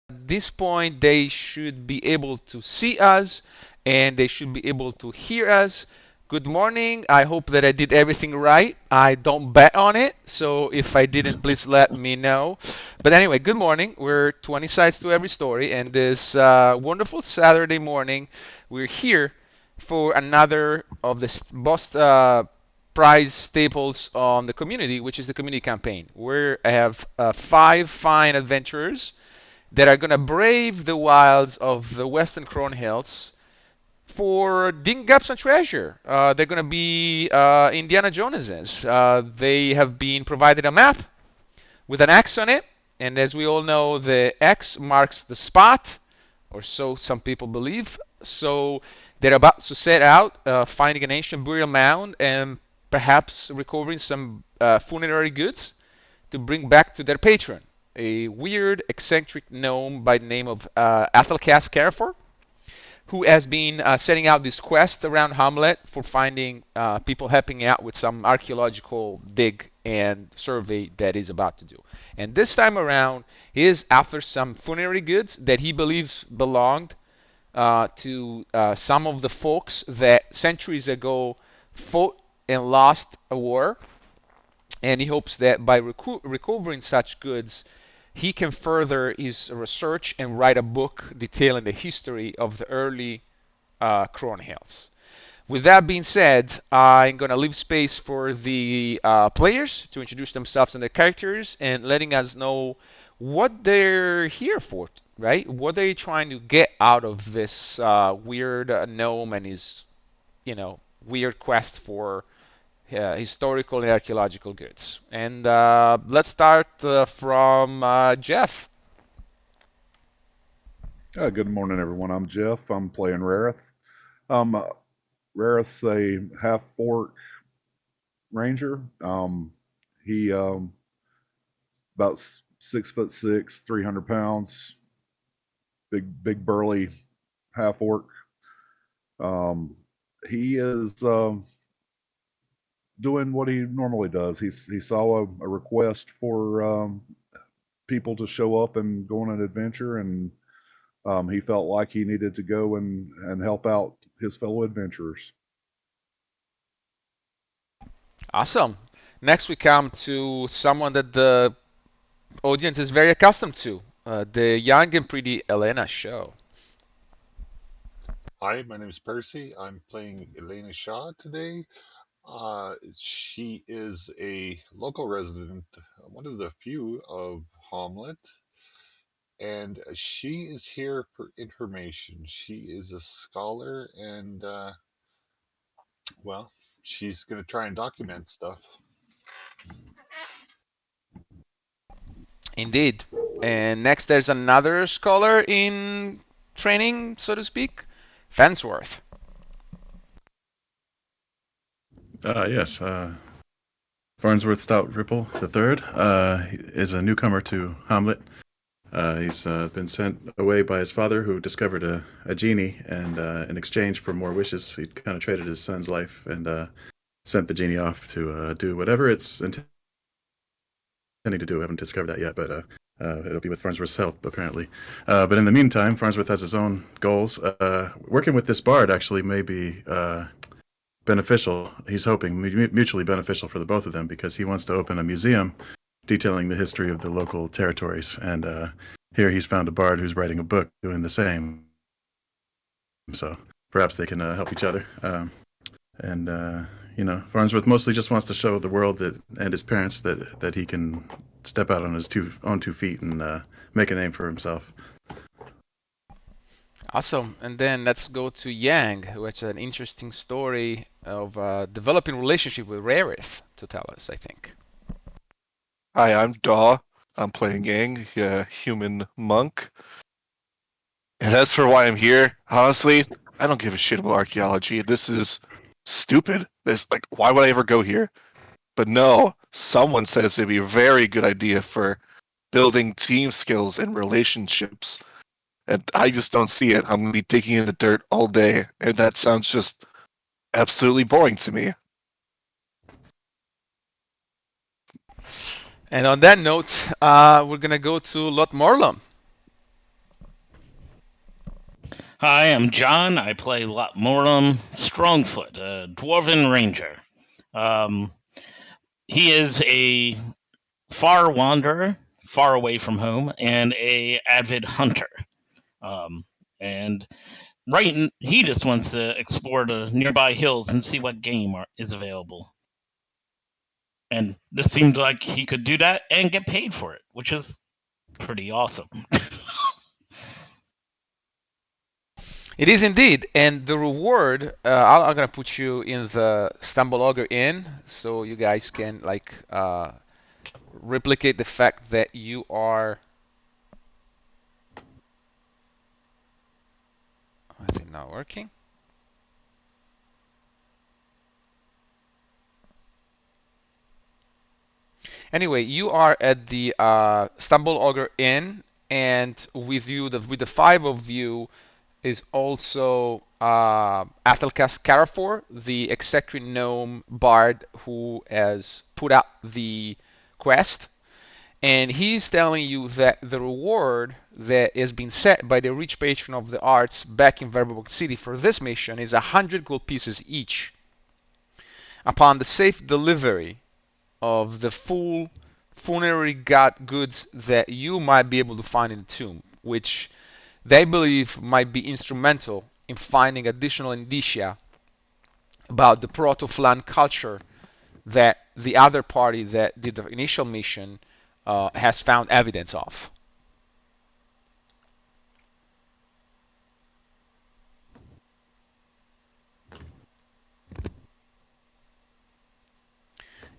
this point, they should be able to see us and they should be able to hear us. Good morning. I hope that I did everything right. I don't bet on it, so if I didn't, please let me know. But anyway, good morning. We're 20 sides to every story, and this wonderful Saturday morning, we're here for another of the most prize staples on the community, which is the community campaign, where I have 5 fine adventurers that are going to brave the wilds of the western Kron Hills for digging up some treasure. They're going to be Indiana Joneses. They have been provided a map with an X on it, and as we all know, the X marks the spot, or so some people believe. So they're about to set out, finding an ancient burial mound and perhaps recovering some funerary goods to bring back to their patron, a weird, eccentric gnome by the name of Athelcast Carrefour, who has been setting out this quest around Hommlet for finding people helping out with some archaeological dig and survey that he's about to do. And this time around, he is after some funerary goods that he believes belonged to some of the folks that centuries ago fought and lost a war. And he hopes that by recovering such goods, he can further his research and write a book detailing the history of the early Kron Hills. With that being said, I'm going to leave space for the players to introduce themselves and their characters and letting us know what they're here for, right? What they're trying to get out of this weird gnome and his, weird quest for historical and archaeological goods. And let's start from Jeff. Good morning, everyone. I'm Jeff. I'm playing Rareth. Um, Rareth's a half orc ranger. He about 6 foot 6, 300 pounds, big burly half orc. Um, he is doing what he normally does. He saw a request for people to show up and go on an adventure, and he felt like he needed to go and help out his fellow adventurers. Awesome. Next, we come to someone that the audience is very accustomed to, the young and pretty Elena Show. Hi, my name is Percy. I'm playing Elena Shaw today. She is a local resident, one of the few of Hommlet, and she is here for information. She is a scholar, and well, she's going to try and document stuff. Indeed. And next, there's another scholar in training, so to speak, Fansworth. Yes, Farnsworth Stout Ripple III is a newcomer to Hamlet. He's been sent away by his father, who discovered a genie, and in exchange for more wishes, he kind of traded his son's life and sent the genie off to do whatever it's intending to do. I haven't discovered that yet, but it'll be with Farnsworth's help, apparently. But in the meantime, Farnsworth has his own goals. Working with this bard actually may be beneficial. He's hoping mutually beneficial for the both of them, because he wants to open a museum detailing the history of the local territories. And here he's found a bard who's writing a book doing the same. So perhaps they can help each other. Farnsworth mostly just wants to show the world and his parents that he can step out on his own 2 feet and make a name for himself. Awesome. And then let's go to Yang, who has an interesting story of developing relationship with Rarith to tell us, I think. Hi, I'm Daw. I'm playing Yang, a human monk. And as for why I'm here, honestly, I don't give a shit about archaeology. This is stupid. Why would I ever go here? But no, someone says it'd be a very good idea for building team skills and relationships. And I just don't see it. I'm going to be digging in the dirt all day, and that sounds just absolutely boring to me. And on that note, we're gonna go to Lot Morlum. Hi, I'm John. I play Lotmorum Strongfoot, a dwarven ranger. Um, he is a far wanderer, far away from home, and a avid hunter. Um, and he just wants to explore the nearby hills and see what game is available. And this seemed like he could do that and get paid for it, which is pretty awesome. It is indeed, and the reward. I'm gonna put you in the Stumble Ogre Inn, so you guys can like replicate the fact that you are. Is it not working? Anyway, you are at the Stumble Ogre Inn, and with you, with the five of you, is also Athelkas Carafor, the eccentric gnome bard who has put out the quest. And he's telling you that the reward that has been set by the rich patron of the arts back in Verbook City for this mission is 100 gold pieces each upon the safe delivery of the full funerary goods that you might be able to find in the tomb, which they believe might be instrumental in finding additional indicia about the proto-Flan culture that the other party that did the initial mission has found evidence of.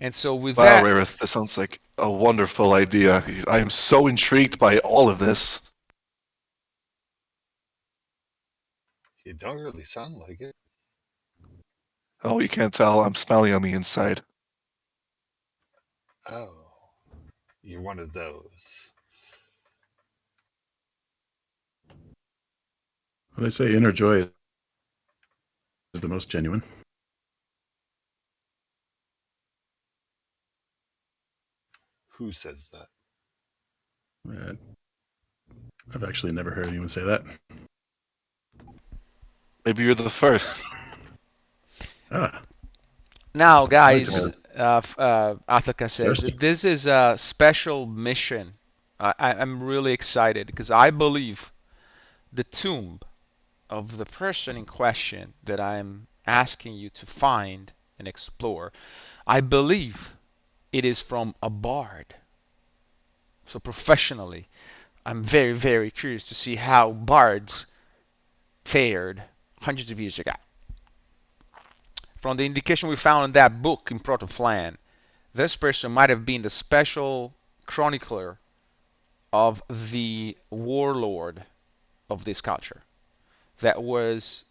And so with Wow, that, Rarith, this sounds like a wonderful idea. I am so intrigued by all of this. You don't really sound like it. Oh, you can't tell. I'm smelly on the inside. Oh, you're one of those. Well, they say inner joy is the most genuine. Who says that? Uh, I've actually never heard anyone say that. Maybe you're the first. Ah, now, I like to guys, be Athaka says thirsty. this is a special mission. I'm really excited because I believe the tomb of the person in question that I'm asking you to find and explore, I believe it is from a bard. So professionally, I'm very, very curious to see how bards fared hundreds of years ago. From the indication we found in that book in Proto-Flan, this person might have been the special chronicler of the warlord of this culture that was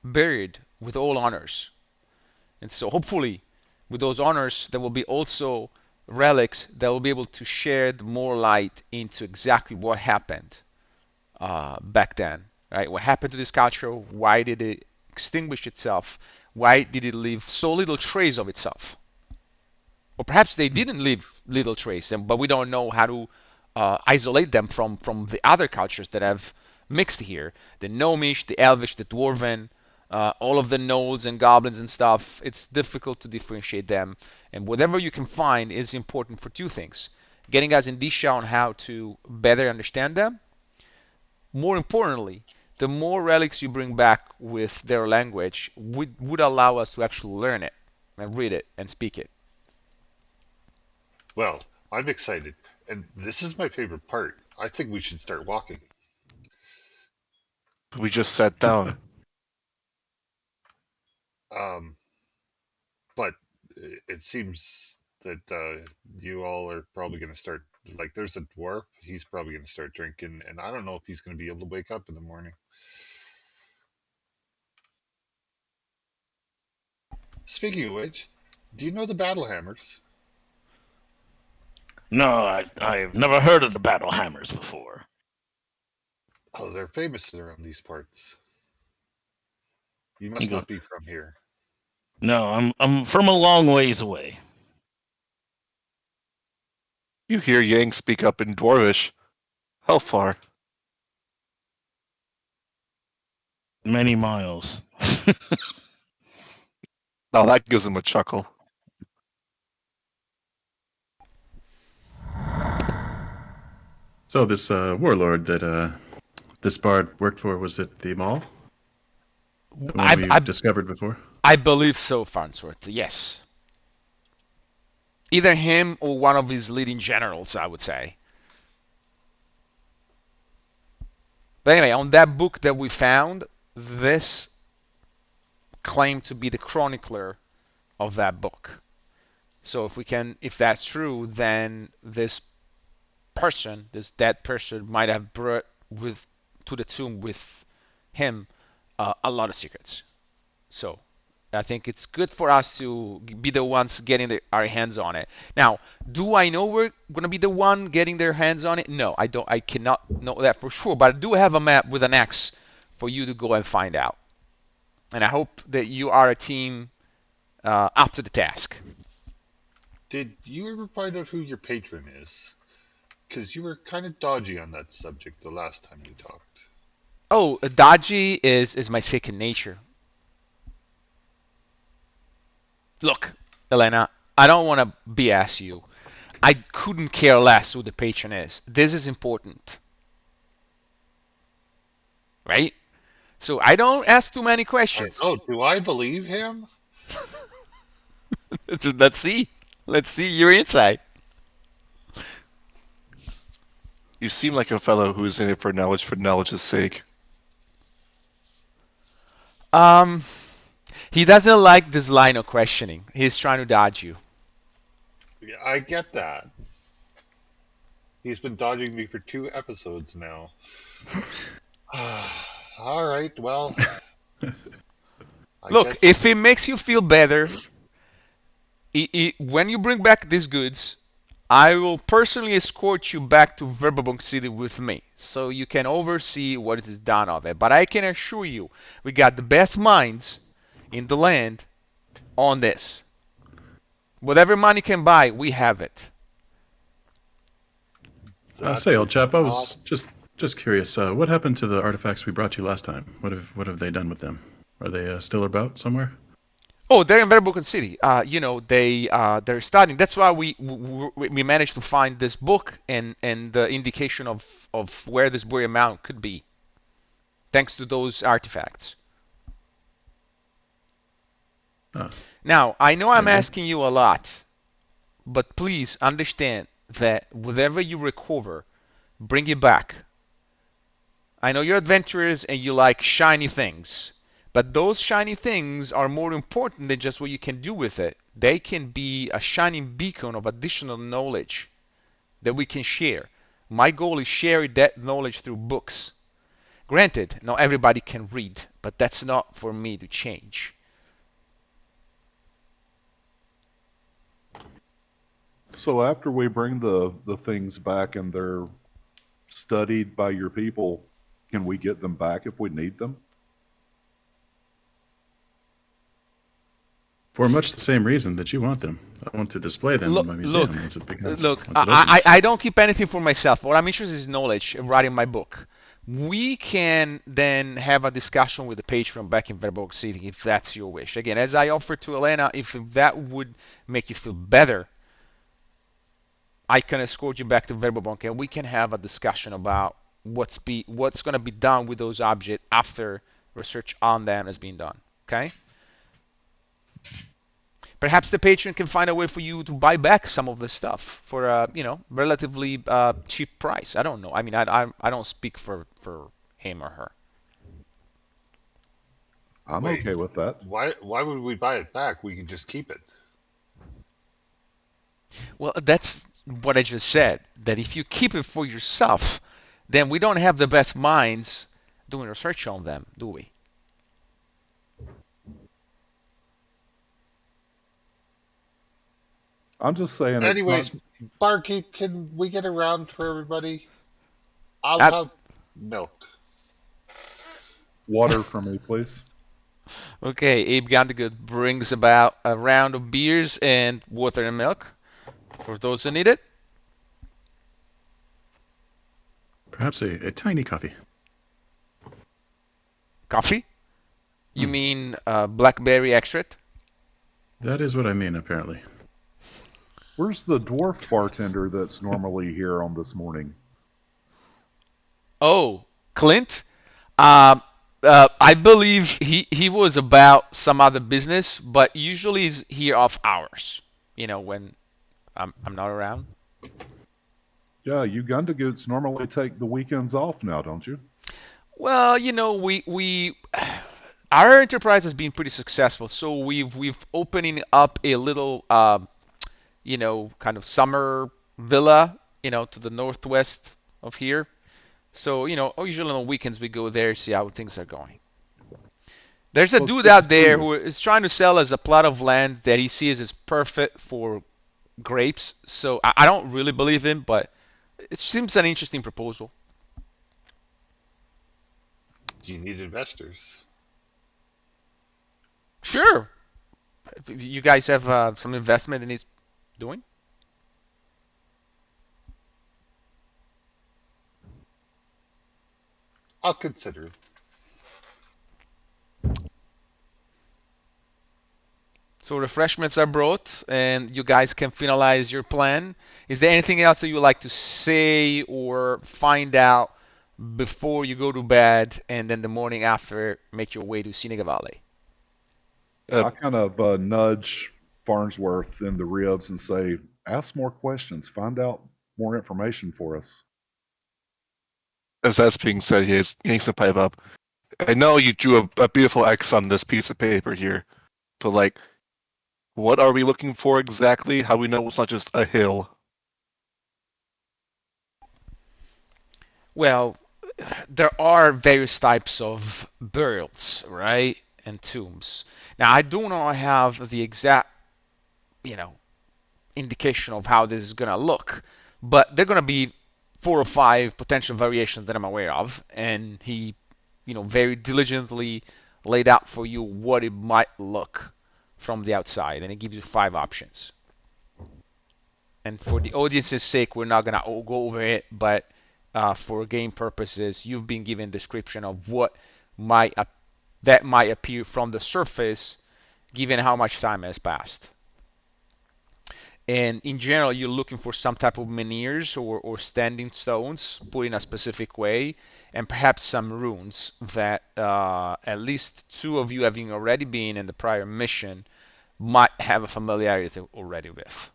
buried with all honors. And so hopefully with those honors there will be also relics that will be able to shed more light into exactly what happened back then. Right? What happened to this culture? Why did it extinguish itself? Why did it leave so little trace of itself? Or perhaps they didn't leave little trace, but we don't know how to isolate them from the other cultures that have mixed here. The Gnomish, the Elvish, the Dwarven, all of the Gnolls and Goblins and stuff. It's difficult to differentiate them. And whatever you can find is important for two things. Getting us indicia on how to better understand them. More importantly, the more relics you bring back with their language would allow us to actually learn it and read it and speak it. Well, I'm excited, and this is my favorite part. I think we should start walking. We just sat down. Um, but it seems that you all are probably going to start. Like, there's a dwarf. He's probably going to start drinking, and I don't know if he's going to be able to wake up in the morning. Speaking of which, do you know the battle hammers? No, I've never heard of the Battle Hammers before. Oh, they're famous around these parts. You He must goes, not be from here. no, I'm from a long ways away. You hear Yang speak up in Dwarvish. How far? Many miles. Now that gives him a chuckle. So this warlord that this bard worked for, was it the mall? The one we I discovered before? I believe so, Farnsworth. Yes. Either him or one of his leading generals, I would say. But anyway, on that book that we found, this claimed to be the chronicler of that book. So if that's true, then this person, this dead person, might have brought with to the tomb with him a lot of secrets. So I think it's good for us to be the ones getting our hands on it. Now, do I know we're gonna be the one getting their hands on it? No, I don't. I cannot know that for sure. But I do have a map with an X for you to go and find out. And I hope that you are a team up to the task. Did you ever find out who your patron is? Because you were kind of dodgy on that subject the last time we talked. Oh, dodgy is my second nature. Look, Elena, I don't want to BS you. I couldn't care less who the patron is. This is important. Right? So I don't ask too many I questions. know. Do I believe him? Let's see. Let's see your insight. You seem like a fellow who's in it for knowledge's sake. Um, he doesn't like this line of questioning. He's trying to dodge you. Yeah, I get that. He's been dodging me for 2 episodes now. All right, well. Look, if it makes you feel better, when you bring back these goods, I will personally escort you back to Verbobunk City with me, so you can oversee what is done of it. But I can assure you, we got the best minds in the land on this. Whatever money can buy, we have it. Say, old chap, I was just curious. What happened to the artifacts we brought you last time? What have they done with them? Are they still about somewhere? Oh, they're in Verbobunk City. They're studying. That's why we managed to find this book and the indication of where this burial mound could be, thanks to those artifacts. Now, I know I'm asking you a lot, but please understand that whatever you recover, bring it back. I know you're adventurers and you like shiny things, but those shiny things are more important than just what you can do with it. They can be a shining beacon of additional knowledge that we can share. My goal is sharing that knowledge through books. Granted, not everybody can read, but that's not for me to change. So after we bring the things back and they're studied by your people, can we get them back if we need them? For much the same reason that you want them. I want to display them in my museum once it begins. I don't keep anything for myself. What I'm interested in is knowledge and writing my book. We can then have a discussion with the patron back in Verbog City if that's your wish. Again, as I offered to Elena, if that would make you feel better, I can escort you back to Verbobonk and we can have a discussion about what's going to be done with those objects after research on them has been done. Okay? Perhaps the patron can find a way for you to buy back some of the stuff for a relatively cheap price. I don't know. I mean, I don't speak for him or her. I'm okay with that. Why would we buy it back? We can just keep it. Well, that's what I just said. That if you keep it for yourself, then we don't have the best minds doing research on them, do we? I'm just saying. Anyways, barkeep, can we get around for everybody? I'll have milk. Water for me, please. Okay, Abe Gandigood brings about a round of beers and water and milk for those who need it. Perhaps a tiny coffee. Coffee? You mean blackberry extract? That is what I mean, apparently. Where's the dwarf bartender that's normally here on this morning? Oh, Clint? I believe he was about some other business, but usually he's here off hours. When I'm not around. Yeah, you Gundagoots normally take the weekends off now, don't you? Well, we our enterprise has been pretty successful, so we've opening up a little kind of summer villa, to the northwest of here. So, usually on the weekends we go there, see how things are going. There's a Well, it's dude good to out see there you. who is trying to sell us a plot of land that he sees as perfect for grapes. So I don't really believe him, but it seems an interesting proposal. Do you need investors? Sure. If you guys have some investment in his doing? I'll consider. So refreshments are brought, and you guys can finalize your plan. Is there anything else that you would like to say or find out before you go to bed, and then the morning after make your way to Seneca Valley? Uh, I kind of nudge Farnsworth in the ribs and say, ask more questions, find out more information for us. as that's being said, he yanks the pipe up. I know you drew a beautiful X on this piece of paper here, but like, what are we looking for exactly? How do we know it's not just a hill? Well, there are various types of burials, right? And tombs. Now, I do not have the exact, you know, indication of how this is going to look, but there are going to be 4 or 5 potential variations that I'm aware of, and he, very diligently laid out for you what it might look from the outside, and it gives you 5 options. And for the audience's sake, we're not going to go over it, but for game purposes, you've been given description of what might that might appear from the surface, given how much time has passed. And in general, you're looking for some type of menhirs or standing stones put in a specific way, and perhaps some runes that at least 2 of you having already been in the prior mission might have a familiarity already with.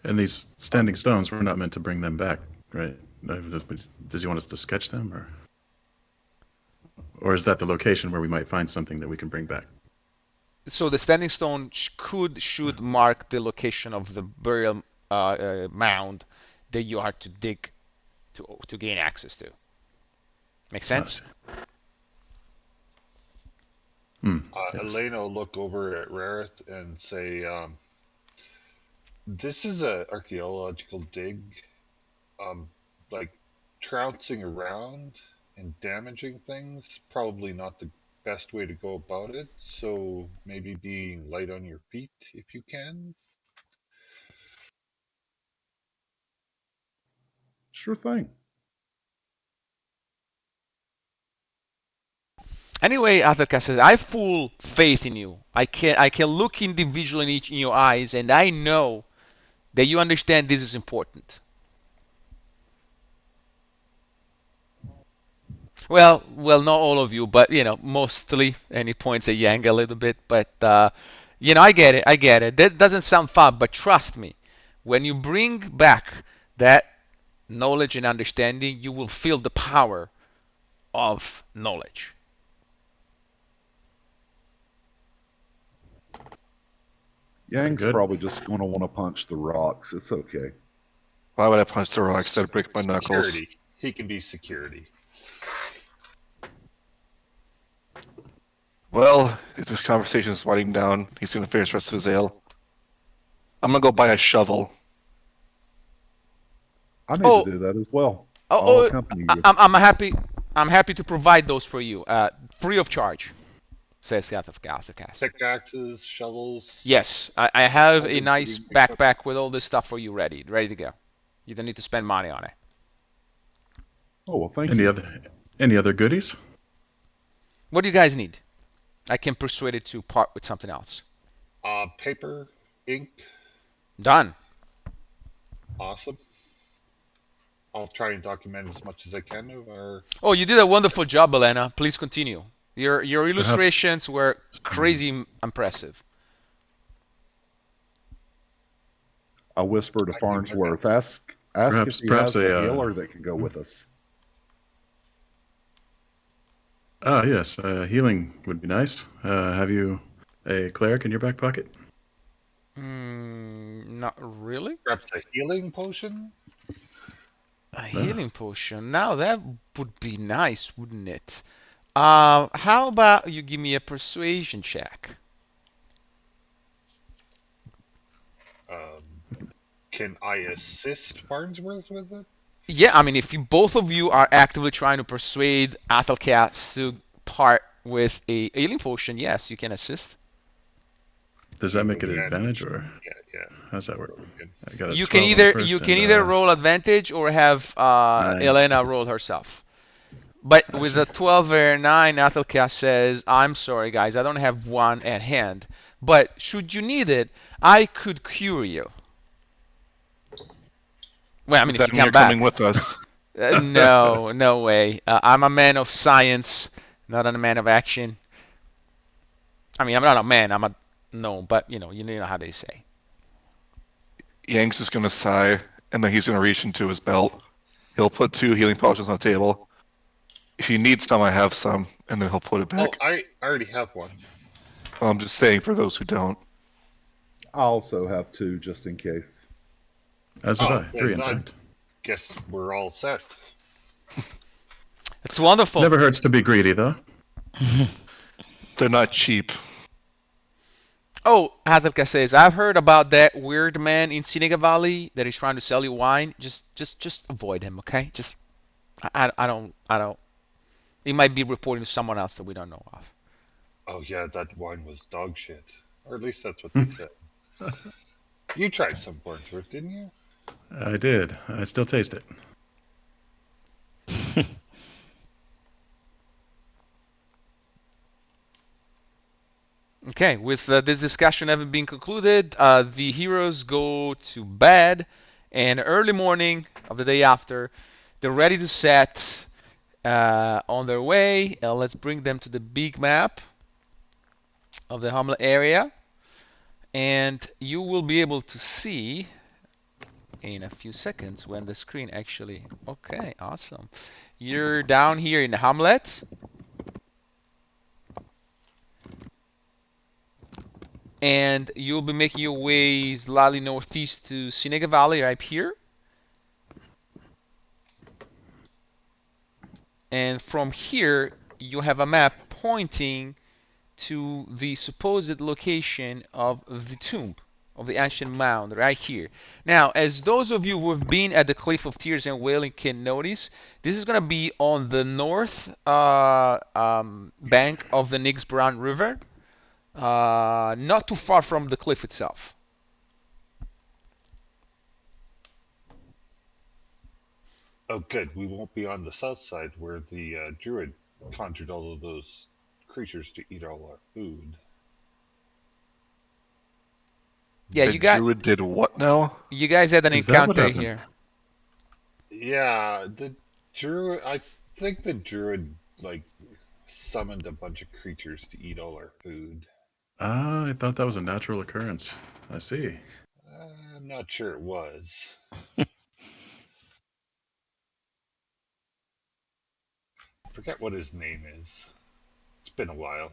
And these standing stones, we're not meant to bring them back, right? Does he want us to sketch them, or is that the location where we might find something that we can bring back? So the standing stone should mark the location of the burial mound that you are to dig to gain access to. Make sense? Yes. Elena will look over at Rarith and say, this is an archaeological dig. Like trouncing around and damaging things, probably not the best way to go about it. So maybe being light on your feet if you can. Sure thing. Anyway, Athercas says, I have full faith in you. I can look individually in your eyes, and I know that you understand this is important. Well, not all of you, but mostly. And he points at Yang a little bit, but I get it. I get it. That doesn't sound fun, but trust me, when you bring back that knowledge and understanding, you will feel the power of knowledge. Yang's Good. probably just going to want to punch the rocks. It's okay. Why would I punch the rocks that break my knuckles? Security. He can be security. Well, if this conversation is winding down, he's going to finish the rest of his ale. I'm going to go buy a shovel. I need Oh, to do that as well. oh, I'll accompany you. I'm happy to provide those for you, free of charge, says Athercas. Pickaxes, shovels. Yes, I have a Something nice to make up. backpack with all this stuff for you ready to go. You don't need to spend money on it. Oh, well, thank Any you. other goodies? What do you guys need? I can persuade it to part with something else. Paper, ink, Done. awesome. I'll try and document as much as I can of our. Oh, you did a wonderful job, Elena. Please continue. Your Perhaps illustrations were crazy impressive. I whisper to I do my Farnsworth, best. ask if he perhaps has a a healer that can go with us. yes, healing would be nice. Have you a cleric in your back pocket? Not really. Perhaps a healing potion? A No. healing potion. Now that would be nice, wouldn't it? How about you give me a persuasion check? Can I assist Farnsworth with it? Yeah, I mean, if you both of you are actively trying to persuade Athelcast to part with a healing potion, yes, you can assist. Does that make it an advantage, or Yeah. how does that work? Really good. I got a You 12 can on the either first, roll advantage or have 9. Elena roll herself. But I with see. a 12 or a 9, Athelcast says, "I'm sorry, guys, I don't have one at hand. But should you need it, I could cure you." Well, I mean, Does if that you mean come you're coming back. with us? No, no way. I'm a man of science, not a man of action. I mean, I'm not a man. I'm a no, but you know how they say. Yanks is gonna sigh, and then he's gonna reach into his belt. He'll put 2 healing potions on the table. If you need some, I have some, and then he'll put it Oh, back. I already have one. I'm just saying for those who don't. I also have 2 just in case. As have Oh, I. 3, in then I fact. guess we're all set. It's wonderful. Never hurts to be greedy, though. They're not cheap. Oh, Hazelka says, I've heard about that weird man in Seneca Valley that is trying to sell you wine. Just avoid him, okay? Just, I don't. He might be reporting to someone else that we don't know of. Oh yeah, that wine was dog shit. Or at least that's what they said. You tried some Farnsworth, didn't you? I did. I still taste it. Okay, with this discussion having been concluded, the heroes go to bed, and early morning of the day after, they're ready to set on their way. Let's bring them to the big map of the Hommlet area, and you will be able to see in a few seconds when the screen actually. Okay, awesome. You're down here in Hommlet. And you'll be making your way slightly northeast to Seneca Valley right here. And from here, you have a map pointing to the supposed location of the tomb of the ancient mound right here. Now, as those of you who have been at the Cliff of Tears and Wailing can notice, this is going to be on the north bank of the Nix Brown River. Not too far from the cliff itself. Oh, good. We won't be on the south side where the druid conjured all of those creatures to eat all our food. Yeah, The druid did what now? you guys had an Is that what encounter happened? here. Yeah, the druid. I think the druid like summoned a bunch of creatures to eat all our food. Ah, I thought that was a natural occurrence. I see. I'm not sure it was. Forget what his name is. It's been a while.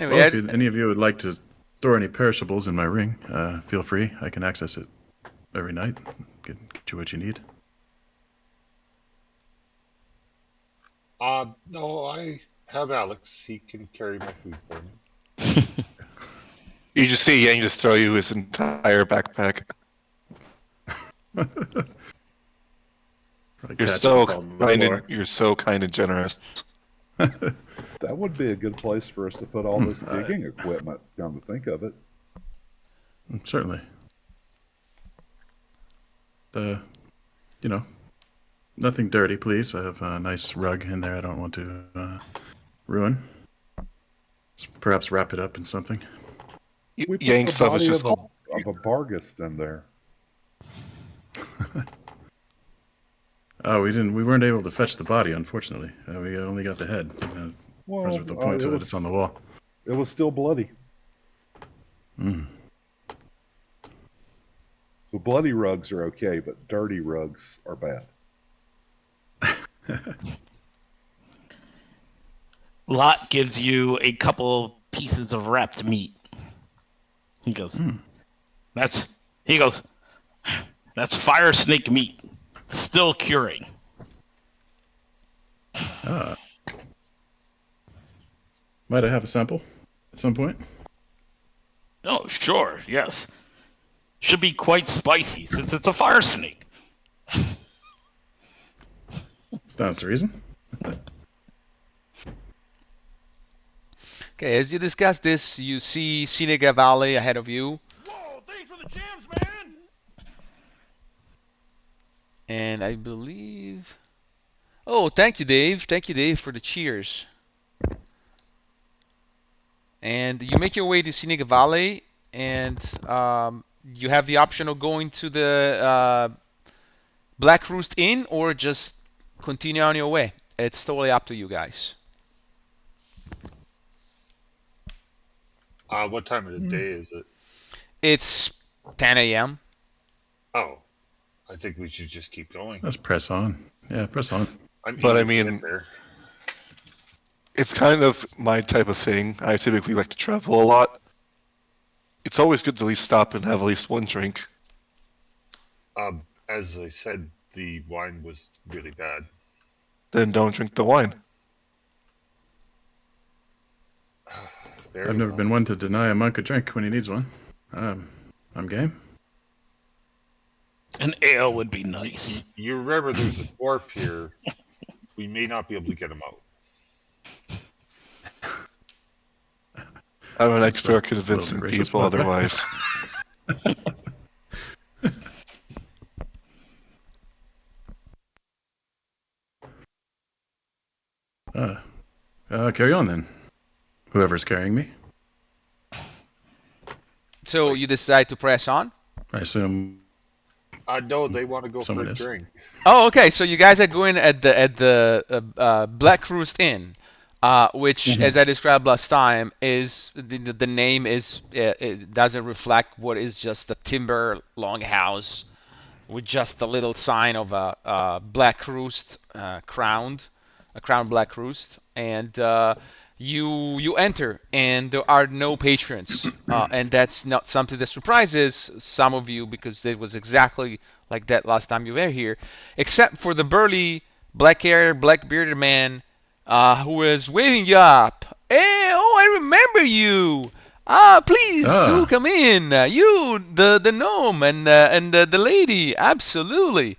Anyway, Well, if any of you would like to store any perishables in my ring, feel free. I can access it every night. Get you what you need. No, I have Alex. He can carry my food for me. You just see Yang just throw you his entire backpack. You're so kind and generous. That would be a good place for us to put all this digging equipment, come to think of it. Certainly. Nothing dirty, please. I have a nice rug in there I don't want to ruin. Perhaps wrap it up in something. We put Yang the stuff is body just all. of a Bargist in there. Oh, we weren't able to fetch the body, unfortunately. We only got the head. Well, Friends point to it. It's on the wall. It was still bloody. Mm. So bloody rugs are okay, but dirty rugs are bad. Lot gives you a couple pieces of wrapped meat. He goes, that's fire snake meat. Still curing. Might I have a sample at some point? Oh, sure, yes. Should be quite spicy since it's a fire snake. Stands to reason. Okay, as you discuss this, you see Seneca Valley ahead of you. Whoa, thanks for the jams, man! And I believe... Oh, thank you, Dave. Thank you, Dave, for the cheers. And you make your way to Seneca Valley, and you have the option of going to the Black Roost Inn or just continue on your way. It's totally up to you guys. What time of the day is it? It's 10 a.m. Oh, I think we should just keep going. Let's press on. Yeah, press on. But I mean, it's kind of my type of thing. I typically like to travel a lot. It's always good to at least stop and have at least one drink. As I said, the wine was really bad. Then don't drink the wine. Very I've never well. been one to deny a monk a drink when he needs one. I'm game. An ale would be nice. You remember there's a dwarf here. We may not be able to get him out. I'm an That's expert a convincing little bit racist, people by the way. otherwise. Carry on then. Whoever's carrying me. So you decide to press on? I assume No, they want to go Someone for a is. drink. Oh, okay. So you guys are going at the Black Roost Inn, which, as I described last time, is the name is it doesn't reflect what is just a timber longhouse with just a little sign of a black roost crowned, a crowned black roost, and you enter, and there are no patrons, and that's not something that surprises some of you because it was exactly like that last time you were here, except for the burly, black-haired, black-bearded man who was waving you up. Hey, oh, I remember you. Please do come in. You, the gnome, and the lady, absolutely.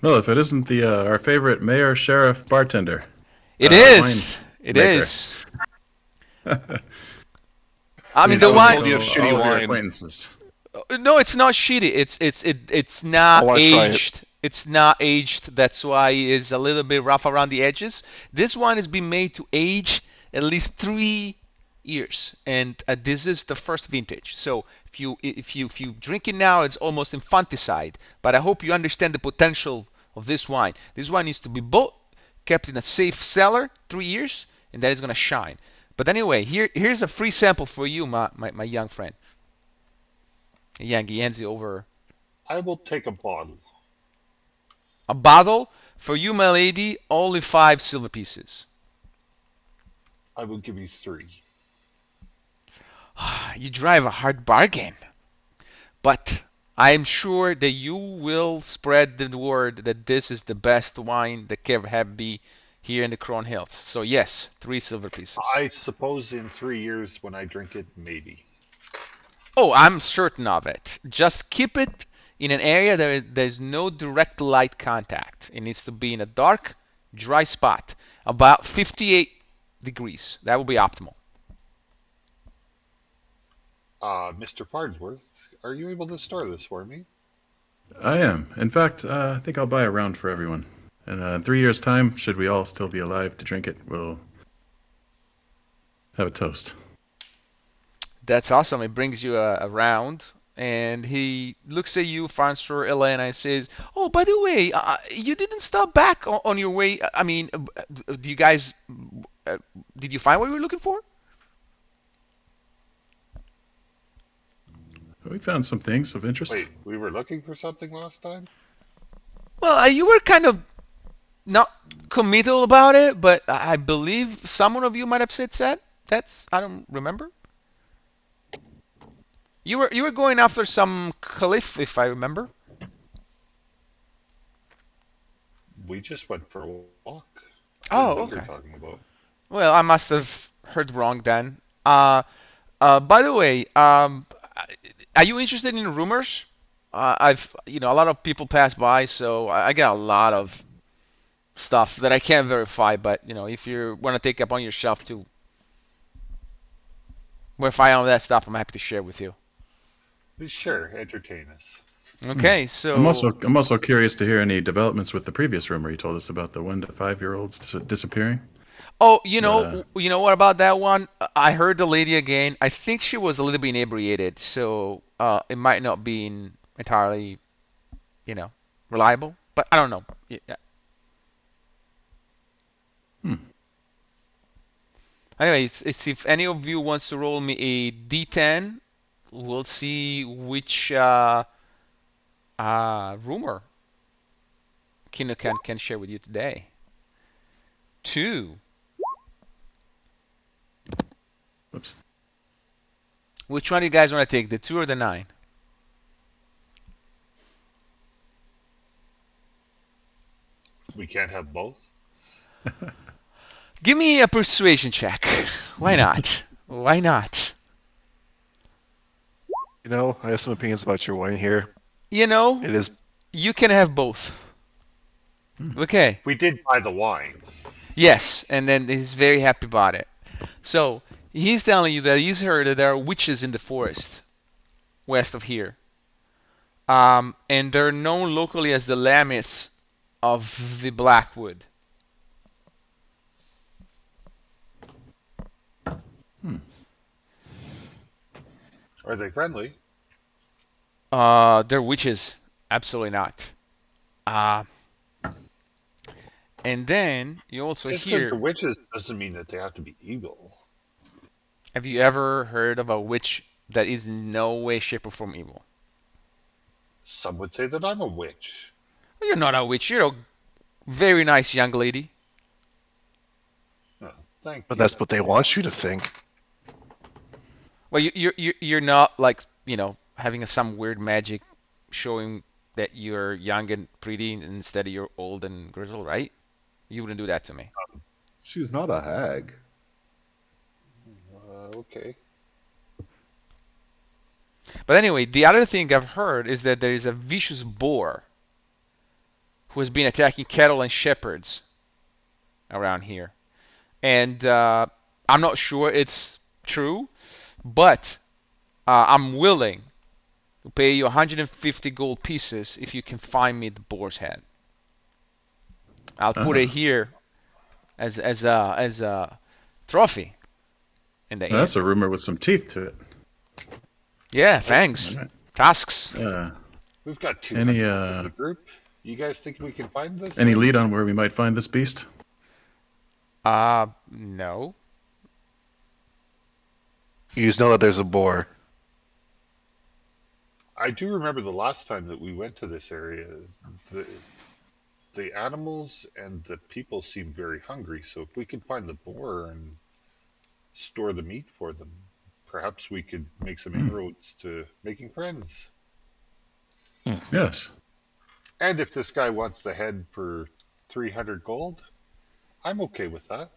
well, if it isn't the our favorite mayor, sheriff, bartender. It wine is. It maker. is. I mean, Please the don't wine. told you tell shitty all of your wine. acquaintances. No, it's not shitty. It's I not wanna try it. aged. It's not aged. That's why it's a little bit rough around the edges. This wine has been made to age at least 3 years, and this is the first vintage. So if you drink it now, it's almost infanticide. But I hope you understand the potential of this wine. This wine needs to be both kept in a safe cellar 3 years, and that is gonna shine. But anyway, here's a free sample for you, my young friend. He hands you over I will take a bottle. a bottle for you, my lady. Only 5 silver pieces. I will give you 3. You drive a hard bargain, but I'm sure that you will spread the word that this is the best wine that can have be here in the Kron Hills. So yes, 3 silver pieces. I suppose in 3 years when I drink it, maybe. Oh, I'm certain of it. Just keep it in an area there's no direct light contact. It needs to be in a dark, dry spot, about 58 degrees. That will be optimal. Mr. Farnsworth, are you able to store this for me? I am. In fact, I think I'll buy a round for everyone. And in 3 years' time, should we all still be alive to drink it, we'll have a toast. That's awesome. It brings you around, and he looks at you, Francois Elena, and says, "Oh, by the way, you didn't stop back on your way. I mean, do you guys, uh, did you find what you were looking for?" We found some things of interest. Wait, we were looking for something last time? Well, you were kind of not committal about it, but I believe someone of you might have said that. That's I don't remember. You were going after some cliff, if I remember. We just went for a walk. I don't know Oh, what you're okay. talking about. Well, I must have heard wrong then. By the way, are you interested in rumors? A lot of people pass by, so I got a lot of stuff that I can't verify. But if you want to take upon yourself to verify all that stuff, I'm happy to share with you. Sure, entertain us. Okay, I'm so also curious to hear any developments with the previous rumor you told us about the 1 to 5 year olds disappearing. oh, Uh, you know what about that one? I heard the lady again. I think she was a little bit inebriated, so it might not be entirely, you know, reliable. But I don't know. Yeah. hmm. Anyways, it's if any of you wants to roll me a D10, we'll see which rumor Kino can share with you today. 2. Whoops. Which one do you guys want to take, the 2 or the 9? We can't have both? Give me a persuasion check. Why not? Why not? You know, I have some opinions about your wine here. You know, It is. you can have both. Okay. We did buy the wine. Yes, and then he's very happy about it. So he's telling you that he's heard that there are witches in the forest west of here. And they're known locally as the Lamets of the Blackwood. Hmm. Are they friendly? They're witches. Absolutely not. Uh, and then you also Just because they're hear, witches doesn't mean that they have to be evil. have you ever heard of a witch that is in no way, shape, or form evil? Some would say that I'm a witch. Well, you're not a witch. You're a very nice young lady. Oh, thank But you. that's what they want you to think. Well, you're not like having some weird magic showing that you're young and pretty instead of you're old and grizzled, right? You wouldn't do that to me. She's not a hag. Okay. But anyway, the other thing I've heard is that there is a vicious boar who has been attacking cattle and shepherds around here, and I'm not sure it's true, but I'm willing to pay you 150 gold pieces if you can find me the boar's head. I'll put it here as a trophy in the Now, inn. that's a rumor with some teeth to it. Yeah, thanks. All right. Tasks. We've got Any 200 in the group. You guys think we can find this? any lead on where we might find this beast? No. You just know that there's a boar. I do remember the last time that we went to this area. The, the animals and the people seem very hungry, so if we could find the boar and store the meat for them, perhaps we could make some inroads to making friends. Yes. And if this guy wants the head for 300 gold, I'm okay with that.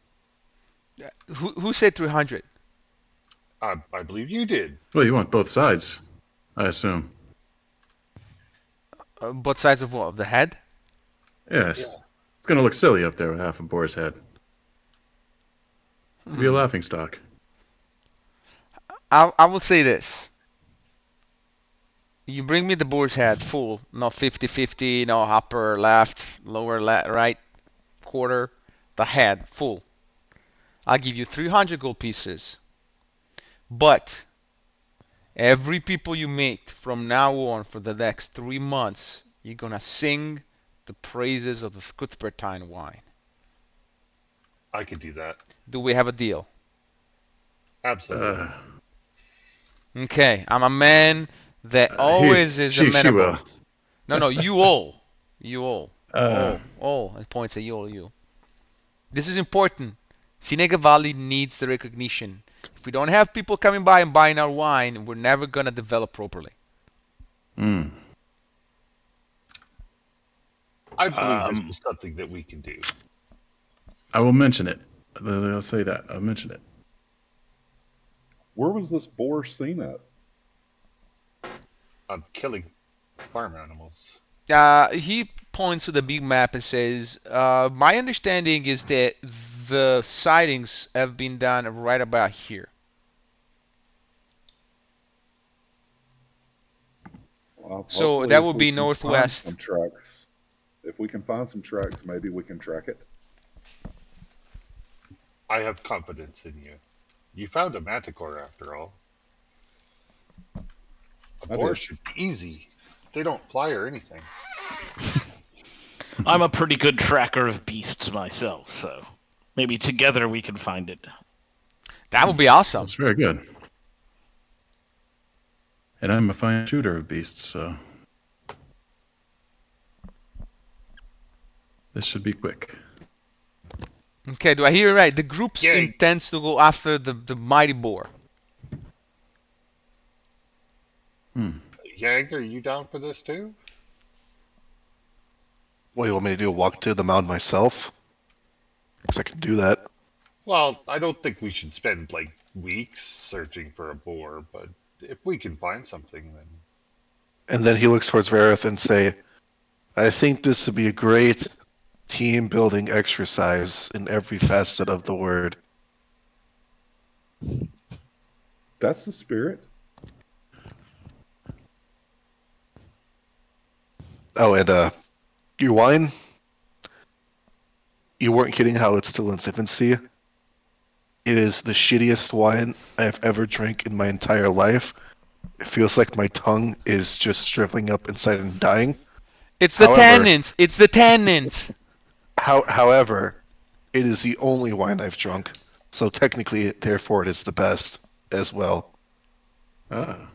Who said 300? I believe you did. Well, you want both sides, I assume. Both sides of what? Of the head? Yes. Yeah. It's gonna look silly up there with half a boar's head. It'll be a laughing stock. I will say this. You bring me the boar's head full, no 50-50, no upper left, lower left, right quarter, the head full. I'll give you 300 gold pieces. But every people you meet from now on for the next 3 months, you're gonna sing the praises of the Cuthbertine wine. I could do that. Do we have a deal? Absolutely. Okay, I'm a man that always is She amenable. will. No, you all. You all. Uh, All. It points at you. This is important. Sinega Valley needs the recognition. If we don't have people coming by and buying our wine, we're never going to develop properly. mm. I believe this Um, is something that we can do. I will mention it. I'll say that. I'll mention it. Where was this boar seen at? I'm killing farm animals. He points to the big map and says, my understanding is that the sightings have been done right about here. So Hopefully that if would we be can find northwest. some tracks. If we can find some tracks, maybe we can track it. I have confidence in you. You found a manticore after all. A I boar did. should be easy. They don't fly or anything. I'm a pretty good tracker of beasts myself, so maybe together we can find it. That would be awesome. That's very good. And I'm a fine shooter of beasts, so this should be quick. Okay, do I hear it right? The group Yeah. intends to go after the mighty boar. Yang, are you down for this too? What do you want me to do? Walk to the mound myself? Because I can do that. Well, I don't think we should spend like weeks searching for a boar, but if we can find something, then And then he looks towards Vareth and say, I think this would be a great team building exercise in every facet of the word. That's the spirit. Oh, and your wine? You weren't kidding how it's still in its infancy. It is the shittiest wine I've ever drank in my entire life. It feels like my tongue is just shriveling up inside and dying. It's the However- tannins. It's the tannins. However, it is the only wine I've drunk, so technically, therefore, it is the best as well. Ah.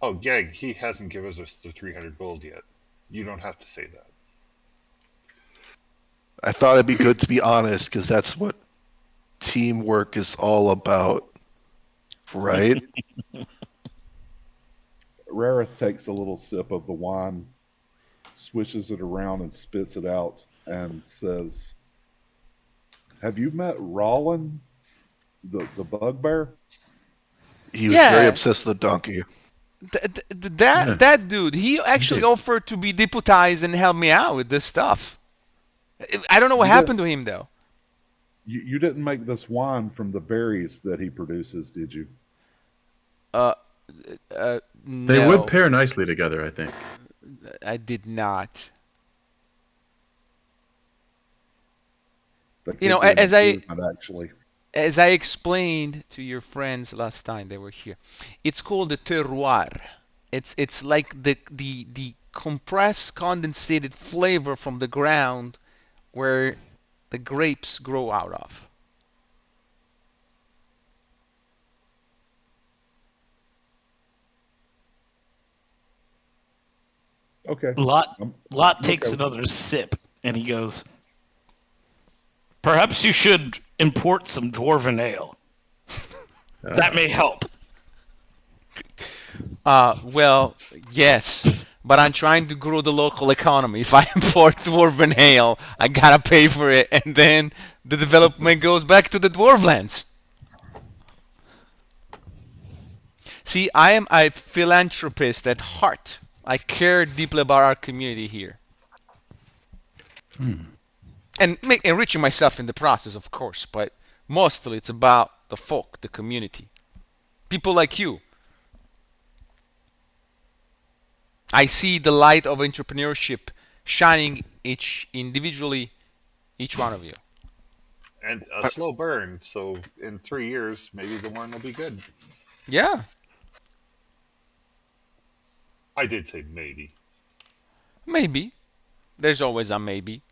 oh, Yang, he hasn't given us the 300 gold yet. You don't have to say that. I thought it'd be good to be honest, because that's what teamwork is all about, right? Rarith takes a little sip of the wine, swishes it around and spits it out, and says, "Have you met Rollin, the bugbear?" He was Yeah. very obsessed with the donkey. That dude, he actually did. offered to be deputized and help me out with this stuff. I don't know what You did. happened to him though. You didn't make this wine from the berries that he produces, did you? No, They would pair nicely together, I think. I did not. That You know, could be an as I- improvement, actually. As I explained to your friends last time they were here, it's called the terroir. It's like the compressed condensated flavor from the ground where the grapes grow out of. Okay. Lot I'm takes okay with another sip, and he goes, "Perhaps you should import some dwarven ale. That may help." Well, yes, but I'm trying to grow the local economy. If I import dwarven ale, I gotta pay for it, and then the development goes back to the dwarflands. See, I am a philanthropist at heart. I care deeply about our community here. And enriching myself in the process, of course, but mostly it's about the folk, the community. People like you. I see the light of entrepreneurship shining each one of you. And a slow burn, so in 3 years, maybe the wine will be good. Yeah, I did say maybe. maybe. There's always a maybe.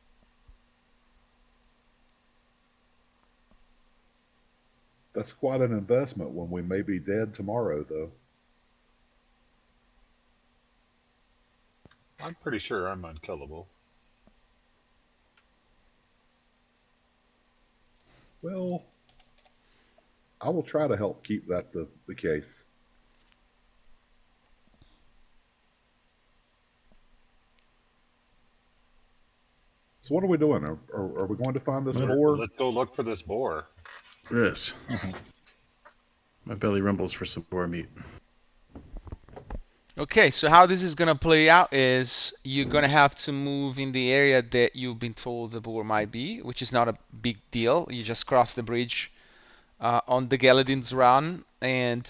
That's quite an investment when we may be dead tomorrow, though. I'm pretty sure I'm unkillable. Well, I will try to help keep that the case. So what are we doing? Are we going to find this Well, boar? Let's go look for this boar. Yes. My belly rumbles for some boar meat. Okay, so how this is gonna play out is you're gonna have to move in the area that you've been told the boar might be, which is not a big deal. You just cross the bridge on the Galadin's Run and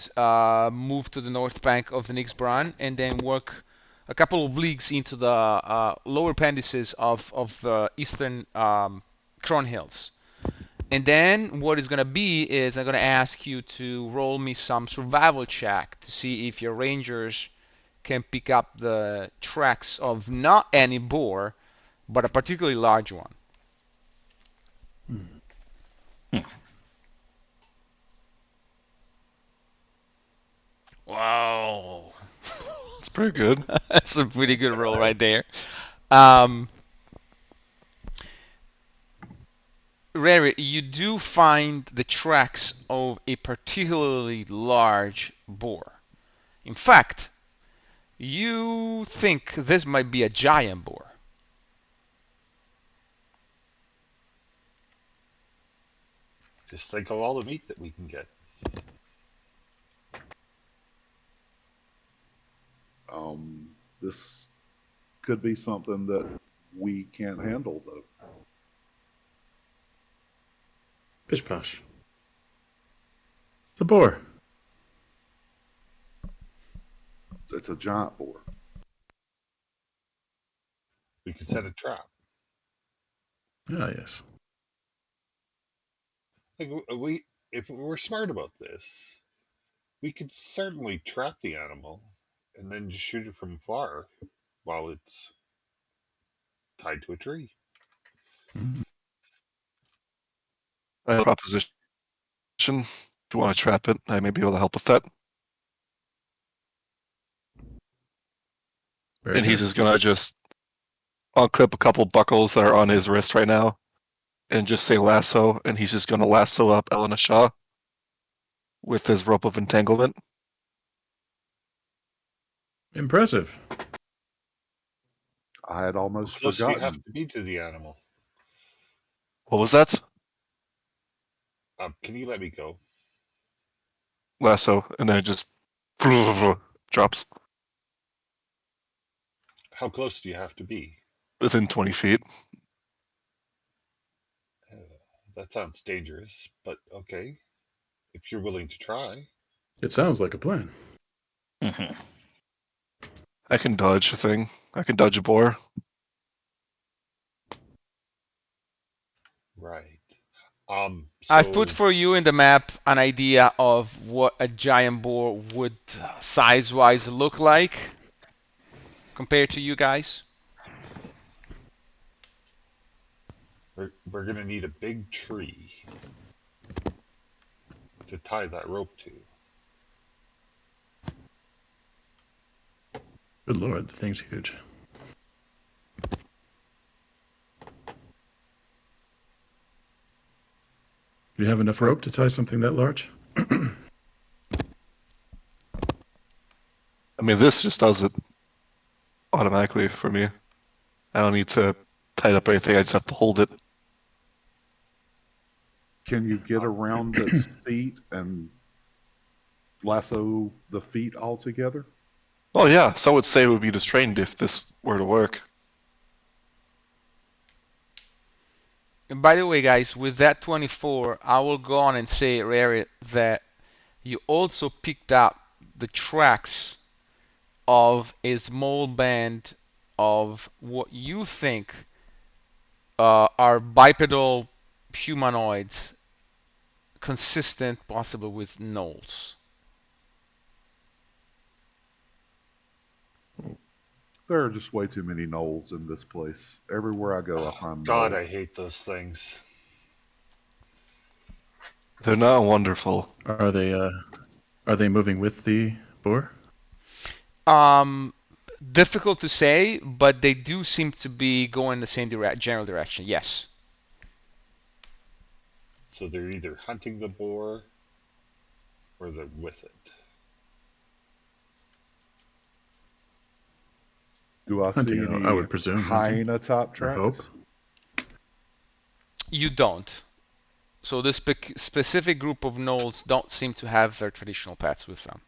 move to the north bank of the Nixbran, and then work a couple of leagues into the lower appendices of the eastern Kron Hills. And then what is going to be is I'm going to ask you to roll me some survival check to see if your rangers can pick up the tracks of not any boar, but a particularly large one. Wow. It's pretty good. That's a pretty good roll right there. Um, Rary, you do find the tracks of a particularly large boar. In fact, you think this might be a giant boar. Just think of all the meat that we can get. This could be something that we can't handle, though. Pish posh. It's a boar. It's a giant boar. We could set a trap. Ah, yes. Like we, if we were smart about this, we could certainly trap the animal and then just shoot it from far while it's tied to a tree. Mm. I have a proposition. If you want to trap it, I may be able to help with that. Very And he's good. just gonna just unclip a couple buckles that are on his wrist right now, and just say lasso, and he's just gonna lasso up Elena Shaw with his rope of entanglement. Impressive. I had How almost close do you have forgotten. to be to the animal? What was that? Can you let me go? Lasso, and then it just drops How close do you have to be? within 20 feet. Uh, that sounds dangerous, but okay. If you're willing to try. It sounds like a plan. Mhm. I can dodge a thing. I can dodge a boar. Right. I've put So for you in the map an idea of what a giant boar would size-wise look like compared to you guys. we're gonna need a big tree to tie that rope to. Good lord, the thing's huge. Do you have enough rope to tie something that large? I mean, this just does it automatically for me. I don't need to tie it up or anything. I just have to hold it. Can you get around its feet and lasso the feet all together? Oh yeah, some would say it would be distrained if this were to work. And by the way, guys, with that 24, I will go on and say, Rary, that you also picked up the tracks of a small band of what you think are bipedal humanoids, consistent possibly with gnolls. There are just way too many gnolls in this place. Everywhere I go, I Oh, find God, gnolls. I hate those things. They're not wonderful. Are they moving with the boar? Um, Difficult to say, but they do seem to be going the same general direction. Yes. So they're either hunting the boar or they're with it. Do I see Hunting, I any would presume hunting hyena type or hope. tracks? You don't. So this specific group of gnolls don't seem to have their traditional pets with them.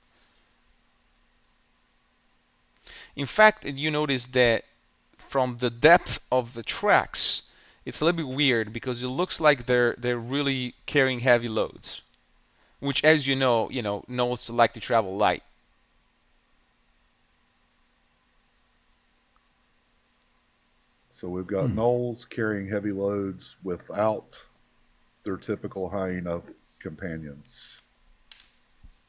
In fact, you notice that from the depth of the tracks, it's a little bit weird because it looks like they're really carrying heavy loads, which, as you know, gnolls like to travel light. So we've got gnolls carrying heavy loads without their typical hyena companions.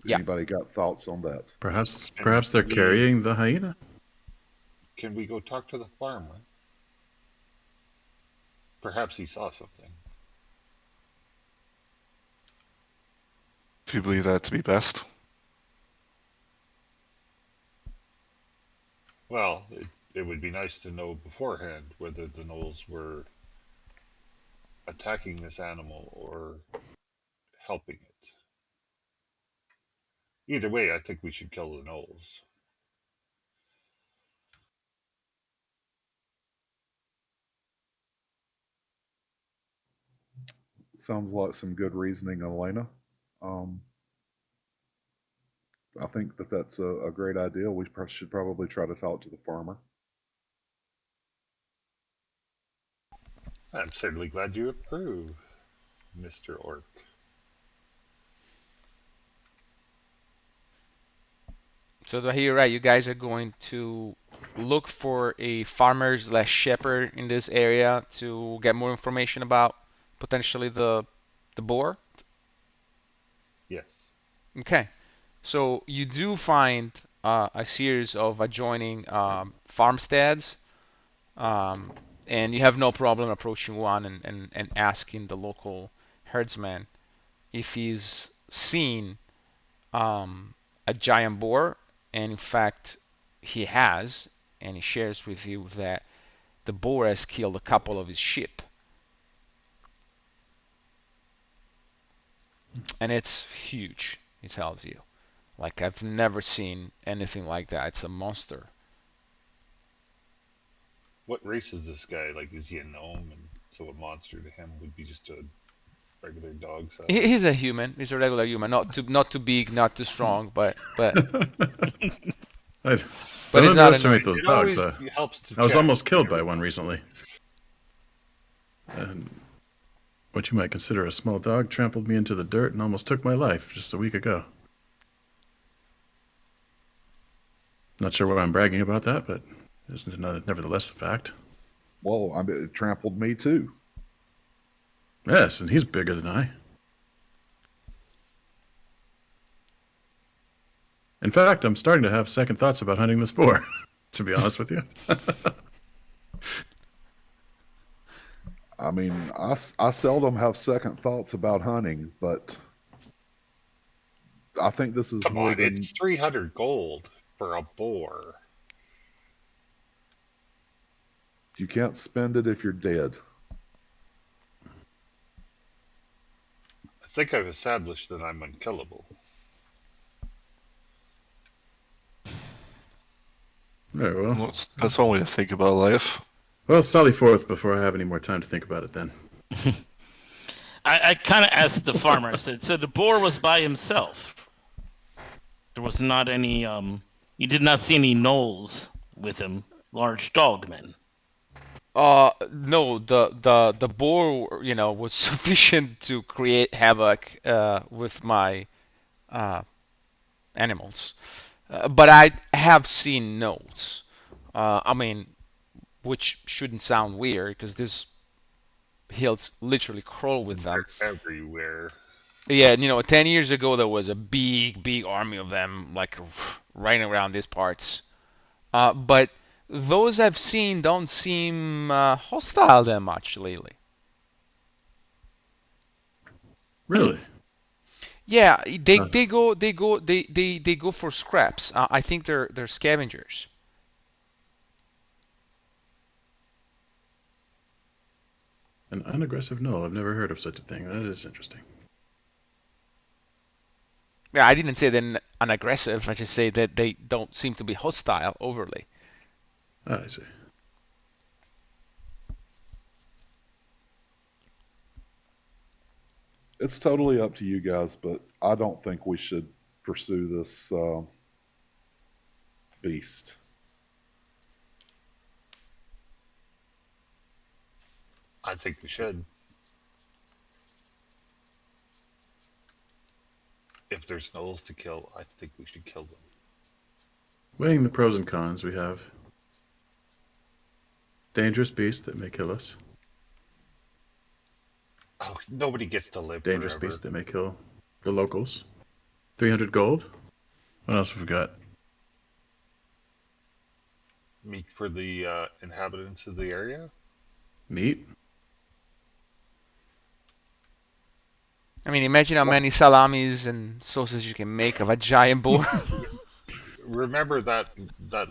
Yeah. Anybody got thoughts on that? Perhaps And they're we- carrying the hyena. Can we go talk to the farmer? Perhaps he saw something. If you believe that to be best. Well, it would be nice to know beforehand whether the gnolls were attacking this animal or helping it. Either way, I think we should kill the gnolls. Sounds like some good reasoning, Elena. I think that's a great idea. We should probably try to talk to the farmer. I'm certainly glad you approve, Mr. Orc. So do I hear you right? You guys are going to look for a farmer/shepherd in this area to get more information about potentially the boar? Yes. Okay. So you do find a series of adjoining farmsteads, um, and you have no problem approaching one and asking the local herdsman if he's seen a giant boar, and in fact he has, and he shares with you that the boar has killed a couple of his sheep, and it's huge. He tells you, like, I've never seen anything like that. It's a monster. What race is this guy? Like, is he a gnome? And so a monster to him would be just a regular dog size? He's a human. He's a regular human, not too big, not too strong, but I But don't it's not underestimate annoying. those It dogs. always helps to I was check. almost killed by one recently. And what you might consider a small dog trampled me into the dirt and almost took my life just a week ago. Not sure why I'm bragging about that, but it's nevertheless a fact. Well, it trampled me too. Yes, and he's bigger than I. In fact, I'm starting to have second thoughts about hunting this boar, to be honest with you. I mean, I seldom have second thoughts about hunting, but I think this is Come more on, than it's 300 gold for a boar. you can't spend it if you're dead. I think I've established that I'm unkillable. Very well. Well, that's one way to think about life. Well, sally forth before I have any more time to think about it then. I kind of asked the farmer. I said, so the boar was by himself. There was not any. You did not see any gnolls with him, large dogmen. No, the boar, was sufficient to create havoc with my animals. But I have seen notes. I mean, which shouldn't sound weird because these hills literally crawl with them. They're everywhere. Yeah, 10 years ago there was a big, big army of them, like right around these parts. But those I've seen don't seem hostile that much lately. Really? Yeah, they Uh, they go they go they go for scraps. I think they're scavengers. an unaggressive null. I've never heard of such a thing. That is interesting. Yeah, I didn't say they're unaggressive. I just say that they don't seem to be hostile overly. I see. It's totally up to you guys, but I don't think we should pursue this beast. I think we should. If there's gnolls to kill, I think we should kill them. Weighing the pros and cons, we have dangerous beast that may kill us. Oh, nobody gets to live Dangerous forever. beast that may kill the locals. 300 gold. What else have we got? Meat for the inhabitants of the area. Meat. I mean, imagine how many salamis and sausages you can make of a giant boar. Remember that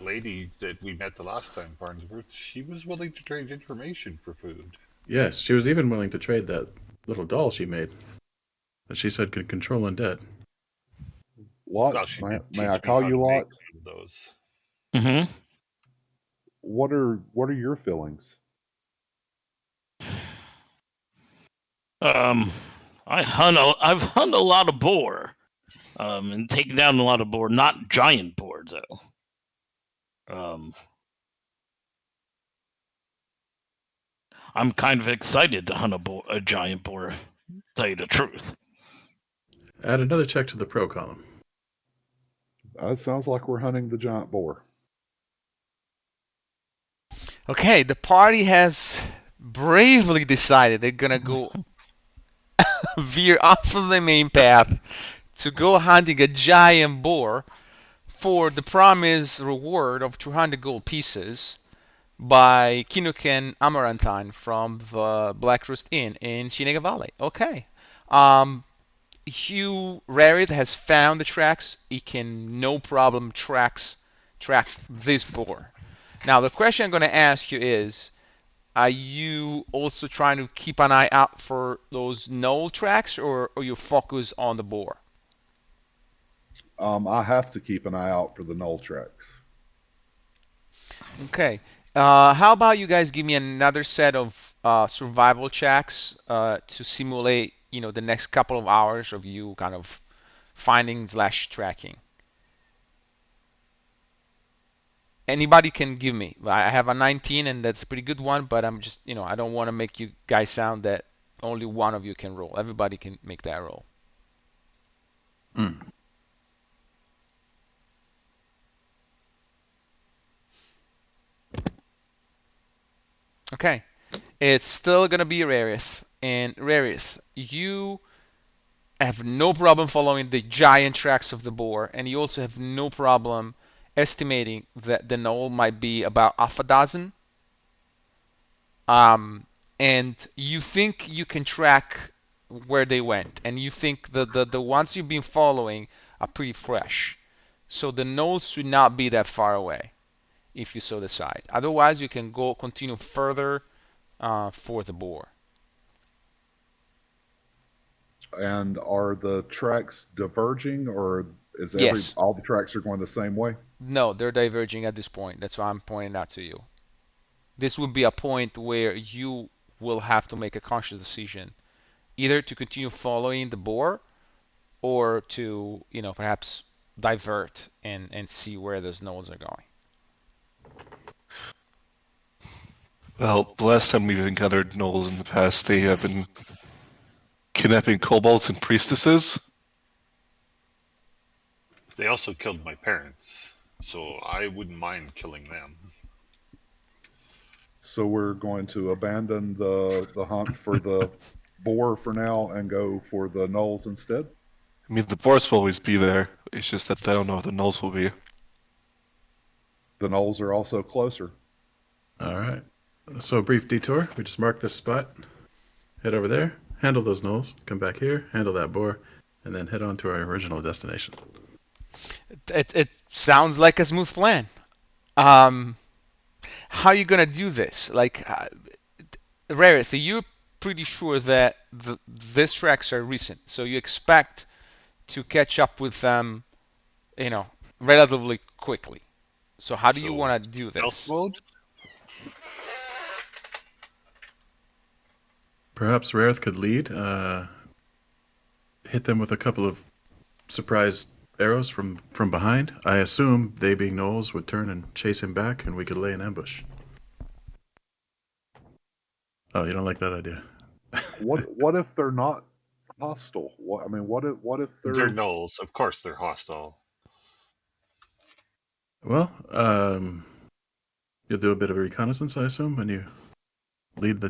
lady that we met the last time, Farnsworth? She was willing to trade information for food. Yes, she was even willing to trade that little doll she made that she said could control undead. Lot, Well, she may, did may I teach me call how you to make Lot? those. Mm-hmm. What are your feelings? I've hunted a lot of boar, and taken down a lot of boar. Not giant boar though. I'm kind of excited to hunt a giant boar. To tell you the truth. Add another check to the pro column. It sounds like we're hunting the giant boar. Okay, the party has bravely decided they're gonna go veer off of the main path to go hunting a giant boar for the promised reward of 200 gold pieces by Kinuken Amarantine from the Black Roost Inn in Chinega Valley. Okay. Hugh Rarith has found the tracks. He can no problem track this boar. Now the question I'm going to ask you is, are you also trying to keep an eye out for those knoll tracks, or are you focused on the boar? I have to keep an eye out for the null tracks. Okay. How about you guys give me another set of survival checks to simulate, the next couple of hours of you kind of finding slash tracking. Anybody can give me. I have a 19, and that's a pretty good one, but I'm just, I don't want to make you guys sound that only one of you can roll. Everybody can make that roll. Mm. Okay. It's still going to be Rarith. And Rarith, you have no problem following the giant tracks of the boar, and you also have no problem estimating that the knoll might be about half a dozen. And you think you can track where they went, and you think the ones you've been following are pretty fresh. So the knolls should not be that far away if you so decide. Otherwise, you can go continue further for the boar. And are the tracks diverging, or is Yes. all the tracks are going the same way? No, they're diverging at this point. That's why I'm pointing out to you. This would be a point where you will have to make a conscious decision, either to continue following the boar or to, perhaps divert and see where those nodes are going. Well, the last time we've encountered gnolls in the past, they have been kidnapping kobolds and priestesses. They also killed my parents, so I wouldn't mind killing them. So we're going to abandon the hunt for the boar for now and go for the gnolls instead. I mean, the boars will always be there. It's just that I don't know what the gnolls will be. The gnolls are also closer. All right. So a brief detour. We just mark this spot. Head over there. Handle those gnolls. Come back here. Handle that boar. And then head on to our original destination. It sounds like a smooth plan. How are you gonna do this? Like, Rarith, you're pretty sure that these tracks are recent, so you expect to catch up with them, relatively quickly. So how do you So, want to do stealth this? mode? Perhaps Rareth could lead. Hit them with a couple of surprise arrows from behind. I assume they, being gnolls, would turn and chase him back, and we could lay an ambush. Oh, you don't like that idea? What if they're not hostile? What if They're gnolls. Of course they're hostile. Well, you'll do a bit of a reconnaissance, I assume, when you lead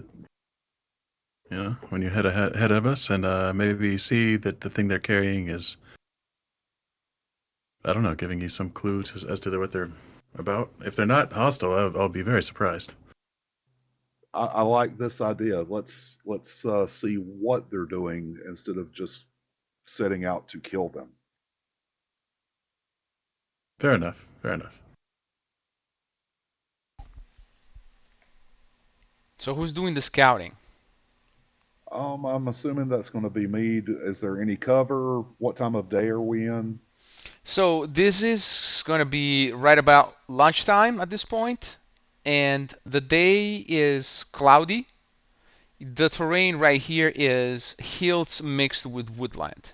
when you head ahead of us, and maybe see that the thing they're carrying is, I don't know, giving you some clue as to what they're about. If they're not hostile, I'll be very surprised. I like this idea. Let's see what they're doing instead of just setting out to kill them. Fair enough. Fair enough. So who's doing the scouting? I'm assuming that's going to be me. Is there any cover? What time of day are we in? So this is going to be right about lunchtime at this point, and the day is cloudy. The terrain right here is hills mixed with woodland.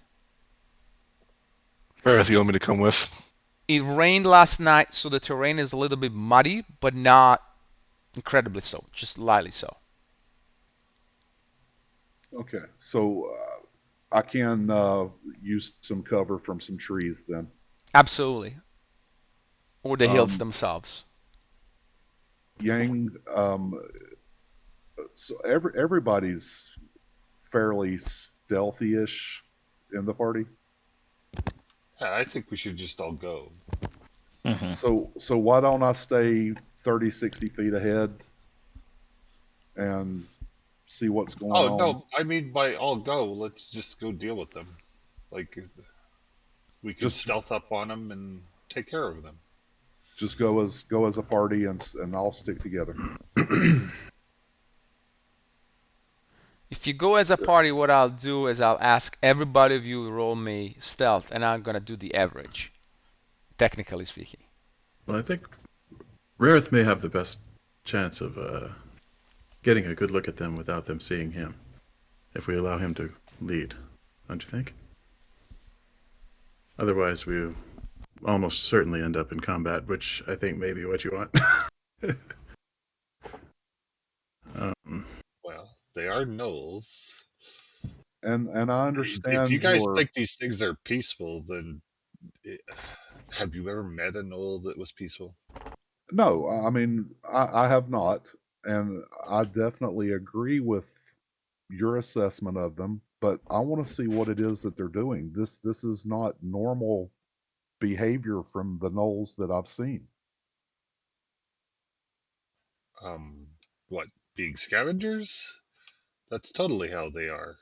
Rareth, you want me to come with? It rained last night, so the terrain is a little bit muddy, but not incredibly so, just lightly so. Okay, so I can use some cover from some trees then. Absolutely. Or the hills Um, themselves. Yang, so everybody's fairly stealthy-ish in the party. Yeah, I think we should just all go. Mm-hmm. So why don't I stay 30, 60 feet ahead and see what's going Oh on? no, I mean by all go, let's just go deal with them. Like we could Just stealth up on them and take care of them. just go as a party and all stick together. If you go as a party, what I'll do is I'll ask everybody of you to roll me stealth, and I'm gonna do the average, technically speaking. Well, I think Rareth may have the best chance of getting a good look at them without them seeing him, if we allow him to lead. Don't you think? Otherwise, we almost certainly end up in combat, which I think may be what you want. Well, they are gnolls. And I If understand you guys your. think these things are peaceful, then have you ever met a gnoll that was peaceful? No, I mean I have not, and I definitely agree with your assessment of them. But I want to see what it is that they're doing. This is not normal behavior from the gnolls that I've seen. What, being scavengers? That's totally how they are.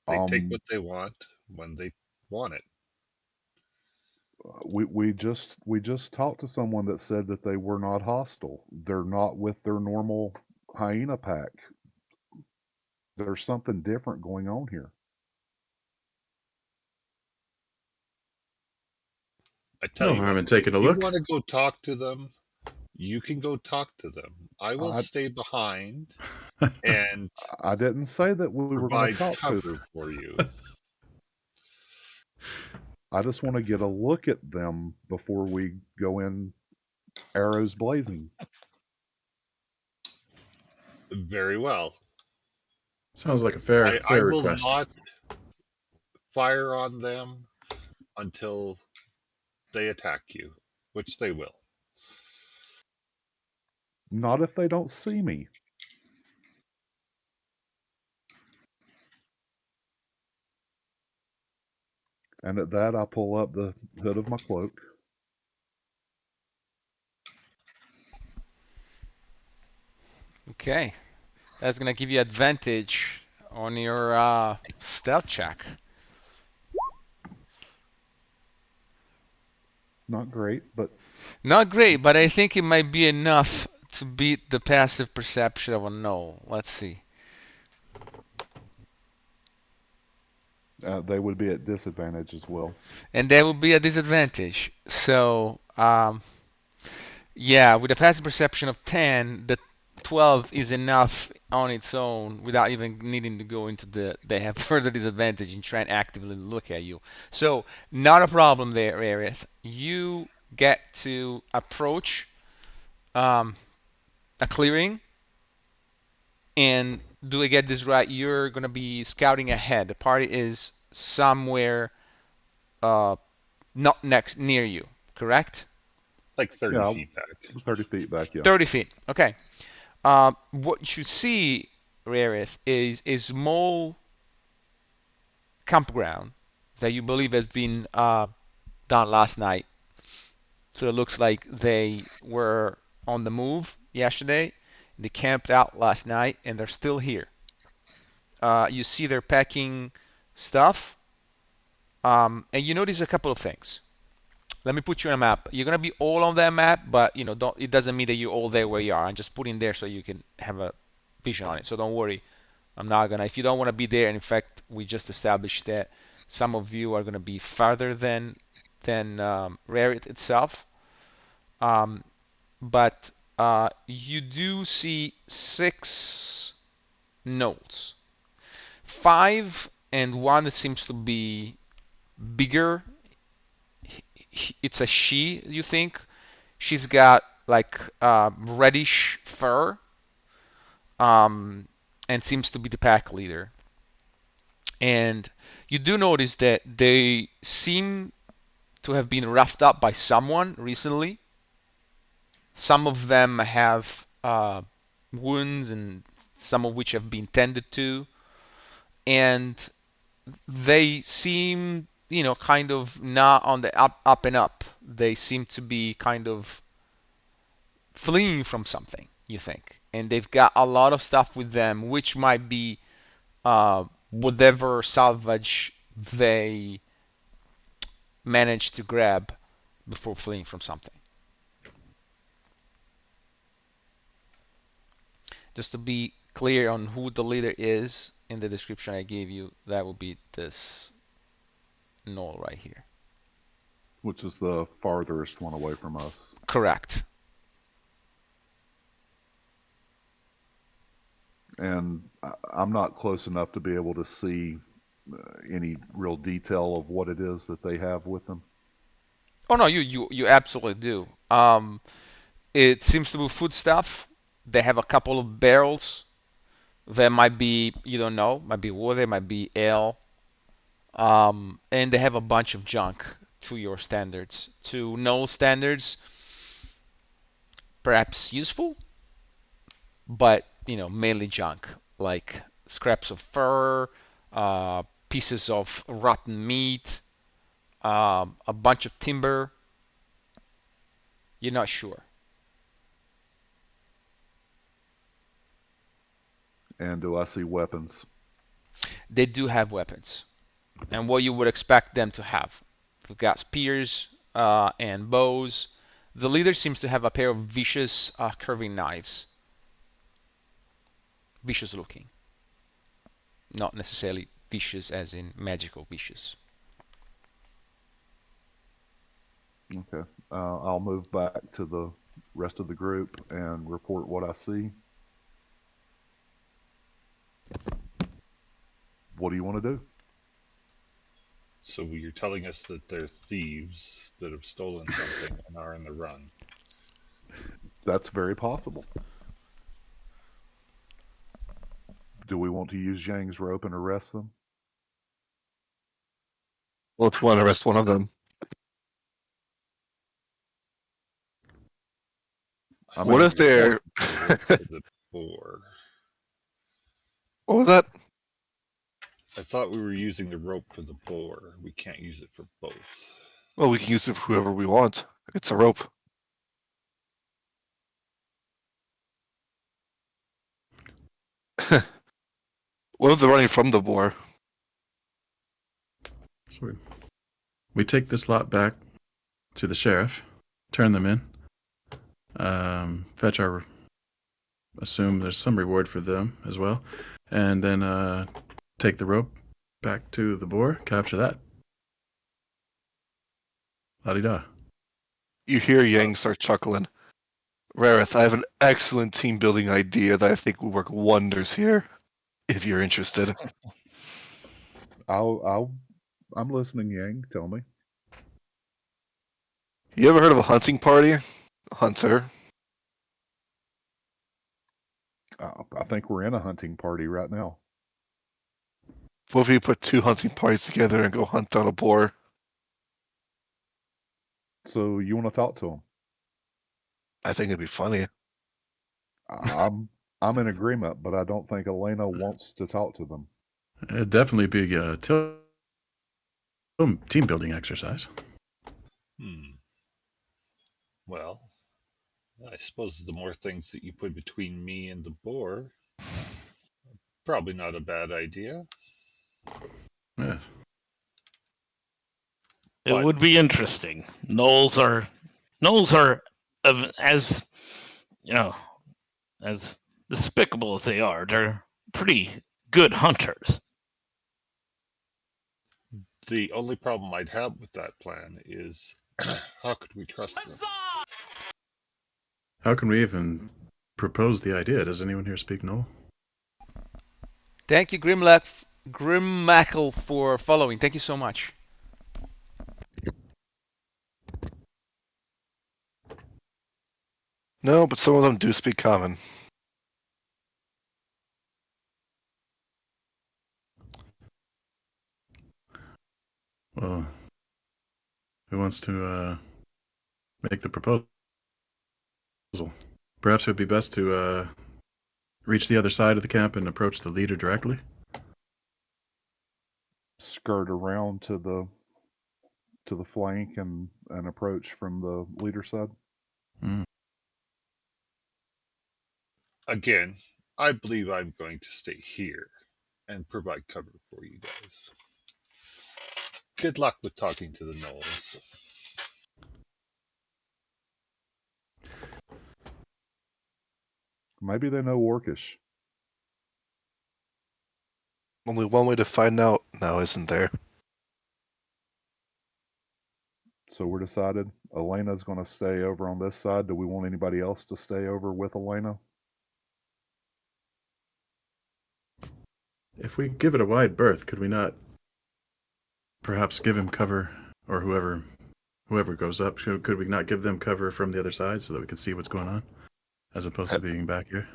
They take Um, what they want when they want it. we just talked to someone that said that they were not hostile. They're not with their normal hyena pack. There's something different going on here. I tell No you harm what, in taking a if you look. want to go talk to them, you can go talk to them. I will I stay behind and I didn't say that we were going to provide talk to them. cover for you. I just want to get a look at them before we go in arrows blazing. Very well. Sounds like a fair I will request. not fire on them until they attack you, which they will. Not if they don't see me. And at that, I pull up the hood of my cloak. Okay. That's going to give you advantage on your stealth check. Not great, but Not great, but I think it might be enough to beat the passive perception of a no. Let's see. they would be at disadvantage as well. And that would be a disadvantage. So, yeah, with a passive perception of 10, the 12 is enough on its own without even needing to go into they have further disadvantage in trying to actively look at you. So, not a problem there, Aerith. You get to approach um, a clearing, and do I get this right? You're going to be scouting ahead. The party is somewhere uh, not next near you, correct? Like 30 Yeah, feet back. 30 feet back, yeah. 30 feet. Okay. What you see, Rarith, is a small campground that you believe has been done last night. So it looks like they were on the move yesterday. They camped out last night, and they're still here. You see they're packing stuff, and you notice a couple of things. Let me put you on a map. You're gonna be all on that map, but don't. It doesn't mean that you're all there where you are. I'm just putting there so you can have a vision on it. So don't worry. I'm not gonna. If you don't want to be there, and in fact, we just established that some of you are gonna be farther than Rarit itself. Um, but you do see 6 notes. 5 and one that seems to be bigger. It's a she, you think? She's got like reddish fur, um, and seems to be the pack leader. And you do notice that they seem to have been roughed up by someone recently. Some of them have wounds, and some of which have been tended to, and they seem, kind of not on the up and up. They seem to be kind of fleeing from something, you think. And they've got a lot of stuff with them, which might be whatever salvage they managed to grab before fleeing from something. Just to be clear on who the leader is, in the description I gave you, that would be this knoll right here. Which is the farthest one away from us. Correct. And I'm not close enough to be able to see any real detail of what it is that they have with them. Oh no, you absolutely do. It seems to be food stuff. They have a couple of barrels. There might be, you don't know, might be water, might be ale. And they have a bunch of junk to your standards. To no standards, perhaps useful, but mainly junk, like scraps of fur, pieces of rotten meat, a bunch of timber. You're not sure. And do I see weapons? They do have weapons, and what you would expect them to have. They've got spears and bows. The leader seems to have a pair of vicious curving knives. Vicious looking. Not necessarily vicious as in magical vicious. Okay. I'll move back to the rest of the group and report what I see. What do you want to do? So you're telling us that they're thieves that have stolen something and are in the run. That's very possible. Do we want to use Zhang's rope and arrest them? Well, if you want to arrest one of them, I What mean, if they're? The boar. What was that? I thought we were using the rope for the boar. We can't use it for both. Well, we can use it for whoever we want. It's a rope. What if they're running from the boar? So we take this lot back to the sheriff, turn them in, fetch our, assume there's some reward for them as well, and then take the rope back to the boar, capture that. La-di-da. You hear Yang start chuckling. Rareth, I have an excellent team building idea that I think will work wonders here. If you're interested. I'm listening, Yang. Tell me. You ever heard of a hunting party? Hunter. I think we're in a hunting party right now. What if you put 2 hunting parties together and go hunt down a boar? So you want to talk to him? I think it'd be funny. I'm in agreement, but I don't think Elena wants to talk to them. It'd definitely be a team building exercise. Well, I suppose the more things that you put between me and the boar, probably not a bad idea. Yes. It But- would be interesting. Gnolls are as as despicable as they are. They're pretty good hunters. The only problem I'd have with that plan is how could we trust them? How can we even propose the idea? Does anyone here speak Gnoll? Thank you, Grimmackle, for following. Thank you so much. No, but some of them do speak common. Well, who wants to make the proposal? Perhaps it would be best to reach the other side of the camp and approach the leader directly. Skirt around to the flank and approach from the leader side. Again, I believe I'm going to stay here and provide cover for you guys. Good luck with talking to the Gnolls. Maybe they know Orcish. Only one way to find out now, isn't there? So we're decided. Elena's going to stay over on this side. Do we want anybody else to stay over with Elena? If we give it a wide berth, could we not perhaps give him cover, or whoever goes up, could we not give them cover from the other side so that we can see what's going on, as opposed to being back here?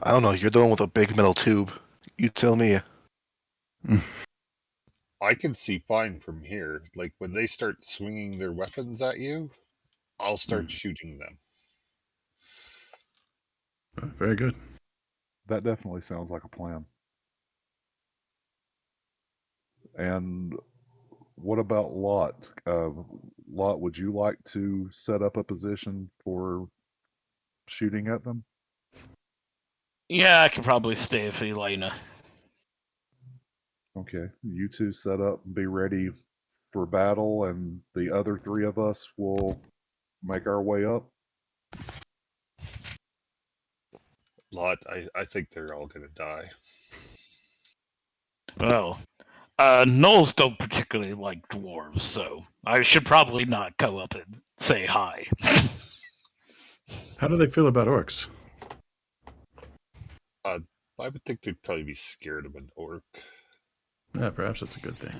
I don't know, you're the one with a big metal tube. You tell me. I can see fine from here. Like when they start swinging their weapons at you, I'll start shooting them. Very good. That definitely sounds like a plan. And what about Lot? Lot, would you like to set up a position for shooting at them? Yeah, I could probably stay with Elena. Okay, you two set up and be ready for battle, and the other 3 of us will make our way up. Lot, I think they're all gonna die. Well, Gnolls don't particularly like dwarves, so I should probably not go up and say hi. How do they feel about orcs? I would think they'd probably be scared of an orc. Yeah, perhaps that's a good thing.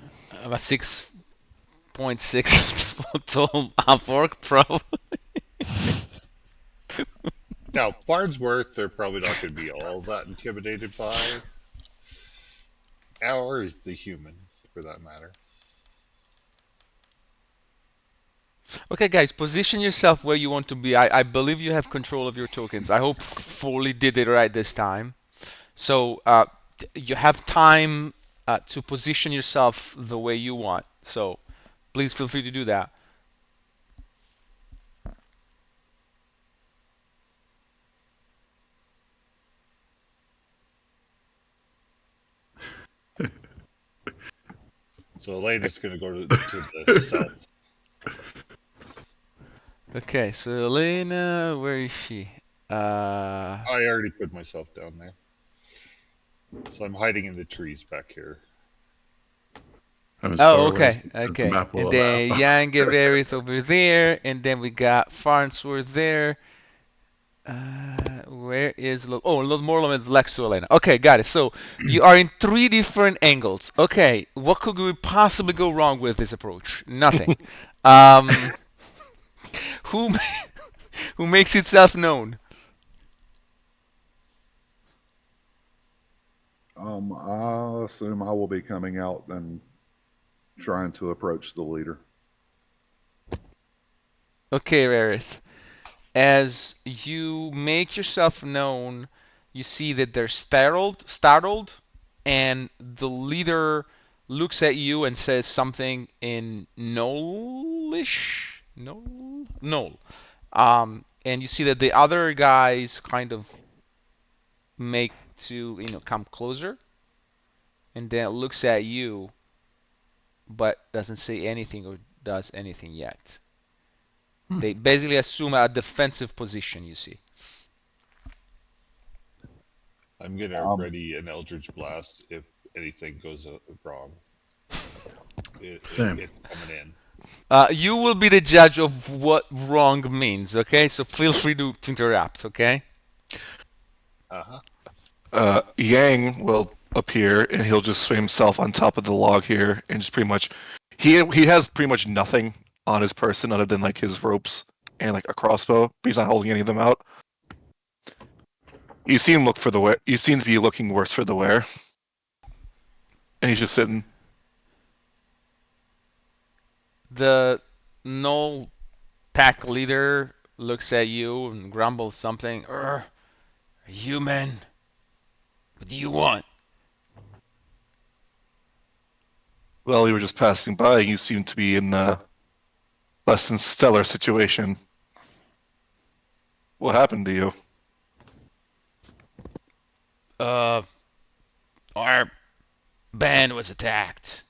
I'm a 6.6 tall half-orc pro. Now, Bardsworth, they're probably not going to be all that intimidated by. Or the human, for that matter. Okay, guys, position yourself where you want to be. I believe you have control of your tokens. I hope Foley did it right this time. So you have time to position yourself the way you want. So please feel free to do that. So Elena's going to go to the south. Okay, so Elena, where is she? I already put myself down there. So I'm hiding in the trees back here. I'm as far Oh, away okay, as the okay. map will And allow. then Yang and Rarith over there, and then we got Farnsworth there. Where is Lord Morlum is next to Elena. Okay, got it. So you are in 3 different angles. Okay, what could we possibly go wrong with this approach? Nothing. Um, who who makes itself known? I assume I will be coming out and trying to approach the leader. Okay, Rarith. As you make yourself known, you see that they're startled, and the leader looks at you and says something in Knolish, Knoll. And you see that the other guys kind of make to come closer, and then looks at you, but doesn't say anything or does anything yet. They basically assume a defensive position. You see. I'm going to Um, ready an Eldritch Blast if anything goes wrong. Same. It's coming in. You will be the judge of what wrong means, okay? So feel free to interrupt, okay? Yang will appear and he'll just swing himself on top of the log here and just pretty much he has pretty much nothing on his person other than like his ropes and like a crossbow, but he's not holding any of them out. You see him look for the wear. You seem to be looking worse for the wear, and he's just sitting. The null pack leader looks at you and grumbles something. Human, what do you want? Well, you were just passing by. And you seem to be in a less than stellar situation. What happened to you? Our band was attacked.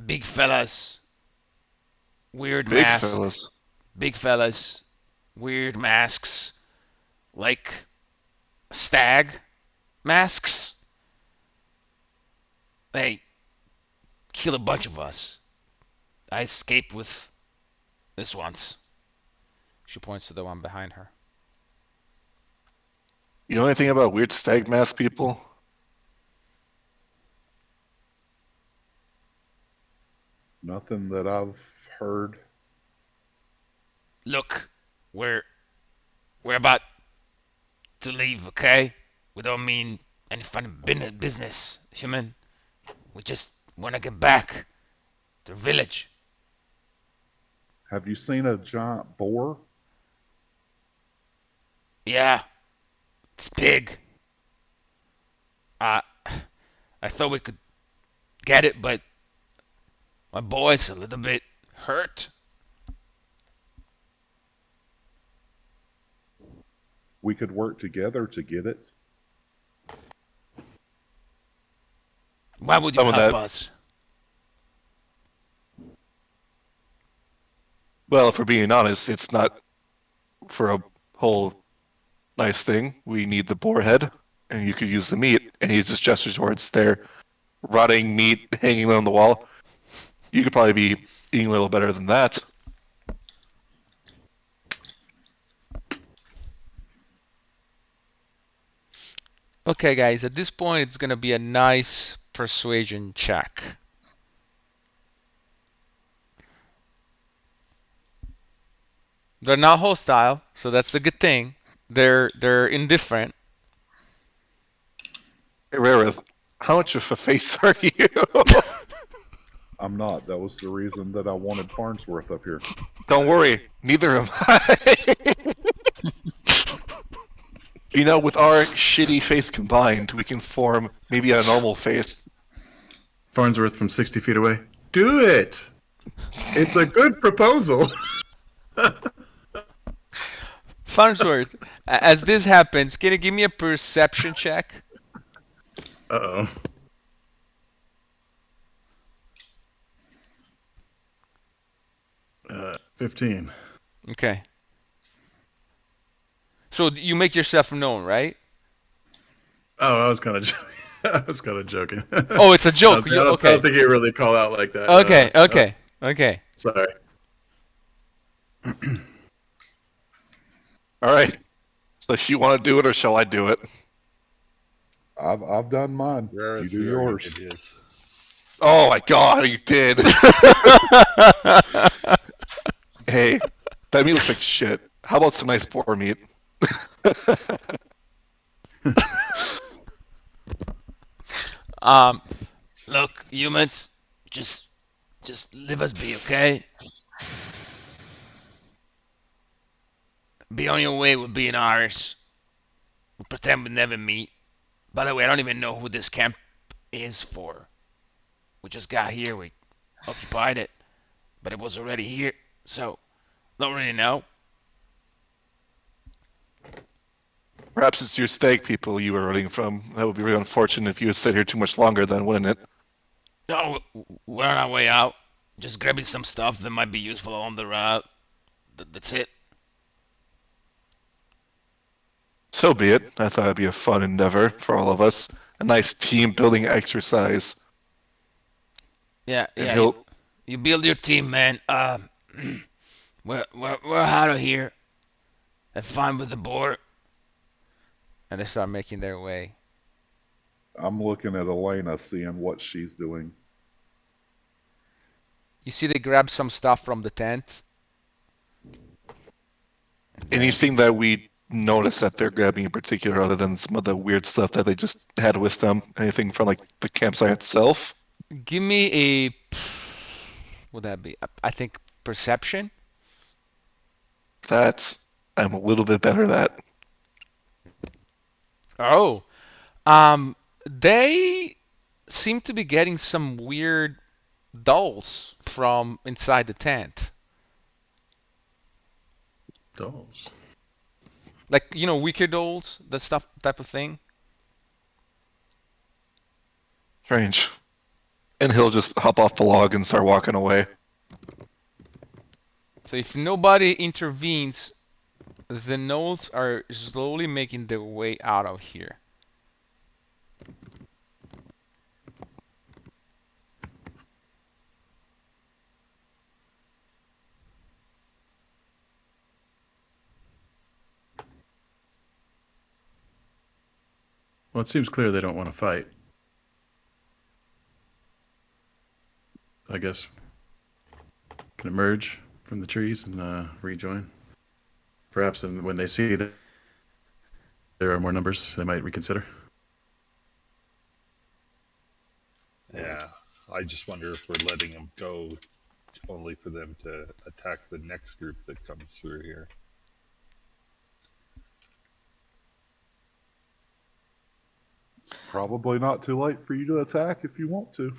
Big fellas, weird Big masks. fellas. Big fellas, weird masks, like stag masks. They killed a bunch of us. I escaped with this once. She points to the one behind her. You know anything about weird stag mask people? Nothing that I've heard. Look, we're about to leave, okay? We don't mean any funny business, human. We just want to get back to the village. Have you seen a giant boar? Yeah, it's big. I thought we could get it, but my boy's a little bit hurt. We could work together to get it. Why would you Some of help that- us? Well, if we're being honest, it's not for a whole nice thing. We need the boar head, and you could use the meat. And he just gestures towards their rotting meat hanging on the wall. You could probably be eating a little better than that. Okay, guys, at this point, it's going to be a nice persuasion check. They're not hostile, so that's the good thing. They're indifferent. Hey, Rareth, how much of a face are you? I'm not. That was the reason that I wanted Farnsworth up here. Don't worry, neither am I. With our shitty face combined, we can form maybe a normal face. Farnsworth from 60 feet away. Do it! It's a good proposal. Farnsworth, as this happens, can you give me a perception check? Uh-oh. Uh, 15. Okay. So you make yourself known, right? Oh, I was kind of I was kind of joking. Oh, it's a joke. I don't Okay. think you really call out like that. Okay. Okay. Okay. Sorry. All right. So, if you want to do it, or shall I do it? I've done mine. Rarest You do yours. It is. Oh my god, you did. Hey, that meat looks like shit. How about some nice boar meat? Look, humans, just leave us be, okay? Be on your way, we'll be in ours. We'll pretend we never meet. By the way, I don't even know who this camp is for. We just got here, we occupied it, but it was already here, so don't really know. Perhaps it's your stag people you were running from. That would be really unfortunate if you had stayed here too much longer, then, wouldn't it? No, we're on our way out. Just grabbing some stuff that might be useful on the route. That's it. So be it. I thought it'd be a fun endeavor for all of us. A nice team building exercise. Yeah, And yeah. he'll You build your team, man. We're out of here. Have fun with the board. And they start making their way. I'm looking at Elena, seeing what she's doing. You see, they grab some stuff from the tent. anything that we notice that they're grabbing in particular, other than some of the weird stuff that they just had with them. Anything from like the campsite itself? Give me a. Would that be? I think perception. I'm a little bit better at. Oh, they seem to be getting some weird dolls from inside the tent. Dolls. Like, wicker dolls, that stuff, type of thing. Strange. And he'll just hop off the log and start walking away. So if nobody intervenes, the gnolls are slowly making their way out of here. Well, it seems clear they don't want to fight. I guess can emerge from the trees and rejoin. Perhaps when they see that there are more numbers, they might reconsider. Yeah, I just wonder if we're letting them go only for them to attack the next group that comes through here. It's probably not too late for you to attack if you want to.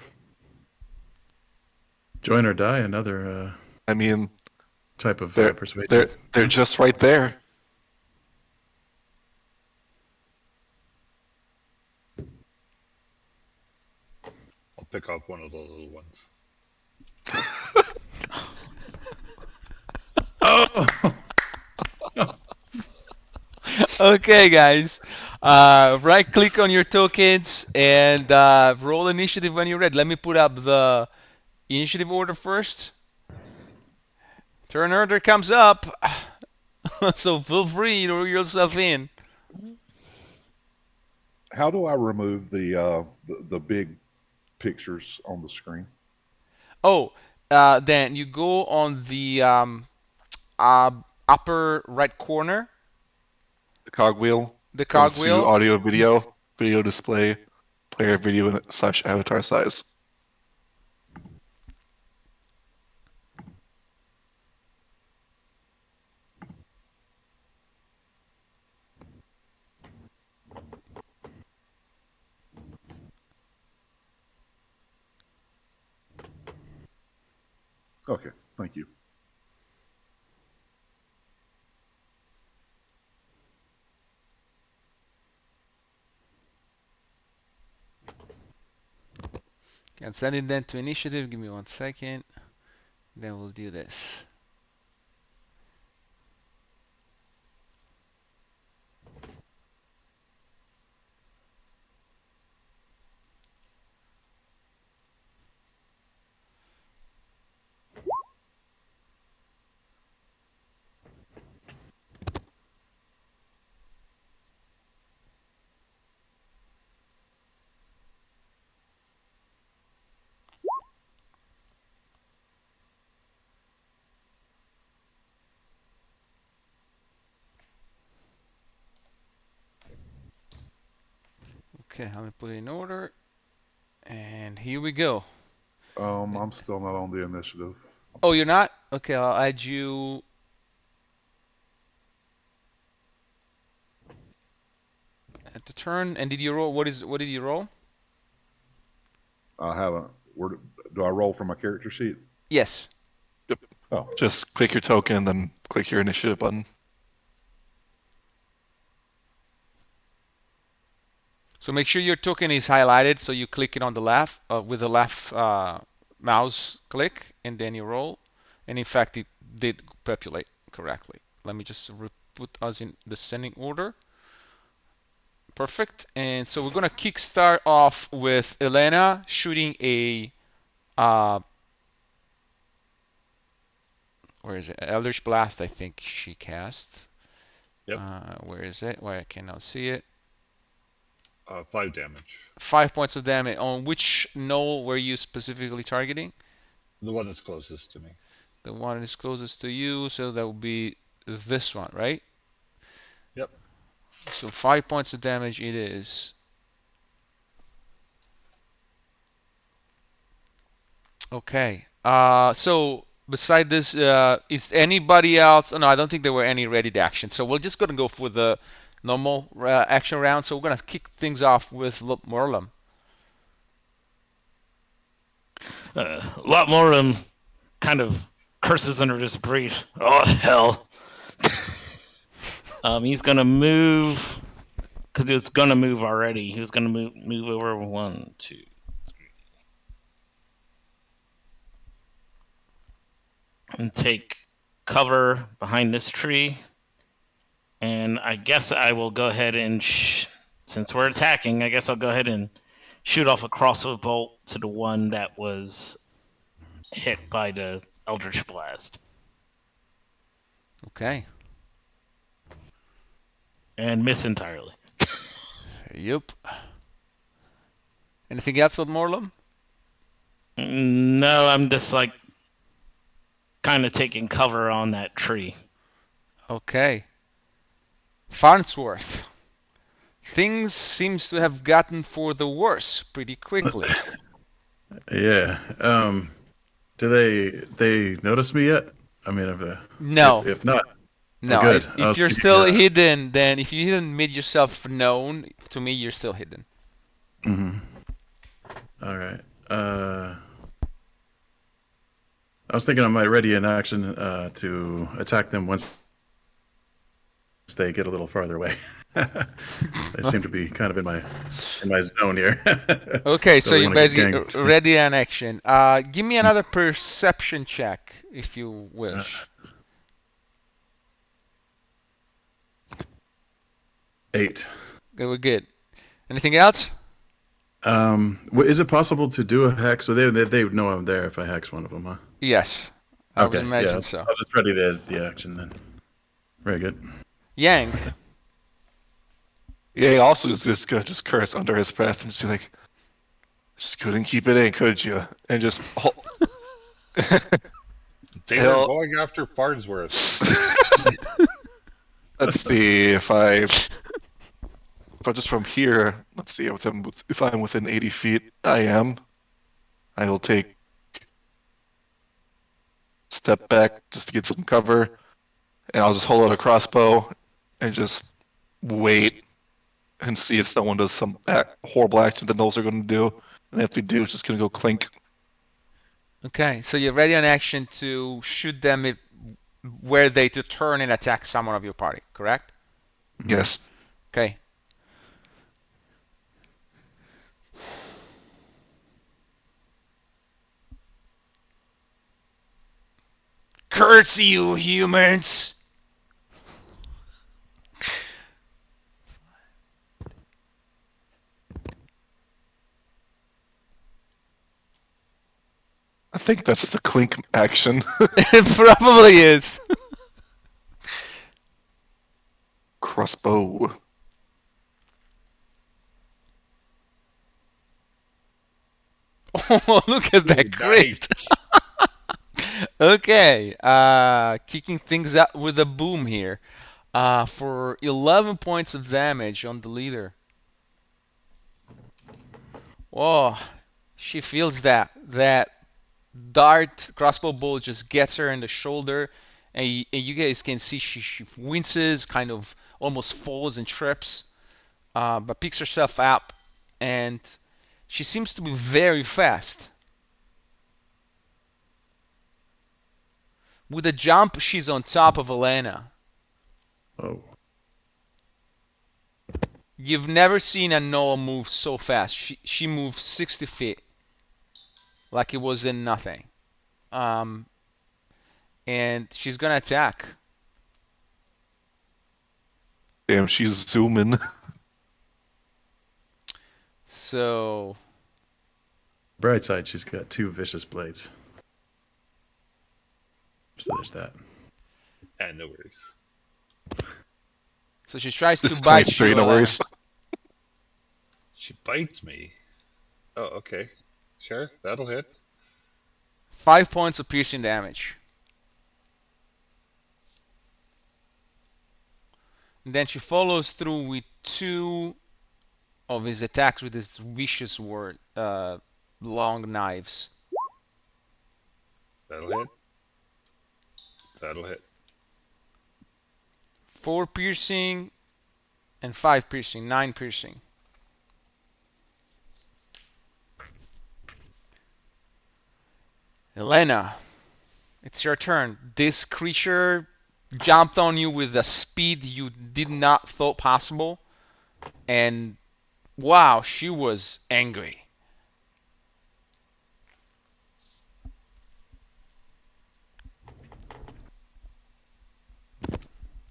Join or die, another I mean, type of they're persuasion. they're just right there. I'll pick off one of the little ones. Oh! Okay, guys. Right click on your tokens and roll initiative when you're ready. Let me put up the initiative order first. Turn order comes up. So feel free to roll yourself in. How do I remove the big pictures on the screen? Oh, then you go on the upper right corner, The cogwheel. the Go to cogwheel. audio, video display, player video / avatar size. Okay, thank you. Can send it then to initiative. Give me 1 second. Then we'll do this. Okay, let me put it in order. And here we go. I'm still not on the initiative. Oh, you're not? Okay, I'll add you. At the turn. And did you roll? What did you roll? I haven't. Do I roll from my character sheet? Yes. Yep. Oh, Just click your token and then click your initiative button. So make sure your token is highlighted, so you click it on the left with the left mouse click, and then you roll. And in fact, it did populate correctly. Let me just put us in descending order. Perfect. And so we're gonna kickstart off with Elena shooting a where is it? Eldritch Blast, I think she cast. Yep. Where is it? Why I cannot see it? 5 damage. 5 points of damage. On which knoll were you specifically targeting? The one that's closest to me. The one that is closest to you, so that would be this one, right? Yep. So 5 points of damage it is. Okay. So beside this, is anybody else? Oh, no, I don't think there were any ready to action. So we're just gonna go for the normal action round. So we're gonna kick things off with Morlum. A lot more kind of curses under his breath. Oh hell! He's gonna move because he was gonna move already. He was gonna move over 1, 2, 3, and take cover behind this tree. And I guess I will go ahead and since we're attacking, I guess I'll go ahead and shoot off a crossbow bolt to the one that was hit by the Eldritch Blast. Okay. And miss entirely. Yep. Anything else with Morlum? No, I'm just like kind of taking cover on that tree. Okay. Farnsworth. Things seems to have gotten for the worse pretty quickly. Yeah. Do they notice me yet? I mean, No. if not, No, good. if you're still hidden, then if you didn't make yourself known, to me, you're still hidden. Mm-hmm. All right. I was thinking I might ready an action to attack them once they get a little farther away. They seem to be kind of in my zone here. Okay, so you basically ganked. ready an action. Give me another perception check, if you wish. 8. Okay, we're good. Anything else? Is it possible to do a hex? So they would know I'm there if I hex one of them, huh? Yes, I would Okay, imagine yeah, so. I'll just ready the action then. Very good. Yang. Yeah, also is just gonna just curse under his breath and just be like, "Just couldn't keep it in, could you?" And just They Hell. were going after Farnsworth. let's see if I just from here. Let's see if I'm within 80 feet. I am. I will take step back just to get some cover, and I'll just hold out a crossbow and just wait and see if someone does some horrible action that knows they're going to do. And if they do, it's just going to go clink. Okay, so you're ready on action to shoot them if, were they to turn and attack someone of your party, correct? Yes. Okay. Curse you, humans! I think that's the clink action. It probably is. Crossbow. Oh, look at that crit. Nice. Okay, kicking things up with a boom here. For 11 points of damage on the leader. Whoa, she feels that dart crossbow bolt just gets her in the shoulder, and you guys can see she winces, kind of almost falls and trips, but picks herself up, and she seems to be very fast. With a jump, she's on top of Elena. Oh. You've never seen a Noah move so fast. She moved 60 feet like it was in nothing. Um, and she's gonna attack. Damn, she's zooming. So Bright side, she's got 2 vicious blades. So there's that. And no worries. she tries This to is bite 23, you. no Elena. worries. She bites me. Oh, okay. Sure, that'll hit. 5 points of piercing damage. And then she follows through with 2 of his attacks with his vicious word, long knives. That'll hit. That'll hit. 4 piercing and 5 piercing, 9 piercing. Elena, it's your turn. This creature jumped on you with a speed you did not thought possible, and wow, she was angry.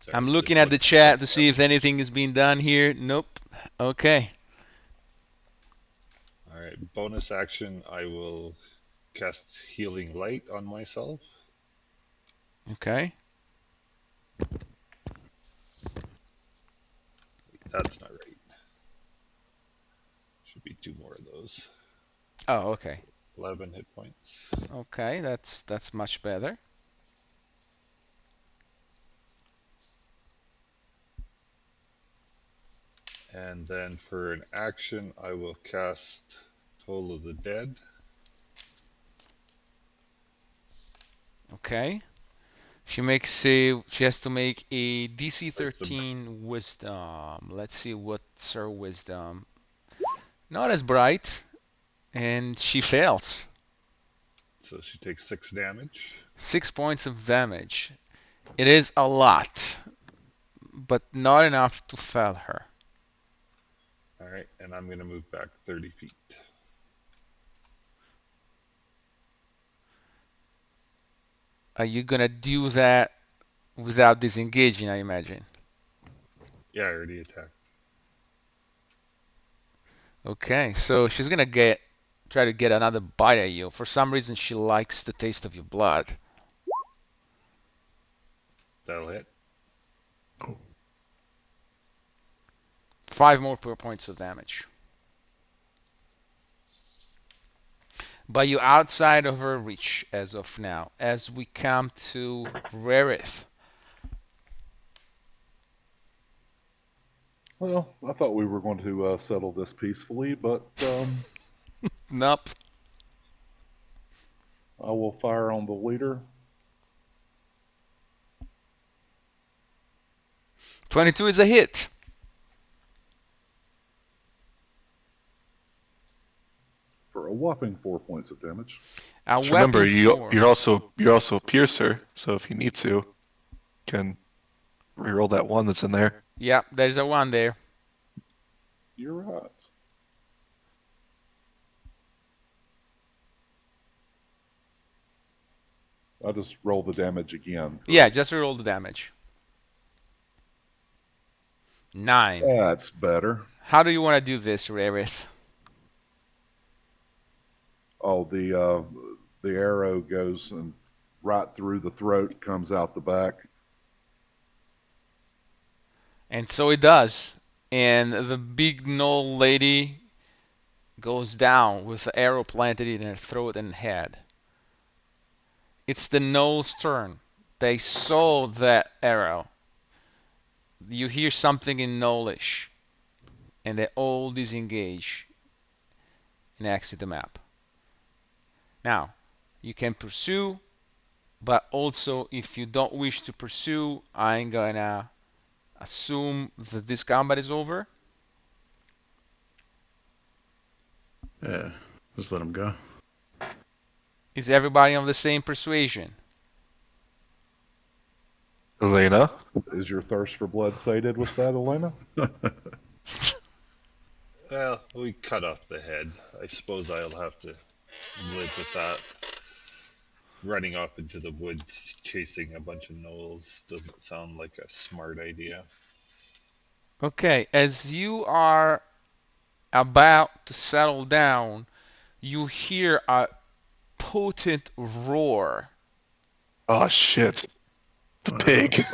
Sorry, I'm just looking at the looking chat to something see up. if anything is being done here. Nope. Okay. Alright, bonus action, I will cast Healing Light on myself. Okay. That's not right. Should be 2 more of those. Oh, okay. 11 hit points. Okay, that's much better. And then for an action, I will cast Toll of the Dead. Okay. She has to make a DC 13 wisdom. Let's see what's her wisdom. Not as bright, and she fails. So she takes 6 damage. 6 points of damage. It is a lot, but not enough to fell her. Alright, and I'm going to move back 30 feet. Are you gonna do that without disengaging, I imagine? Yeah, I already attacked. Okay, so she's gonna try to get another bite at you. For some reason, she likes the taste of your blood. That'll hit. 5 more points of damage. But you're outside of her reach as of now. As we come to Rarith. Well, I thought we were going to settle this peacefully, but Nope. I will fire on the leader. 22 is a hit. for a whopping 4 points of damage. A Just remember, weapon four. you're also a piercer, so if you need to, you can reroll that one that's in there. Yeah, there's a one there. You're right. I'll just roll the damage again. Yeah, just roll the damage. 9. That's better. How do you want to do this, Rarith? Oh, the arrow goes and right through the throat, comes out the back. And so it does. And the big gnoll lady goes down with the arrow planted in her throat and head. It's the gnoll's turn. They saw that arrow. You hear something in Gnollish, and they all disengage and exit the map. Now, you can pursue, but also if you don't wish to pursue, I'm gonna assume that this combat is over. Yeah, just let him go. Is everybody on the same persuasion? Elena? Is your thirst for blood sated with that, Elena? Well, we cut off the head. I suppose I'll have to live with that. Running off into the woods chasing a bunch of gnolls doesn't sound like a smart idea. Okay, as you are about to settle down, you hear a potent roar. Oh shit. The pig.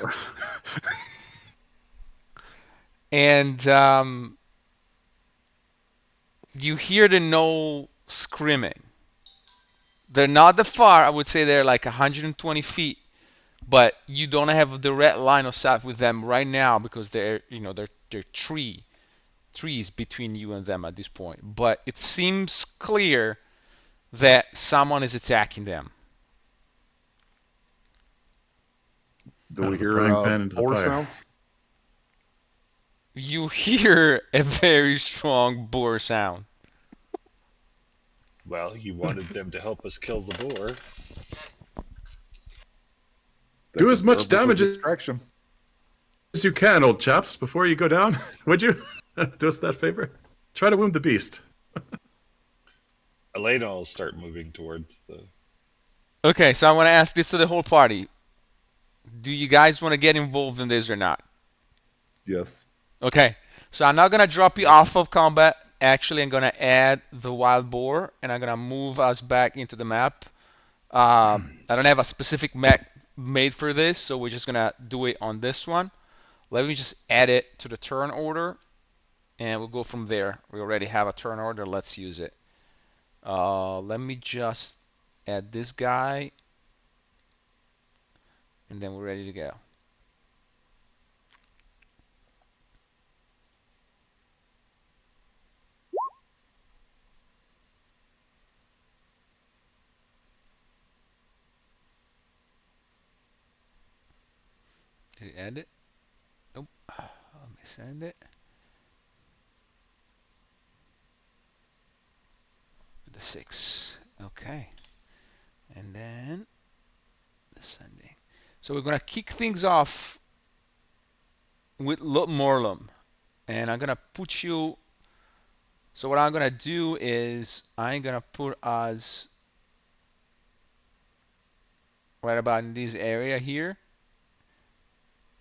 And you hear the gnoll screaming. They're not that far. I would say they're like 120 feet, but you don't have a direct line of sight with them right now because they're trees between you and them at this point. But it seems clear that someone is attacking them. Do Out we of the hear frying pan into the boar fire. sounds? You hear a very strong boar sound. Well, you wanted them to help us kill the boar. They Do can as much serve as a damage distraction. as you can, old chaps, before you go down. Would you? Do us that favor? Try to wound the beast. Elena will start moving towards the... Okay, so I want to ask this to the whole party. Do you guys want to get involved in this or not? Yes. Okay, so I'm not going to drop you off of combat. Actually, I'm going to add the wild boar, and I'm going to move us back into the map. I don't have a specific map made for this, so we're just going to do it on this one. Let me just add it to the turn order, and we'll go from there. We already have a turn order. Let's use it. Let me just add this guy, and then we're ready to go. Did it add it? Nope. Let me send it. The 6. Okay. And then the sending. So we're going to kick things off with Morlum. And I'm going to put you. So what I'm going to do is I'm going to put us right about in this area here.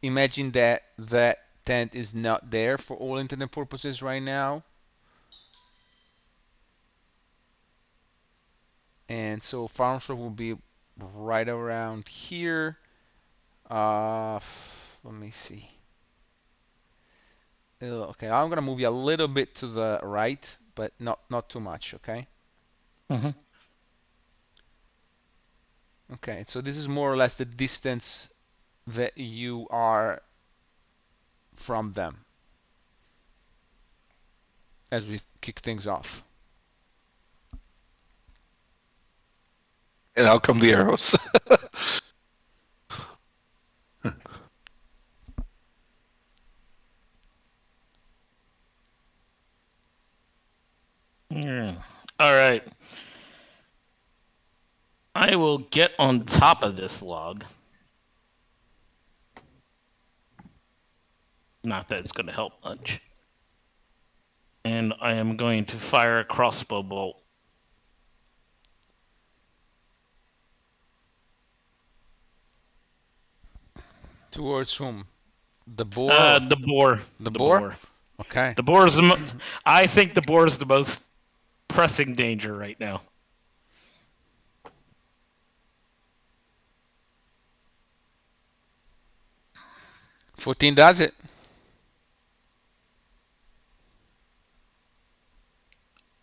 Imagine that that tent is not there for all intents and purposes right now. And so Farmstone will be right around here. Let me see. Okay, I'm gonna move you a little bit to the right, but not too much. Okay. Mhm. Okay, so this is more or less the distance that you are from them as we kick things off. And out come the arrows. Yeah. All right. I will get on top of this log. Not that it's going to help much. And I am going to fire a crossbow bolt. Towards whom? The boar? The boar. The boar? Okay. The boar is the I think the boar is the most pressing danger right now. $14 does it.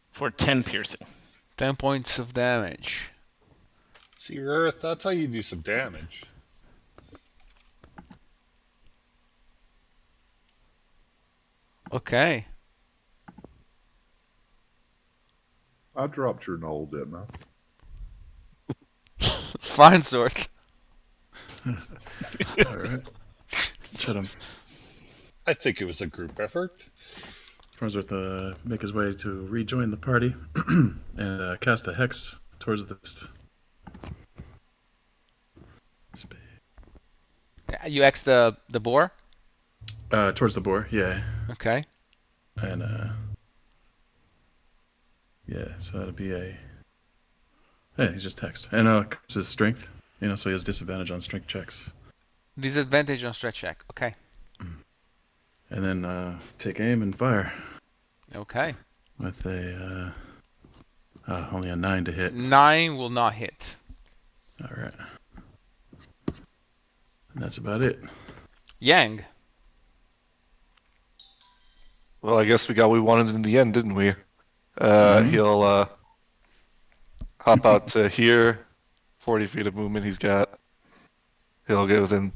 For 10 piercing. 10 points of damage. See, Earth, that's how you do some damage. Okay. I dropped your knoll, didn't I? Fine sword. All right. Shut him. I think it was a group effort. Farnsworth make his way to rejoin the party and cast a hex towards this. You X the boar? Towards the boar, yeah. Okay. And yeah, so that'll be a. Yeah, he's just text. And it's his strength, so he has disadvantage on strength checks. Disadvantage on stretch check. Okay. And then take aim and fire. Okay. With a only a 9 to hit. 9 will not hit. All right. And that's about it. Yang. Well, I guess we got what we wanted in the end, didn't we? He'll hop out to here, 40 feet of movement he's got. He'll get within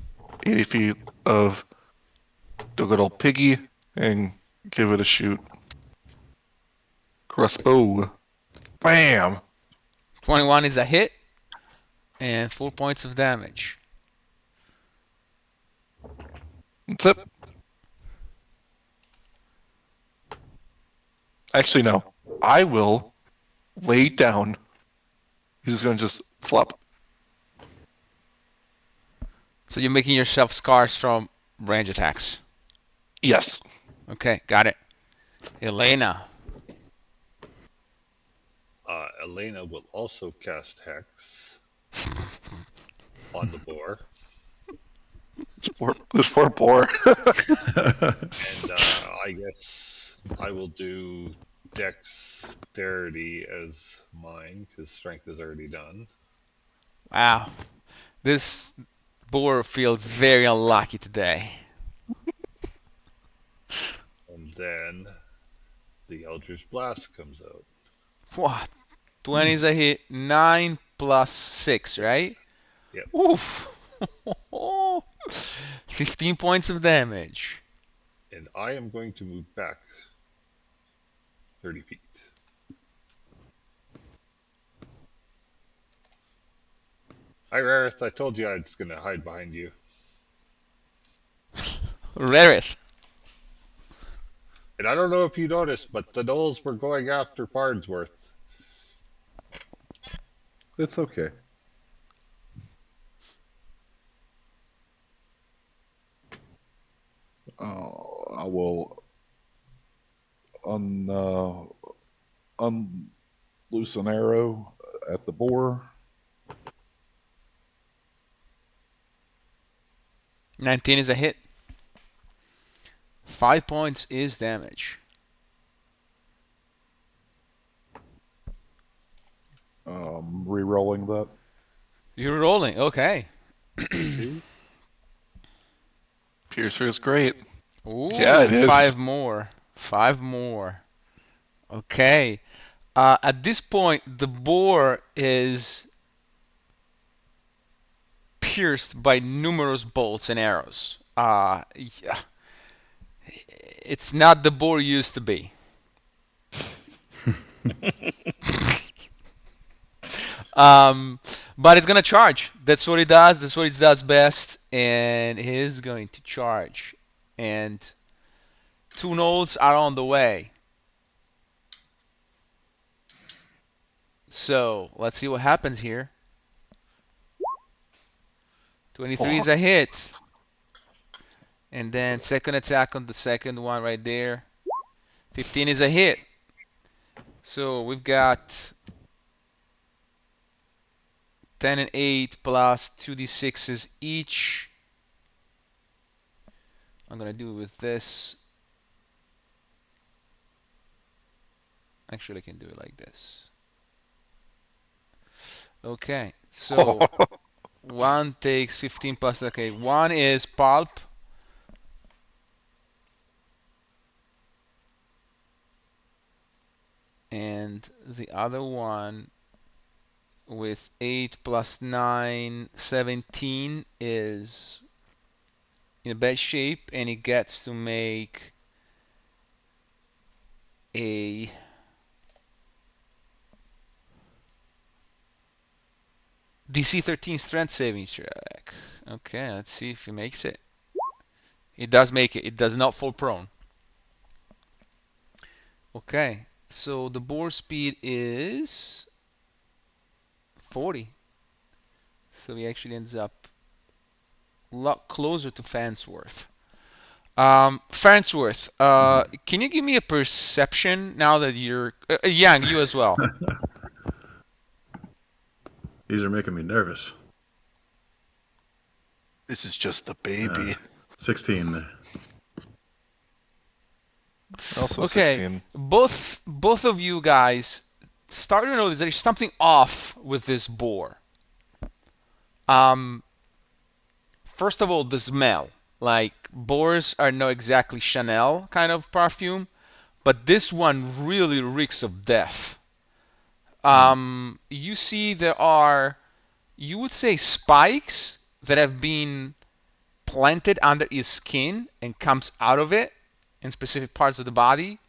80 feet of the good old piggy and give it a shoot. Crossbow. Bam! 21 is a hit. And 4 points of damage. That's it. Actually, no. I will lay down. He's just going to just flop. So you're making yourself scars from range attacks. Yes. Okay, got it. Elena. Elena will also cast Hex on the boar. This poor boar. And I guess I will do Dexterity as mine, because Strength is already done. Wow. This boar feels very unlucky today. And then the Eldritch Blast comes out. What? 20 is a hit. 9 plus 6, right? Yep. Oof. 15 points of damage. And I am going to move back 30 feet. Hi, Rareth. I told you I was going to hide behind you. Rareth. And I don't know if you noticed, but the gnolls were going after Farnsworth. It's okay. I will unloose an arrow at the boar. 19 is a hit. 5 points is damage. Re-rolling that. You're rolling. Okay. Piercer is great. Ooh, Yeah, it is. 5 more. 5 more. Okay. At this point, the boar is pierced by numerous bolts and arrows. Yeah. It's not the boar used to be. But it's gonna charge. That's what it does. That's what it does best. And it is going to charge. And 2 nodes are on the way. So let's see what happens here. 23 is a hit. And then second attack on the second one right there. 15 is a hit. So we've got 10 and 8 plus 2d6s each. I'm going to do it with this. Actually, I can do it like this. Okay, so one takes 15 plus. Okay, one is pulp. And the other one with 8 plus 9, 17 is in bad shape, and it gets to make a DC 13 strength saving check. Okay, let's see if he makes it. It does make it. It does not fall prone. Okay, so the board speed is 40. So he actually ends up a lot closer to Farnsworth. Farnsworth, can you give me a perception now that you're... Yang, you as well. These are making me nervous. This is just the baby. 16 there. Also Okay, 16. both of you guys start to notice there's something off with this boar. First of all, the smell. Like, boars are not exactly Chanel kind of perfume, but this one really reeks of death. You see there are, you would say, spikes that have been planted under his skin and comes out of it in specific parts of the body,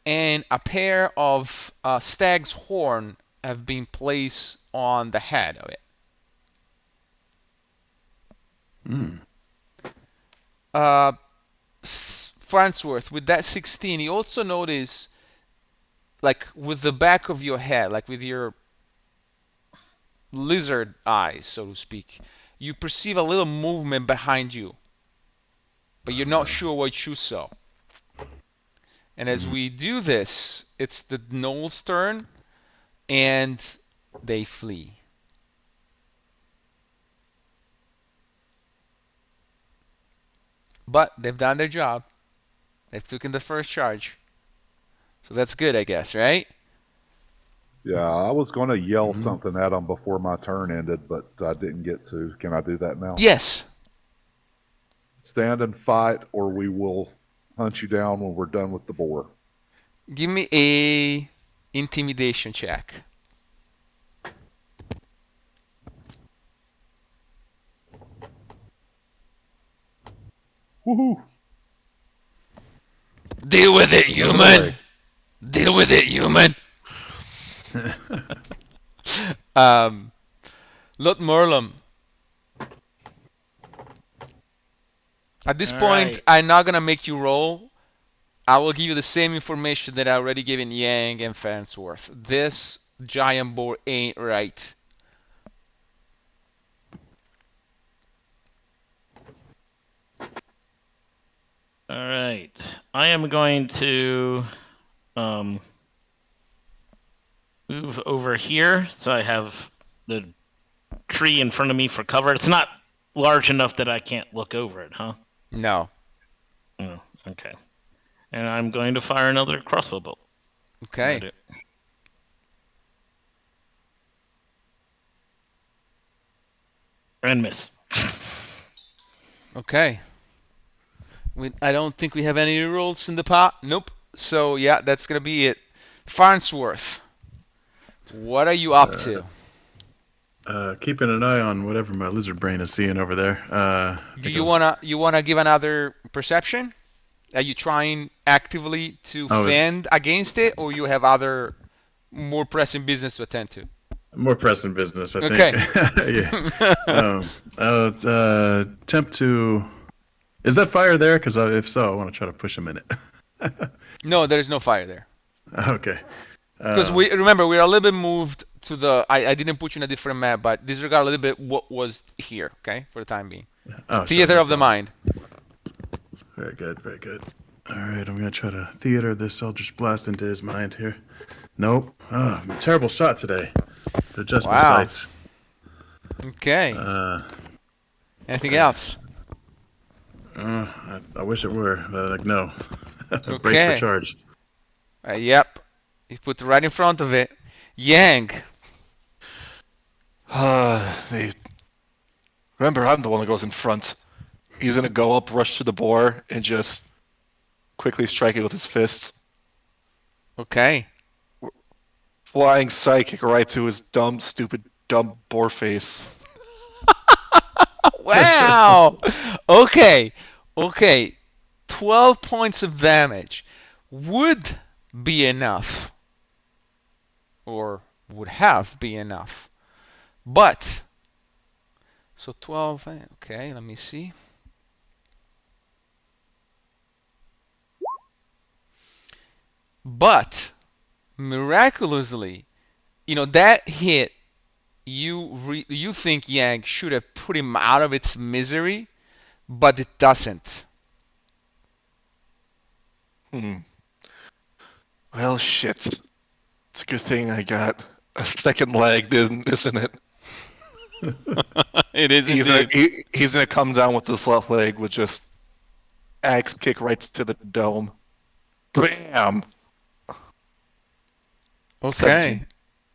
and a pair of stag's horn have been placed on the head of it. Farnsworth, with that 16, you also notice, like with the back of your head, like with your lizard eyes, so to speak, you perceive a little movement behind you, but you're not sure what you saw. And as we do this, it's the Knoll's turn, and they flee. But they've done their job. They've taken the first charge. So that's good, I guess, right? Yeah, I was going to yell something at them before my turn ended, but I didn't get to. Can I do that now? Yes. Stand and fight, or we will hunt you down when we're done with the boar. Give me a intimidation check. Woohoo! Deal with it, human. Deal with it, human. Lot Merlum. At this point, right. I'm not gonna make you roll. I will give you the same information that I already given Yang and Farnsworth. This giant boar ain't right. All right. I am going to move over here so I have the tree in front of me for cover. It's not large enough that I can't look over it, huh? No. Oh, okay. And I'm going to fire another crossbow bolt. Okay. And miss. Okay. I don't think we have any rolls in the pot. Nope. So yeah, that's gonna be it. Farnsworth, what are you up to? Keeping an eye on whatever my lizard brain is seeing over there. Do you wanna give another perception? Are you trying actively to fend against it, or you have other more pressing business to attend to? More pressing business, I think. Okay. Yeah. Attempt to. Is that fire there? Because if so, I want to try to push him in it. No, there is no fire there. Okay. Because we remember we're a little bit moved to the. I didn't put you in a different map, but disregard a little bit what was here, okay, for the time being. Oh, sure, Theater no of the problem. mind. Very good, very good. All right, I'm gonna try to theater this Eldritch Blast into his mind here. Nope. Oh, terrible shot today. Adjust my Wow. sights. Okay. Anything else? I wish it were, but like no. Brace for Okay. charge. Yep. You put it right in front of it. Yang. Remember, I'm the one that goes in front. He's gonna go up, rush to the boar, and just quickly strike it with his fist. Okay. Flying psychic right to his dumb, stupid, dumb boar face. Wow. Okay. Okay. 12 points of damage would be enough, or would have been enough. But, so 12, okay, let me see. But, miraculously, that hit, you think Yang should have put him out of its misery, but it doesn't. Well, shit. It's a good thing I got a second leg, isn't it? It is He's indeed. he's gonna come down with this left leg with just axe kick right to the dome. Bam! Okay.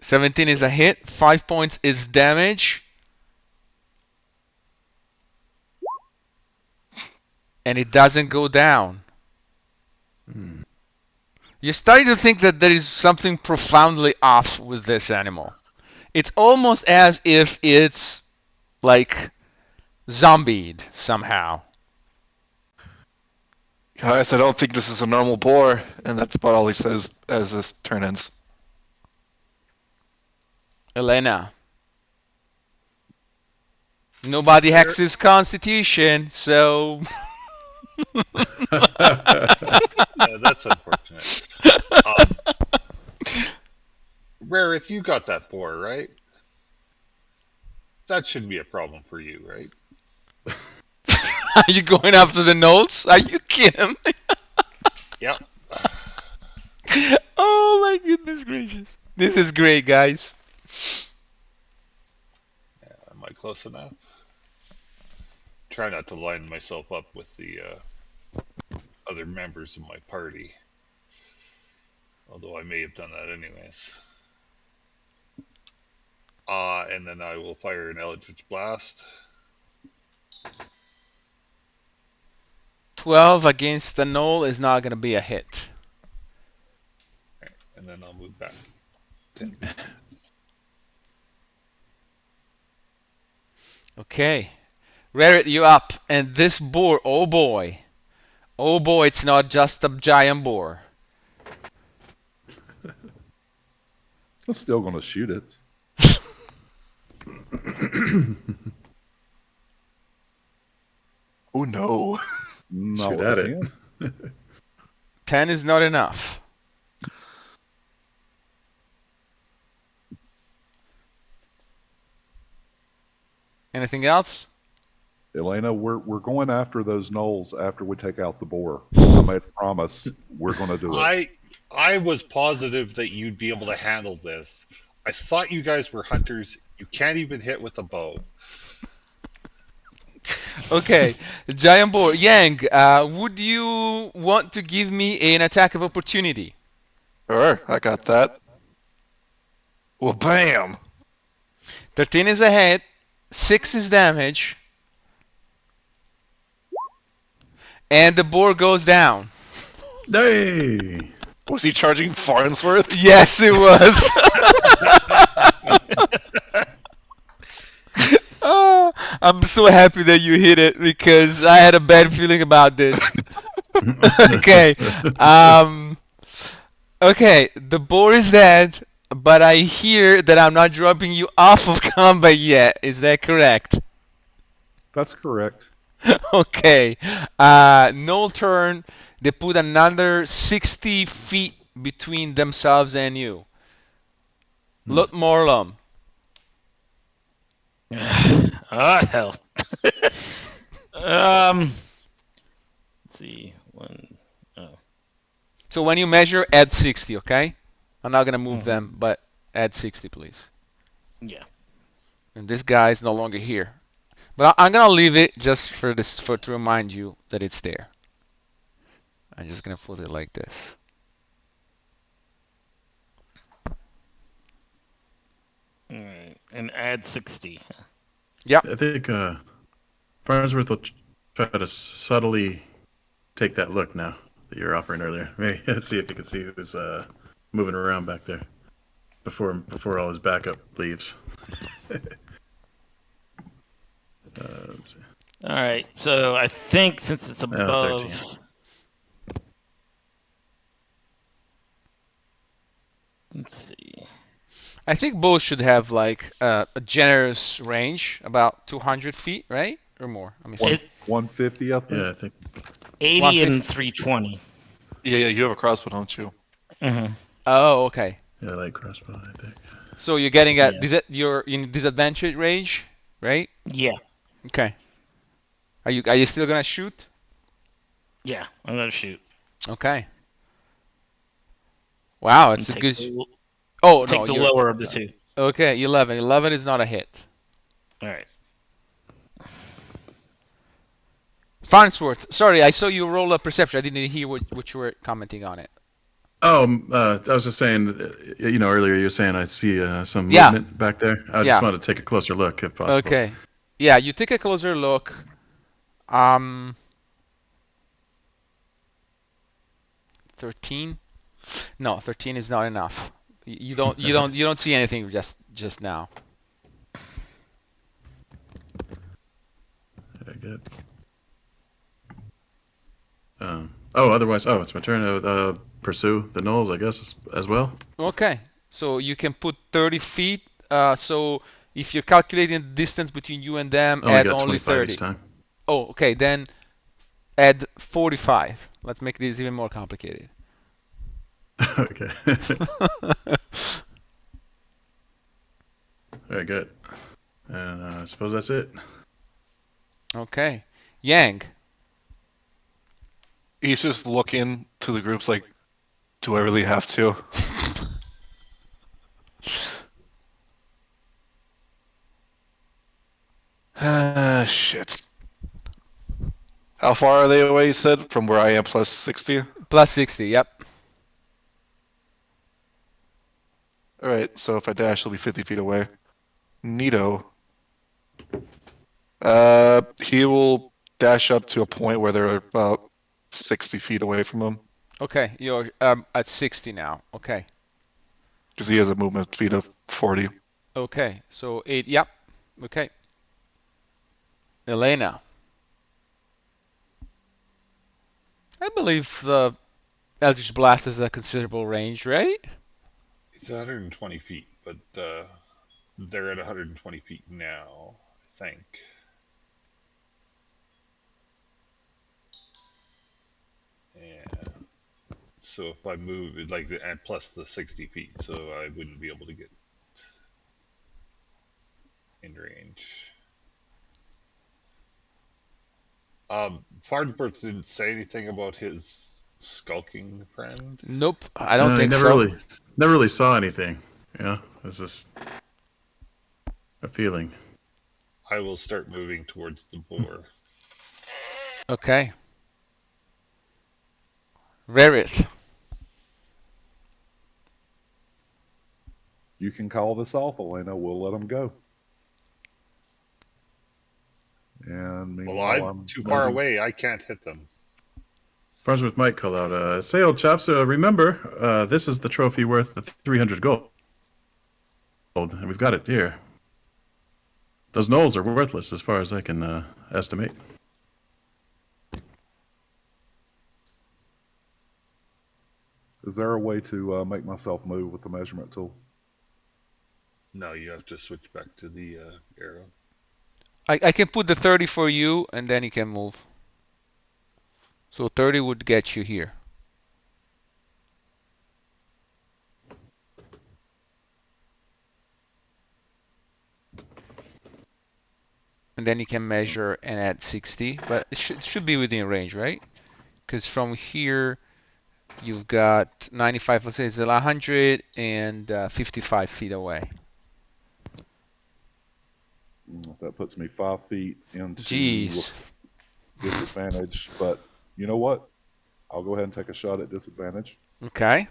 17 is a hit. 5 points is damage. And it doesn't go down. You're starting to think that there is something profoundly off with this animal. It's almost as if it's like zombied somehow. Guys, I don't think this is a normal boar, and that's about all he says as this turn ends. Elena. Nobody hacks his constitution, so. Yeah, that's unfortunate. Rarith, you got that boar, right? That shouldn't be a problem for you, right? Are you going after the notes? Are you kidding me? Yep. Oh my goodness gracious. This is great, guys. Yeah, am I close enough? Try not to line myself up with the other members of my party. Although I may have done that anyways. And then I will fire an Eldritch Blast. 12 against the null is not going to be a hit. Right, and then I'll move back 10 feet. Okay. Rarit, you up. And this boar, oh boy. Oh boy, it's not just a giant boar. I'm still going to shoot it. Oh no. Not Shoot with at a it. 10. 10 is not enough. Anything else? Elena, we're going after those gnolls after we take out the boar. I made a promise. We're going to do it. I was positive that you'd be able to handle this. I thought you guys were hunters. You can't even hit with a bow. Okay, giant boar. Yang, would you want to give me an attack of opportunity? Sure, I got that. Well, bam! 13 is a hit. 6 is damage. And the boar goes down. Hey! Was he charging Farnsworth? Yes, it was. Oh, I'm so happy that you hit it because I had a bad feeling about this. Okay. Okay, the boar is dead, but I hear that I'm not dropping you off of combat yet. Is that correct? That's correct. Okay. No turn. They put another 60 feet between themselves and you. Lot Morlum. Ah, hell. Let's see. So when you measure, add 60, okay? I'm not gonna move Mhm. them, but add 60, please. Yeah. And this guy is no longer here. But I'm gonna leave it just for this, to remind you that it's there. I'm just gonna put it like this. All right. And add 60. Yep. I think Farnsworth will try to subtly take that look now that you're offering earlier. Maybe let's see if you can see who's moving around back there before all his backup leaves. Let's see. All right. So I think since it's above. 13. Let's see. I think both should have like a generous range, about 200 feet, right? Or more. I mean, It, 150, I think. Yeah, I think. 80 and 320. Yeah, you have a crossbow, don't you? Mm-hmm. oh, okay. Yeah, light crossbow, I think. So you're getting at Yeah. you're in disadvantage range, right? Yeah. Okay. Are you still gonna shoot? Yeah. I'm gonna shoot. Okay. Wow, And it's a take good. the, Oh take no, the you're lower of the two. okay. 11. 11 is not a hit. All right. Farnsworth, sorry, I saw you roll a perception. I didn't hear what you were commenting on it. Oh, I was just saying, earlier you were saying I see some Yeah. movement back there. I Yeah. just wanted to take a closer look if possible. Okay. Yeah, you take a closer look. 13? No, 13 is not enough. You don't see anything just now. Very good. Otherwise, it's my turn to pursue the gnolls, I guess, as well. Okay. So you can put 30 feet. So if you're calculating the distance between you and them, Only add got only 25 30. each time. Oh, okay. Then add 45. Let's make this even more complicated. Okay. Very good. And I suppose that's it. Okay. Yang. He's just looking to the groups like, do I really have to? Shit. How far are they away, you said? From where I am, plus 60? Plus 60, yep. Alright, so if I dash, he'll be 50 feet away. Neato. He will dash up to a point where they're about 60 feet away from him. Okay, you're at 60 now. Okay. Because he has a movement speed of 40. Okay, so 8, yep. Okay. Elena. I believe the Eldritch Blast is a considerable range, right? It's 120 feet, but they're at 120 feet now, I think. And so if I move, like, and plus the 60 feet, so I wouldn't be able to get in range. Farnsworth didn't say anything about his skulking friend. Nope, I don't think never so. never really saw anything. Yeah, it's just a feeling. I will start moving towards the boar. Okay. Rarith. You can call this off, Elena. We'll let them go. And Well, meanwhile, I'm too far away. I can't hit them. Farnsworth might call out, say, old chaps, remember, this is the trophy worth the 300 gold. And we've got it here. Those gnolls are worthless as far as I can estimate. Is there a way to make myself move with the measurement tool? No, you have to switch back to the arrow. I can put the 30 for you, and then you can move. So 30 would get you here. and then you can measure and add 60, but it should be within range, right? Because from here you've got 95, let's say it's 155 feet away. That puts me 5 feet into Jeez. disadvantage, but you know what? I'll go ahead and take a shot at disadvantage. Okay.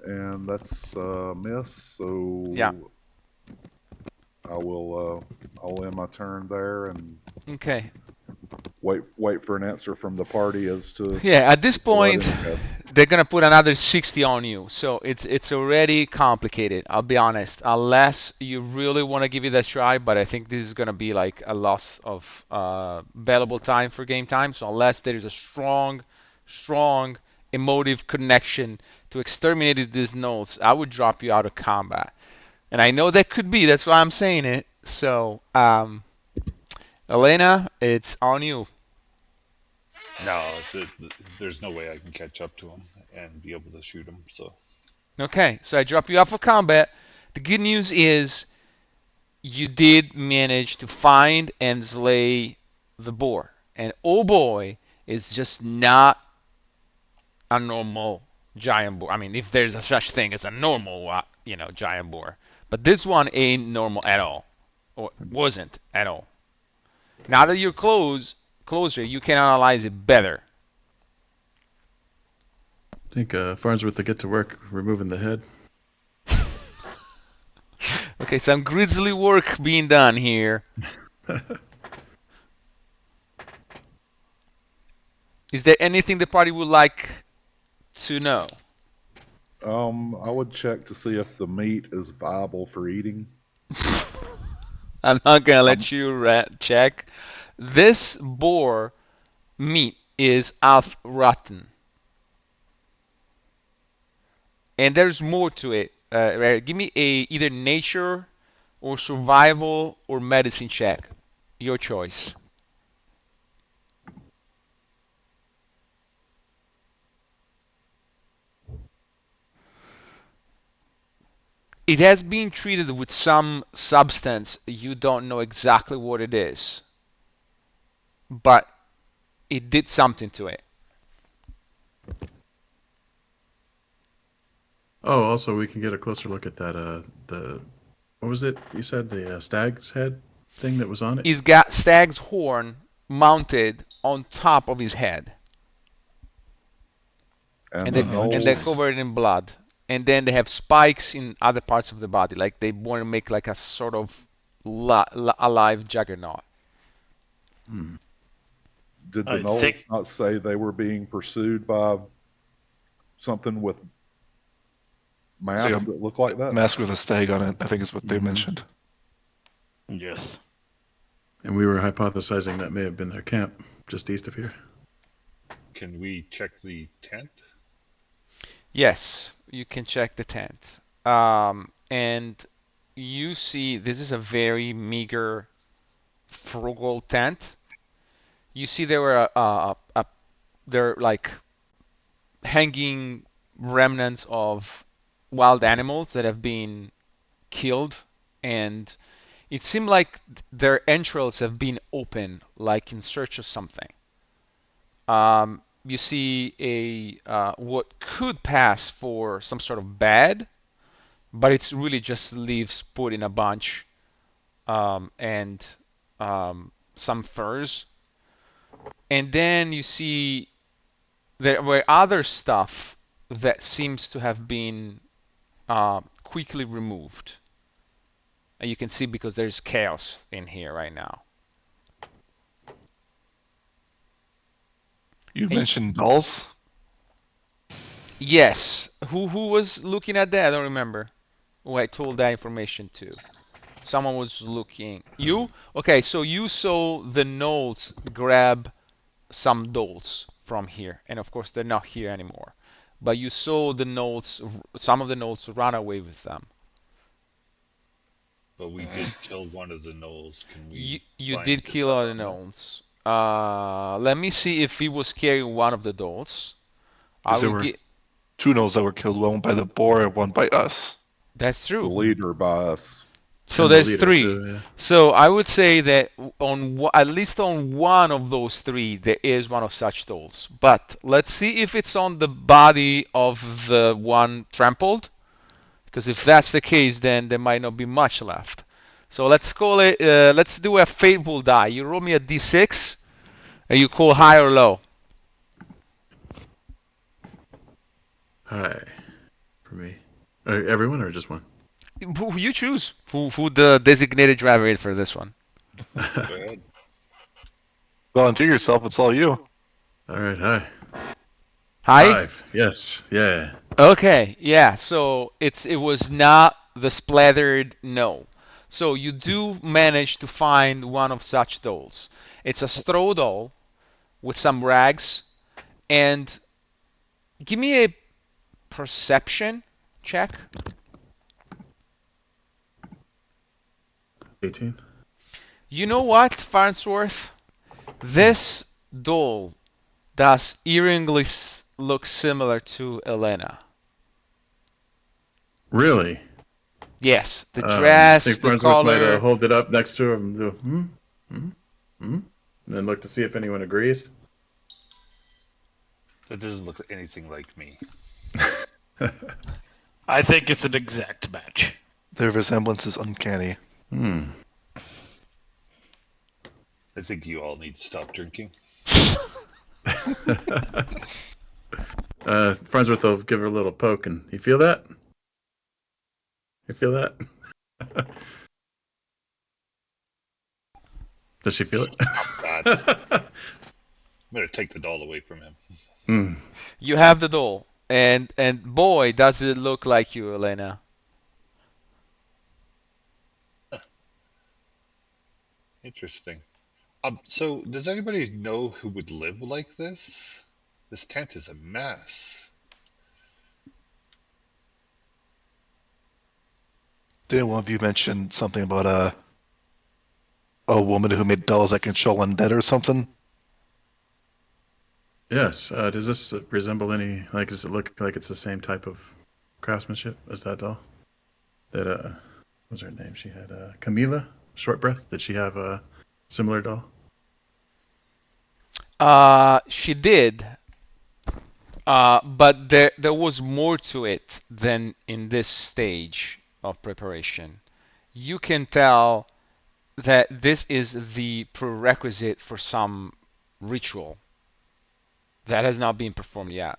And that's a miss, so Yeah. I'll end my turn there and Okay. wait for an answer from the party as to Yeah, at this to let point, him go. they're gonna put another 60 on you, so it's already complicated. I'll be honest, unless you really want to give it a try, but I think this is gonna be like a loss of valuable time for game time. So unless there is a strong emotive connection to exterminating these nodes, I would drop you out of combat. And I know that could be. That's why I'm saying it. So, Elena, it's on you. No, there's no way I can catch up to him and be able to shoot him. So Okay, so I drop you out of combat. The good news is you did manage to find and slay the boar. And oh boy, it's just not a normal giant boar. I mean, if there's a such thing as a normal, giant boar. But this one ain't normal at all, or wasn't at all. Now that you're closer, you can analyze it better. I think Farnsworth to get to work removing the head. Okay, some grisly work being done here. Is there anything the party would like to know? I would check to see if the meat is viable for eating. I'm not gonna let you check. This boar meat is half rotten, and there's more to it. Give me a either nature or survival or medicine check. Your choice. It has been treated with some substance. You don't know exactly what it is, but it did something to it. Oh, also we can get a closer look at that. What was it you said? The stag's head thing that was on it. He's got stag's horn mounted on top of his head, And and the they're gnolls, covered in blood. And then they have spikes in other parts of the body, like they want to make like a sort of alive juggernaut. did the I think gnolls not say they were being pursued by something with masks that look like that? Mask with a stag on it, I think is what they mentioned. yes. And we were hypothesizing that may have been their camp just east of here. can we check the tent? Yes, you can check the tent. And you see this is a very meager, frugal tent. You see there were there like hanging remnants of wild animals that have been killed, and it seemed like their entrails have been open, like in search of something. You see what could pass for some sort of bed, but it's really just leaves put in a bunch, and some furs. And then you see there were other stuff that seems to have been quickly removed. And you can see because there's chaos in here right now. You Hey. mentioned dolls? Yes. Who was looking at that? I don't remember. Who I told that information to. Someone was looking. You? Okay, so you saw the nodes grab some dolls from here, and of course they're not here anymore. But you saw the nodes, some of the nodes run away with them. But we did kill one of the gnolls. Can we You find did his kill all the armor? nodes. Let me see if he was carrying one of the dolls. I Because there will were get. 2 gnolls that were killed, one by the boar and one by us. That's The true. leader by us. So And the there's leader, three. too, yeah. So I would say that at least on one of those three, there is one of such dolls. But let's see if it's on the body of the one trampled. Because if that's the case, then there might not be much left. So let's call it. Let's do a fateful die. You roll me a d6, and you call high or low. Hi. For me. Everyone or just one? Who you choose? Who the designated driver is for this one? Go ahead. Volunteer yourself, it's all you. All right, hi. High. 5. Yes, yeah. Okay, yeah. So it was not the splattered no. So you do manage to find one of such dolls. It's a straw doll with some rags. And give me a perception check. 18. You know what, Farnsworth? This doll does eerily look similar to Elena. Really? Yes, the I dress, think the Farnsworth might color. hold it up next to him and do, and then look to see if anyone agrees. That doesn't look anything like me. I think it's an exact match. Their resemblance is uncanny. Hmm. I think you all need to stop drinking. Farnsworth will give her a little poke, and you feel that? You feel that? Does she feel it? I'm gonna take the doll away from him. Hmm. You have the doll, and boy, does it look like you, Elena. Interesting. So does anybody know who would live like this? This tent is a mess. Didn't one of you mention something about a woman who made dolls that control undead or something? Yes. Does this resemble any? Like, does it look like it's the same type of craftsmanship as that doll? That what's her name? She had Camila Short Breath. Did she have a similar doll? She did, but there was more to it than in this stage of preparation. You can tell that this is the prerequisite for some ritual that has not been performed yet.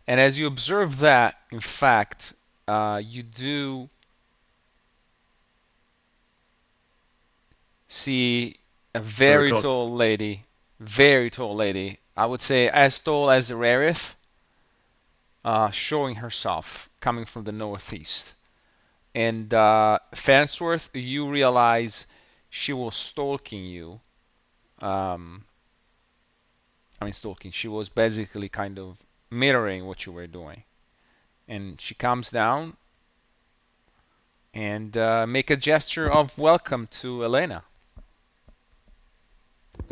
And as you observe that, in fact, you do see a So they're very called. tall lady, very tall lady. I would say as tall as Rarith, showing herself coming from the northeast. And Farnsworth, you realize she was stalking you. Um, I mean, stalking. She was basically kind of mirroring what you were doing. And she comes down and make a gesture of welcome to Elena.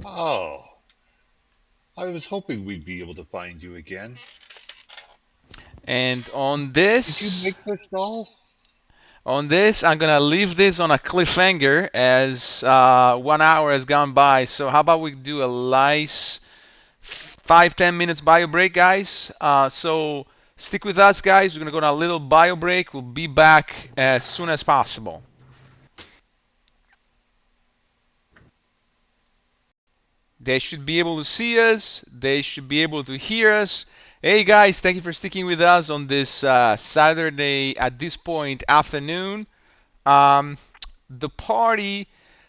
Oh, I was hoping we'd be able to find you again. And on Did you this, make this doll? I'm gonna leave this on a cliffhanger as 1 hour has gone by. So how about we do a nice 5-10 minutes bio break, guys? So stick with us, guys. We're gonna go on a little bio break. We'll be back as soon as possible. They should be able to see us. They should be able to hear us. Hey guys, thank you for sticking with us on this Saturday at this point afternoon. Um, the party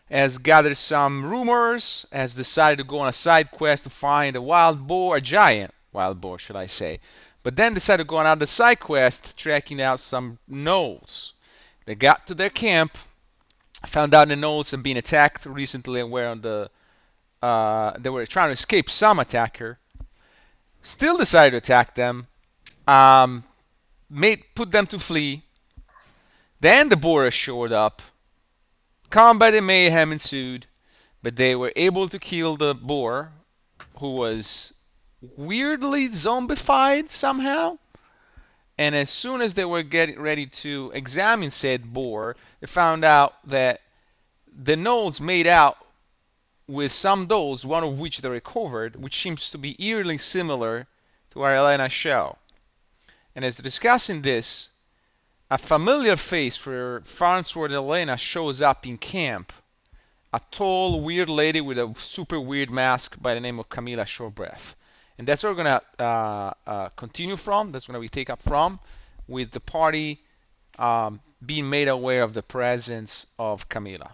has gathered some rumors, has decided to go on a side quest to find a wild boar, a giant wild boar, should I say. But then decided to go on another side quest, tracking out some gnolls. They got to their camp, found out the gnolls had been attacked recently and were on the they were trying to escape some attacker. Still decided to attack them. Um, put them to flee. Then the boar showed up. Combat and mayhem ensued. but they were able to kill the boar, who was weirdly zombified somehow. And as soon as they were getting ready to examine said boar, they found out that the notes made out with some dolls, one of which they recovered, which seems to be eerily similar to our Elena shell. And as discussing this, a familiar face for Farnsworth and Elena shows up in camp. A tall, weird lady with a super weird mask by the name of Camila Shortbreath. And that's where we're going to continue from. That's where we take up from, with the party being made aware of the presence of Camila.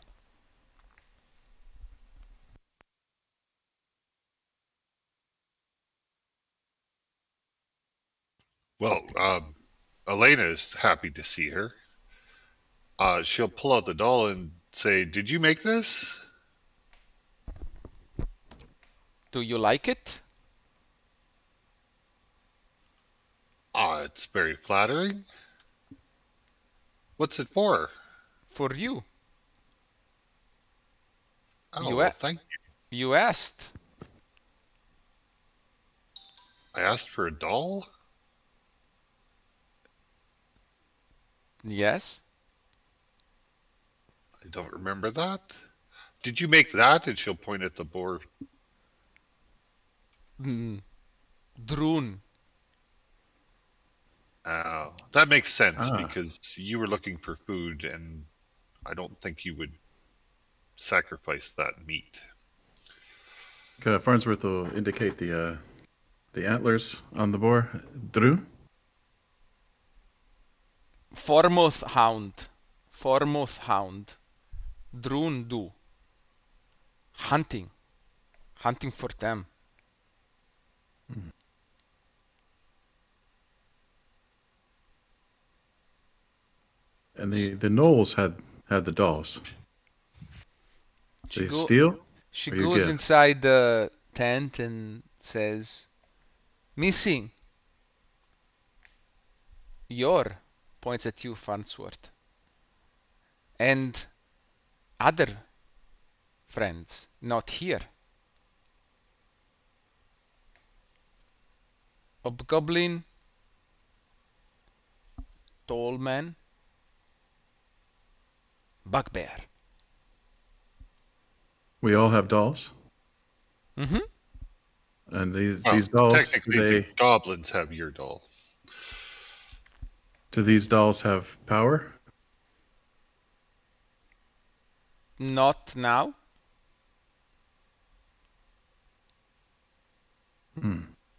Well, Elena is happy to see her. She'll pull out the doll and say, "Did you make this?" Do you like it? It's very flattering. What's it for? For you. Oh, You, well, thank you. you asked. I asked for a doll? Yes. I don't remember that. Did you make that? And she'll point at the boar. Drun. That makes sense Ah. because you were looking for food, and I don't think you would sacrifice that meat. Farnsworth will indicate the antlers on the boar. Drew? Formoth hound. Formoth hound. Drun du. Hunting. Hunting for them. And the Knowles had the dolls. They steal? She or you goes give? inside the tent and says, "Missing." Your, points at you, Farnsworth. And other friends, not here. Hobgoblin, tall man, bugbear. We all have dolls? Mm-hmm. And these Well, dolls, technically, the goblins have your doll. do these dolls have power? Not now.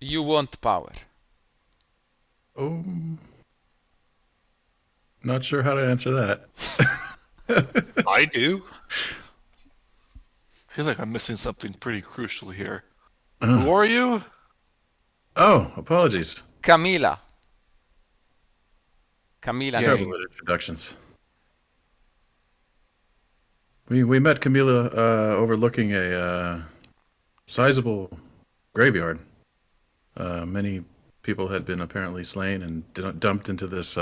You want power. Oh, not sure how to answer that. I do. I feel like I'm missing something pretty crucial here. Who Oh, are you? apologies. Camila. Camila. Yeah. Terrible at introductions. We met Camila overlooking a sizable graveyard. Many people had been apparently slain and dumped into this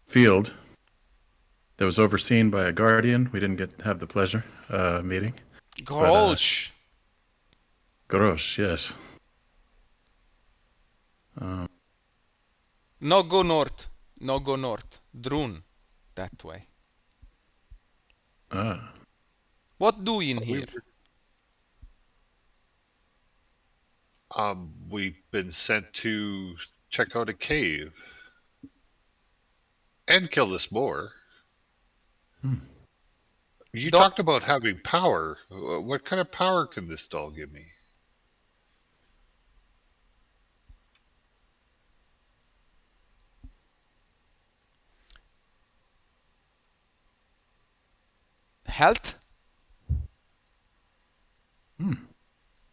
field that was overseen by a guardian. We didn't have the pleasure meeting. Grolsch. Gorosh, yes. No go north. No go north. Drun. That way. What do in here? We've been sent to check out a cave and kill this boar. You talked about having power. What kind of power can this doll give me? Health?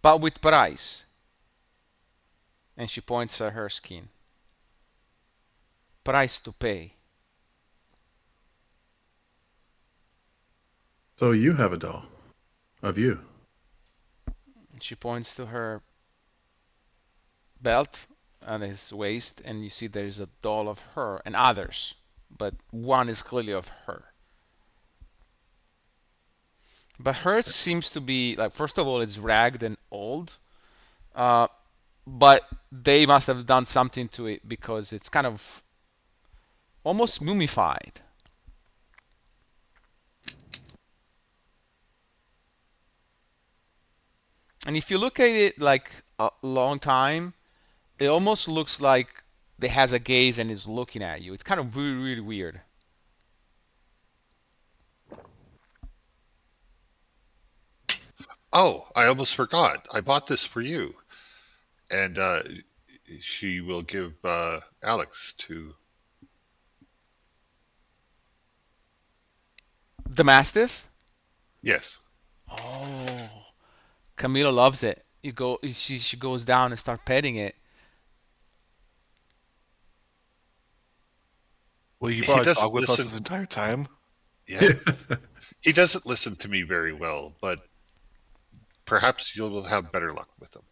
But with price. And she points at her skin. Price to pay. So you have a doll of you. She points to her belt on his waist, and you see there's a doll of her and others, but one is clearly of her. But hers seems to be like, first of all, it's ragged and old. Uh, but they must have done something to it because it's kind of almost mummified. And if you look at it like a long time, it almost looks like it has a gaze and is looking at you. It's kind of really, really weird. Oh, I almost forgot. I bought this for you, and she will give Alex to. The Mastiff? Yes. Oh, Camila loves it. She goes down and start petting it. Well, you He brought a dog doesn't with us listen. this entire time. Yes. He doesn't listen to me very well, but perhaps you'll have better luck with him.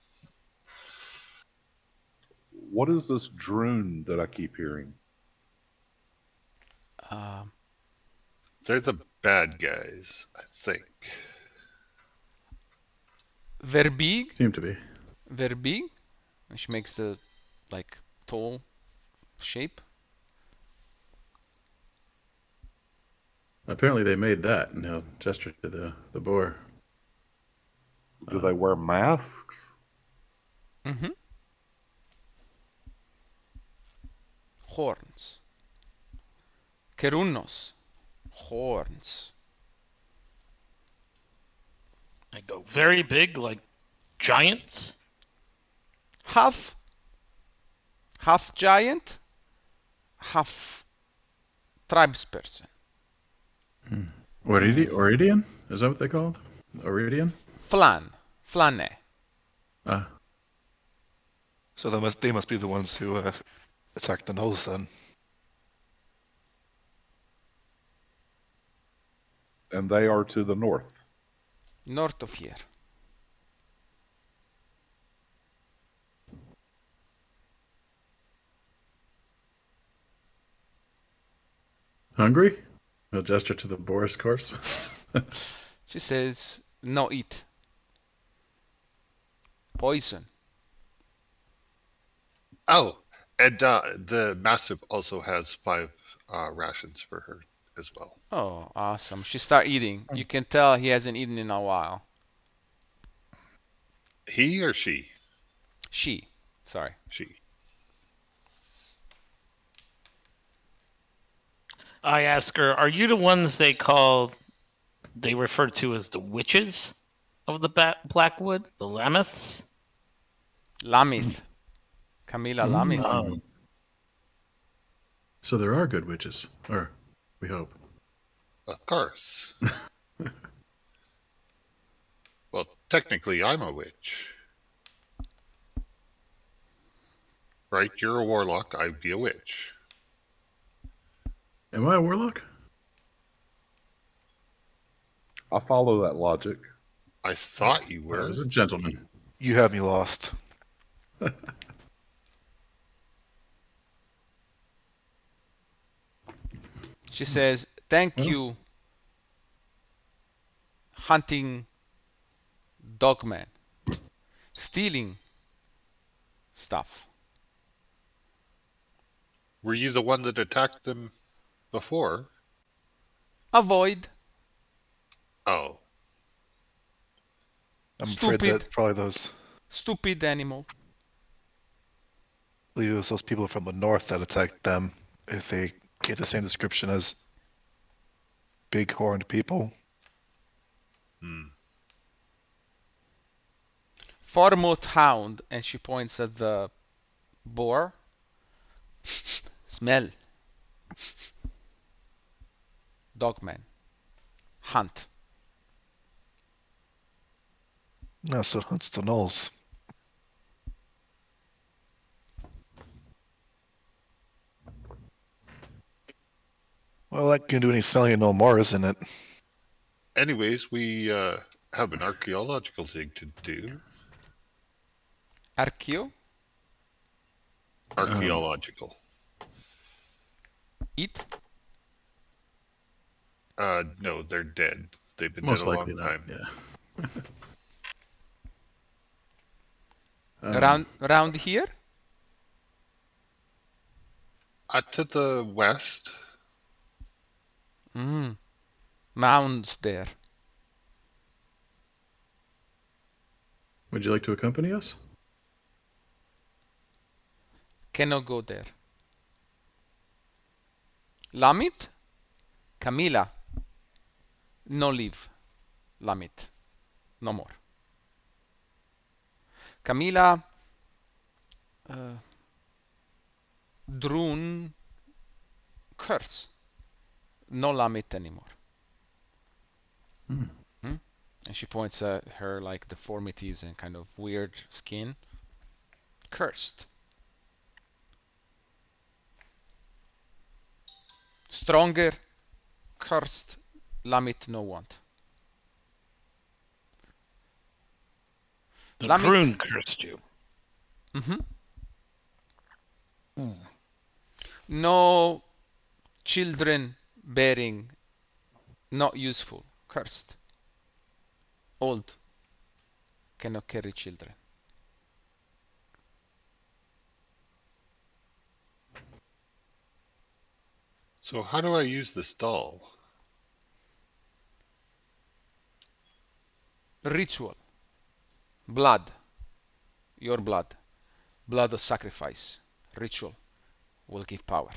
What is this drone that I keep hearing? Um, They're the bad guys, I think. Verbig, Seem to be. Verbig, which makes the like tall shape. Apparently they made that, and he'll gesture to the boar. Do they wear masks? Mm-hmm. Horns. Kerunnos. Horns. I go very big, like giants. Half giant, half tribesperson. Oridian? Is that what they called? Oridian? Flanne. Ah, So they must be the ones who attacked the Knolls then. And they are to the north. North of here. hungry? He'll gesture to the boar's corpse. She says, no eat. Poison. Oh, and the Mastiff also has 5 rations for her as well. Oh, awesome. She start eating. You can tell he hasn't eaten in a while. He or she? She. Sorry. She. I ask her, "Are you the ones they refer to as the witches of the Blackwood, the Lameths?" Lamith. Camila Lamith. Oh. So there are good witches. Or, we hope. Of course. Well, technically, I'm a witch. Right? You're a warlock, I'd be a witch. Am I a warlock? I follow that logic. I thought you I were. was a gentleman. You have me lost. She says, thank you, hunting dogman. Stealing stuff. Were you the one that attacked them before? Avoid. Oh. I'm afraid Stupid. that probably those. Stupid animal. I believe it was those people from the north that attacked them. If they gave the same description as big horned people. Foremost hound, and she points at the boar. Smell. Dogman. Hunt. No, so it hunts the Knolls. Well, that can do any smelling no more, isn't it? Anyways, we have an archaeological thing to do. Archeo. Archaeological. Eat. No, they're dead. They've been dead Most a long likely not. time. Yeah. Around here? To the west. Mound's there. Would you like to accompany us? Cannot go there. Lamit? Camila. No leave. Lamit. No more. Camila. Drun. Curse. No Lamit anymore. Hmm? And she points at her like deformities and kind of weird skin. Cursed. Stronger. Cursed. Lamit no want. The Lamit. Kroon cursed you. No children bearing. Not useful. Cursed. Old. Cannot carry children. So how do I use this doll? Ritual. Blood. Your blood. Blood of sacrifice. Ritual will give power.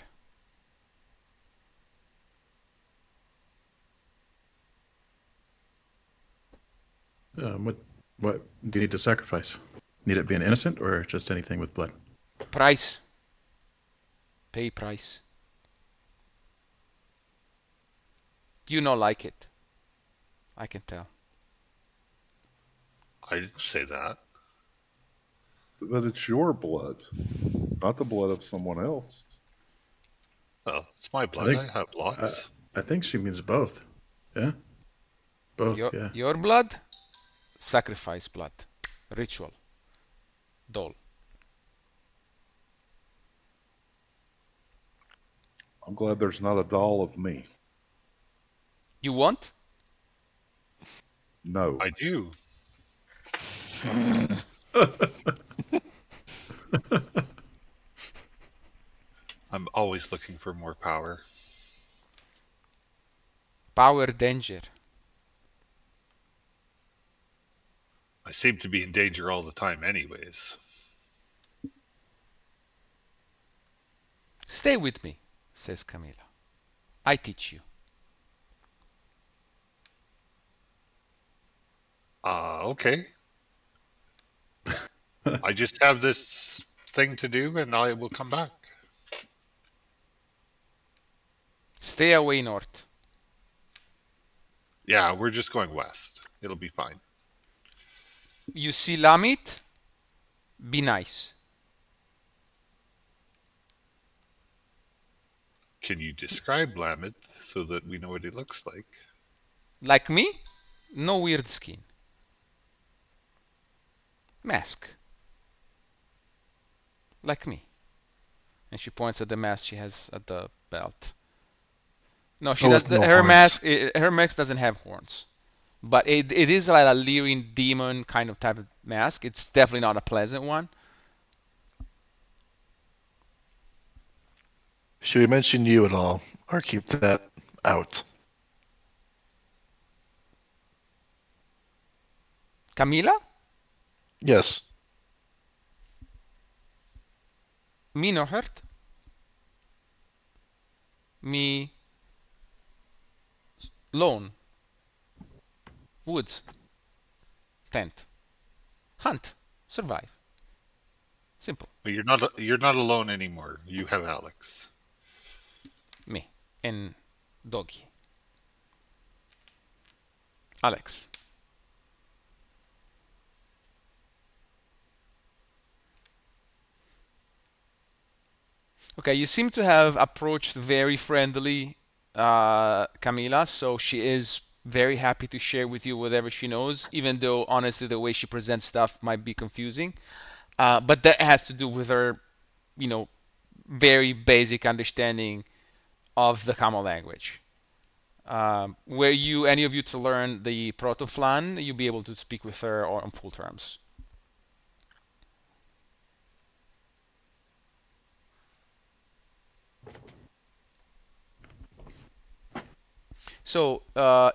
What do you need to sacrifice? Need it being innocent or just anything with blood? Price. Pay price. You not like it. I can tell. I didn't say that. But it's your blood, not the blood of someone else. Oh, it's my blood. think- I have lots. I think she means both. Yeah? Both, yeah. Your blood. Sacrifice blood. Ritual. Doll. I'm glad there's not a doll of me. You want? No. I do. I'm always looking for more power. Power danger. I seem to be in danger all the time anyways. Stay with me, says Camila. I teach you. Okay. I just have this thing to do and I will come back. Stay away north. Yeah, we're just going west. It'll be fine. You see Lamit? Be nice. Can you describe Lamit so that we know what he looks like? Like me? No weird skin. Mask. Like me. And she points at the mask she has at the belt. No, she does. with no Her horns. mask. Her mask doesn't have horns, but it is like a leering demon kind of type of mask. It's definitely not a pleasant one. Should we mention you at all, or keep that out? Camila? Yes. Me no hurt. Me lone. Woods. Tent. Hunt. Survive. Simple. But you're not alone anymore. You have Alex. Me and Doggy. Alex. Okay, you seem to have approached very friendly Camila, so she is very happy to share with you whatever she knows, even though honestly the way she presents stuff might be confusing. But that has to do with her, you know, very basic understanding of the common language. were you any of you to learn the protoflan, you'll be able to speak with her on full terms. So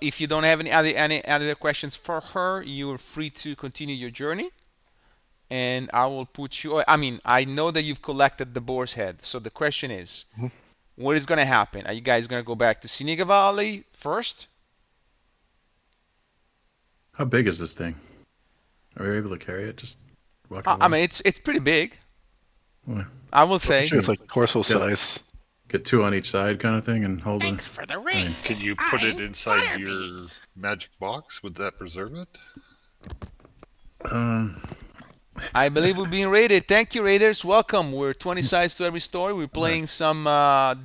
if you don't have any other questions for her, you're free to continue your journey. And I will put you. I mean, I know that you've collected the boar's head. So the question is, Mhm. what is going to happen? Are you guys going to go back to Siniga Valley first? How big is this thing? Are we able to carry it? Just walking I away? mean, it's pretty big. Well, I will I'm say. sure it's like torso Get- size. Get two on each side, kind of thing, and hold it. Thanks for the ring. Can you put it I'm inside Butterbean. your magic box? Would that preserve it? I believe we're being raided. Thank you, Raiders. Welcome. We're 20 sides to every story. We're playing Nice. some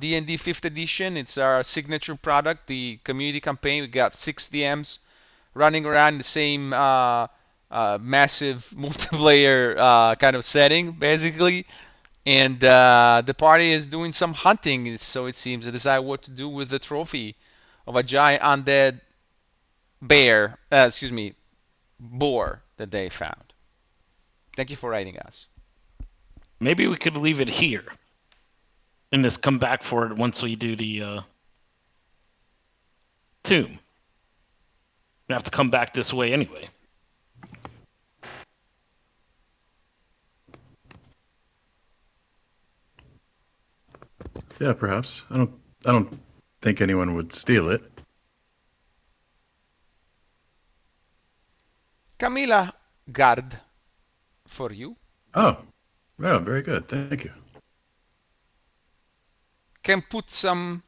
D&D 5th edition. It's our signature product, the community campaign. We got 6 DMs running around the same massive multiplayer kind of setting, basically. And the party is doing some hunting, so it seems, to decide what to do with the trophy of a giant undead boar that they found. Thank you for writing us. Maybe we could leave it here and just come back for it once we do the tomb. We have to come back this way anyway. Yeah, perhaps. I don't think anyone would steal it. Camila, guard for you. Oh, well, very good. Thank you. Can put some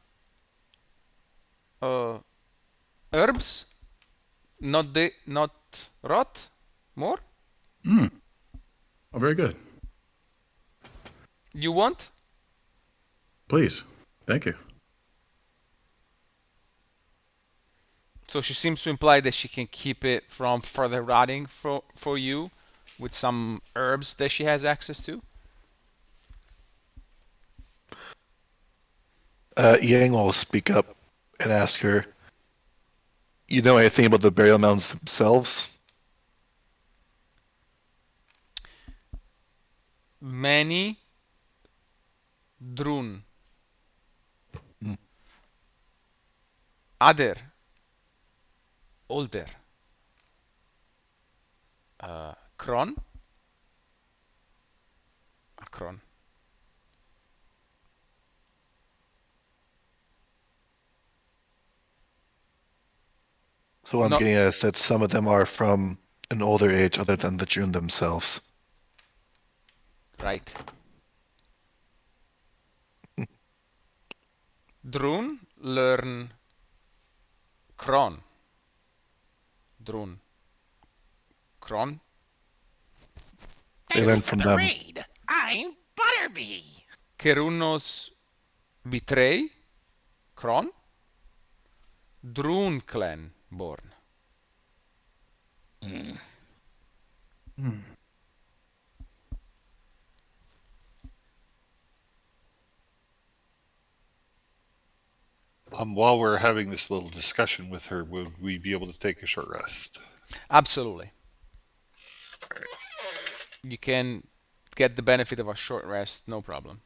herbs, not rot, more. Oh, very good. You want? Please. Thank you. So she seems to imply that she can keep it from further rotting for you with some herbs that she has access to. Yang will speak up and ask her, "You know anything about the burial mounds themselves?" Many drun. Mm. Other. Older. Kron. Kron. So what I'm No, getting at is that some of them are from an older age other than the June themselves. right. Drun learn Kron. Drun. Kron. They learn from them. Raid. I'm Butterbee. Kerunos betray. Kron. Drun clan born. While we're having this little discussion with her, would we be able to take a short rest? Absolutely. You can get the benefit of a short rest, no problem.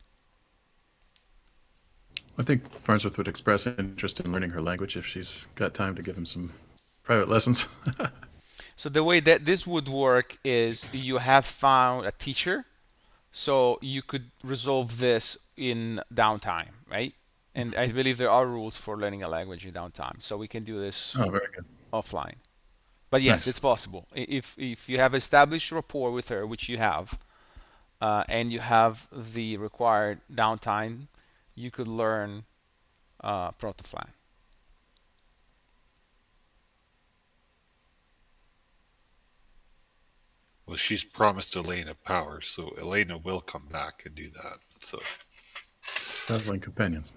I think Farnsworth would express interest in learning her language if she's got time to give him some private lessons. So the way that this would work is you have found a teacher, so you could resolve this in downtime, right? And I believe there are rules for learning a language in downtime, so we can do this Oh, very good. offline. But yes, Nice. it's possible. If you have established rapport with her, which you have, and you have the required downtime, you could learn Protoflan. Well, she's promised Elena power, so Elena will come back and do that. So, Traveling companions.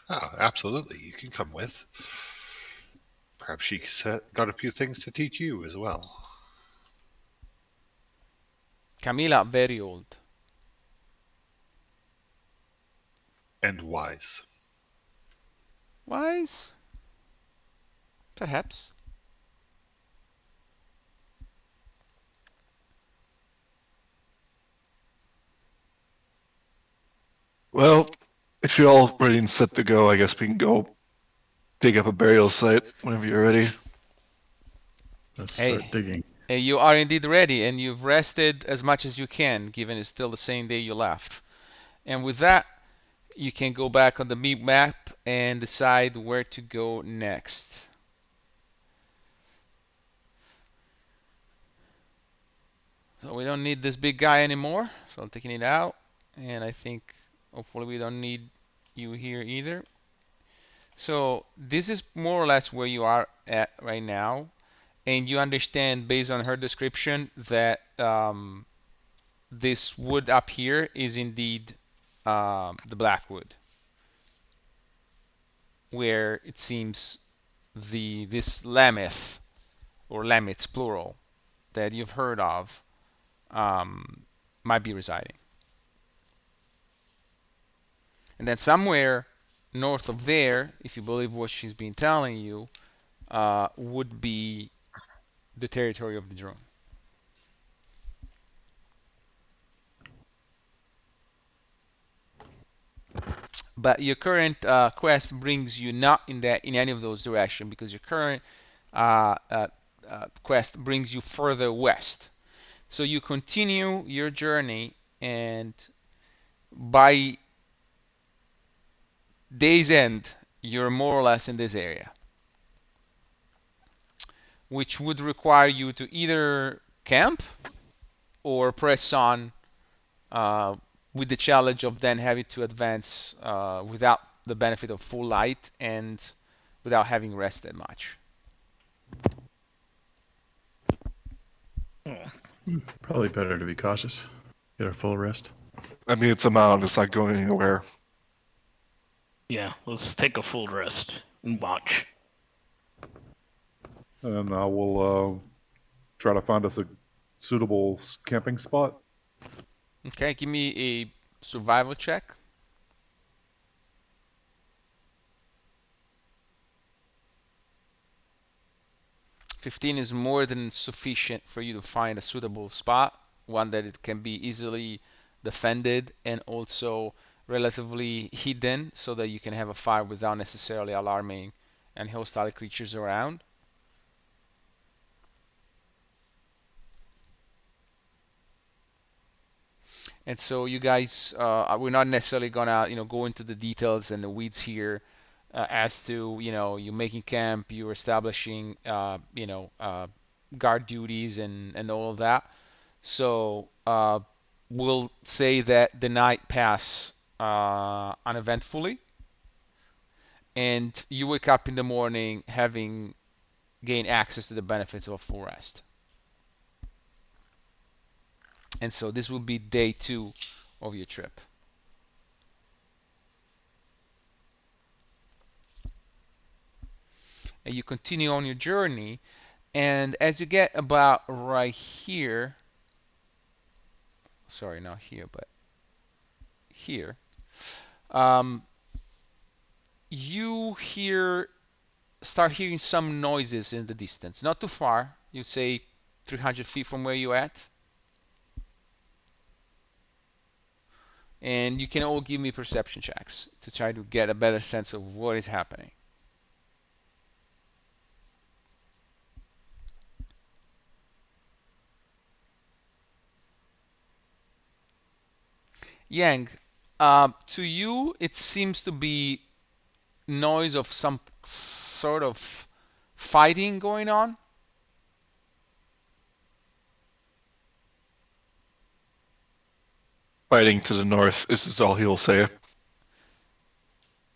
absolutely, you can come with. Perhaps she got a few things to teach you as well. Camila, very old. And wise. wise? Perhaps. Well, if you're all ready and set to go, I guess we can go dig up a burial site whenever you're ready. Let's Hey, start digging. you are indeed ready, and you've rested as much as you can, given it's still the same day you left. And with that, you can go back on the map and decide where to go next. So we don't need this big guy anymore, so I'm taking it out. And I think hopefully we don't need you here either. So this is more or less where you are at right now. And you understand based on her description that this wood up here is indeed the blackwood, where it seems this Lameth or Lamets plural that you've heard of might be residing. And then somewhere north of there, if you believe what she's been telling you, would be the territory of the drone. But your current quest brings you not in any of those directions, because your current quest brings you further west. So you continue your journey, and by day's end, you're more or less in this area, which would require you to either camp or press on uh, with the challenge of then having to advance without the benefit of full light and without having rested much. Probably better to be cautious. Get our full rest. I mean, it's a mound. It's not going anywhere. Yeah, let's take a full rest and watch. And I will try to find us a suitable camping spot. Okay, give me a survival check. $15 is more than sufficient for you to find a suitable spot, one that it can be easily defended and also relatively hidden so that you can have a fire without necessarily alarming any hostile creatures around. And so you guys, we're not necessarily gonna, go into the details and the weeds here as to, you making camp, you establishing, guard duties and all of that. So we'll say that the night pass uneventfully, and you wake up in the morning having gained access to the benefits of a full rest. And so this will be day 2 of your trip. And you continue on your journey, and as you get about right here, sorry, not here, but here, you start hearing some noises in the distance. Not too far, you'd say 300 feet from where you're at. And you can all give me perception checks to try to get a better sense of what is happening. Yang, to you, it seems to be noise of some sort of fighting going on. Fighting to the north. This is all he'll say.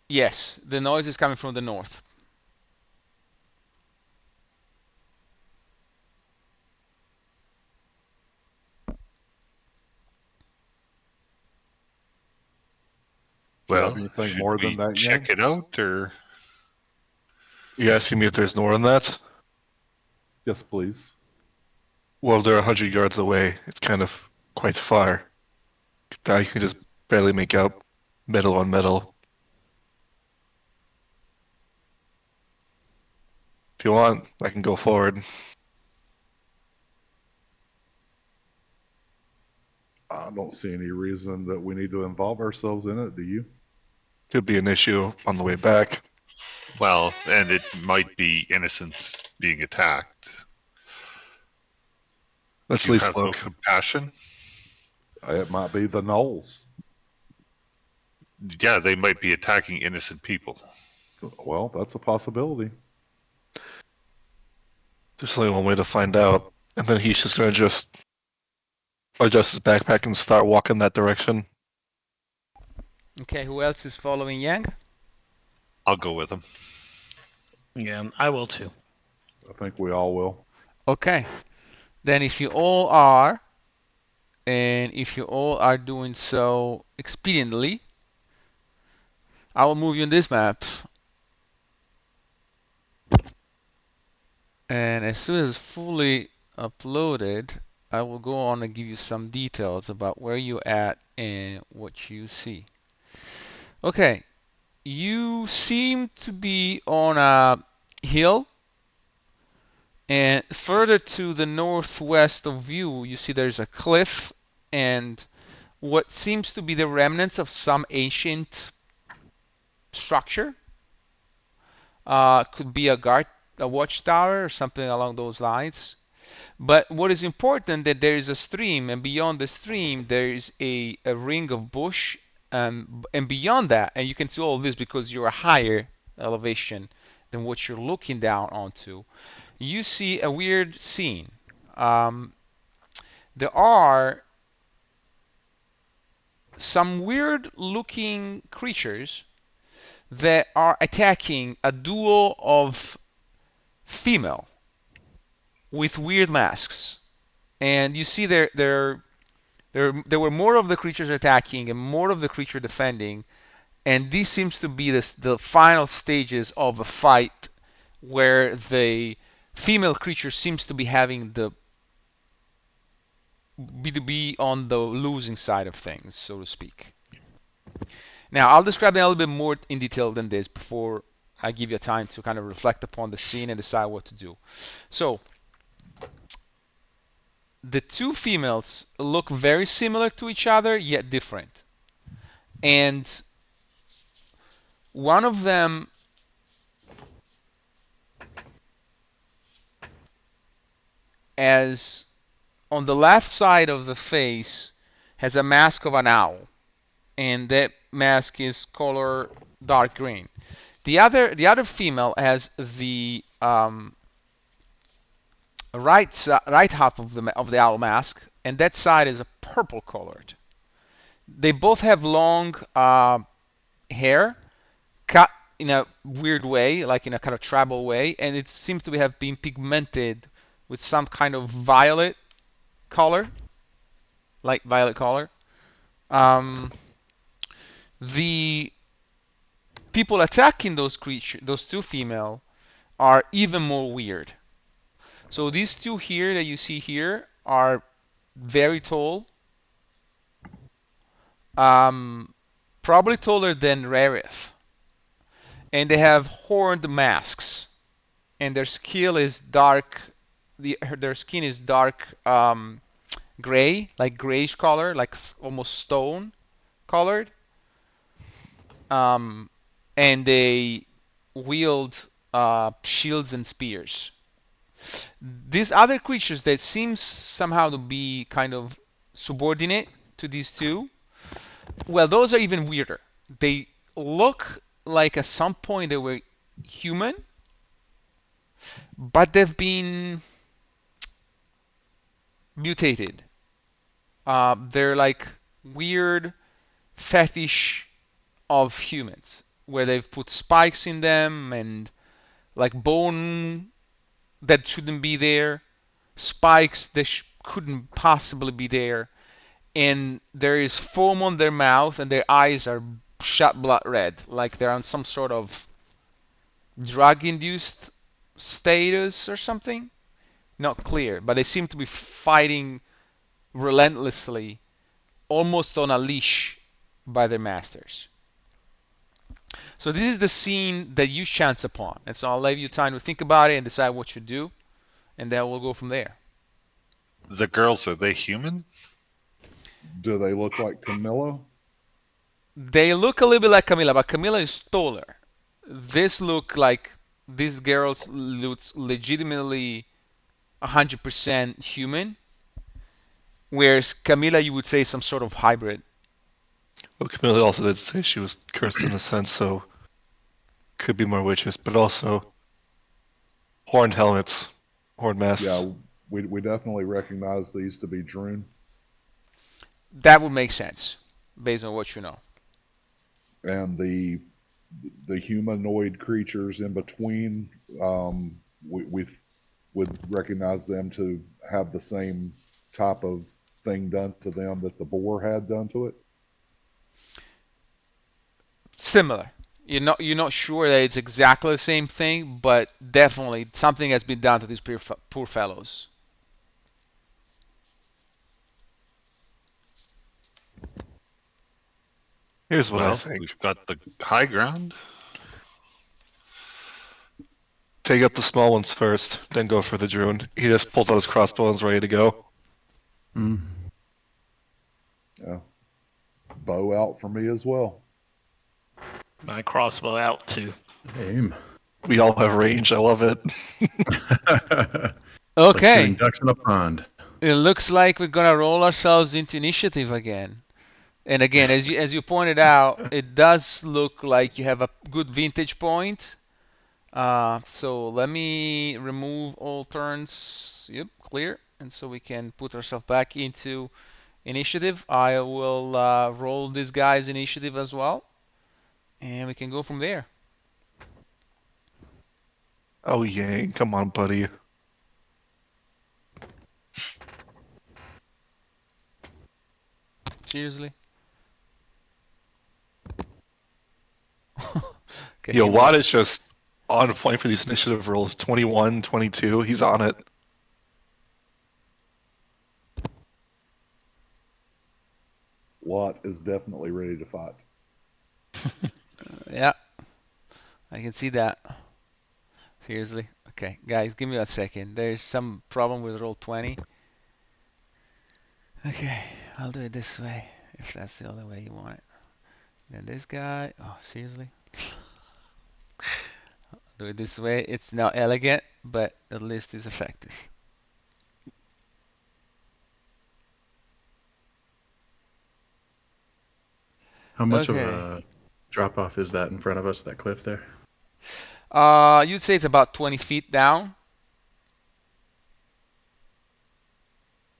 Yes, the noise is coming from the north. Do you have Well, anything should more we than that, check Yang? it out, or You asking me if there's more than that? Yes, please. Well, they're 100 yards away. It's kind of quite far. I can just barely make out metal on metal. If you want, I can go forward. I don't see any reason that we need to involve ourselves in it. Do you? Could be an issue on the way back. Well, and it might be innocents being attacked. Let's at You least have no look. compassion? It might be the Knolls. Yeah, they might be attacking innocent people. Well, that's a possibility. There's only one way to find out. And then he's just gonna just adjust his backpack and start walking that direction. Okay, who else is following Yang? I'll go with them. Yeah, I will too. I think we all will. Okay. Then if you all are, and if you all are doing so expediently, I will move you on this map. And as soon as it's fully uploaded, I will go on and give you some details about where you're at and what you see. Okay, you seem to be on a hill, and further to the northwest of you, you see there's a cliff and what seems to be the remnants of some ancient structure. Could be a watchtower or something along those lines. But what is important that there is a stream, and beyond the stream there is a ring of bush, and beyond that, and you can see all this because you're a higher elevation than what you're looking down onto. You see a weird scene. There are some weird looking creatures that are attacking a duo of female with weird masks. And you see there were more of the creatures attacking and more of the creature defending. And this seems to be the final stages of a fight where the female creature seems to be having be on the losing side of things, so to speak. Now, I'll describe it a little bit more in detail than this before I give you time to kind of reflect upon the scene and decide what to do. So, the two females look very similar to each other, yet different. And one of them as on the left side of the face has a mask of an owl, and that mask is color dark green. The other female has the right half of the owl mask, and that side is a purple colored. They both have long hair, cut in a weird way, like in a kind of tribal way, and it seems to have been pigmented with some kind of violet color, light violet color. The people attacking those creatures, those two female, are even more weird. So these two here that you see here are very tall, probably taller than Rarith, and they have horned masks, and their skin is dark. Their skin is dark gray, like grayish color, like almost stone colored. And they wield shields and spears. These other creatures that seem somehow to be kind of subordinate to these two, well, those are even weirder. They look like at some point they were human, but they've been mutated. They're like weird fetish of humans, where they've put spikes in them and like bone that shouldn't be there, spikes that couldn't possibly be there, and there is foam on their mouth and their eyes are shot blood red, like they're on some sort of drug-induced status or something. Not clear, but they seem to be fighting relentlessly, almost on a leash by their masters. So this is the scene that you chance upon, and so I'll leave you time to think about it and decide what you do, and then we'll go from there. The girls, are they human? Do they look like Camilla? They look a little bit like Camilla, but Camilla is taller. This look like these girls looks legitimately 100% human, whereas Camilla you would say some sort of hybrid. Well, Camilla also did say she was cursed in a sense, so could be more witches, but also horned helmets, horned masks. Yeah, we definitely recognize these to be Droon. That would make sense based on what you know. And the humanoid creatures in between, we would recognize them to have the same type of thing done to them that the boar had done to it. Similar. You're not sure that it's exactly the same thing, but definitely something has been done to these poor fellows. Here's what I Well, think. we've got the high ground. Take out the small ones first, then go for the Droon. He just pulls out his crossbow and is ready to go. Mm. Yeah. Bow out for me as well. My crossbow out too. Aim. We all have range. I love it. It's like Okay. shooting ducks in a pond. It looks like we're gonna roll ourselves into initiative again. And again, as you pointed out, it does look like you have a good vintage point. So let me remove all turns. Yep, clear. And so we can put ourselves back into initiative. I will roll this guy's initiative as well, and we can go from there. Oh, Yang, come on, buddy. Seriously. Okay, Yo, give me- Watt is just on point for these initiative rolls. 21, 22. He's on it. Lot is definitely ready to fight. Yeah, I can see that. Seriously. Okay, guys, give me a second. There's some problem with roll 20. Okay, I'll do it this way if that's the only way you want it. Then this guy. Oh, seriously? I'll do it this way. It's not elegant, but at least it's effective. How much of Okay. a drop off is that in front of us, that cliff there? You'd say it's about 20 feet down.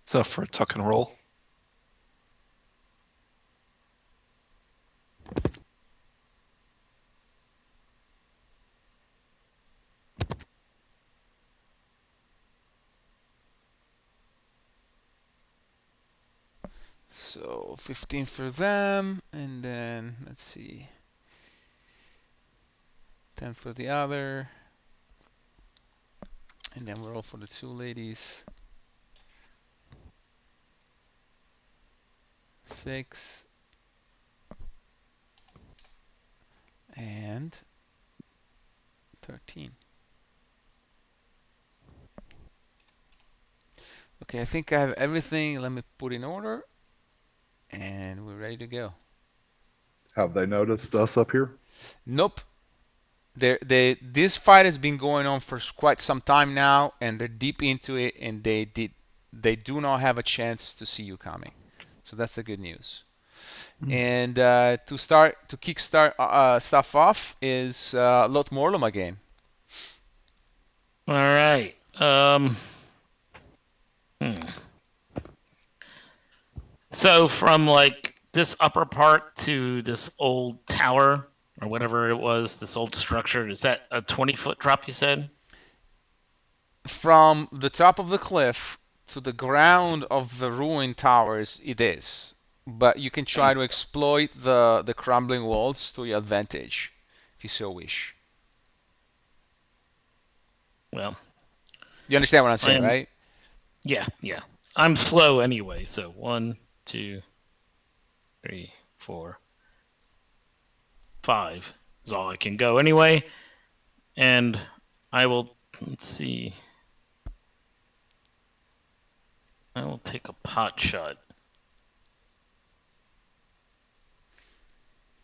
It's enough for a tuck and roll. So 15 for them, and then let's see, 10 for the other, and then we're all for the two ladies. 6 and 13. Okay, I think I have everything. Let me put in order, and we're ready to go. Have they noticed us up here? Nope. This fight has been going on for quite some time now, and they're deep into it, and they do not have a chance to see you coming. So that's the good news. And to kickstart stuff off is Lot Morlum again. All right. So from like this upper part to this old tower or whatever it was, this old structure, is that a 20-foot drop you said? From the top of the cliff to the ground of the ruined towers, it is. But you can try to exploit the crumbling walls to your advantage, if you so wish. Well, You understand what I'm saying, right? yeah. I'm slow anyway, so 1, 2, 3, 4, 5. is all I can go anyway. And I will, let's see. I will take a pot shot.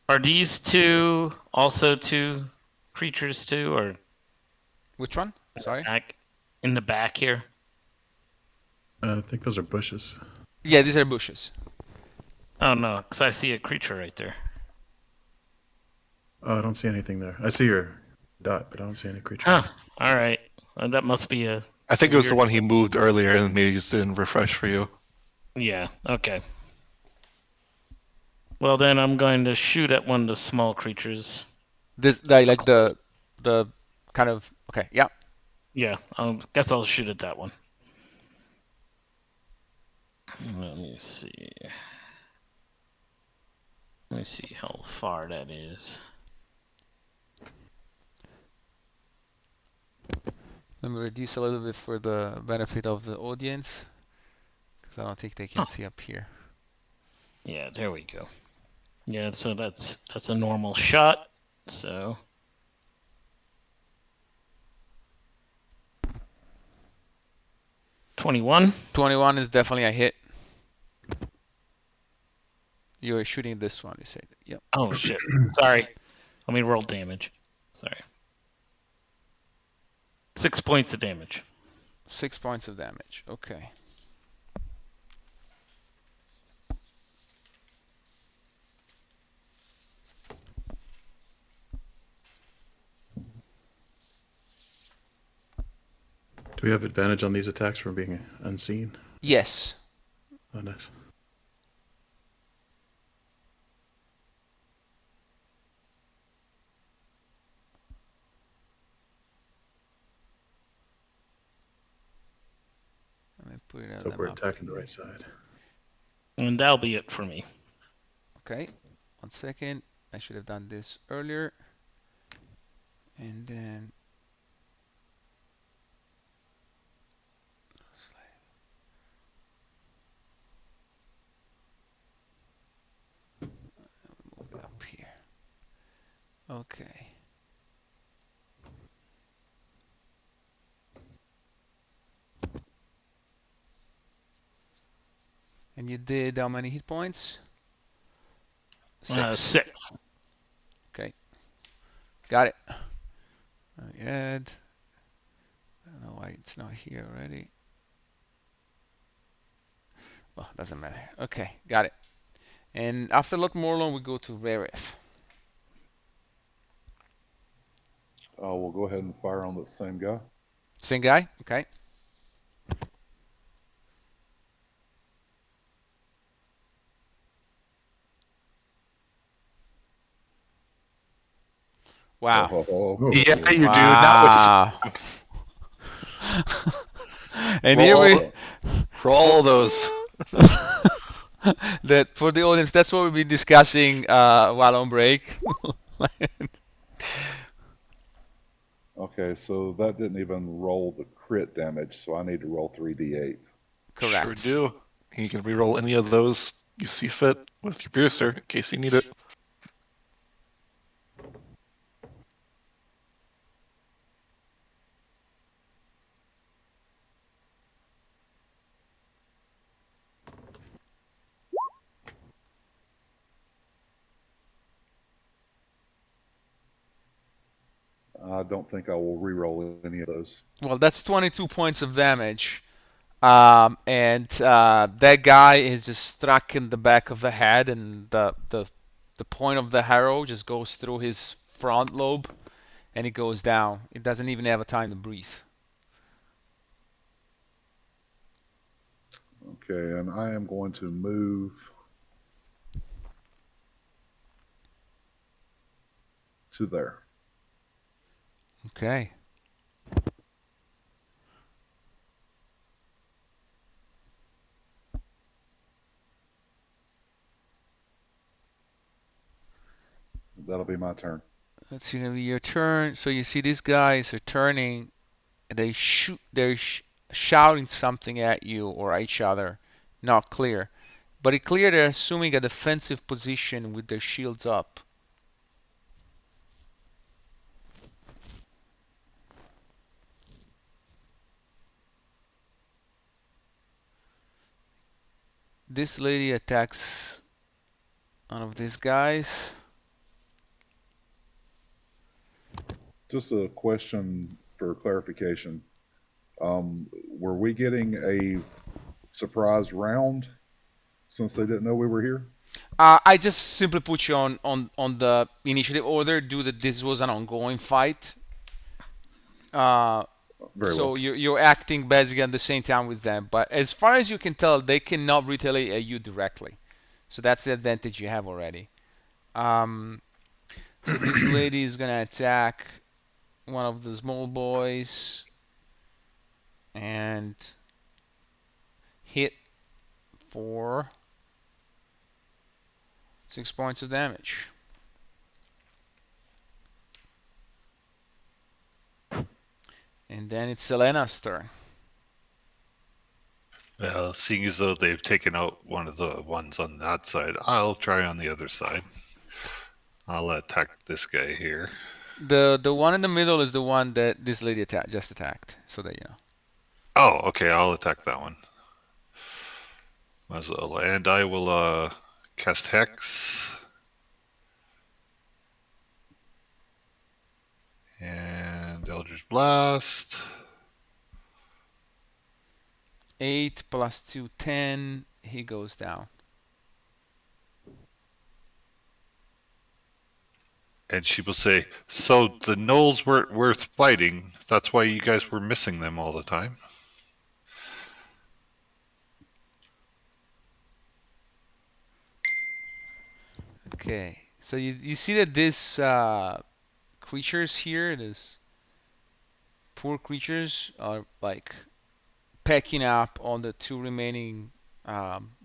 Are these two also two creatures too, or Which one? Sorry. in the back here? I think those are bushes. Yeah, these are bushes. Oh no, because I see a creature right there. Oh, I don't see anything there. I see your dot, but I don't see any creature. Huh. All right. That must be a. I think it was the Weird. one he moved earlier and maybe just didn't refresh for you. Yeah. Okay. Well, then I'm going to shoot at one of the small creatures. This like the kind of okay. Yeah. Yeah. I guess I'll shoot at that one. Let me see. Let me see how far that is. Let me reduce a little bit for the benefit of the audience, because I don't think they can see up here. Yeah, there we go. Yeah, so that's a normal shot. So 21. 21 is definitely a hit. You're shooting this one, you said. Yep. Oh shit. Sorry. Let me roll damage. Sorry. 6 points of damage. 6 points of damage. Okay. Do we have advantage on these attacks from being unseen? Yes. Oh, nice. Let me put it on So the we're map attacking the here. right side. And that'll be it for me. Okay. 1 second. I should have done this earlier. And then move it up here. Okay. And you did how many hit points? 6. 6. Okay. Got it. Add. I don't know why it's not here already. Well, doesn't matter. Okay, got it. And after Lockmorlon, we go to Rareth. We'll go ahead and fire on the same guy. Same guy? Okay. Wow. Oh, Yeah, you do. Wow. And here we roll those. that for the audience, that's what we've been discussing while on break. Okay, so that didn't even roll the crit damage, so I need to roll 3d8. Correct. Sure do. You can reroll any of those you see fit with your piercer in case you need it. I don't think I will re-roll any of those. Well, that's 22 points of damage. And that guy is just struck in the back of the head, and the point of the arrow just goes through his front lobe, and he goes down. It doesn't even have a time to breathe. Okay, and I am going to move to there. Okay. That'll be my turn. That's gonna be your turn. So you see these guys are turning. They shoot. They're shouting something at you or at each other. Not clear. But it's clear they're assuming a defensive position with their shields up. This lady attacks one of these guys. Just a question for clarification. Were we getting a surprise round since they didn't know we were here? I just simply put you on the initiative order due that this was an ongoing fight. Very So well. you're acting basically at the same time with them. But as far as you can tell, they cannot retaliate at you directly. So that's the advantage you have already. So this lady is gonna attack one of the small boys and hit for 6 points of damage. And then it's Selena's turn. Well, seeing as though they've taken out one of the ones on that side, I'll try on the other side. I'll attack this guy here. The one in the middle is the one that this lady just attacked, so that you know. Oh, okay, I'll attack that one. Might as well. And I will cast Hex. And Eldritch Blast. 8 plus 2, 10. He goes down. And she will say, so the gnolls weren't worth fighting. That's why you guys were missing them all the time. Okay, so you see that these creatures here, these poor creatures, are like pecking up on the two remaining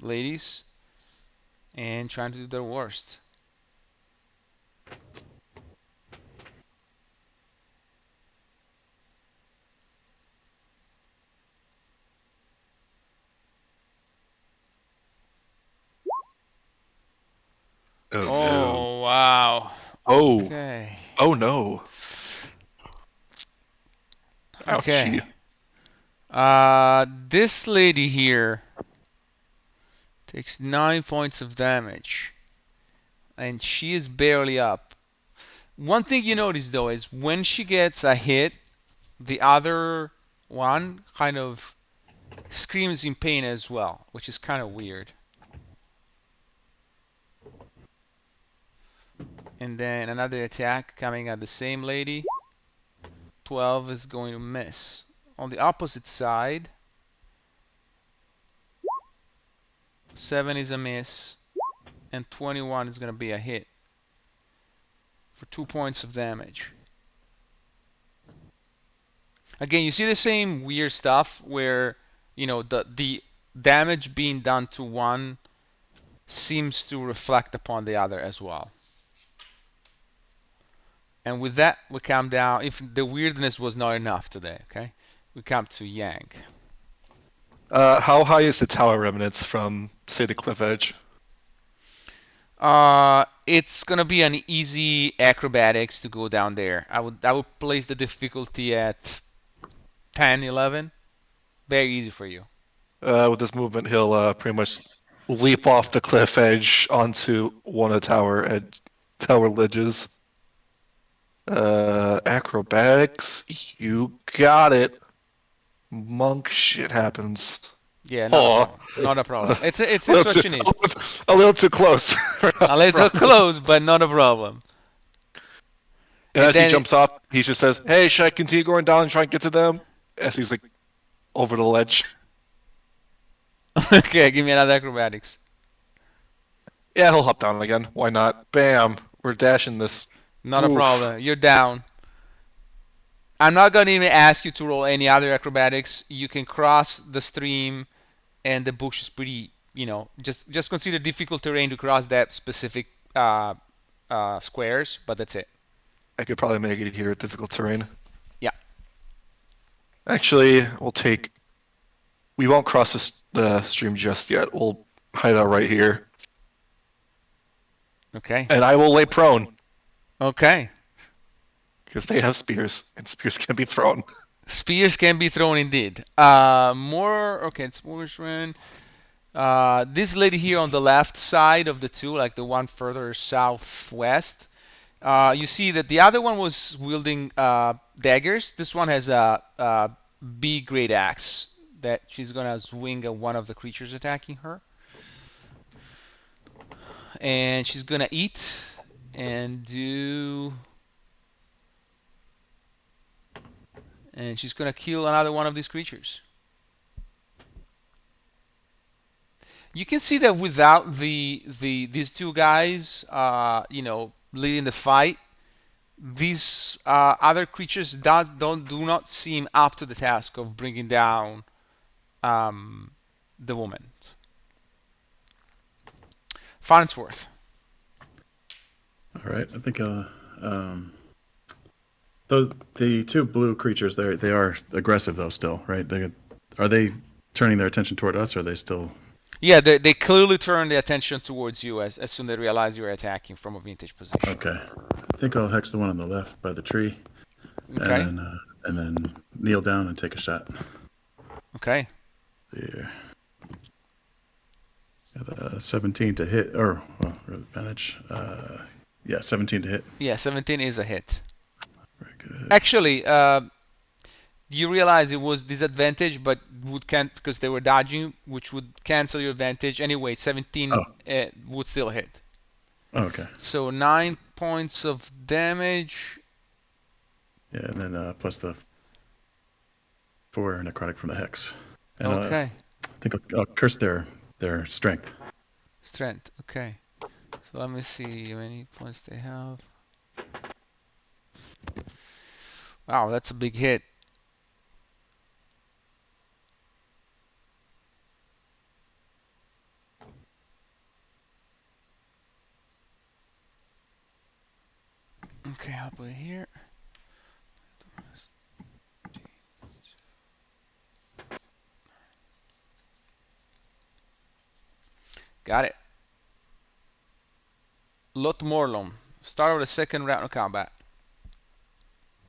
ladies and trying to do their worst. Oh, no. Oh wow. Oh. Okay. Oh no. Okay. Ouchie. This lady here takes 9 points of damage, and she is barely up. One thing you notice though is when she gets a hit, the other one kind of screams in pain as well, which is kind of weird. And then another attack coming at the same lady. 12 is going to miss. On the opposite side, 7 is a miss, and 21 is going to be a hit for 2 points of damage. Again, you see the same weird stuff where, you know, the damage being done to one seems to reflect upon the other as well. And with that, we come down, if the weirdness was not enough today, okay? We come to Yang. How high is the tower remnants from, say, the cliff edge? It's gonna be an easy acrobatics to go down there. I would place the difficulty at 10, 11. Very easy for you. With this movement, he'll pretty much leap off the cliff edge onto one of the tower ledges. Acrobatics, you got it. Monk shit happens. Yeah, not a problem. Not a problem. It's what you need. A little too close. A little close, but not a problem. And as he then jumps off, he just says, "Hey, should I continue going down and try and get to them?" As he's like over the ledge. Okay, give me another acrobatics. Yeah, he'll hop down again. Why not? Bam! We're dashing this. Not a Oof. problem. You're down. I'm not gonna even ask you to roll any other acrobatics. You can cross the stream, and the bush is pretty. You know, just consider difficult terrain to cross that specific squares, but that's it. I could probably make it here at difficult terrain. Yeah. Actually, we won't cross the stream just yet. We'll hide out right here. Okay. And I will lay prone. Okay. Because they have spears, and spears can be thrown. Spears can be thrown indeed. Okay, it's Moore's run. This lady here on the left side of the two, like the one further southwest, you see that the other one was wielding daggers. This one has a B grade axe that she's gonna swing at one of the creatures attacking her, and she's gonna eat and do, and she's gonna kill another one of these creatures. You can see that without these two guys, leading the fight, these other creatures do not seem up to the task of bringing down the woman. Farnsworth. All right, I think the two blue creatures they are aggressive though still, right? Are they turning their attention toward us, or are they still? Yeah, they clearly turn their attention towards you as soon as they realize you're attacking from a vintage position. Okay, I think I'll hex the one on the left by the tree, Okay. and then kneel down and take a shot. Okay. There. Got a 17 to hit, or advantage. Yeah, 17 to hit. Yeah, 17 is a hit. Very good. Actually, you realize it was disadvantage, but would can't because they were dodging, which would cancel your advantage. Anyway, 17 would still hit. Oh, okay. So 9 points of damage. Yeah, and then plus the 4 necrotic from the hex. And, Okay. I think I'll curse their strength. Strength. Okay. So let me see how many points they have. Wow, that's a big hit. Okay, I'll put it here. Got it. Lot Morlon. Start of the second round of combat.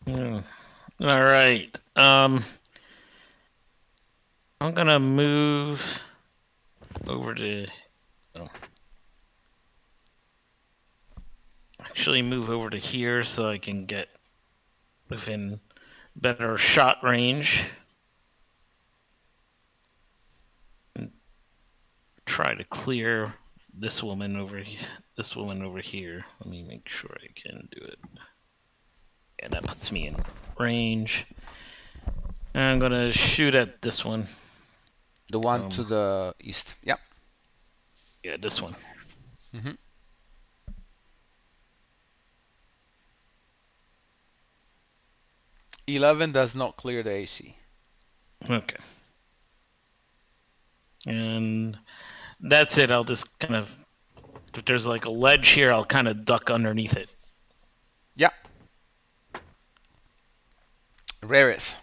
All right. I'm gonna move over to. Actually, move over to here so I can get within better shot range. And try to clear this woman over here. Let me make sure I can do it. Yeah, that puts me in range. And I'm gonna shoot at this one. The one to the east. Yep. Yeah, this one. Mm-hmm. $11 does not clear the AC. Okay. And that's it. I'll just kind of, if there's like a ledge here, I'll kind of duck underneath it. Yeah. Rareth.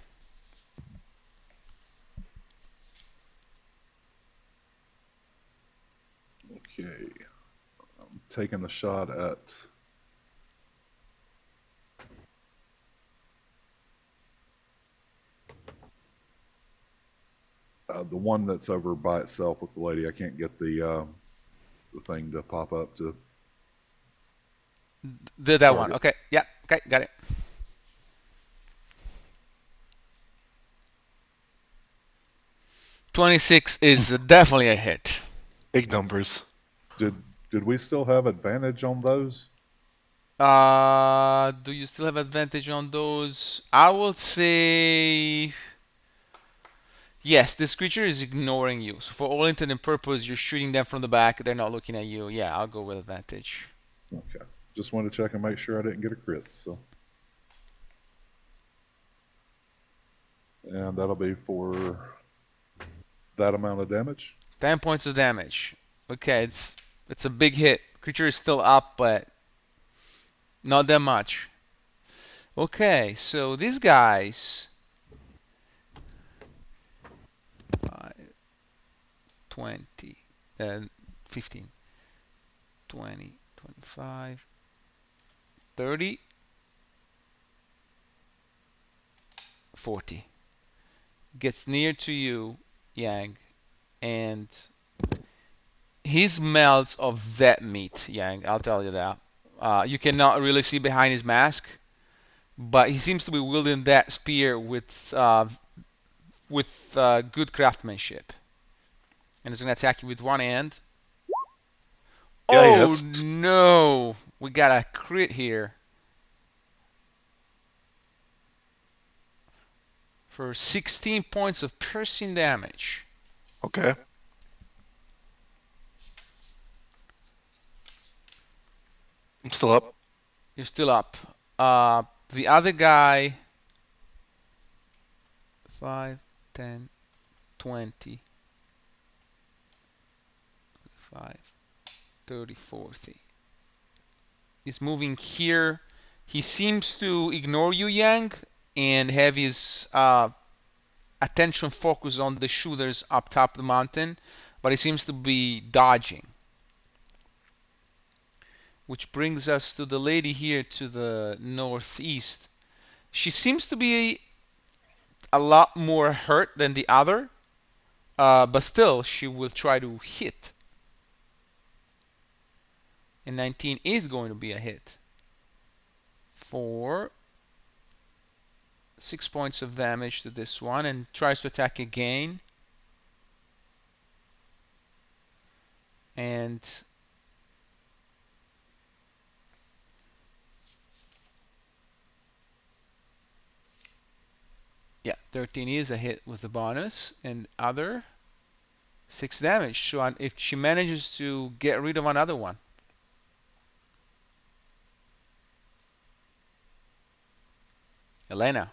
Okay. I'm taking a shot at the one that's over by itself with the lady. I can't get the thing to pop up to. That one. Okay. Yeah. Okay. Got it. $26 is definitely a hit. Big numbers. Did we still have advantage on those? Do you still have advantage on those? I will say yes. This creature is ignoring you. So for all intent and purpose, you're shooting them from the back. They're not looking at you. Yeah, I'll go with advantage. Okay. Just wanted to check and make sure I didn't get a crit. So. And that'll be for that amount of damage. 10 points of damage. Okay, it's a big hit. Creature is still up, but not that much. Okay, so these guys 20 and 15 20 25 30 40 gets near to you, Yang, and He smells of that meat, Yang. I'll tell you that. You cannot really see behind his mask, but he seems to be wielding that spear with good craftsmanship. And he's gonna attack you with one hand. Yeah, he Oh hits. no! We got a crit here for 16 points of piercing damage. Okay. I'm still up. You're still up. The other guy, 5, 10, 20, 5, 30, 40. He's moving here. He seems to ignore you, Yang, and have his attention focused on the shooters up top of the mountain, but he seems to be dodging. Which brings us to the lady here to the northeast. She seems to be a lot more hurt than the other, but still she will try to hit. And 19 is going to be a hit for 6 points of damage to this one, and tries to attack again. And yeah, 13 is a hit with the bonus, and other 6 damage. So if she manages to get rid of another one. Elena.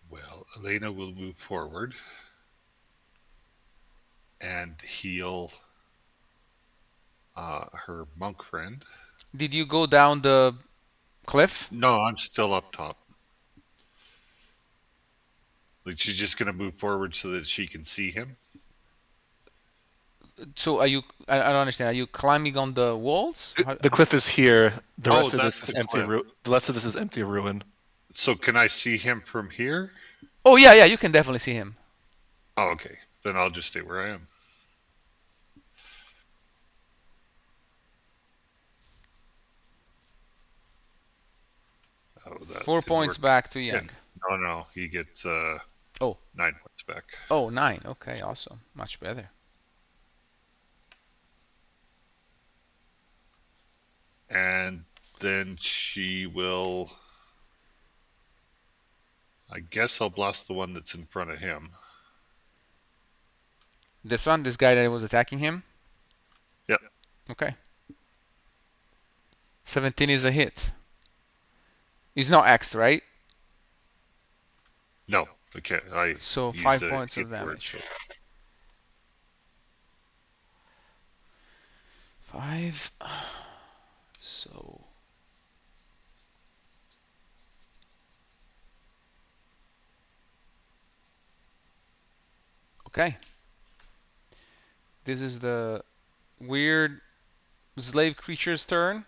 Well, Elena will move forward and heal her monk friend. Did you go down the cliff? No, I'm still up top. Like she's just gonna move forward so that she can see him. So are you? I don't understand. Are you climbing on the walls? The cliff is here. The Oh, rest of that's this is the empty. cliff. The rest of this is empty ruin. So can I see him from here? Oh yeah, you can definitely see him. Oh, okay. Then I'll just stay where I am. Oh, that 4 is points working. back to Yang. No, he gets Oh. 9 points back. Oh, 9. Okay, awesome. Much better. And then she will. I guess I'll blast the one that's in front of him. This one, this guy that was attacking him? Yep. Okay. 17 is a hit. He's not X'd, right? No, okay. So used 5 a points hit of word, damage. so- 5. So. Okay. This is the weird slave creature's turn.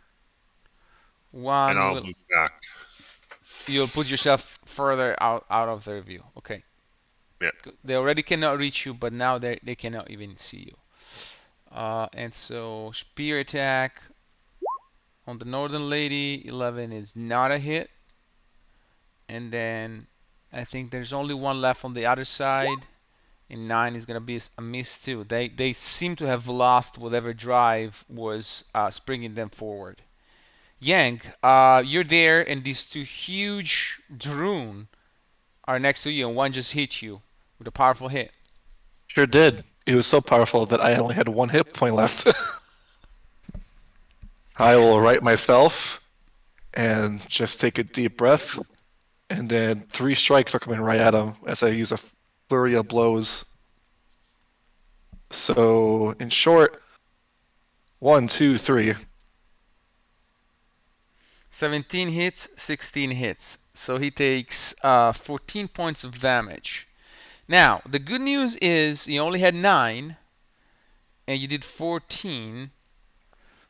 And One I'll will. move back. You'll put yourself further out of their view. Okay. Yeah. They already cannot reach you, but now they cannot even see you. And so spear attack on the northern lady. 11 is not a hit. And then I think there's only one left on the other side. And 9 is gonna be a miss too. They seem to have lost whatever drive was springing them forward. Yang, you're there, and these two huge Droon are next to you, and one just hit you with a powerful hit. Sure did. It was so powerful that I only had 1 hit point left. I will right myself and just take a deep breath, and then 3 strikes are coming right at him as I use a flurry of blows. So, in short, 1, 2, 3. 17 hits, 16 hits. So he takes 14 points of damage. Now, the good news is you only had 9, and you did 14,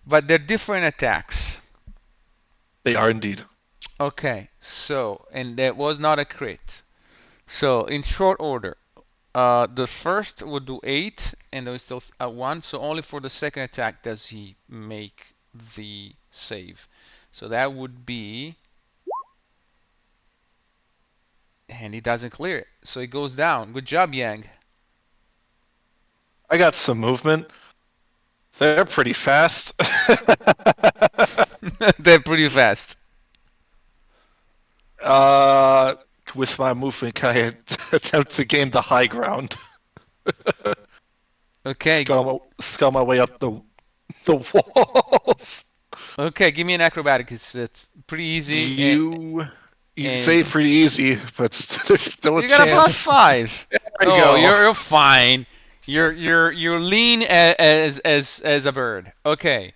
but they're different attacks. They are indeed. Okay, so, and that was not a crit. So, in short order, The first would do 8, and there is still a 1. So only for the second attack does he make the save. So that would be, and he doesn't clear it. So he goes down. Good job, Yang. I got some movement. They're pretty fast. They're pretty fast. With my movement, can I attempt to gain the high ground? Okay. Scale my way up the walls. Okay, give me an acrobatic. It's pretty easy. You and- say pretty easy, but there's still a You chance. got a +5. There you Oh, go. you're fine. You're lean as a bird. Okay.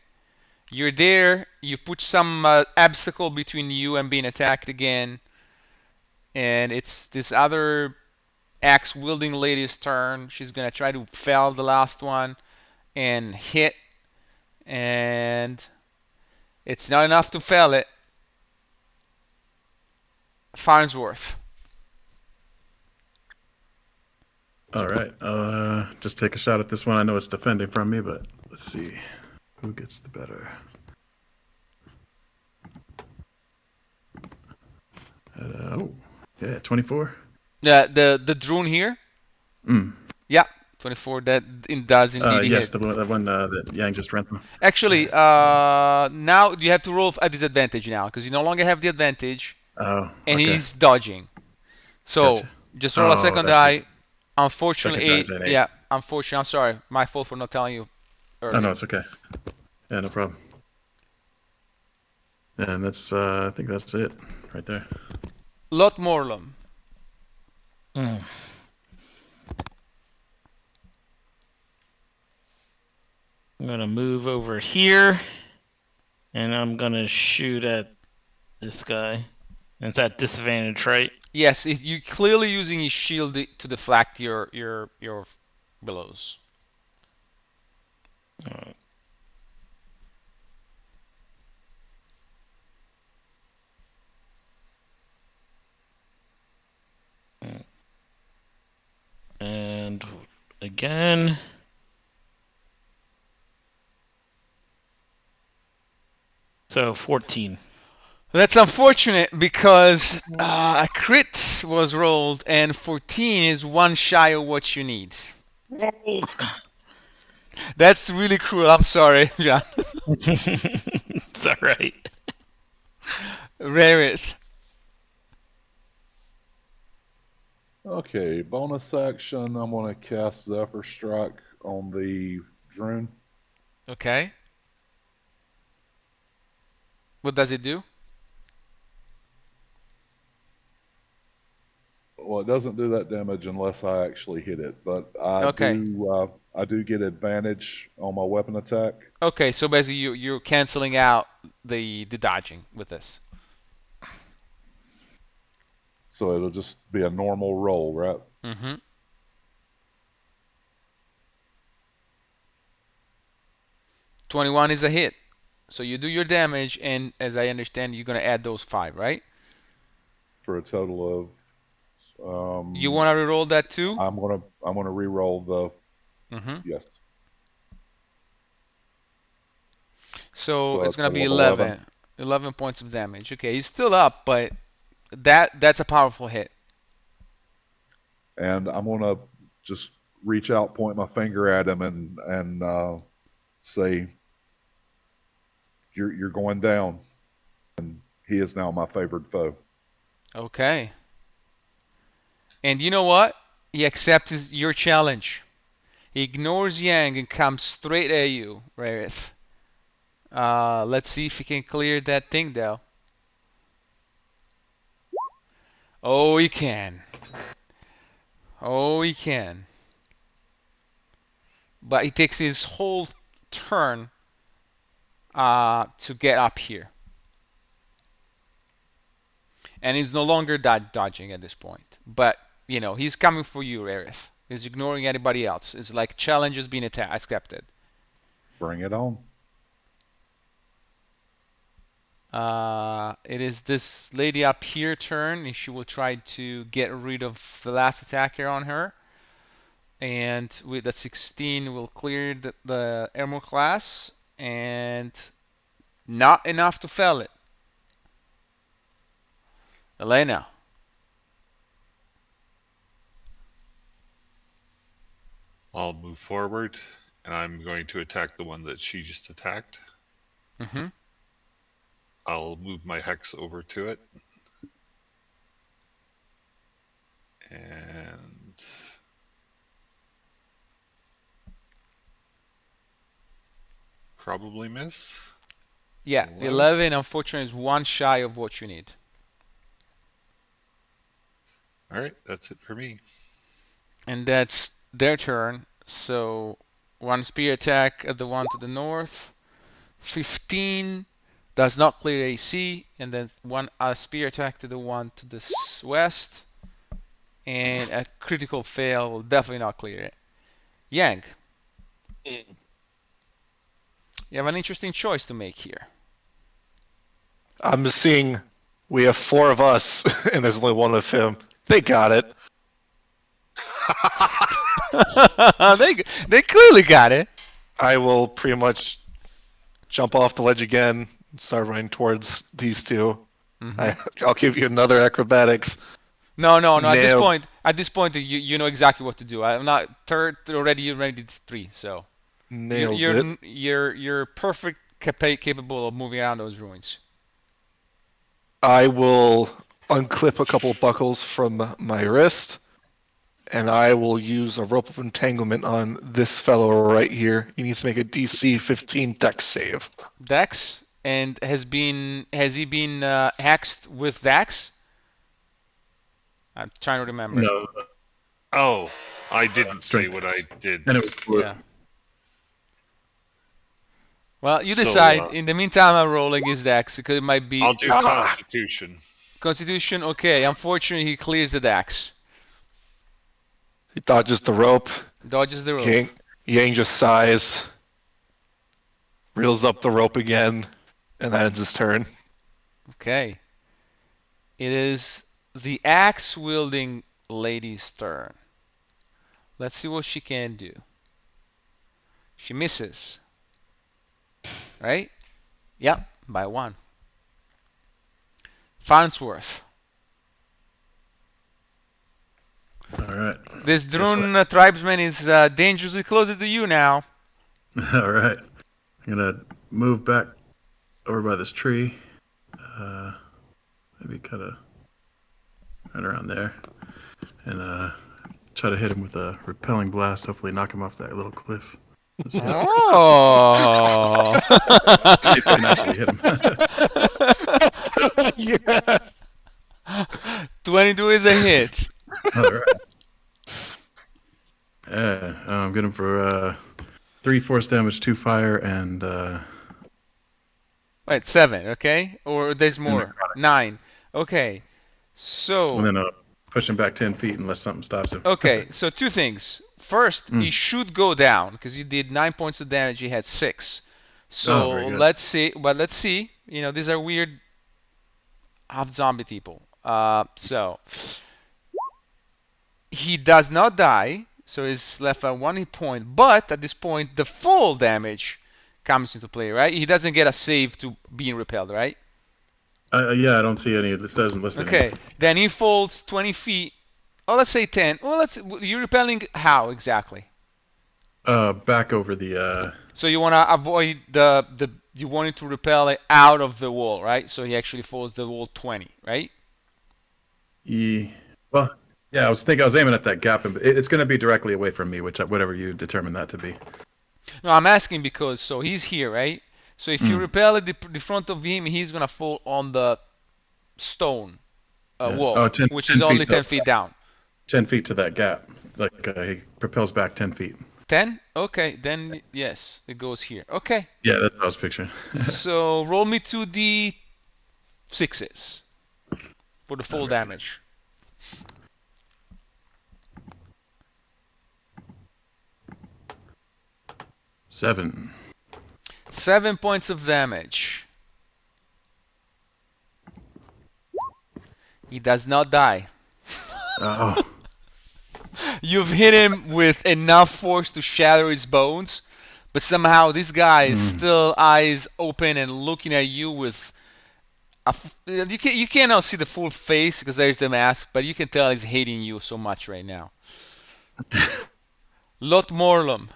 You're there. You put some obstacle between you and being attacked again. And it's this other axe wielding lady's turn. She's gonna try to fell the last one and hit, and it's not enough to fell it. Farnsworth. All right. Just take a shot at this one. I know it's defending from me, but let's see who gets the better. Oh, yeah, 24. Yeah, the drone here. Mm. Yeah, 24. That does indeed Yes, hit. the one that Yang just ran through. Actually, now you have to roll a disadvantage now because you no longer have the advantage, Oh, and okay. he's dodging. So Gotcha. just roll a Oh, second that's die. it. Unfortunately, Second die's an 8. yeah. Unfortunately, I'm sorry. My fault for not telling you earlier. Oh, no, it's okay. Yeah, no problem. And that's, I think that's it right there. Lot Morlum. Mm. I'm gonna move over here, and I'm gonna shoot at this guy. And it's at disadvantage, right? Yes, you're clearly using his shield to deflect your blows. Alright. And again. So 14. That's unfortunate because a crit was rolled and 14 is one shy of what you need. That's really cruel. I'm sorry, John. It's alright. Rarith. Okay, bonus action. I'm going to cast Zephyr Strike on the drone. Okay. What does it do? Well, it doesn't do that damage unless I actually hit it, but I do get advantage on my weapon attack. Okay, so basically you're canceling out the dodging with this. So it'll just be a normal roll, right? Mm-hmm. .21 is a hit. So you do your damage, and as I understand, you're gonna add those 5, right? For a total of. You want to reroll that too? I'm gonna re-roll the. Mm-hmm. Yes. So So it's a gonna be total of 11. 11 points of damage. Okay, he's still up, but that's a powerful hit. And I'm gonna just reach out, point my finger at him, and say, "You're going down." And he is now my favored foe. Okay. And you know what? He accepts your challenge. He ignores Yang and comes straight at you, Rarith. Let's see if he can clear that thing, though. Oh, he can. Oh, he can. But he takes his whole turn to get up here. And he's no longer dodging at this point. But, you know, he's coming for you, Rarith. He's ignoring anybody else. It's like challenge has been accepted. Bring it on. It is this lady up here turn. She will try to get rid of the last attacker on her. And with the 16, we'll clear the armor class, and not enough to fail it. Elena. I'll move forward, and I'm going to attack the one that she just attacked. Mm-hmm. I'll move my hex over to it. And probably miss. Yeah, 11 unfortunately is one shy of what you need. All right, that's it for me. And that's their turn. So one spear attack at the one to the north. 15 does not clear AC, and then one spear attack to the one to the west, and a critical fail will definitely not clear it. Yang, you have an interesting choice to make here. I'm seeing we have 4 of us, and there's only one of him. They got it. They clearly got it. I will pretty much jump off the ledge again and start running towards these 2. I'll give you another acrobatics. No. Nailed. At this point, you know exactly what to do. I'm not third already. You already did 3, so Nailed it. you're perfect capable of moving around those ruins. I will unclip a couple buckles from my wrist, and I will use a rope of entanglement on this fellow right here. He needs to make a DC 15 Dex save. Dex, and has he been hexed with Dex? I'm trying to remember. No, Oh, I didn't say Strength. what I did. and it was blue. Yeah. Well, you So, decide. In the meantime, I'm rolling his Dex because it might be I'll do Constitution. Constitution. Okay, unfortunately, he clears the Dex. He dodges the rope. Dodges the rope. Yang just sighs, reels up the rope again, and that ends his turn. Okay. It is the axe-wielding lady's turn. Let's see what she can do. She misses. Right? Yep, by 1. Farnsworth. All right. This drone tribesman is dangerously closer to you now. All right. I'm gonna move back over by this tree. Maybe kind of right around there, and try to hit him with a repelling blast. Hopefully, knock him off that little cliff. Let's see how Oh! if I can actually hit him. Yeah. 22 is a hit. All right. Yeah, I'm getting for 3 force damage, 2 fire, and Wait, 7, okay? Or there's more. 9. Okay. So. and then push him back 10 feet unless something stops him. Okay, so 2 things. First, he should go down because you did 9 points of damage. He had 6. So very good. let's see. But let's see. You know, these are weird half zombie people. So he does not die. So he's left at 1 hit point. But at this point, the full damage comes into play, right? He doesn't get a save to being repelled, right? Yeah, I don't see any. This doesn't list any. Okay, then he falls 20 feet. Oh, let's say 10. Well, you're repelling how exactly? Back over the. So you want to avoid you want it to repel it out of the wall, right? So he actually falls the wall 20, right? Well, yeah, I was aiming at that gap, and it's going to be directly away from me, whatever you determine that to be. No, I'm asking because so he's here, right? So if you repel it the front of him, he's gonna fall on the stone wall, 10 which 10 is only feet 10 feet down. 10 feet to that gap. Like he propels back 10 feet. 10? Okay, then yes, it goes here. Okay. Yeah, that's what I was picturing. So roll me 2d6s for the full damage. Seven 7 points of damage. He does not die. Oh. You've hit him with enough force to shatter his bones, but somehow this guy is still eyes open and looking at you with you cannot see the full face because there's the mask, but you can tell he's hating you so much right now. Lot Morlum.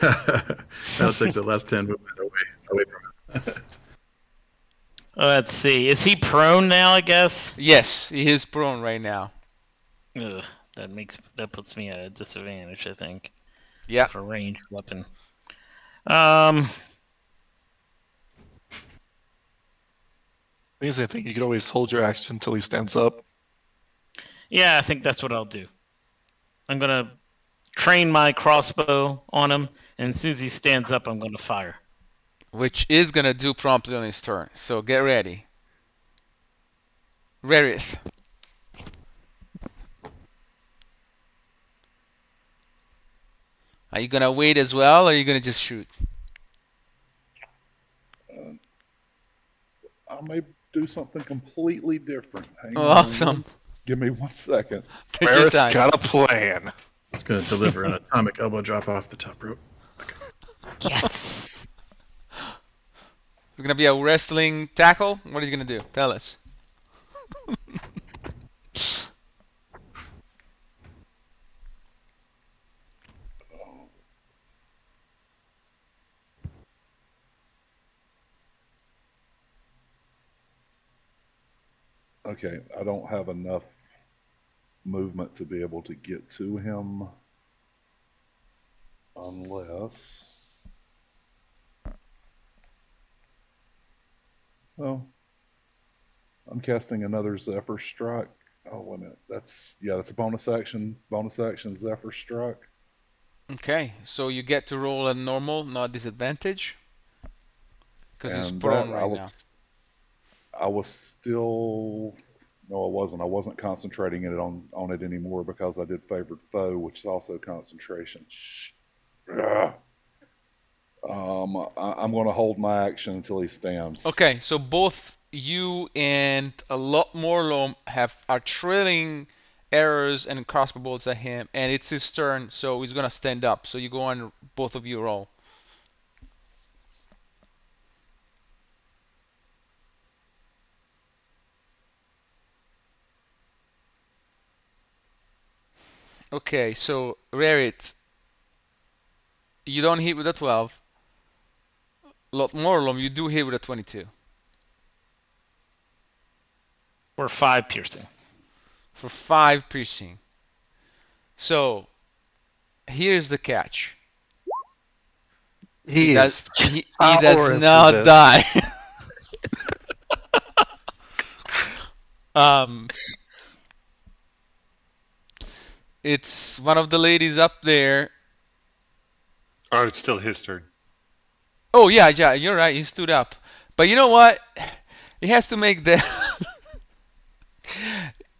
That'll take the last 10 movement away from him. Let's see. Is he prone now? I guess. Yes, he is prone right now. Ugh, that puts me at a disadvantage, I think. Yeah. For a ranged weapon. Means I think you can always hold your action until he stands up. Yeah, I think that's what I'll do. I'm gonna train my crossbow on him, and as soon as he stands up, I'm gonna fire. Which is gonna do promptly on his turn. So get ready. Rarith. Are you gonna wait as well, or are you gonna just shoot? I may do something completely different. Hang Awesome. Give me 1 second. Take your Barrett's time. got a plan. It's going to deliver an atomic elbow drop off the top rope. Yes. It's gonna be a wrestling tackle. What are you gonna do? Tell us. Okay, I don't have enough movement to be able to get to him unless... Oh, I'm casting another Zephyr Strike. Oh, wait a minute. That's a bonus action. Bonus action Zephyr Strike. Okay, so you get to roll a normal, not disadvantage. Because he's And prone that right now. I was still... No, I wasn't. I wasn't concentrating on it anymore because I did Favored Foe, which is also concentration. Ugh. I'm going to hold my action until he stands. Okay, so both you and a lot more Lom are trailing arrows and crossbow bolts at him, and it's his turn, so he's gonna stand up. So you go on, both of you roll. Okay, so Rarit, you don't hit with a 12. Lot more Lom, you do hit with a 22. For 5 piercing. For 5 piercing. So here's the catch. He does powerful not this. die. It's one of the ladies up there. Oh, it's still his turn. Oh yeah, you're right. He stood up. But you know what? He has to make the.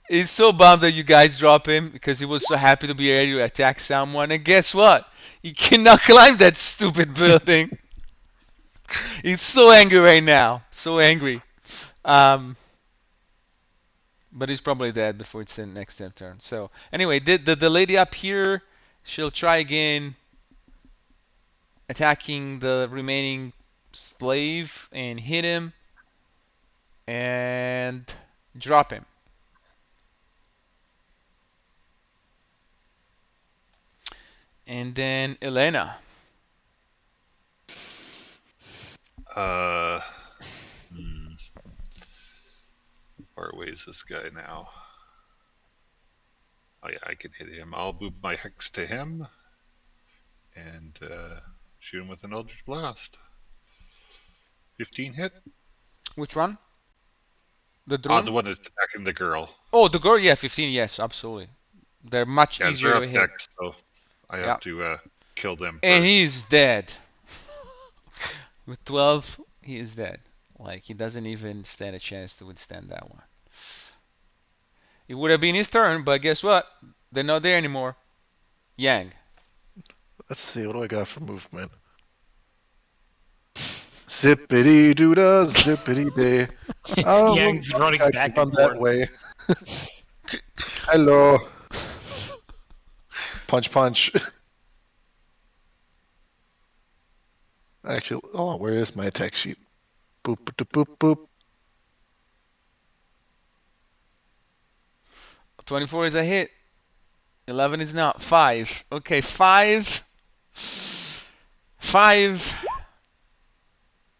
He's so bummed that you guys drop him because he was so happy to be able to attack someone. And guess what? He cannot climb that stupid building. He's so angry right now. So angry. But he's probably dead before it's in next turn. So anyway, the lady up here, she'll try again attacking the remaining slave and hit him and drop him. And then Elena. Far away is this guy now? Oh yeah, I can hit him. I'll move my hex to him and shoot him with an Eldritch Blast. 15 hit? Which one? The drone? The one that's attacking the girl. Oh, the girl, yeah, 15, yes, absolutely. They're much Yeah, easier they're to up hit. next, so I have to kill them And first. he's dead. With 12, he is dead. Like, he doesn't even stand a chance to withstand that one. It would have been his turn, but guess what? They're not there anymore. Yang. Let's see, what do I got for movement? Zippity doo dah, zippity day. Yang's running I back can and run that forth. way. Hello. Punch, punch. Actually, oh, where is my attack sheet? Boop, boop, boop, boop. 24 is a hit. 11 is not. 5. Okay, 5. 5.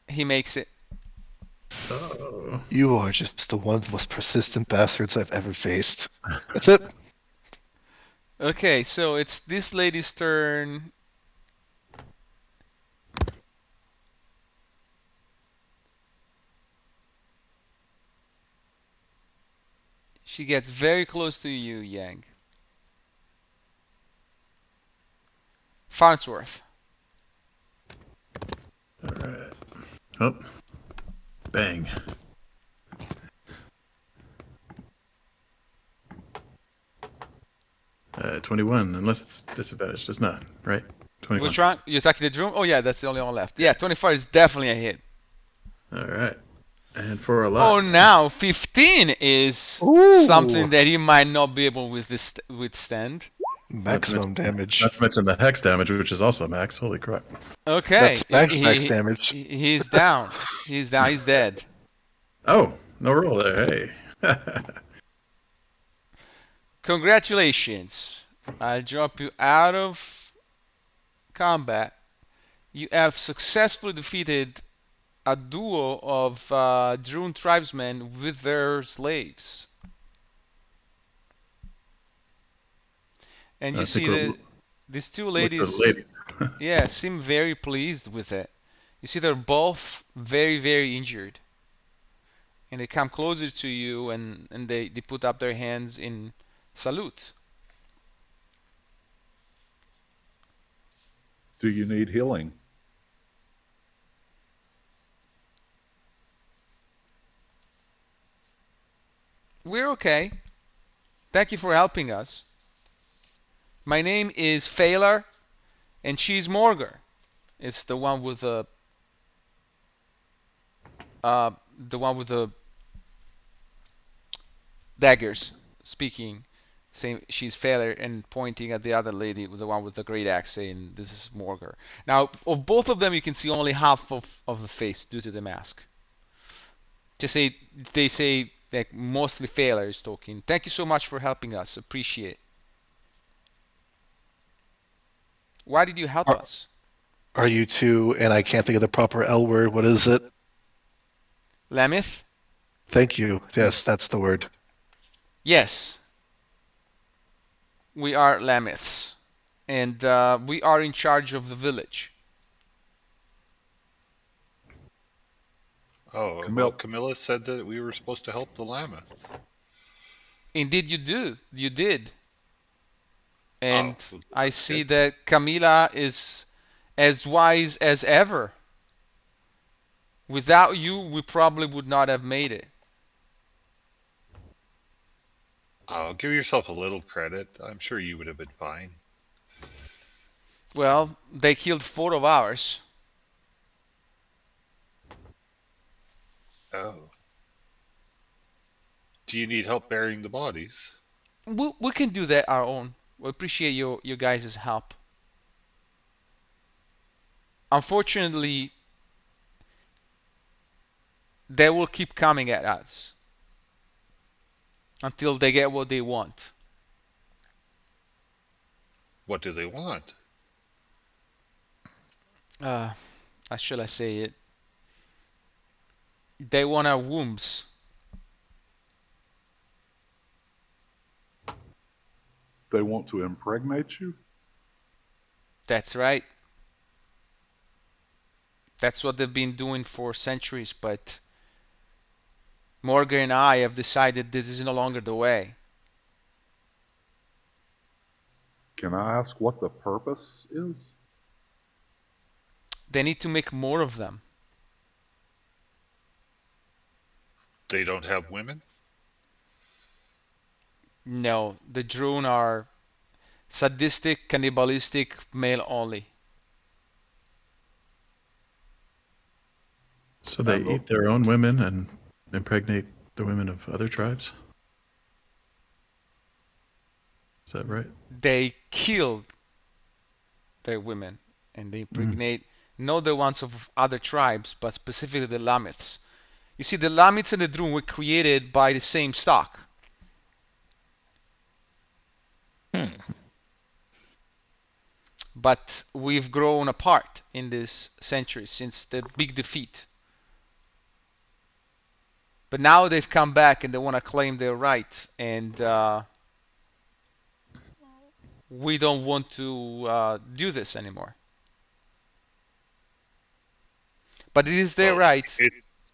He makes it. Oh. You are just the one of the most persistent bastards I've ever faced. That's it. Okay, so it's this lady's turn. She gets very close to you, Yang. Farnsworth. All right. Oh. Bang. Uh, 21, unless it's disadvantaged. It's not, right? 21. Which one? You attacking the drum? Oh yeah, that's the only one left. Yeah, 24 is definitely a hit. All right. And for a Oh, lot. now 15 is Ooh. something that he might not be able to withstand. Maximum damage. Not to mention the hex damage, which is also max. Holy crap. Okay. That's max damage. He's down. He's down. He's dead. Oh, no roll there. Hey. Congratulations. I drop you out of combat. You have successfully defeated a duo of Drune tribesmen with their slaves. And you I see think that these two look ladies, for the lady. yeah, seem very pleased with it. You see they're both very, very injured. And they come closer to you and they put up their hands in salute. Do you need healing? We're okay. Thank you for helping us. My name is Phalar, and she's Morgar. It's the one with the daggers speaking, saying she's Phalar and pointing at the other lady, with the one with the great axe, saying this is Morgar. Now, of both of them, you can see only half of the face due to the mask. They say like mostly Phalar is talking. Thank you so much for helping us. Appreciate it. Why did you help us? Are you two, and I can't think of the proper L word, what is it? Lamith? Thank you. Yes, that's the word. Yes. We are Lamiths. And we are in charge of the village. Oh, well, Camilla said that we were supposed to help the Lameth. Indeed you do. You did. And Oh, I see that Camilla is as wise as ever. Without you, we probably would not have made it. Oh, give yourself a little credit. I'm sure you would have been fine. Well, they killed 4 of ours. Oh. Do you need help burying the bodies? We can do that our own. We appreciate your guys' help. Unfortunately, they will keep coming at us until they get what they want. What do they want? How shall I say it? They want our wombs. They want to impregnate you? That's right. That's what they've been doing for centuries, but Morgan and I have decided this is no longer the way. Can I ask what the purpose is? They need to make more of them. They don't have women? No, the Drune are sadistic, cannibalistic, male only. So they eat their own women and impregnate the women of other tribes? Is that right? They killed their women and they impregnate not the ones of other tribes, but specifically the Lamiths. You see, the Lamiths and the Droon were created by the same stock. Hmm. But we've grown apart in this century since the big defeat. But now they've come back and they want to claim their right, and we don't want to do this anymore. But it is their Well, right.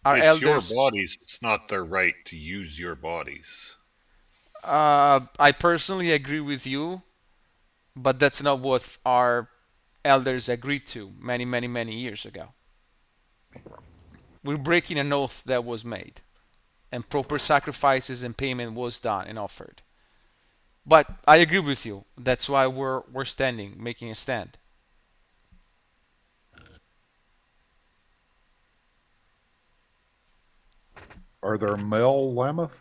Our it's your elders. bodies. It's not their right to use your bodies. I personally agree with you, but that's not what our elders agreed to many, many, many years ago. We're breaking an oath that was made, and proper sacrifices and payment was done and offered. But I agree with you. That's why we're standing, making a stand. Are there male Lameth?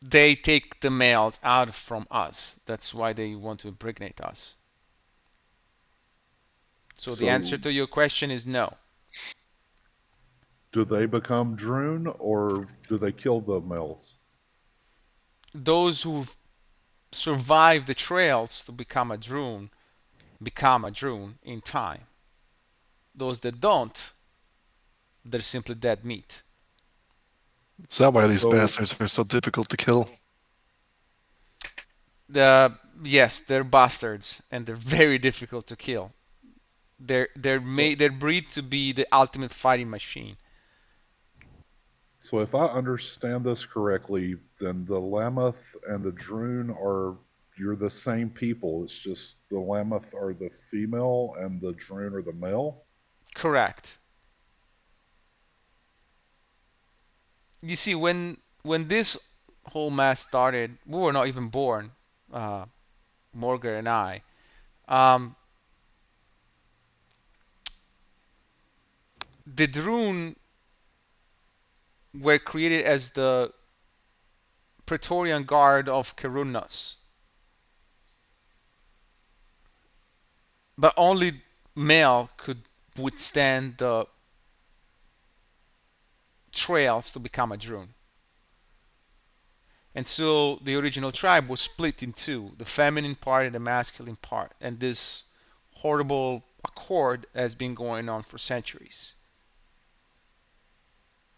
They take the males out from us. That's why they want to impregnate us. So the answer to your question is no. Do they become Droon, or do they kill the males? Those who survive the trails to become a Droon in time. Those that don't, they're simply dead meat. Is that why these So- bastards are so difficult to kill? Yes, they're bastards and they're very difficult to kill. They're bred to be the ultimate fighting machine. So if I understand this correctly, then the Lameth and the Droon you're the same people. It's just the Lameth are the female and the Droon are the male? Correct. You see, when this whole mess started, we were not even born, Morgan and I. Um, the Droon were created as the Praetorian Guard of Kerunnos, but only male could withstand the trails to become a Droon. And so the original tribe was split in two, the feminine part and the masculine part. And this horrible accord has been going on for centuries.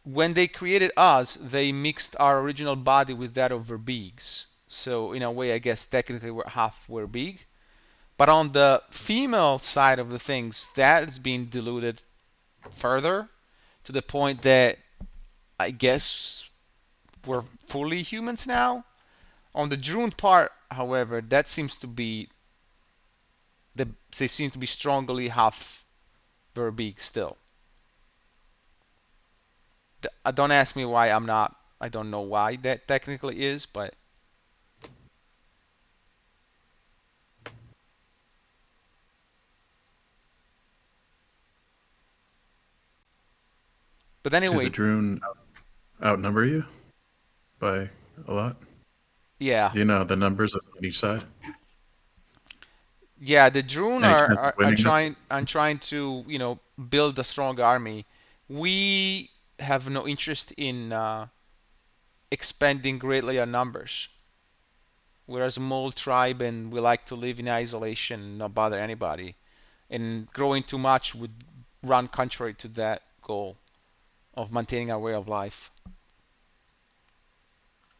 When they created us, they mixed our original body with that of Verbeeg's. So in a way, I guess technically we're half Verbeeg. But on the female side of the things, that has been diluted further to the point that I guess we're fully humans now. On the Droon part, however, that seems to be they seem to be strongly half Verbeeg still. Don't ask me why I'm not. I don't know why that technically is, but Do anyway, the Droon outnumber you by a lot? yeah, Do you know the numbers on each side? yeah. The Droon Any are, chance of are, are winning this? trying to build a strong army. We have no interest in expanding greatly our numbers. We're a small tribe and we like to live in isolation and not bother anybody. And growing too much would run contrary to that goal of maintaining our way of life.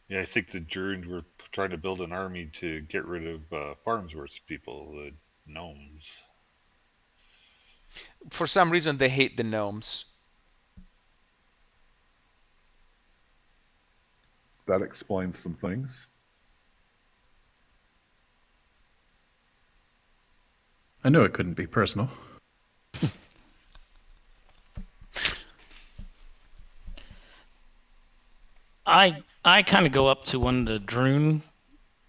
Yeah, I think the Droons were trying to build an army to get rid of Farnsworth's people, the gnomes. For some reason, they hate the gnomes. That explains some things. I knew it couldn't be personal. I kind of go up to one of the Droon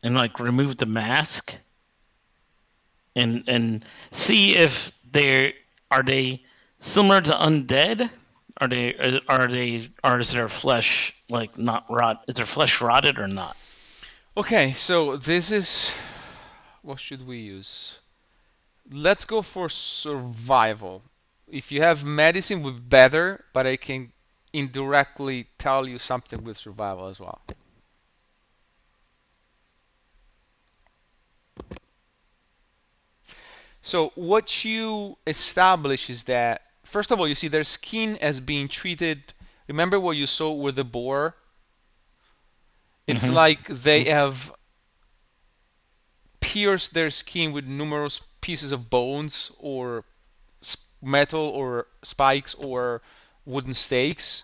and like remove the mask and see if are they similar to undead? Are they or is their flesh like not rot? Is her flesh rotted or not? Okay, so this is what should we use? Let's go for survival. If you have medicine, would better, but I can indirectly tell you something with survival as well. So what you establish is that, first of all, you see their skin as being treated. Remember what you saw with the boar? It's Mhm. like they have pierced their skin with numerous pieces of bones or metal or spikes or wooden stakes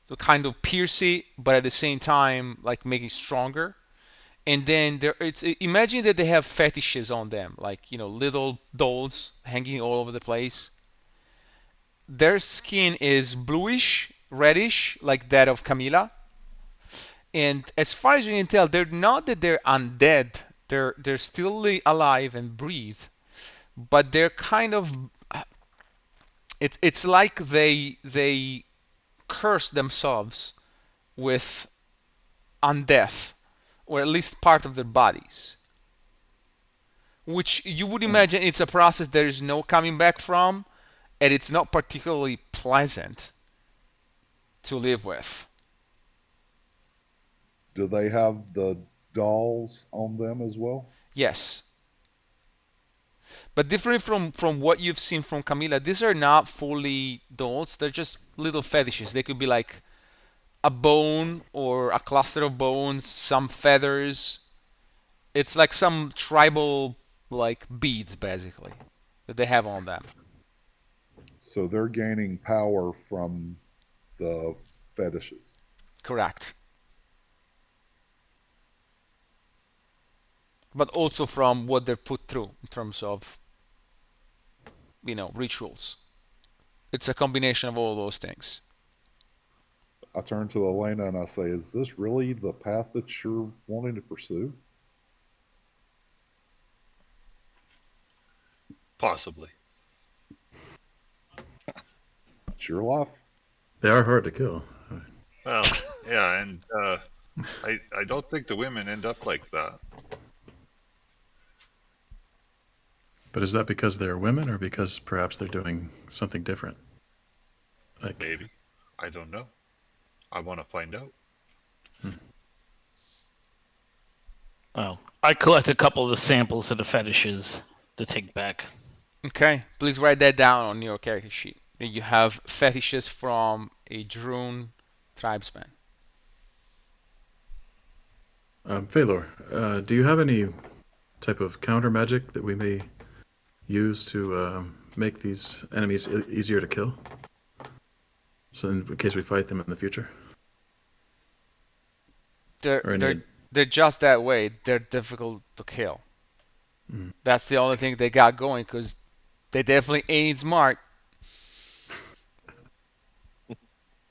to kind of pierce it, but at the same time, like make it stronger. And then imagine that they have fetishes on them, like little dolls hanging all over the place. Their skin is bluish, reddish, like that of Camila. And as far as you can tell, they're not that they're undead. They're still alive and breathe, but they're kind of it's like they curse themselves with undeath, or at least part of their bodies. Which you would And imagine it's a process there is no coming back from, and it's not particularly pleasant to live with. do they have the dolls on them as well? Yes. But different from what you've seen from Camila, these are not fully dolls. They're just little fetishes. They could be like a bone or a cluster of bones, some feathers. It's like some tribal like beads basically that they have on them. So they're gaining power from the fetishes. Correct. But also from what they're put through in terms of rituals. It's a combination of all those things. I turn to Elena and I say, "Is this really the path that you're wanting to pursue?" Possibly. It's your life. They are hard to kill. Well, yeah, and I don't think the women end up like that. But is that because they're women or because perhaps they're doing something different? Like, Maybe. I don't know. I want to find out. Well, I collect a couple of the samples of the fetishes to take back. Okay, please write that down on your character sheet. You have fetishes from a Droon tribesman. Phalor, do you have any type of counter magic that we may use to make these enemies easier to kill? So in case we fight them in the future? They're Or they're any... they're just that way. They're difficult to kill. Mm. That's the only thing they got going because they definitely ain't smart.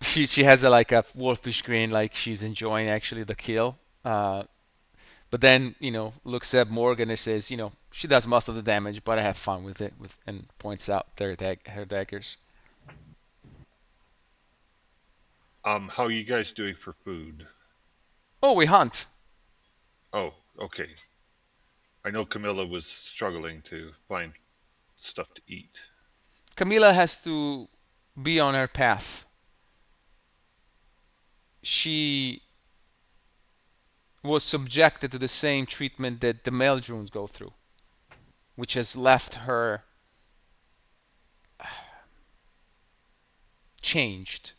She has like a wolfish grin, like she's enjoying actually the kill. But then looks at Morgan and says, she does most of the damage, but I have fun with it. And points out her daggers. How are you guys doing for food? Oh, we hunt. Oh, okay. I know Camilla was struggling to find stuff to eat. Camilla has to be on her path. She was subjected to the same treatment that the male drones go through, which has left her changed.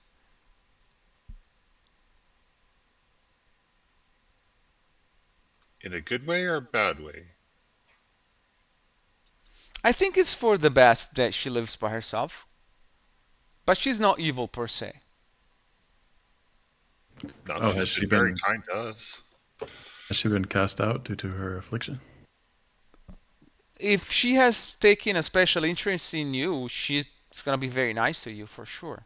In a good way or a bad way? I think it's for the best that she lives by herself, but she's not evil per se. No, Oh, she's been very kind to us. has she been cast out due to her affliction? If she has taken a special interest in you, she's gonna be very nice to you for sure.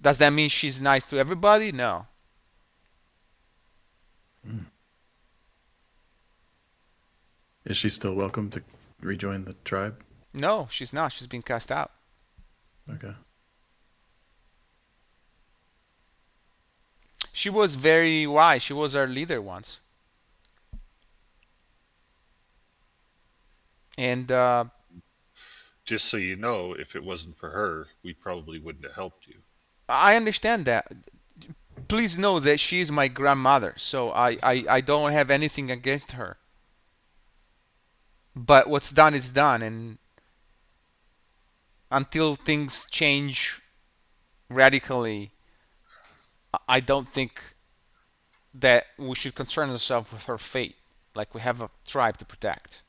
Does that mean she's nice to everybody? No. Mm. Is she still welcome to rejoin the tribe? No, she's not. She's been cast out. Okay. She was very wise. She was our leader once. And Just so you know, if it wasn't for her, we probably wouldn't have helped you. I understand that. Please know that she is my grandmother, so I don't have anything against her. But what's done is done, and until things change radically, I don't think that we should concern ourselves with her fate. Like we have a tribe to protect,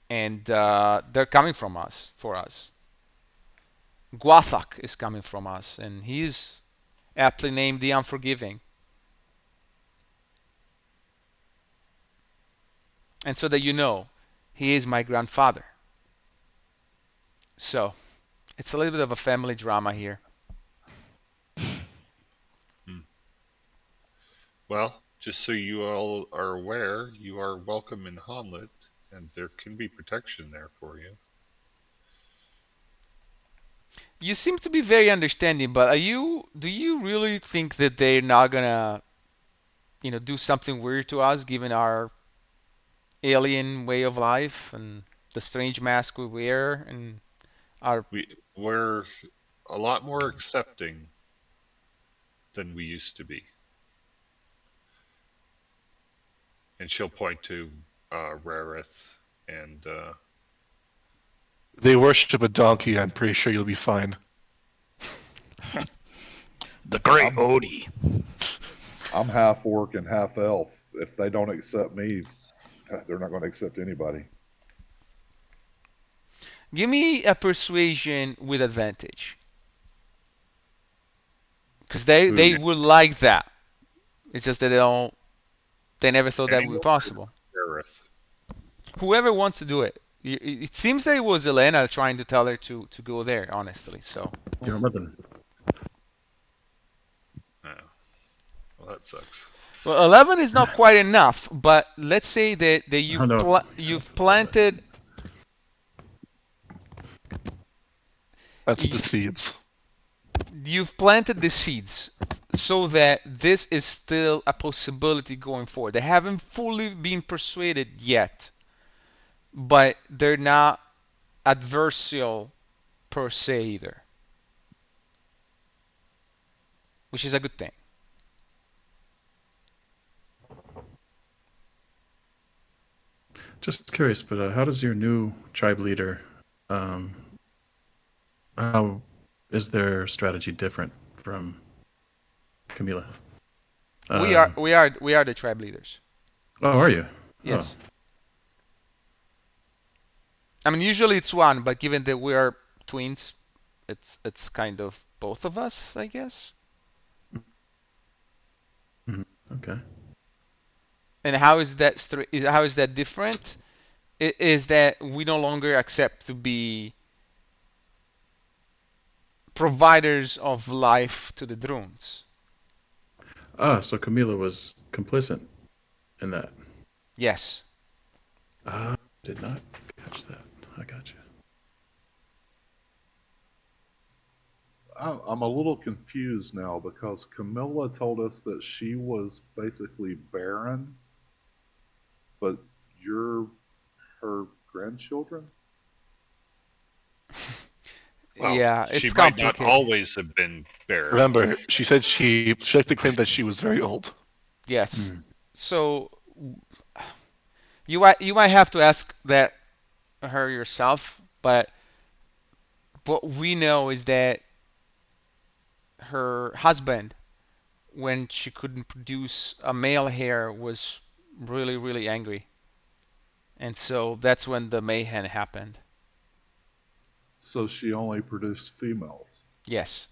and they're coming from us for us. Guathak is coming from us, and he's aptly named the Unforgiving. And so that you know, he is my grandfather. So it's a little bit of a family drama here. Hmm. Well, just so you all are aware, you are welcome in Hommlet, and there can be protection there for you. You seem to be very understanding, but do you really think that they're not gonna, do something weird to us given our alien way of life and the strange mask we wear and our We're a lot more accepting than we used to be. And she'll point to Rarith and They worship a donkey. I'm pretty sure you'll be fine. The Great I'm- Odie. I'm half orc and half elf. If they don't accept me, they're not going to accept anybody. Give me a persuasion with advantage. Because they would like that. It's just that they never thought that would be possible. Rarith. Whoever wants to do it. It seems that it was Elena trying to tell her to go there, honestly. So Your mother. Yeah. Well, that sucks. well, 11 is not quite enough, but let's say that Oh, no. you've planted That's y- the seeds. you've planted the seeds so that this is still a possibility going forward. They haven't fully been persuaded yet, but they're not adversarial per se either, which is a good thing. Just curious, but how does your new tribe leader, um, how is their strategy different from Camila? We are the tribe leaders. Oh, are you? Yes. I mean, usually it's one, but given that we are twins, it's kind of both of us, I guess. Oh, okay. And how is that different? Is that we no longer accept to be providers of life to the drones. Ah, so Camila was complicit in that. Yes. Did not catch that. I got you. I'm a little confused now because Camilla told us that she was basically barren, but you're her grandchildren? Well, Yeah, she it's might not complicated. always have been barren. Remember, she said she liked to claim that she was very old. Yes. So you might have to ask that her yourself, but what we know is that her husband, when she couldn't produce a male hair, was really, really angry. And so that's when the mayhem happened. So she only produced females. Yes,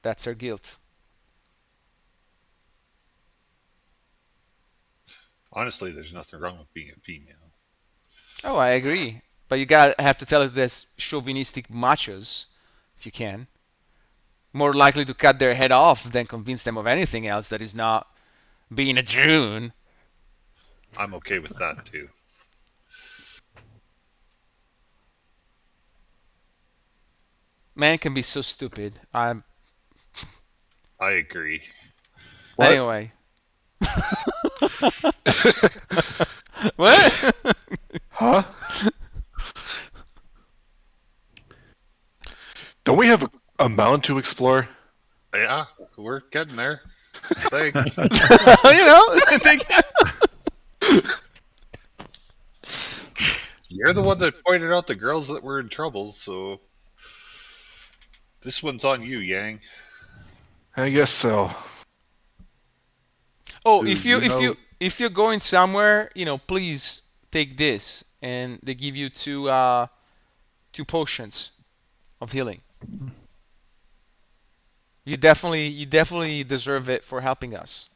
that's her guilt. Honestly, there's nothing wrong with being a female. Oh, I agree. But you gotta have to tell it there's chauvinistic machos, if you can. More likely to cut their head off than convince them of anything else that is not being a drone. I'm okay with that too. Man can be so stupid. I agree. What? Anyway. What? Huh? Don't we have a mound to explore? Yeah, we're getting there. I think. I think. You're the one that pointed out the girls that were in trouble, so this one's on you, Yang. I guess so. Oh, Do if you you if know? you if you're going somewhere, please take this, and they give you two potions of healing. You definitely deserve it for helping us.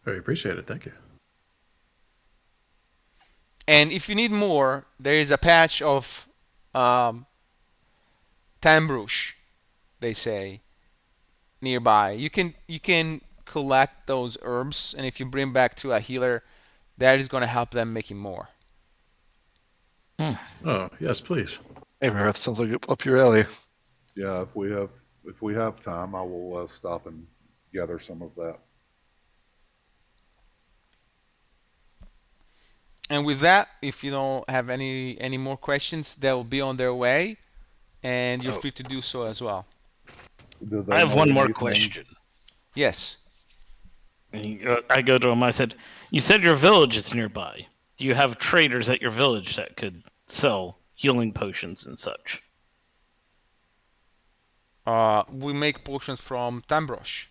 Very appreciated. Thank you. And if you need more, there is a patch of um, tambrush, they say, nearby. You can collect those herbs, and if you bring back to a healer, that is going to help them making more. Oh, yes, please. Hey, Marith, sounds like up your alley. Yeah, if we have time, I will stop and gather some of that. And with that, if you don't have any more questions, they'll be on their way, and you're Oh, free to do so as well. Do I they have know one more anything? question. Yes. I go to him. I said, "You said your village is nearby. Do you have traders at your village that could sell healing potions and such?" We make potions from tambrush,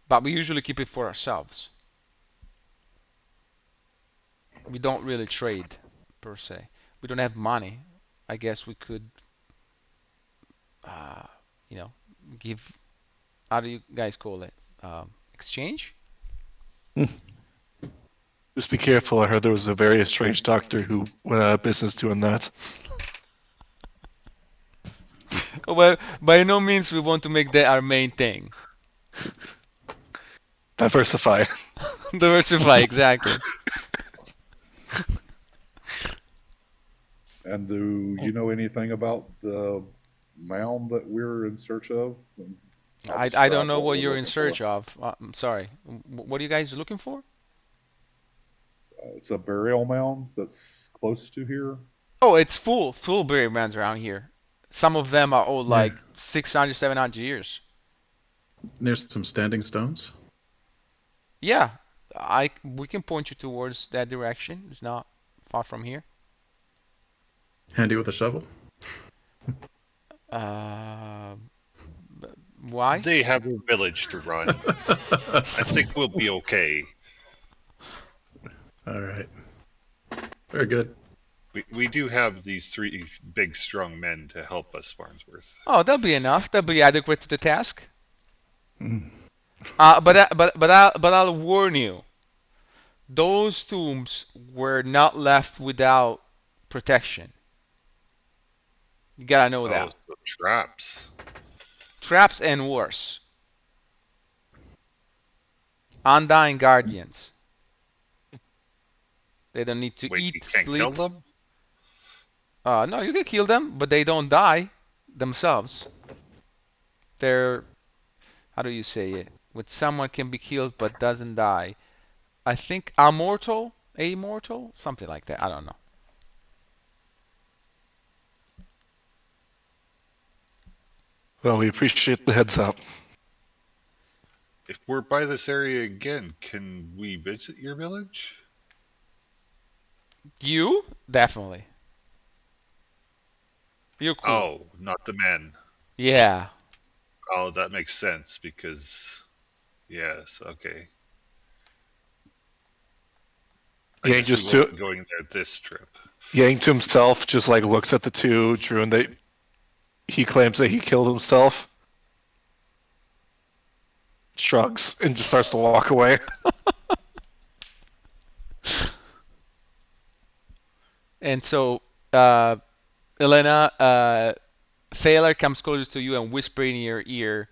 but we usually keep it for ourselves. We don't really trade per se. We don't have money. I guess we could, uh, you know, give. How do you guys call it? Exchange? just be careful. I heard there was a very strange doctor who went out of business doing that. Well, by no means we want to make that our main thing. Diversify. Diversify, exactly. And do you know anything about the mound that we're in search of? And I'll I don't describe know what what we're you're in looking for. search of. I'm sorry. What are you guys looking for? It's a burial mound that's close to here. Oh, it's full burial grounds around here. Some of them are old, like Near 600, 700 years. near some standing stones. Yeah, we can point you towards that direction. It's not far from here. Handy with a shovel. Uh, why? They have a village to run. I think we'll be okay. All right. Very good. We do have these three big, strong men to help us, Farnsworth. Oh, that'll be enough. That'll be adequate to the task. Mm. But I'll warn you. Those tombs were not left without protection. You gotta know Oh, that. so traps. Traps and worse. Undying guardians. They don't need to Wait, you eat, can't kill sleep. them? No, you can kill them, but they don't die themselves. They're, how do you say it? When someone can be killed but doesn't die. I think immortal, something like that. I don't know. Well, we appreciate the heads up. If we're by this area again, can we visit your village? You? Definitely. You're cool. Oh, not the men. Yeah. Oh, that makes sense because, yes, okay. I Yang guess we just won't to be going there this trip. Yang to himself just like looks at the two Druin that he claims that he killed himself, shrugs, and just starts to walk away. And so, Elena, Thaler comes closer to you and whisper in your ear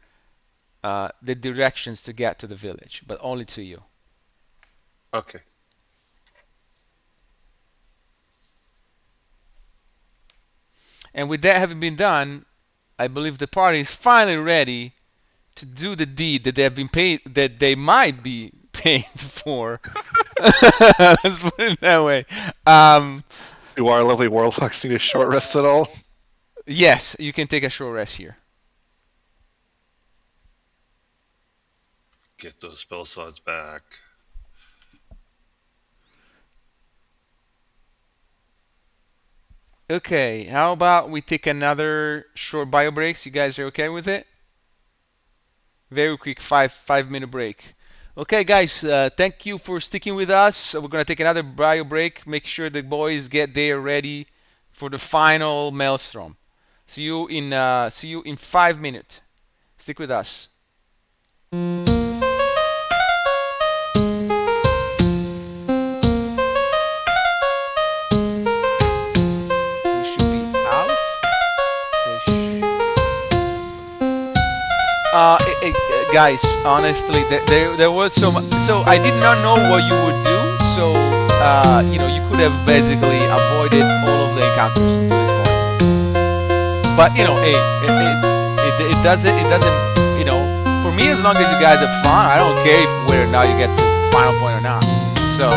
the directions to get to the village, but only to you. Okay. And with that having been done, I believe the party is finally ready to do the deed that they have been paid, that they might be paid for. Let's put it that way. Do our lovely warlocks need a short rest at all? Yes, you can take a short rest here. Get those spell slots back. Okay, how about we take another short bio breaks? You guys are okay with it? Very quick, five-minute break. Okay, guys, thank you for sticking with us. We're gonna take another bio break. Make sure the boys get there ready for the final maelstrom. See you in 5 minutes. Stick with us. We should be out. Guys, honestly, there was so much. So I did not know what you would do. So you could have basically avoided all of the encounters to this point. But hey, it doesn't. For me, as long as you guys have fun, I don't care if whether now you get to the final point or not. So.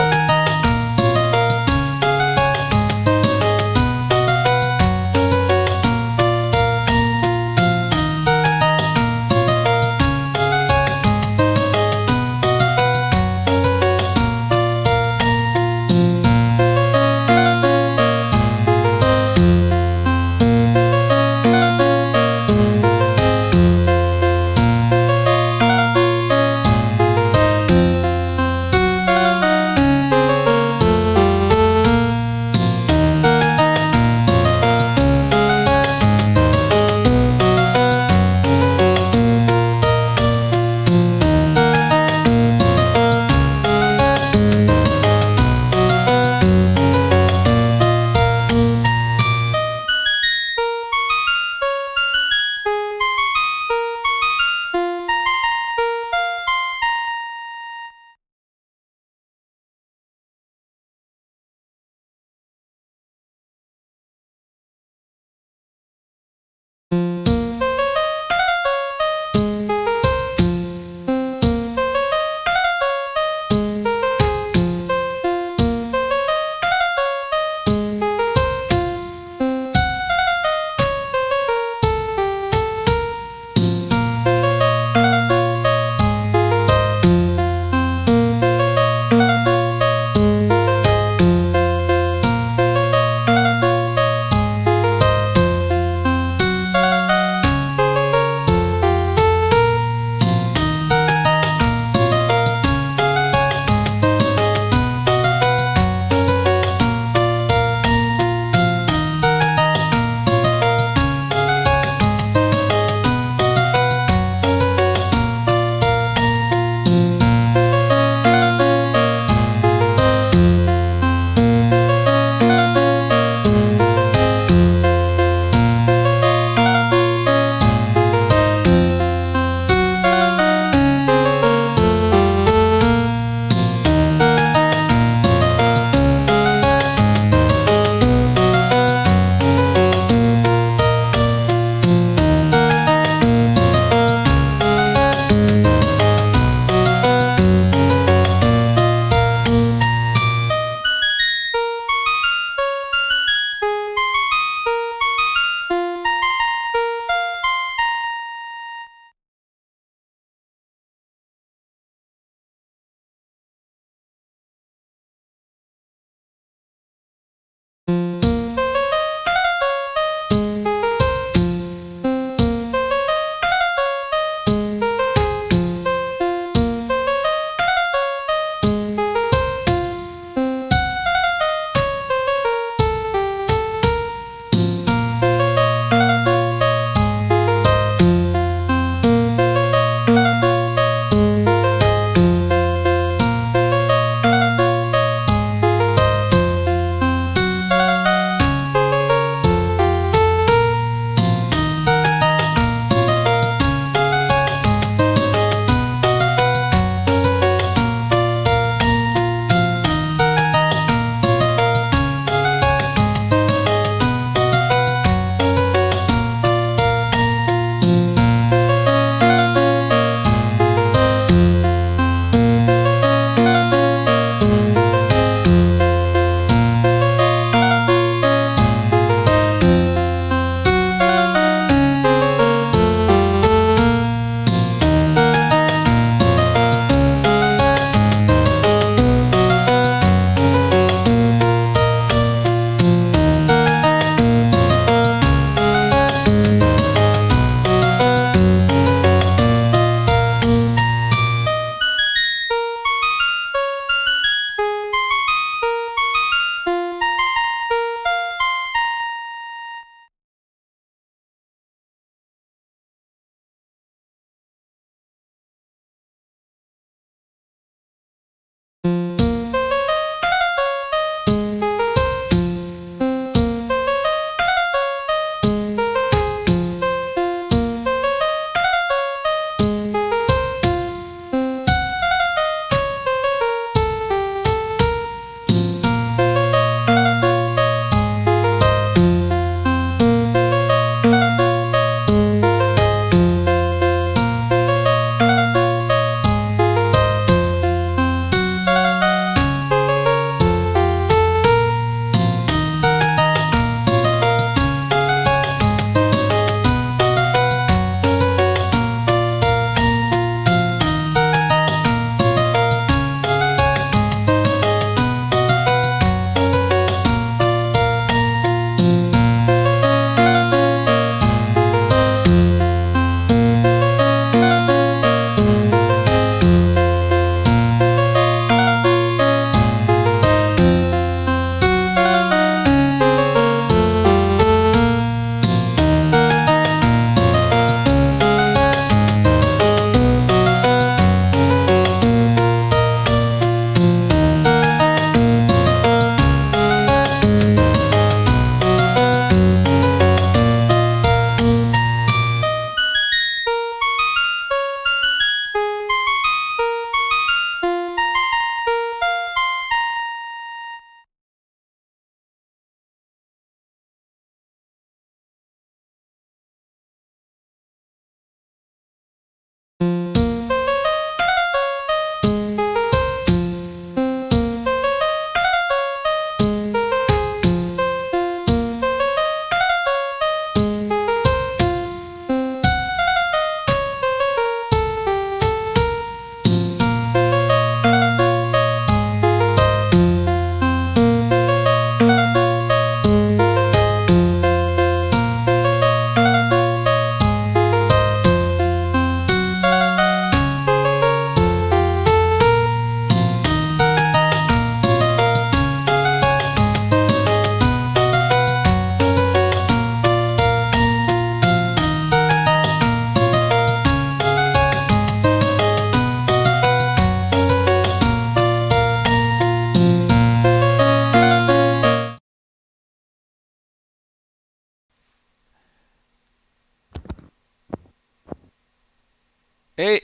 Hey,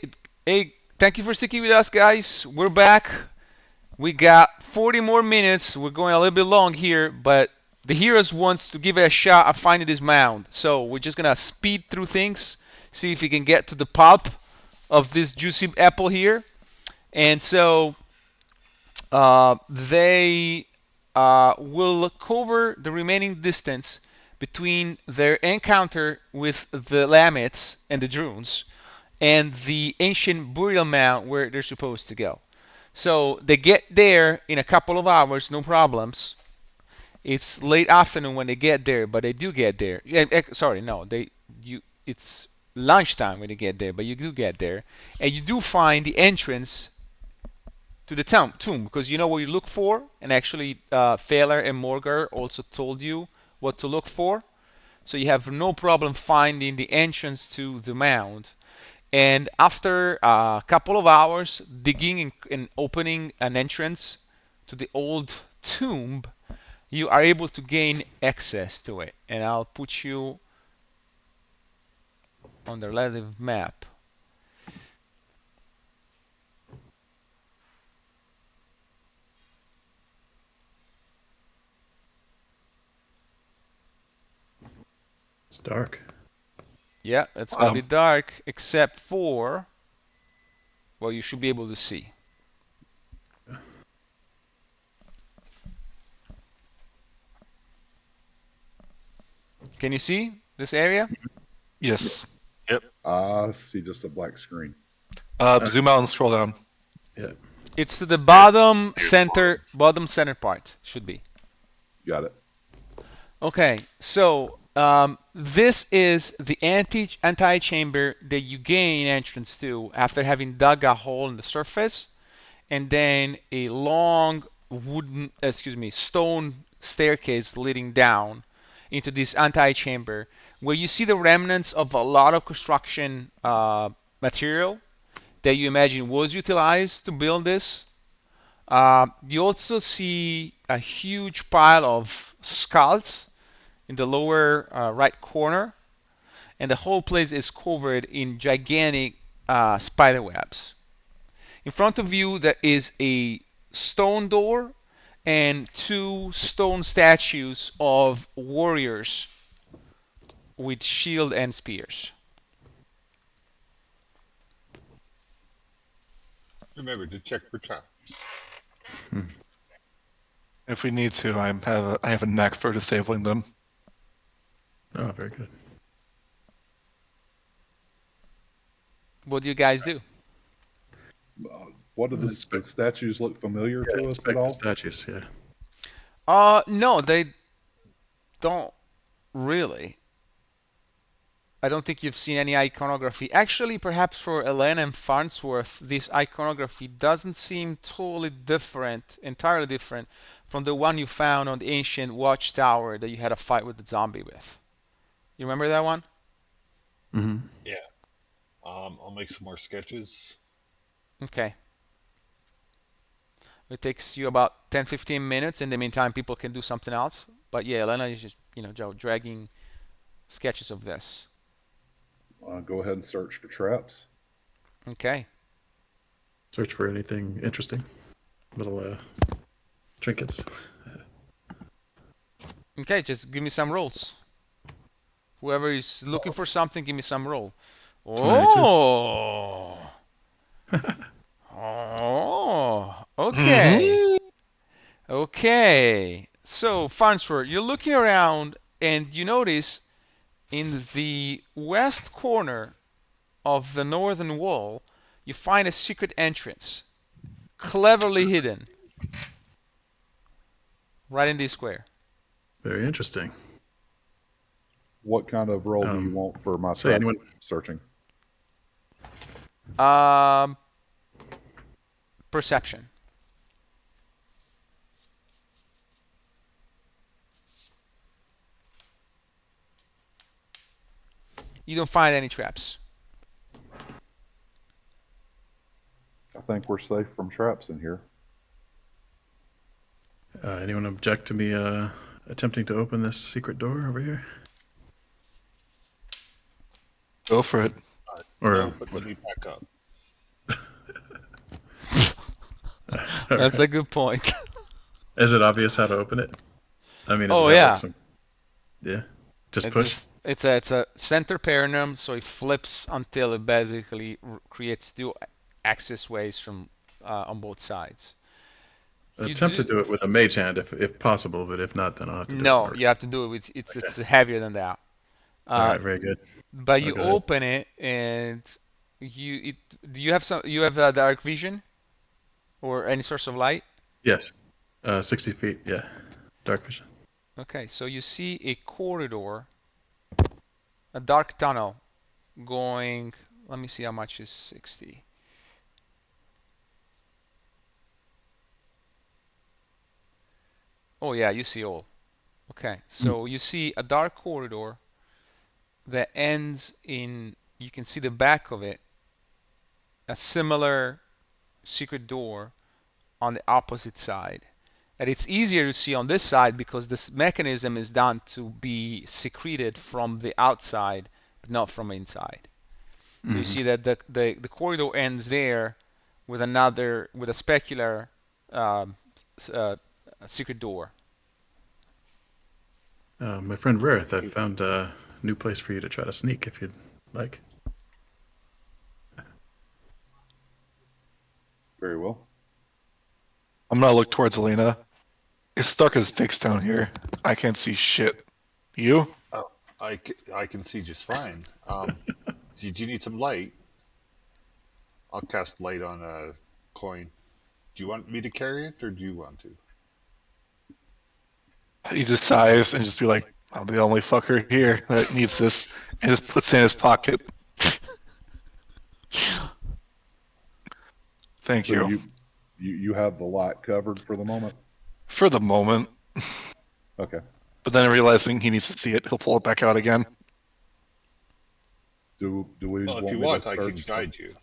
hey, thank you for sticking with us, guys. We're back. We got 40 more minutes. We're going a little bit long here, but the heroes wants to give it a shot at finding this mound. So we're just gonna speed through things, see if we can get to the pulp of this juicy apple here. And so they will cover the remaining distance between their encounter with the Lamets and the Drones and the ancient burial mound where they're supposed to go. So they get there in a couple of hours, no problems. It's late afternoon when they get there, but they do get there. Sorry, no, it's lunchtime when they get there, but you do get there, and you do find the entrance to the tomb because you know what you look for, and actually Failer and Morgar also told you what to look for, so you have no problem finding the entrance to the mound. And after a couple of hours digging and opening an entrance to the old tomb, you are able to gain access to it. And I'll put you on the relative map. It's dark. Yeah, it's going to be dark except for, well, you should be able to see. Can you see this area? Yes. I see just a black screen. Zoom out and scroll down. Yeah. It's to the bottom center part, should be. Got it. Okay, so this is the anti-chamber that you gain entrance to after having dug a hole in the surface, and then a long stone staircase leading down into this anti-chamber, where you see the remnants of a lot of construction material that you imagine was utilized to build this. You also see a huge pile of skulls in the lower right corner, and the whole place is covered in gigantic spider webs. In front of you, there is a stone door and two stone statues of warriors with shield and spears. Remember to check for traps. If we need to, I have a knack for disabling them. Oh, very good. What do you guys do? What do the statues look familiar to us at all? Statues, yeah. No, they don't really. I don't think you've seen any iconography. Actually, perhaps for Elena and Farnsworth, this iconography doesn't seem totally different, entirely different from the one you found on the ancient watchtower that you had a fight with the zombie with. You remember that one? Mm-hmm. Yeah. I'll make some more sketches. Okay. It takes you about 10-15 minutes. In the meantime, people can do something else. But yeah, Elena is just, dragging sketches of this. Go ahead and search for traps. Okay. Search for anything interesting. Little trinkets. Okay, just give me some rolls. Whoever is looking for something, give me some roll. Oh! Oh! Okay. Okay. So, Farnsworth, you're looking around and you notice in the west corner of the northern wall, you find a secret entrance, cleverly hidden, right in this square. Very interesting. What kind of roll do you want for my say anyone- searching? Perception. You don't find any traps. I think we're safe from traps in here. Anyone object to me attempting to open this secret door over here? Go for it. Or No, but let me back up. That's a good point. is it obvious how to open it? I mean, does Oh it have like yeah, some? Yeah, just it's push. just it's a center perineum, so it flips until it basically creates two access ways from on both sides. You Attempt to do do it with a mage hand if possible, but if not, then I'll have to do it. no, Or you have to do it with it's okay. heavier than that. All Uh, right, very good. but I'll you go ahead. open it and do you have dark vision or any source of light? Yes. 60 feet. Yeah. Dark vision. Okay, so you see a corridor, a dark tunnel going. Let me see how much is 60. Oh yeah, you see all. Okay, Mm. so you see a dark corridor that ends in. You can see the back of it, a similar secret door on the opposite side. And it's easier to see on this side because this mechanism is done to be secreted from the outside, but not from inside. So you Hmm. see that the corridor ends there with with a specular um, uh, secret door. My friend Rareth, I found a new place for you to try to sneak if you'd like. Very well. I'm gonna look towards Elena. It's dark as dicks down here. I can't see shit. You? Oh, I can see just fine. Do you need some light? I'll cast light on a coin. Do you want me to carry it, or do you want to? He just sighs and just be like, I'm the only fucker here that needs this, and just puts it in his pocket. Thank So you. you have the light covered for the moment. For the moment. Okay. But then realizing he needs to see it, he'll pull it back out again. Do we Well, if want you me to want, I can search the? guide you.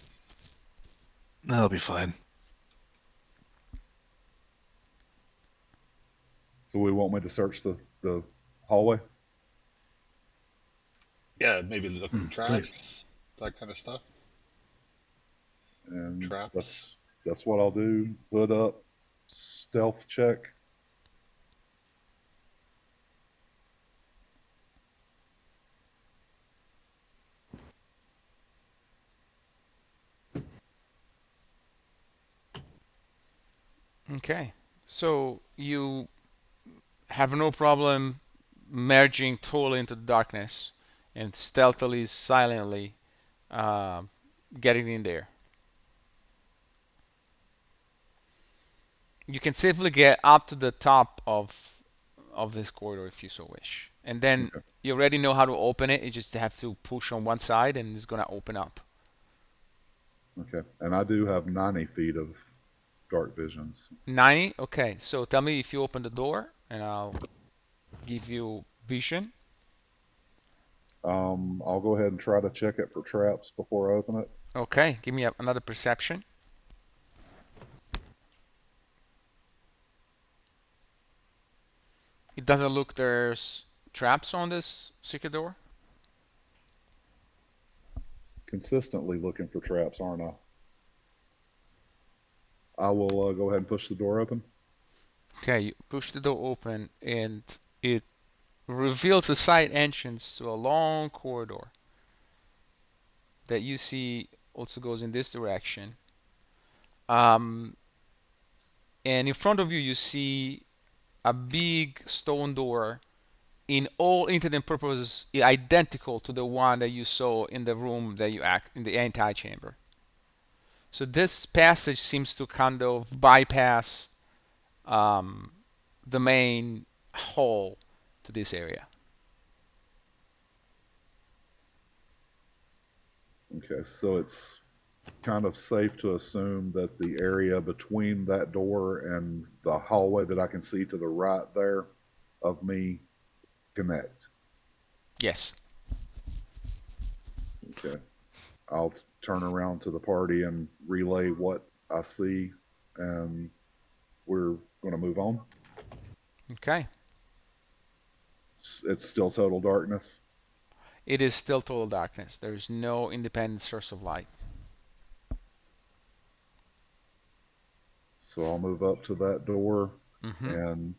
That'll be fine. So we want me to search the hallway. Yeah, maybe look for Please. tracks, that kind of stuff. And Traps. that's what I'll do. Hood up, stealth check. Okay, so you have no problem merging totally into the darkness and stealthily, silently uh, getting in there. You can safely get up to the top of this corridor if you so wish. And then Okay. you already know how to open it. You just have to push on one side and it's gonna open up. Okay. And I do have 90 feet of dark visions. 90? Okay, so tell me if you open the door and I'll give you vision. I'll go ahead and try to check it for traps before I open it. Okay, give me another perception. It doesn't look there's traps on this secret door. Consistently looking for traps, aren't I? I will go ahead and push the door open. Okay, you push the door open and it reveals a side entrance to a long corridor that you see also goes in this direction. Um, and in front of you, you see a big stone door in all intents and purposes identical to the one that you saw in the room that you act in the antechamber. So this passage seems to kind of bypass um, the main hall to this area. Okay, so it's kind of safe to assume that the area between that door and the hallway that I can see to the right there of me connect. Yes. Okay. I'll turn around to the party and relay what I see, and we're going to move on. Okay. It's still total darkness. it is still total darkness. There is no independent source of light. So I'll move up to that door and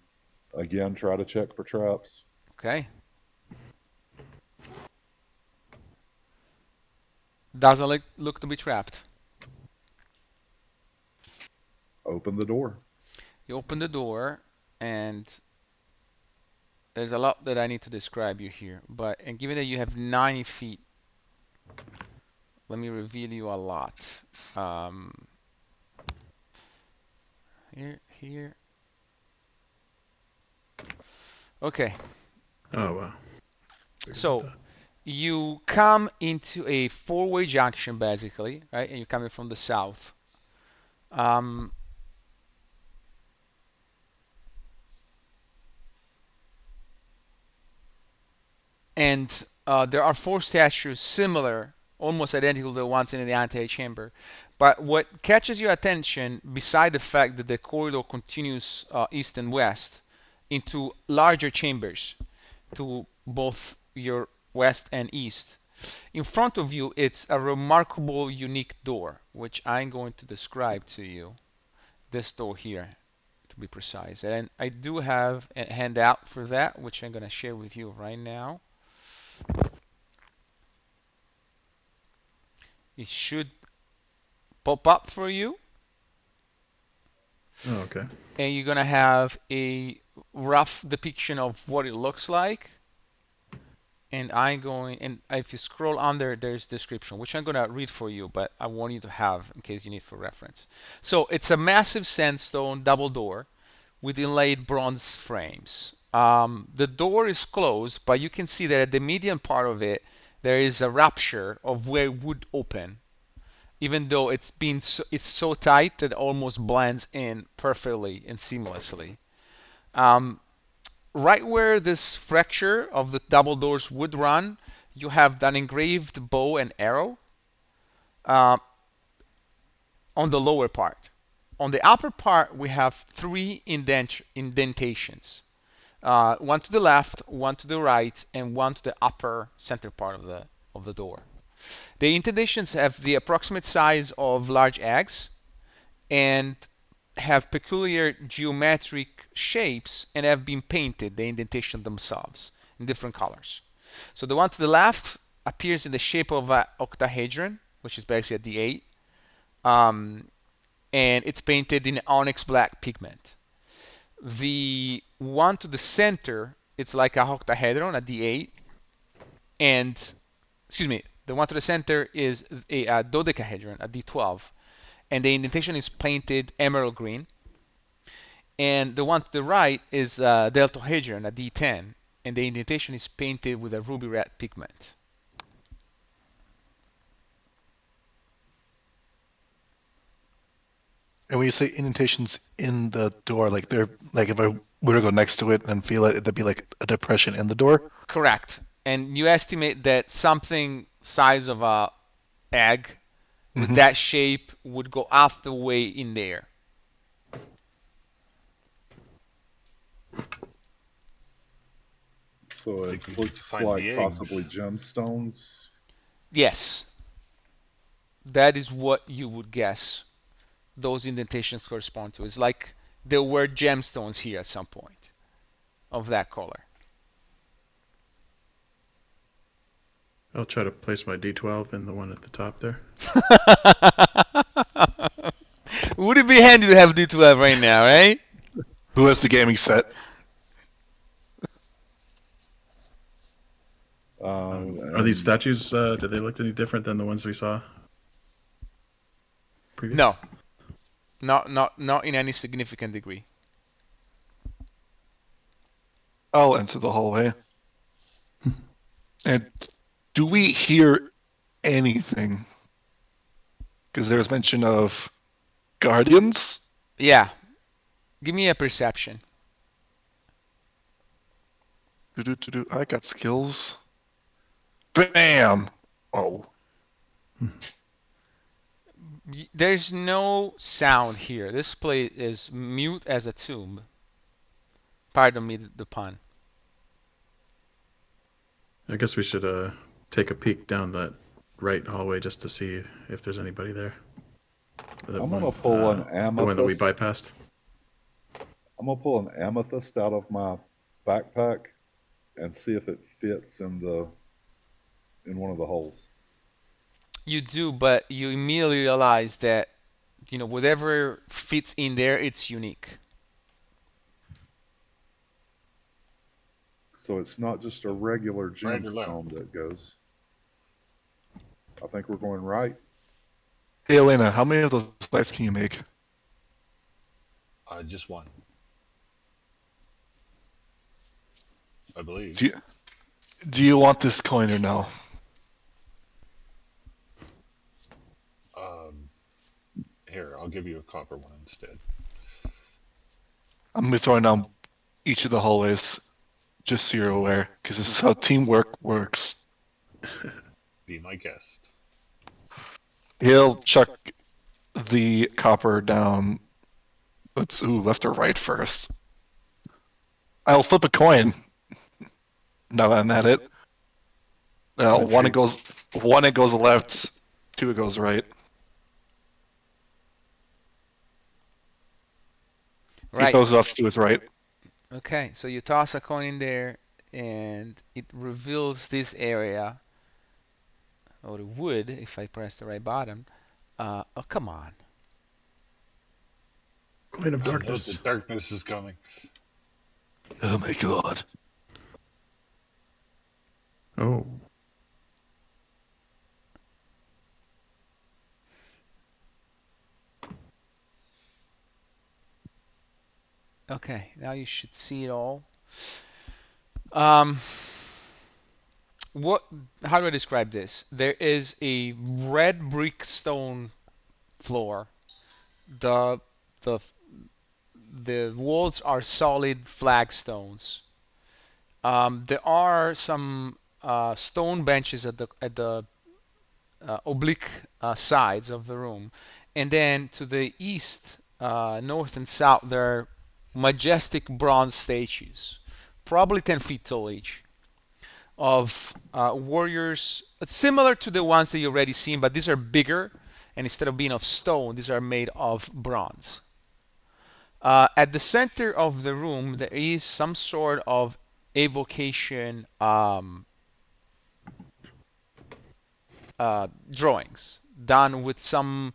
again try to check for traps. Okay. Doesn't look to be trapped. Open the door. You open the door, and there's a lot that I need to describe you here. And given that you have 90 feet, let me reveal you a lot. Here. Okay. Oh wow. So you come into a four-way junction, basically, right? And you're coming from the south. And there are four statues similar, almost identical to the ones in the antechamber. But what catches your attention, beside the fact that the corridor continues east and west into larger chambers to both your west and east, in front of you it's a remarkable, unique door, which I'm going to describe to you. This door here, to be precise. And I do have a handout for that, which I'm going to share with you right now. It should pop up for you. Oh, okay. And you're going to have a rough depiction of what it looks like. And if you scroll under, there's description, which I'm going to read for you, but I want you to have in case you need for reference. So it's a massive sandstone double door with inlaid bronze frames. The door is closed, but you can see that at the median part of it, there is a rupture of where it would open, even though it's so tight that it almost blends in perfectly and seamlessly. Right where this fracture of the double doors would run, you have an engraved bow and arrow on the lower part. On the upper part, we have three indentations. One to the left, one to the right, and one to the upper center part of the door. The indentations have the approximate size of large eggs and have peculiar geometric shapes and have been painted, the indentation themselves, in different colors. So the one to the left appears in the shape of an octahedron, which is basically a D8, and it's painted in onyx black pigment. The one to the center, it's like a octahedron, a D8, and the one to the center is a dodecahedron, a D12, and the indentation is painted emerald green. And the one to the right is a deltohedron, a D10, and the indentation is painted with a ruby red pigment. And when you say indentations in the door, like they're like if I were to go next to it and feel it, it'd be like a depression in the door. Correct. And you estimate that something size of a egg with that shape would go half the way in there. So think it we looks could find like the eggs. possibly gemstones. Yes. That is what you would guess those indentations correspond to. It's like there were gemstones here at some point of that color. I'll try to place my D12 in the one at the top there. Would it be handy to have D12 right now, right? Who has the gaming set? Are these statues, do they look any different than the ones we saw previously? No. Not in any significant degree. I'll enter the hallway. And do we hear anything? Because there's mention of guardians. Yeah. Give me a perception. I got skills. Bam! Oh. There's no sound here. This place is mute as a tomb. Pardon me the pun. I guess we should take a peek down that right hallway just to see if there's anybody there. I'm gonna pull an the one that we amethyst. bypassed. I'm gonna pull an amethyst out of my backpack and see if it fits in one of the holes. You do, but you immediately realize that whatever fits in there, it's unique. So it's not just a regular Right or left? gemstone that goes. I think we're going right. Hey, Elena, how many of those lights can you make? Just one. I believe. Do you want this coin or no? Here, I'll give you a copper one instead. I'm gonna be throwing down each of the hallways, just so you're aware, because this is how teamwork works. Be my guest. He'll chuck the copper down. Let's left or right first. I'll flip a coin. Now that I'm at it. One it goes left, two it goes right. He throws it off to his right. Okay, so you toss a coin in there, and it reveals this area, or it would if I press the right button. Oh, come on. Coin of I know darkness. the darkness is coming. Oh my god. Oh. Okay, now you should see it all. How do I describe this? There is a red brick stone floor. The the the walls are solid flagstones. There are some stone benches at the oblique sides of the room, and then to the east, north, and south there are majestic bronze statues, probably 10 feet tall each, of warriors similar to the ones that you already seen, but these are bigger, and instead of being of stone, these are made of bronze. At the center of the room, there is some sort of evocation drawings done with some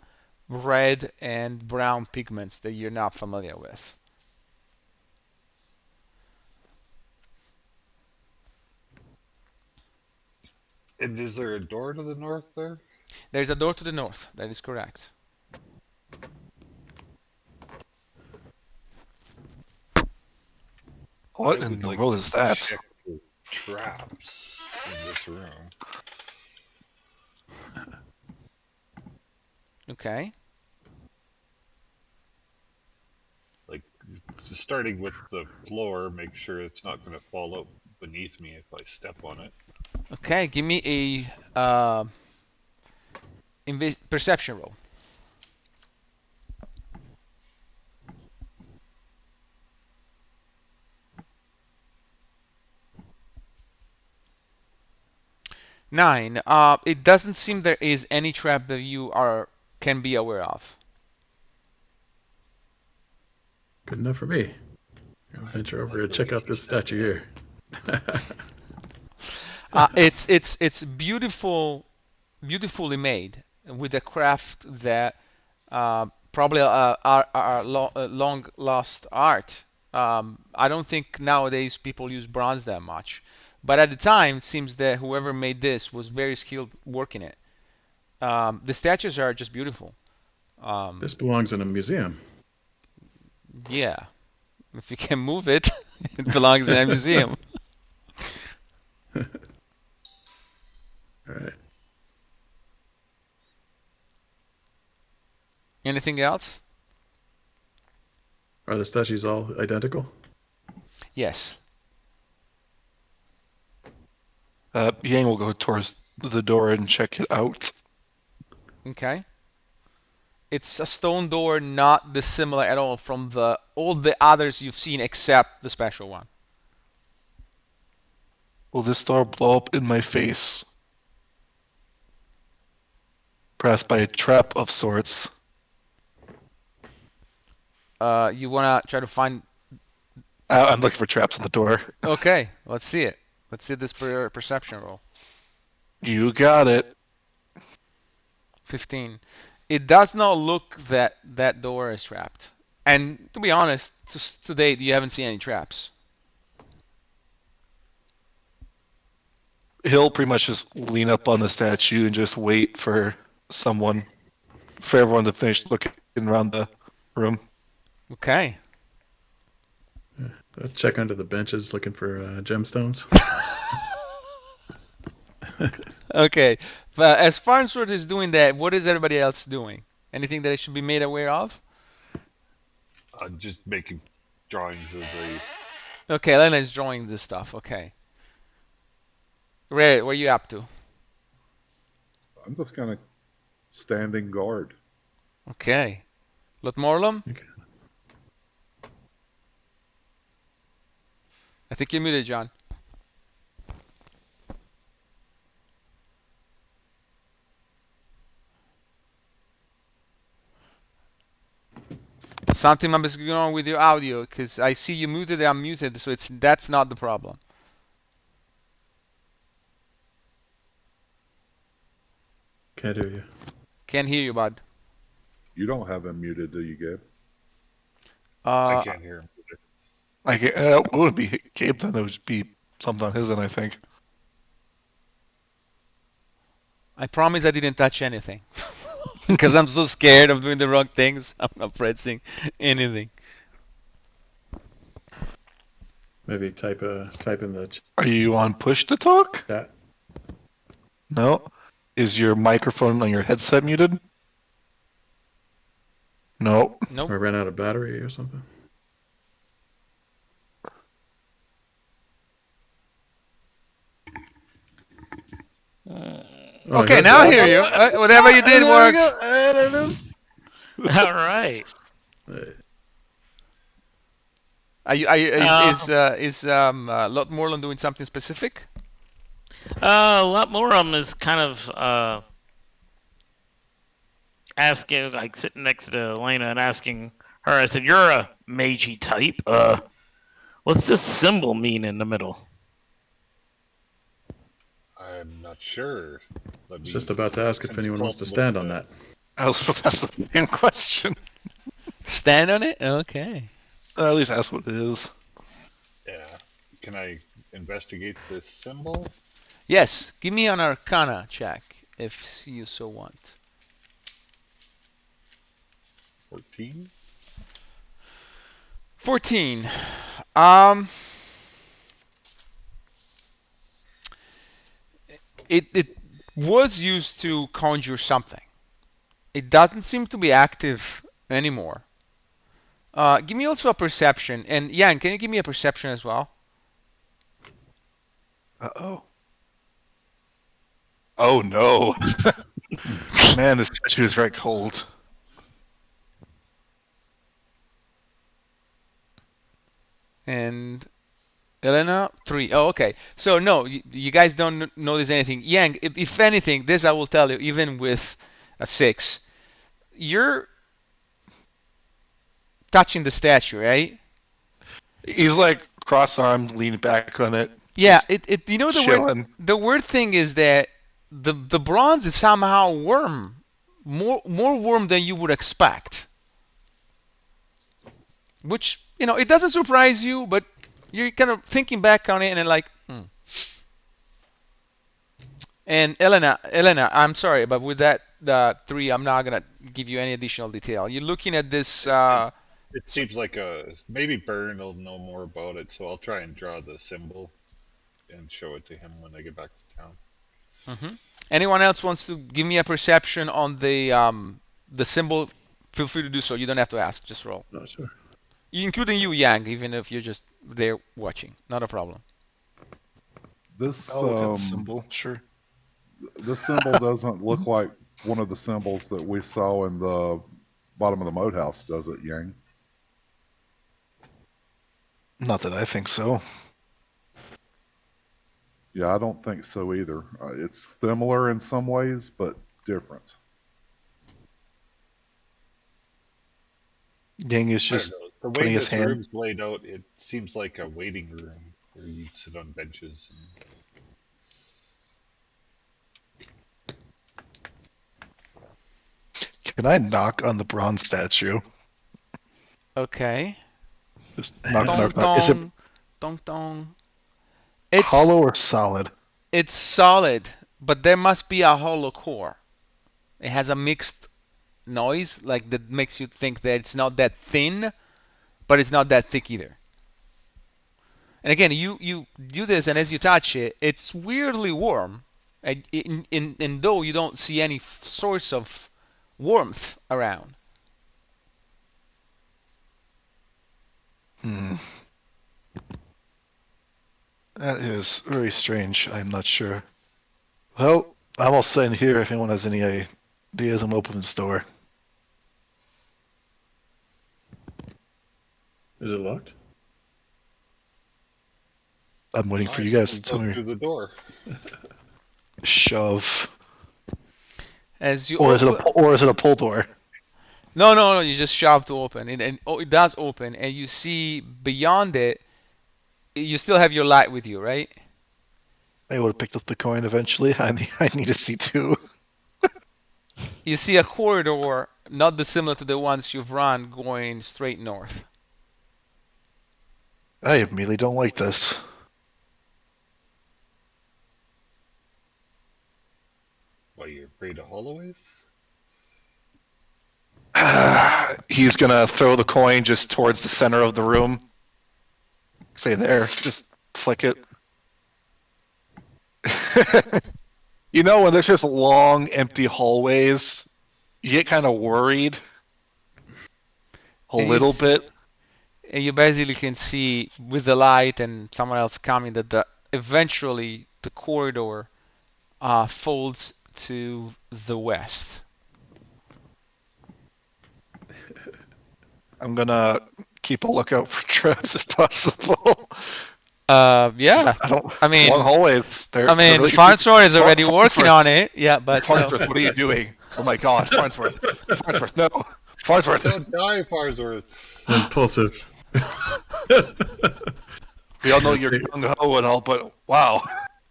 red and brown pigments that you're not familiar with. And is there a door to the north there? There's a door to the north. That is correct. What in the world is that? Check for traps in this room. Okay. Like, starting with the floor, make sure it's not going to fall out beneath me if I step on it. Okay, give me a perception roll. Nine. It doesn't seem there is any trap that you can be aware of. Good enough for me. I'll venture over and check out this statue here. It's beautifully made with a craft that probably are long lost art. I don't think nowadays people use bronze that much, but at the time it seems that whoever made this was very skilled working it. The statues are just beautiful. This belongs in a museum. Yeah, if you can move it, it belongs in a museum. All right. Anything else? Are the statues all identical? Yes. Yang will go towards the door and check it out. Okay. It's a stone door, not dissimilar at all from all the others you've seen except the special one. Will this door blow up in my face? Perhaps by a trap of sorts. You wanna try to find? I'm looking for traps on the door. Okay, let's see it. Let's see this perception roll. You got it. 15. It does not look that that door is trapped. And to be honest, to date, you haven't seen any traps. He'll pretty much just lean up on the statue and just wait for everyone to finish looking around the room. Okay. Check under the benches looking for gemstones. Okay. But as Farnsworth is doing that, what is everybody else doing? Anything that I should be made aware of? Just making drawings of the. Okay, Elena is drawing this stuff. Okay. Ray, what are you up to? I'm just kind of standing guard. Okay. Lotmorlum? Okay. I think you're muted, John. Something must be going on with your audio because I see you muted and I'm muted, so that's not the problem. Can't hear you. Can't hear you, bud. You don't have him muted, do you, Gabe? I can't hear him. It wouldn't be Gabe then. It would be something on his end, I think. I promise I didn't touch anything because I'm so scared of doing the wrong things. I'm not pressing anything. Maybe type in the Are you on push to talk? chat. No. Is your microphone on your headset muted? No. Nope. Or ran out of battery or something. Oh, Okay, heard now I that. hear you. Whatever you did worked. All right. Is Lotmorland doing something specific? A lot more of them is kind of asking, like sitting next to Elena and asking her. I said, "You're a magey type. What's this symbol mean in the middle?" I'm not sure. I was just about to ask if anyone wants to stand on that. I was supposed to ask the same question. Stand on it? Okay. At least ask what it is. Yeah. Can I investigate this symbol? Yes, give me an Arcana check if you so want. 14? 14. It was used to conjure something. It doesn't seem to be active anymore. Give me also a perception. And Yang, can you give me a perception as well? Uh-oh. Oh, no. Man, this statue is very cold. And Elena, 3. Oh, okay. So no, you guys don't notice anything. Yang, if anything, this I will tell you, even with a 6, you're touching the statue, right? He's like cross-armed, leaning back on it. Yeah. just You know chilling. the weird thing is that the bronze is somehow warm, more warm than you would expect. Which it doesn't surprise you, but you're kind of thinking back on it and then like, And Elena, I'm sorry, but with that 3, I'm not gonna give you any additional detail. You're looking at this. It seems like maybe Byrne will know more about it, so I'll try and draw the symbol and show it to him when I get back to town. Anyone else wants to give me a perception on the symbol? Feel free to do so. You don't have to ask. Just roll. Not sure. Including you, Yang, even if you're just there watching. Not a problem. This I'll look at the symbol, sure. this symbol doesn't look like one of the symbols that we saw in the bottom of the moat house, does it, Yang? Not that I think so. Yeah, I don't think so either. It's similar in some ways, but different. Yang is I don't just know. The way putting his this hand. room's laid out, it seems like a waiting room where you sit on benches. Can I knock on the bronze statue? Okay. Just knock, Dong knock, knock. Is it dong, dong dong. It's hollow or solid? it's solid, but there must be a hollow core. It has a mixed noise, like that makes you think that it's not that thin, but it's not that thick either. And again, you do this, and as you touch it, it's weirdly warm. And though you don't see any source of warmth around. Hmm. That is very strange. I'm not sure. Well, I'm all set in here if anyone has any ideas. I'm open this door. Is it locked? I'm waiting for I you guys to can tell go me. through the door. Shove. As you Or is open, it a pull door? no, you just shove to open, and it does open, and you see beyond it. You still have your light with you, right? I would have picked up the coin eventually. I need to see too. You see a corridor not dissimilar to the ones you've run going straight north. I immediately don't like this. Why, you're afraid of hallways? He's gonna throw the coin just towards the center of the room. Say there, just flick it. You know, when there's just long, empty hallways, you get kind of worried a And little bit. And you basically can see with the light and someone else coming that eventually the corridor folds to the west. I'm gonna keep a lookout for traps if possible. Yeah. I don't. I mean, long hallways. They're really Farnsworth is already working Farnsworth. on it. Yeah, but Farnsworth, what are you doing? Oh my God, Farnsworth! Farnsworth, no, Farnsworth! Don't die, Farnsworth. Impulsive. We all know you're gung ho and all, but wow.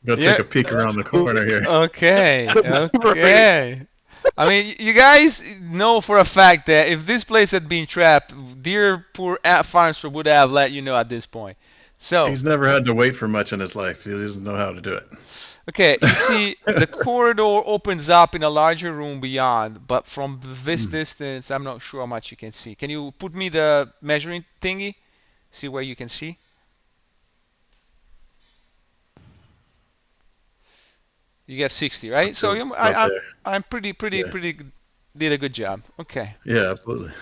Go take a peek around the corner here. Okay, okay. I mean, you guys know for a fact that if this place had been trapped, dear poor Farnsworth would have let you know at this point. So He's never had to wait for much in his life. He doesn't know how to do it. okay, you see the corridor opens up in a larger room beyond, but from this distance, I'm not sure how much you can see. Can you put me the measuring thingy? See where you can see? You get 60, right? So I'm pretty did a good job. Okay. Yeah, absolutely.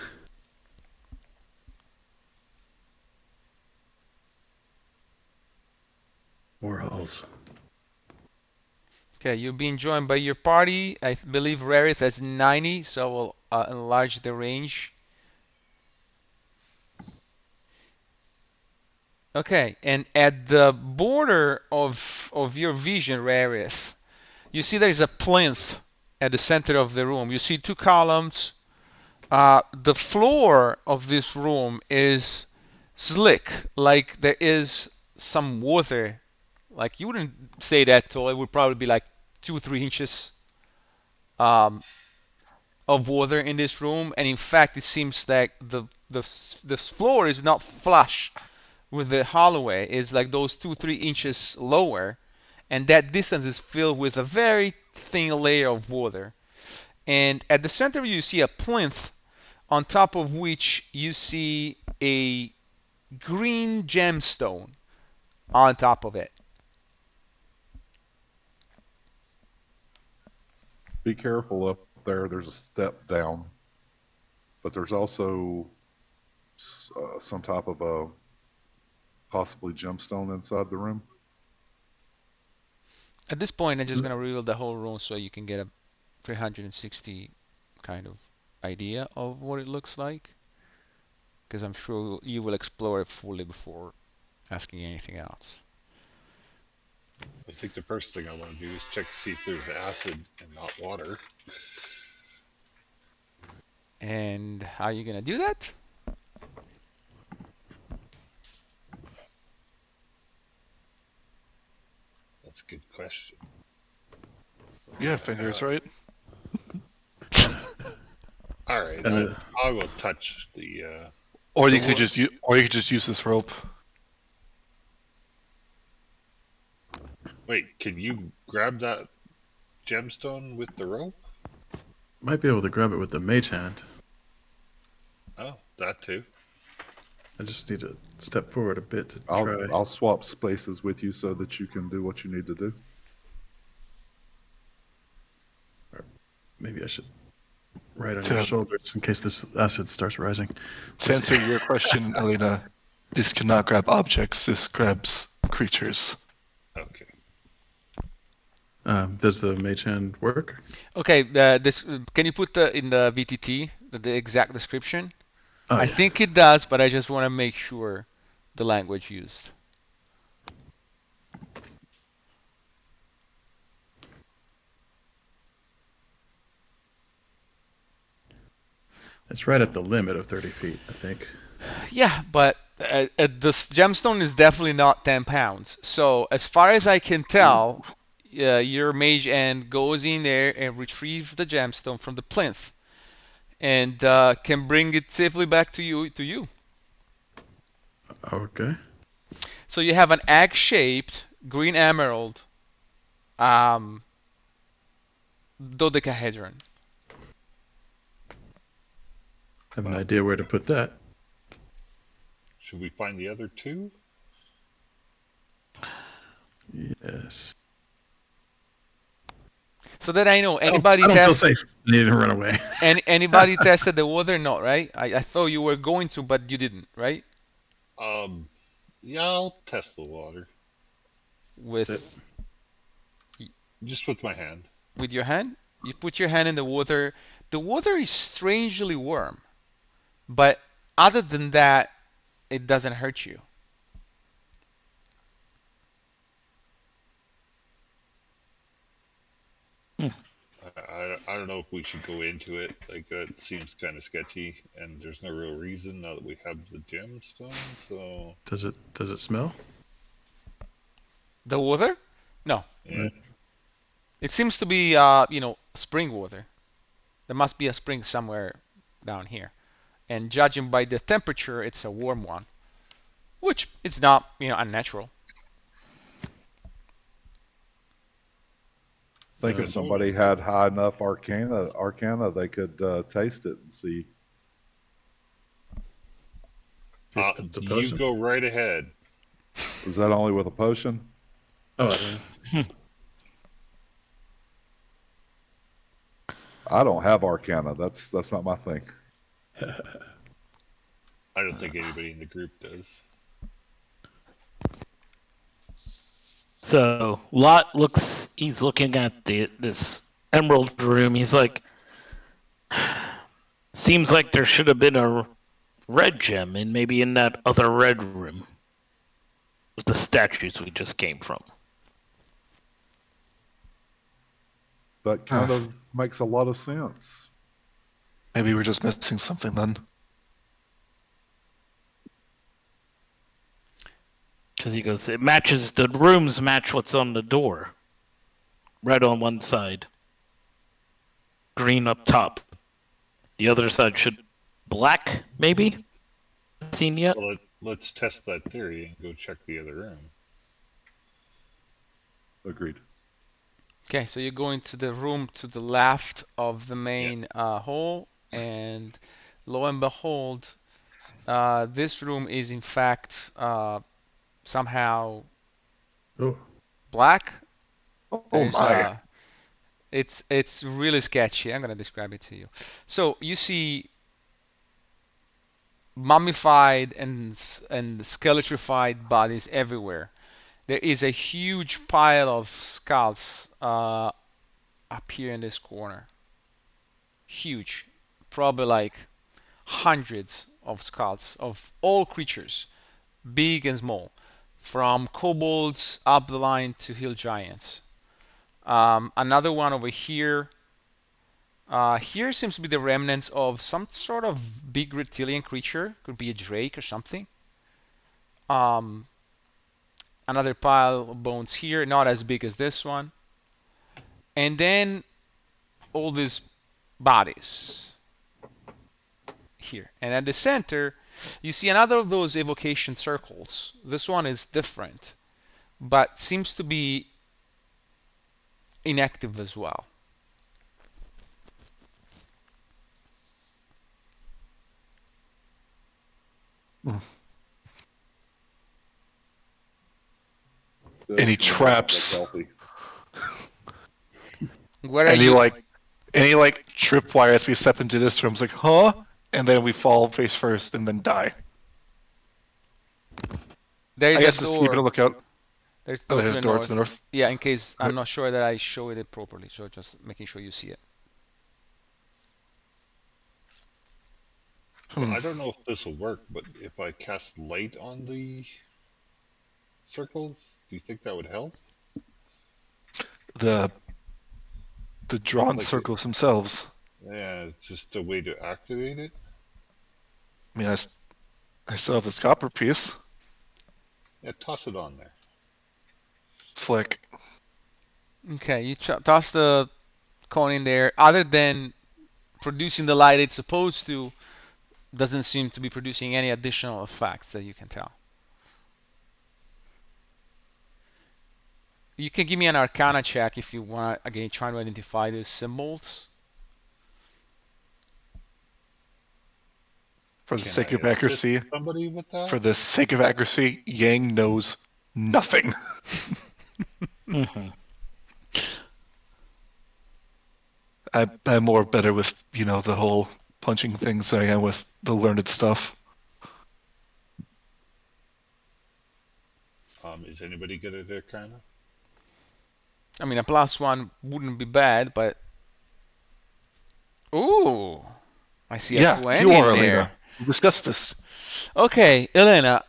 More halls. Okay, you're being joined by your party. I believe Rarith has 90, so we'll enlarge the range. Okay, and at the border of your vision, Rarith, you see there is a plinth at the center of the room. You see two columns. The floor of this room is slick, like there is some water. Like you wouldn't say that tall. It would probably be like 2-3 inches um, of water in this room. And in fact, it seems that the floor is not flush with the hallway. It's like those 2-3 inches lower, and that distance is filled with a very thin layer of water. And at the center, you see a plinth on top of which you see a green gemstone on top of it. Be careful up there. There's a step down, but there's also some type of a possibly gemstone inside the room. At this point, I'm just going to reveal the whole room so you can get a 360 kind of idea of what it looks like, because I'm sure you will explore it fully before asking anything else. I think the first thing I want to do is check to see if there's acid and not water. And how are you going to do that? question. Yeah, fingers, right? All right, And I will touch the. Or So you could what- just or you could just use this rope. Wait, can you grab that gemstone with the rope? might be able to grab it with the mage hand. Oh, that too. I just need to step forward a bit to I'll try. I'll swap spaces with you so that you can do what you need to do. Maybe I should right on To- your shoulders in case this acid starts rising. To answer your question, Elena, this cannot grab objects. This grabs creatures. Okay. Does the mage hand work? Okay, this can you put in the VTT the exact description? Oh, I yeah. think it does, but I just want to make sure the language used. It's right at the limit of 30 feet, I think. Yeah, but this gemstone is definitely not 10 pounds. So as far as I can tell, your mage hand goes in there and retrieves the gemstone from the plinth, and can bring it safely back to you. Okay. So you have an egg-shaped green emerald dodecahedron. I have an idea where to put that. Should we find the other two? Yes. So that I know, I anybody don't feel test safe. I need to run away. anybody tested the water? No, right? I thought you were going to, but you didn't, right? Yeah, I'll test the water With That's just with my hand. with your hand, you put your hand in the water. The water is strangely warm, but other than that, it doesn't hurt you. I don't know if we should go into it. Like that seems kind of sketchy, and there's no real reason now that we have the gemstone. So Does it smell? The water? No, yeah, Right. it seems to be spring water. There must be a spring somewhere down here, and judging by the temperature, it's a warm one, which it's not unnatural. I think if somebody had high enough arcana, they could taste it and see. If it's a you potion? go right ahead. Is that only with a potion? Oh, I don't know. I don't have arcana. That's not my thing. I don't think anybody in the group does. So Lot he's looking at this emerald room. He's like, seems like there should have been a red gem and maybe in that other red room with the statues we just came from. That kind of makes a lot of sense. Maybe we're just missing something then. Because he goes, it matches, the rooms match what's on the door. Red on one side, green up top. The other side should black, maybe? Seen yet? Well, let's test that theory and go check the other room. Agreed. Okay, so you're going to the room to the left of the main hall, and lo and behold, this room is in fact somehow Oh, black. Oh There's, my! it's really sketchy. I'm gonna describe it to you. So you see mummified and skeletrified bodies everywhere. There is a huge pile of skulls up here in this corner. Huge, probably like hundreds of skulls of all creatures, big and small, from kobolds up the line to hill giants. Another one over here. Here seems to be the remnants of some sort of big reptilian creature. Could be a drake or something. Um, Another pile of bones here, not as big as this one. And then all these bodies here. And at the center, you see another of those evocation circles. This one is different, but seems to be inactive as well. Any This one looks traps? healthy. What are Any you? like tripwire as we step into this room? It's like, huh? And then we fall face first and then die. There I is guess a just keeping a door. lookout. There's Oh, door to there's the a door north. to the north. Yeah, in case I'm Yep. not sure that I showed it properly, so just making sure you see it. So I don't know if this will work, but if I cast light on the circles, do you think that would help? The drawn Like, circles themselves. yeah, it's just a way to activate it. I mean, I still have this copper piece. Yeah, toss it on there. Flick. Okay, you toss the cone in there. Other than producing the light it's supposed to, doesn't seem to be producing any additional effects that you can tell. You can give me an Arcana check if you want, again, trying to identify these symbols. For the Can sake I of assist accuracy, somebody with that? for the sake of accuracy, Yang knows nothing. Mm-hmm. I'm more better with, the whole punching things than I am with the learned stuff. Is anybody good at Arcana? I mean, a +1 wouldn't be bad, but... Ooh! I see a Yeah, 20 you are, in there. Elena. We discussed this. Okay, Elena.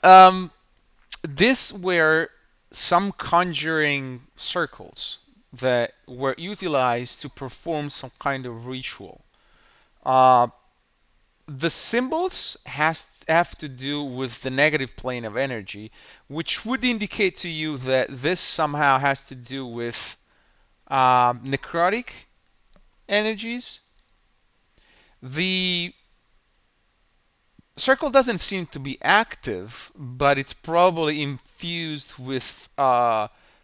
These were some conjuring circles that were utilized to perform some kind of ritual. Uh, the symbols have to do with the negative plane of energy, which would indicate to you that this somehow has to do with necrotic energies. The circle doesn't seem to be active, but it's probably infused with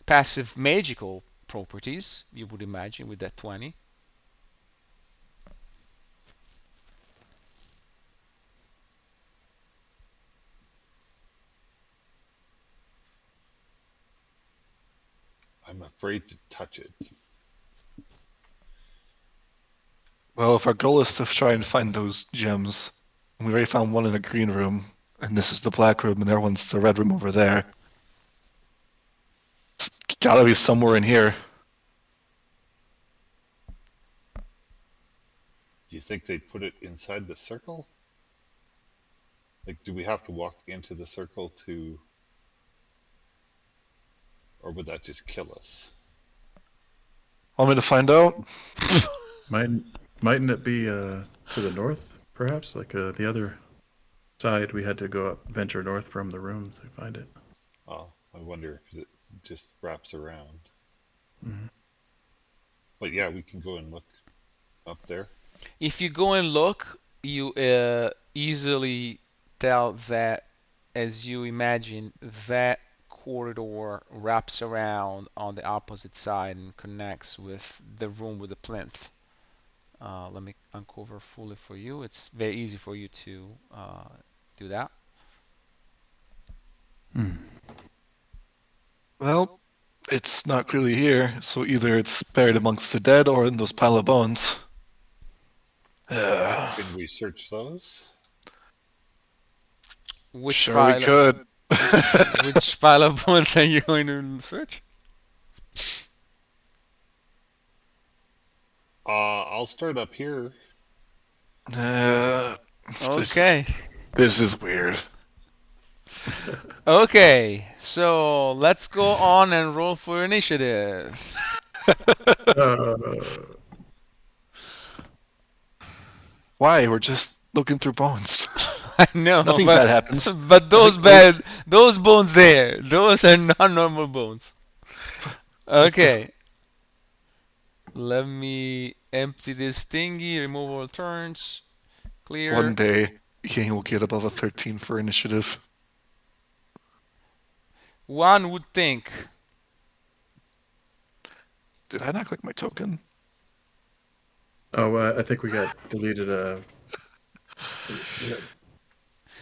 passive magical properties, you would imagine, with that 20. I'm afraid to touch it. Well, if our goal is to try and find those gems, and we already found one in the green room, and this is the black room, and the other one's the red room over there. It's gotta be somewhere in here. Do you think they'd put it inside the circle? Like, do we have to walk into the circle to... Or would that just kill us? Want me to find out? Mightn't it be to the north, perhaps? Like the other side, we had to go up, venture north from the room to find it. Oh, I wonder if it just wraps around. Mm-hmm. But yeah, we can go and look up there. If you go and look, you easily tell that, as you imagine, that corridor wraps around on the opposite side and connects with the room with the plinth. Let me uncover fully for you. It's very easy for you to do that. Well, it's not clearly here, so either it's buried amongst the dead or in those pile of bones. Can we search those? Which Sure pile? we could. Which pile of bones are you going to search? I'll start up here. Okay. This is weird. Okay, so let's go on and roll for initiative. Why? We're just looking through bones. I know, Nothing but bad happens. but those those bones there, those are not normal bones. Okay, let me empty this thingy. Remove all turns. One Clear. day, Yang will get above a 13 for initiative. One would think. Did I not click my token? Oh, I think we got deleted.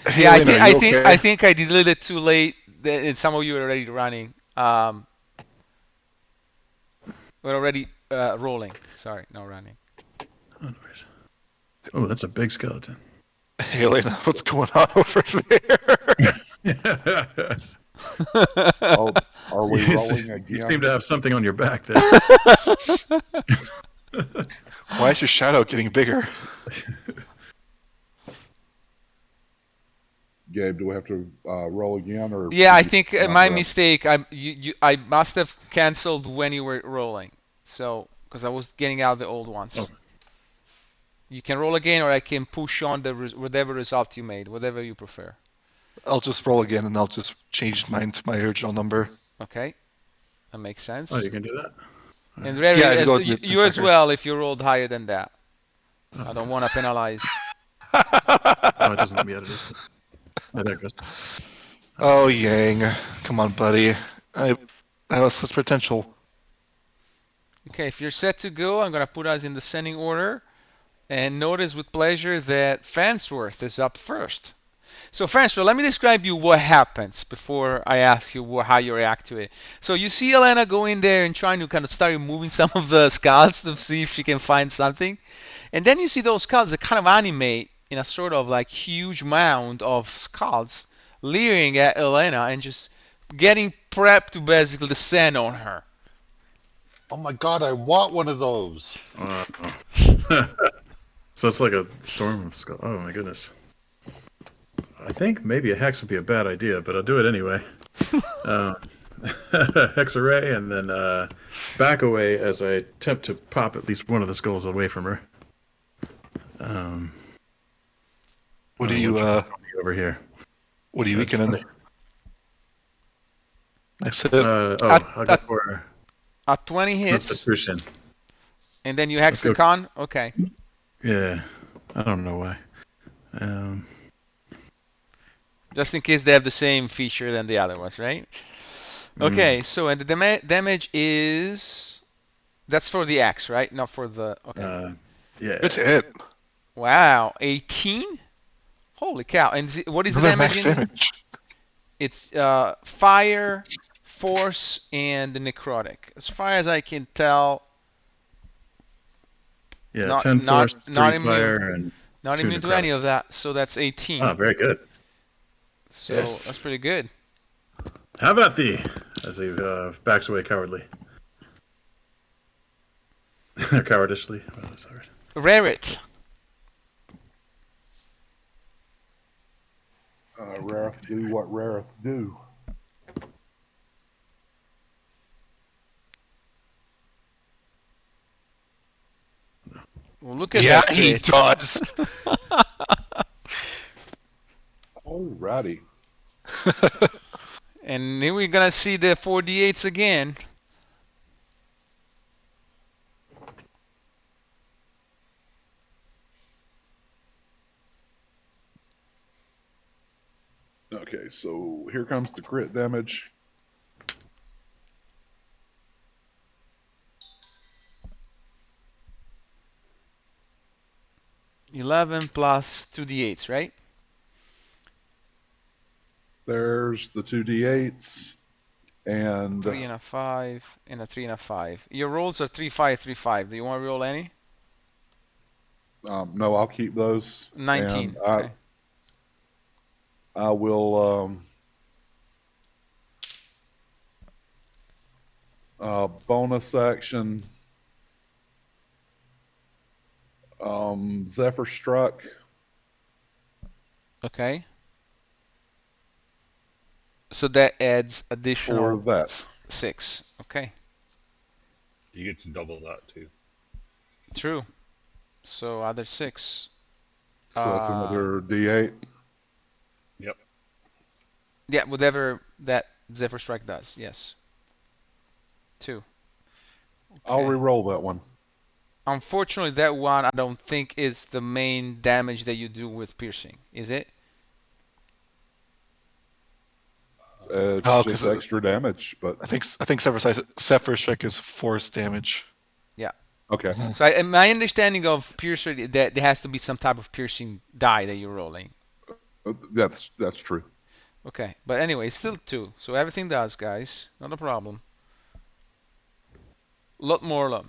Hey, Yeah, Elena, are you okay? I think I deleted it too late. And some of you are already running. We're already rolling. Sorry, no running. Oh, that's a big skeleton. Hey, Elena, what's going on over there? Are we You rolling you seem again? to have something on your back there. Why is your shadow getting bigger? Gabe, do we have to roll again, or Yeah, I did you think not my run? mistake. I must have canceled when you were rolling. So, because I was getting out the old ones. Oh. You can roll again, or I can push on the whatever result you made, whatever you prefer. I'll just roll again, and I'll just change mine to my original number. Okay, that makes sense. Oh, you can do that? And Yeah, if you go you, with the you as tracker. well if you rolled higher than that. Oh, I don't want to penalize. oh, it doesn't let me edit it. Oh, there it goes. Oh, Yang. Come on, buddy. I have such potential. Okay, if you're set to go, I'm going to put us in descending order. And notice with pleasure that Farnsworth is up first. So Farnsworth, let me describe you what happens before I ask you how you react to it. So you see Elena go in there and trying to kind of start removing some of the skulls to see if she can find something. And then you see those skulls that kind of animate in a sort of like huge mound of skulls leering at Elena and just getting prepped to basically descend on her. Oh my god, I want one of those. So it's like a storm of skull. Oh my goodness. I think maybe a hex would be a bad idea, but I'll do it anyway. Hex array, and then back away as I attempt to pop at least one of the skulls away from her. What are you, over here? what are you weakening? Next hit. I'll go for A 20 hits, Constitution. and then you hex the go. con? Okay. Yeah, I don't know why. Just in case they have the same feature than the other ones, right? Okay, so and the damage is that's for the axe, right? Not for the okay. Yeah. Good hit. Wow, 18? Holy cow! And what is the Remember damage? max damage. It's fire, force, and the necrotic. As far as I can tell, Yeah, 10 force, 3 not immune, fire, and not 2 immune to necrotic. any of that. So that's 18. Ah, very good. So Yes. that's pretty good. How about thee? As he backs away cowardly. Cowardishly. Oh, sorry. Rarit. Rareth do what Rareth do. Well, look at Yeah, that he crit. does. Alrighty. And then we're gonna see the 4d8s again. Okay, so here comes the crit damage. +11 2d8s, right? There's the 2d8s, and 3 and a 5 and a 3 and a 5. Your rolls are 3, 5, 3, 5. Do you want to roll any? no, I'll keep those. 19. And Okay. I will bonus action. Zephyr struck. Okay. So that adds additional For that. 6. Okay. You get to double that too. True. So other 6. So that's another d8. Yeah, whatever that Zephyr Strike does. Yes. 2. I'll Okay. re-roll that one. Unfortunately, that one I don't think is the main damage that you do with piercing, is it? It's Oh, just because extra damage, but I think Zephyr Strike is force damage. Yeah. okay. So my understanding of piercing that there has to be some type of piercing die that you're rolling. That's true. Okay, but anyway, it's still 2. So everything does, guys. Not a problem. Lot more lum.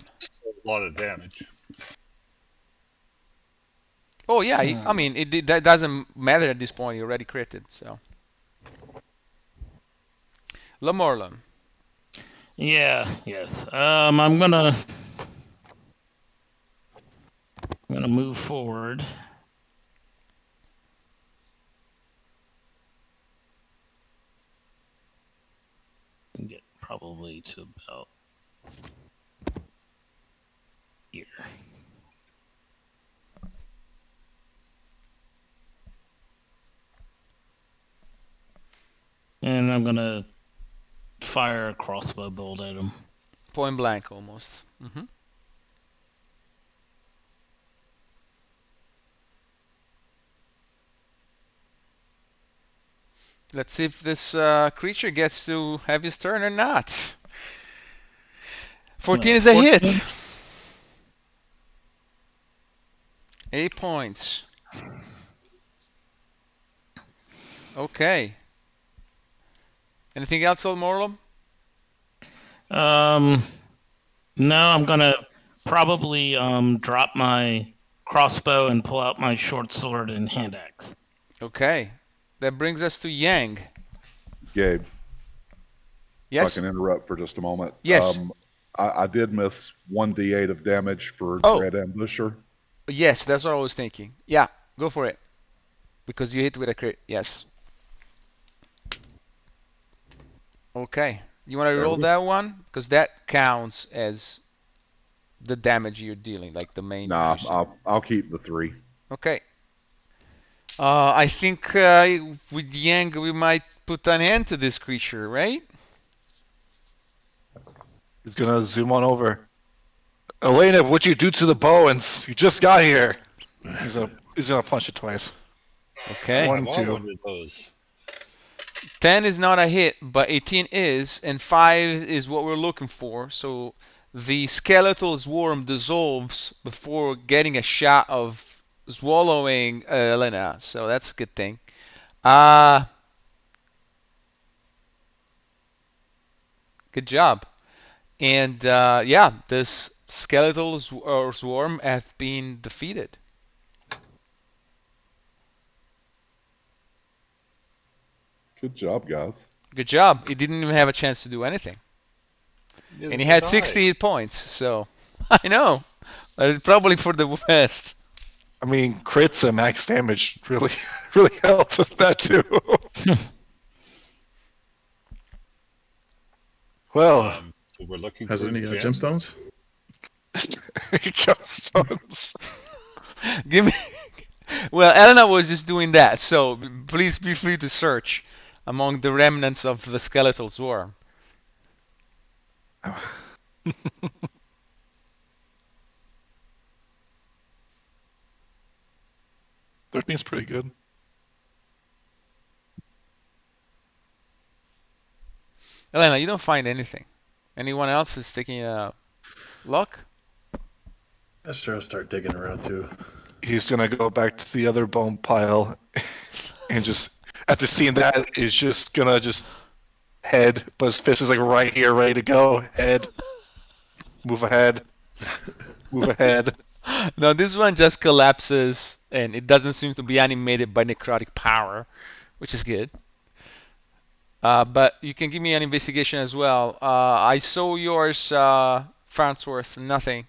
A lot of damage. Oh yeah, I mean that doesn't matter at this point. You already critted, so. Lamorlum. Yeah, yes. I'm gonna move forward. Get probably to about here. And I'm gonna fire a crossbow bolt at him. Point blank almost. Let's see if this creature gets to have his turn or not. 14 is a 14. hit. 8 points. Okay. Anything else, Morlum? No, I'm gonna probably drop my crossbow and pull out my short sword and hand axe. Okay. That brings us to Yang. Gabe, Yes. if I can interrupt for just a moment. Yes. I did miss 1d8 of damage for Oh. Dread Ambusher. Yes, that's what I was thinking. Yeah, go for it. Because you hit with a crit. Yes. Okay. You want to There roll we go. that one? Because that counts as the damage you're dealing, like the main. Nah, piercing. I'll keep the 3. Okay. I think with Yang we might put an end to this creature, right? He's gonna zoom on over. Elena, what'd you do to the Bowens? You just got here. He's gonna punch it twice. Okay. One, I want two. one of those. 10 is not a hit, but 18 is, and 5 is what we're looking for. So the skeletal swarm dissolves before getting a shot of swallowing Elena. So that's a good thing. Good job. And yeah, this skeletal swarm have been defeated. Good job, guys. Good job. He didn't even have a chance to do anything. Neither And he did had I. 68 points, so I know. Probably for the best. I mean, crits and max damage really helped with that too. Well, So we're looking Has for it any gems. gemstones? gemstones. Give me. Well, Elena was just doing that, so please be free to search among the remnants of the skeletal swarm. 13's pretty good. Elena, you don't find anything. Anyone else is taking a look? Esther will start digging around too. He's gonna go back to the other bone pile and just after seeing that is just gonna head, but his fist is like right here, ready to go. Head. Move ahead. Move ahead. No, this one just collapses and it doesn't seem to be animated by necrotic power, which is good. But you can give me an investigation as well. I saw yours, Farnsworth. Nothing.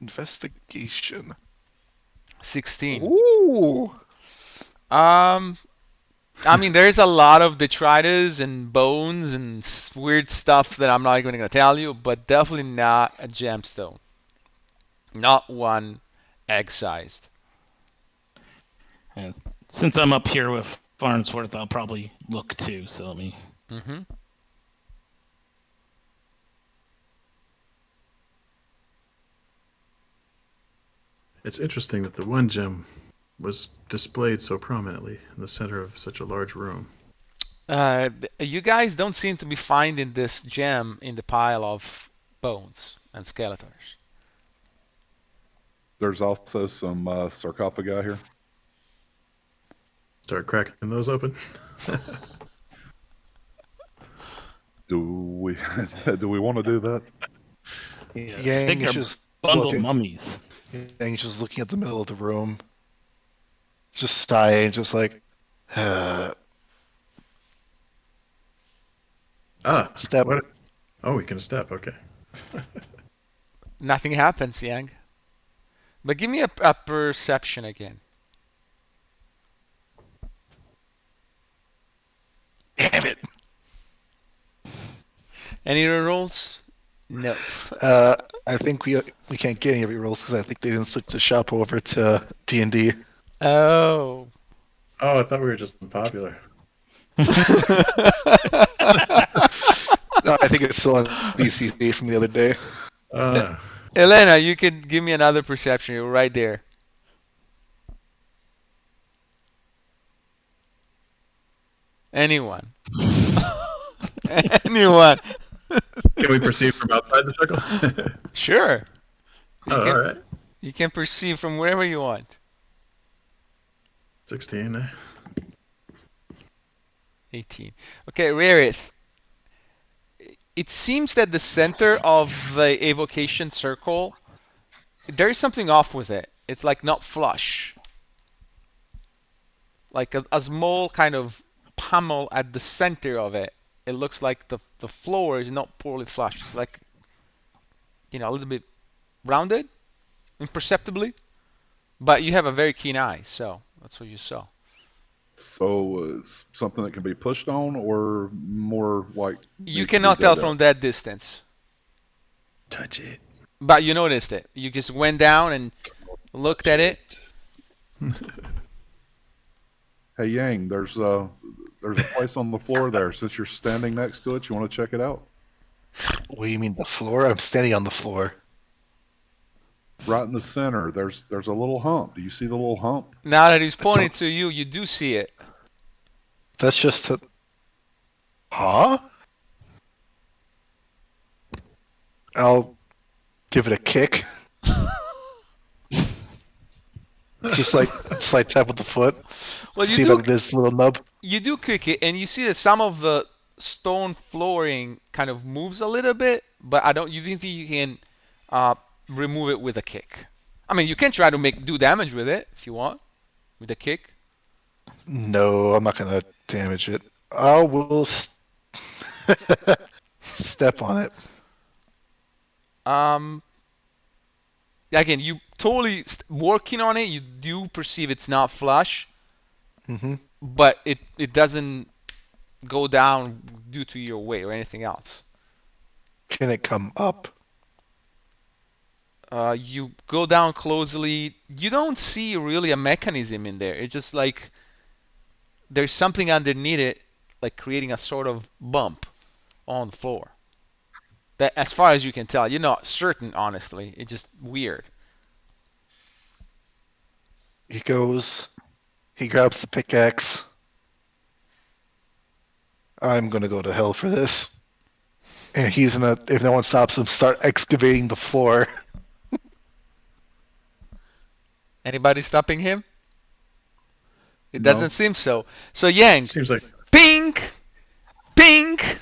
Investigation. 16. Ooh. I mean, there's a lot of detritus and bones and weird stuff that I'm not even going to tell you, but definitely not a gemstone. Not one egg-sized. And since I'm up here with Farnsworth, I'll probably look too. So let me. Mm-hmm. It's interesting that the one gem was displayed so prominently in the center of such a large room. You guys don't seem to be finding this gem in the pile of bones and skeletons. There's also some sarcophagi here. Start cracking those open. Do we do we want to do that? I Yang think is they're just bundled looking. mummies. Yang is just looking at the middle of the room, just sighing, just like, step. What? Oh, we can step. Okay. Nothing happens, Yang. But give me a perception again. Damn it. Any rolls? No. I think we can't get any of your rolls because I think they didn't switch the shop over to D&D. Oh. Oh, I thought we were just unpopular. No, I think it's still on DCC from the other day. Elena, you can give me another perception. You're right there. Anyone? Anyone? Can we perceive from outside the circle? Sure. Oh, all right. You can perceive from wherever you want. 16. 18. Okay, Rarith. It seems that the center of the evocation circle, there is something off with it. It's like not flush. Like a small kind of pummel at the center of it. It looks like the floor is not poorly flushed. It's like, a little bit rounded, imperceptibly. But you have a very keen eye, so that's what you saw. So it's something that can be pushed on, or more like You cannot tell from that distance. Touch it. But you noticed it. You just went down and looked at it. Hey Yang, there's a place on the floor there. Since you're standing next to it, you want to check it out? What do you mean the floor? I'm standing on the floor. Right in the center, there's a little hump. Do you see the little hump? Now that he's pointing to you, you do see it. That's just a... Huh? I'll give it a kick. Just like slight tap with the foot. Well, See like this little nub. You do kick it, and you see that some of the stone flooring kind of moves a little bit, but you don't think you can remove it with a kick. I mean, you can try to do damage with it if you want, with a kick. No, I'm not gonna damage it. I will step on it. Again, you totally working on it. You do perceive it's not flush, but it doesn't go down due to your weight or anything else. Can it come up? You go down closely. You don't see really a mechanism in there. It's just like there's something underneath it, like creating a sort of bump on the floor. That, as far as you can tell, you're not certain, honestly. It's just weird. He goes. He grabs the pickaxe. I'm gonna go to hell for this. And he's gonna, if no one stops him, start excavating the floor. Anybody stopping him? It No. doesn't seem so. So Yang, Seems like pink, pink,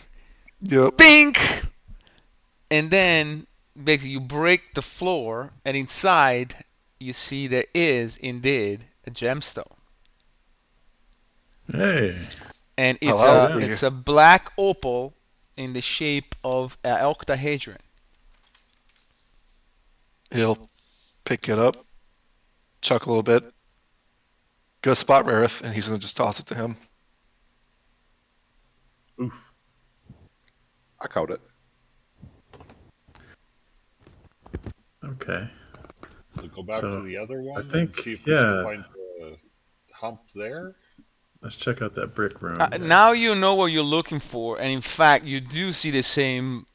Yep. pink, and then basically you break the floor, and inside you see there is indeed a gemstone. hey. And Hello. it's a black opal in the shape of an octahedron. He'll pick it up, chuckle a little bit, go spot Rareth, and he's gonna just toss it to him. Oof. I caught it. Okay. So go back So, to the other one think, and see if we yeah. can find the hump there. Let's check out that brick room. Now you know what you're looking for, and in fact, you do see the same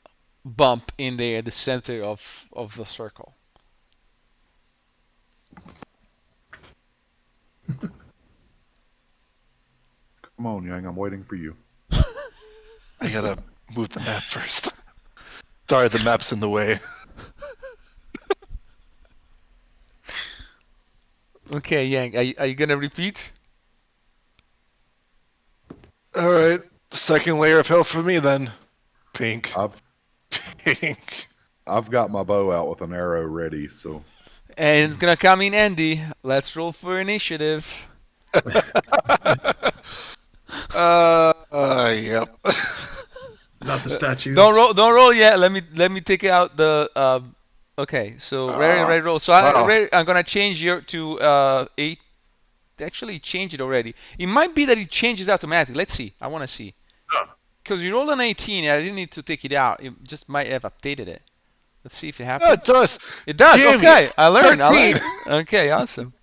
bump in there at the center of the circle. Come on, Yang. I'm waiting for you. I gotta move the map first. Sorry, the map's in the way. Okay, Yang, are you gonna repeat? Alright, second layer of hell for me then. Pink. Pink. I've got my bow out with an arrow ready, so. And it's gonna come in Andy. Let's roll for initiative. Yep. Not the statues. Don't roll yet. Let me take out the. Okay, so ready roll. So wow. I'm gonna change your to 8. Actually, change it already. It might be that it changes automatically. Let's see. I want to see. Because you rolled an 18, I didn't need to take it out. It just might have updated it. Let's see if it happens. It does. It does. Jimmy, Okay, I learned. 13. Okay, awesome.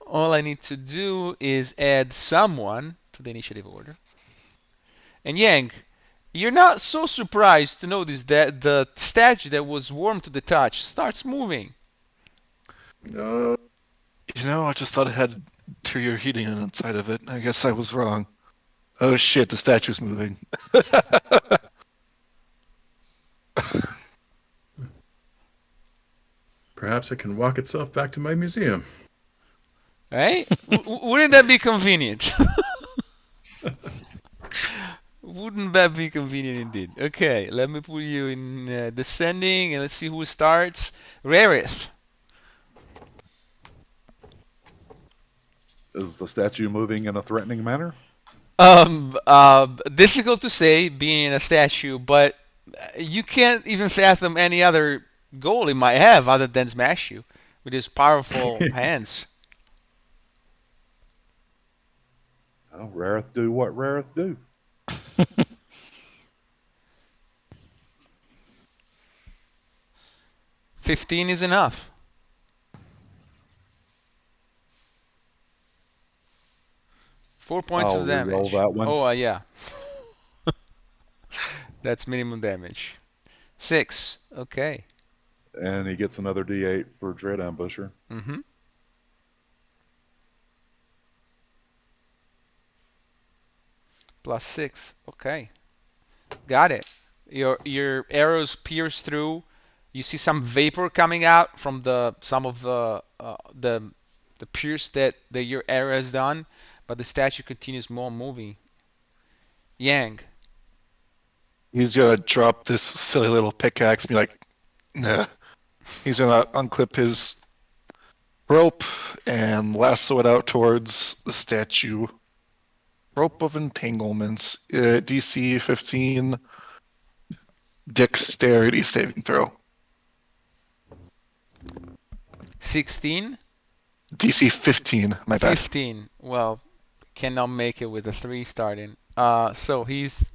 All I need to do is add someone to the initiative order. And Yang, you're not so surprised to notice that the statue that was warm to the touch starts moving. No. You know, I just thought it had interior heating inside of it. I guess I was wrong. Oh shit, the statue's moving. Perhaps it can walk itself back to my museum. Right? Wouldn't that be convenient? Wouldn't that be convenient indeed? Okay, let me put you in descending and let's see who starts. Rarith. Is the statue moving in a threatening manner? Difficult to say being in a statue, but you can't even fathom any other goal he might have other than smash you with his powerful hands. Oh, Rareth do what Rareth do. 15 is enough. Four points I'll of damage. re-roll that one. Oh, yeah. That's minimum damage. 6. Okay. And he gets another D8 for Dread Ambusher. Mm-hmm. +6. Okay. Got it. Your arrows pierce through. You see some vapor coming out from some of the pierce that your arrow has done, but the statue continues more moving. Yang. He's gonna drop this silly little pickaxe and be like, nah. He's gonna unclip his rope and lasso it out towards the statue. Rope of entanglements. DC 15. Dexterity saving throw. 16. DC 15. My bad. 15. Well, cannot make it with a 3 starting. So he's.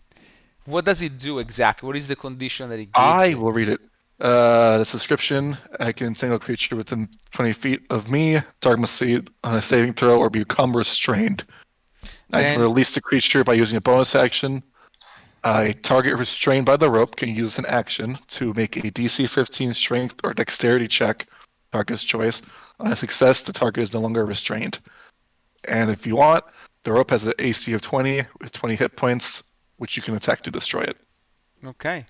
What does he do exactly? What is the condition that he gives? I will read it. The description: I can entangle a creature within 20 feet of me. Target must succeed on a saving throw or become restrained. I can release the creature by using a bonus action. Target restrained by the rope can use an action to make a DC 15 strength or dexterity check, target's choice. On a success, the target is no longer restrained. And if you want, the rope has an AC of 20 with 20 hit points, which you can attack to destroy it. Okay.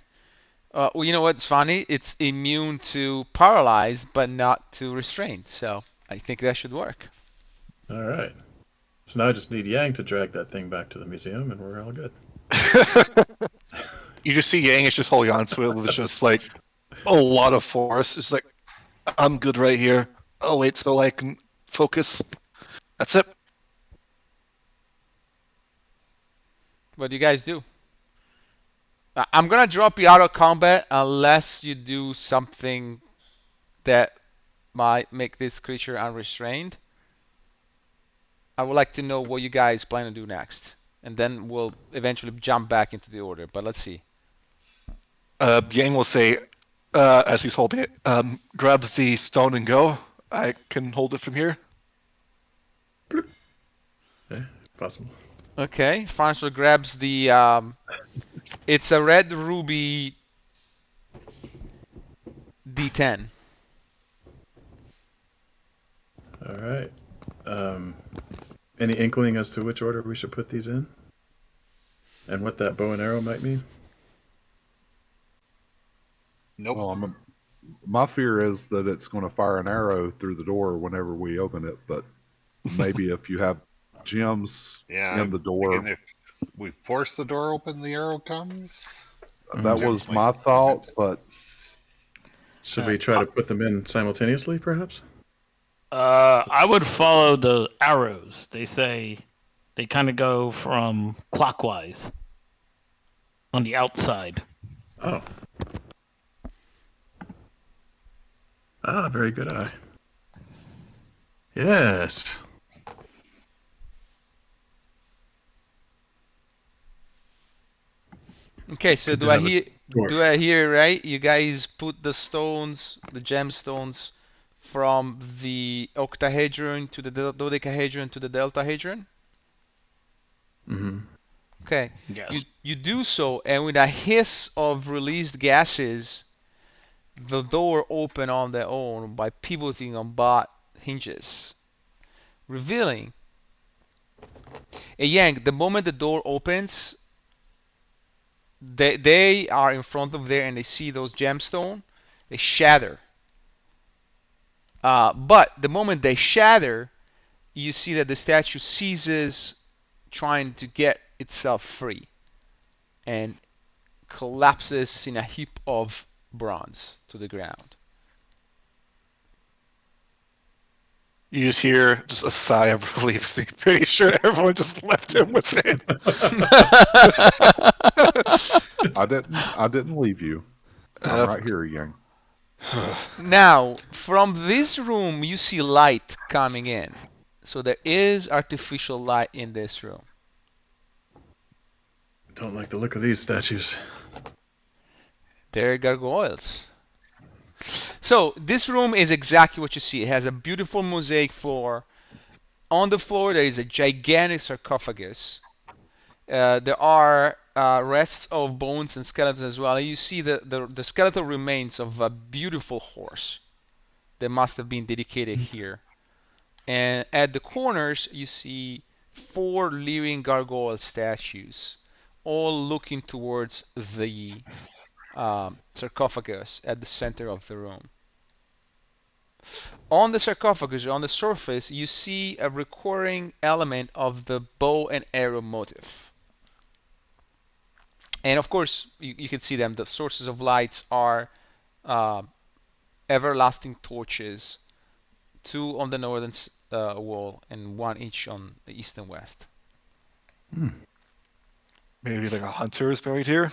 Well, you know what's funny? It's immune to paralyzed, but not to restrained. So I think that should work. All right. So now I just need Yang to drag that thing back to the museum, and we're all good. You just see Yang is just holding on to it with just like a lot of force. It's like, I'm good right here. I'll wait till I can focus. That's it. What do you guys do? I'm gonna drop you out of combat unless you do something that might make this creature unrestrained. I would like to know what you guys plan to do next, and then we'll eventually jump back into the order. But let's see. Yang will say, as he's holding it, grab the stone and go. I can hold it from here. Okay, possible. Okay, Farnsworth grabs the. It's a red ruby D10. All right. Any inkling as to which order we should put these in? And what that bow and arrow might mean? Nope. Well, my fear is that it's going to fire an arrow through the door whenever we open it. But maybe if you have gems Yeah, in the door, again, if we force the door open, the arrow comes. that Gems was might my thought. prevent it. But Should we try to put them in simultaneously, perhaps? I would follow the arrows. They say they kind of go from clockwise on the outside. Oh. Ah, very good eye. Yes. Okay, so Good to do I have a hear dwarf. do I hear right? You guys put the stones, the gemstones, from the octahedron to the dodecahedron to the deltahedron. Mm-hmm. Okay, Yes. you do so, and with a hiss of released gases, the door open on their own by pivoting on bot hinges, revealing a Yang. The moment the door opens, they are in front of there and they see those gemstone, they shatter. But the moment they shatter, you see that the statue ceases trying to get itself free and collapses in a heap of bronze to the ground. You just hear just a sigh of relief. So you're pretty sure everyone just left him with it. I didn't leave you. I'm right here, Yang. Now, from this room, you see light coming in. So there is artificial light in this room. Don't like the look of these statues. They're gargoyles. So this room is exactly what you see. It has a beautiful mosaic floor. On the floor, there is a gigantic sarcophagus. There are rests of bones and skeletons as well. And you see the skeletal remains of a beautiful horse that must have been dedicated here. And at the corners, you see 4 living gargoyle statues, all looking towards the sarcophagus at the center of the room. On the sarcophagus, on the surface, you see a recurring element of the bow and arrow motif. And of course, you can see them. The sources of lights are everlasting torches, 2 on the northern wall and 1 each on the east and west. Maybe like a hunter is buried here.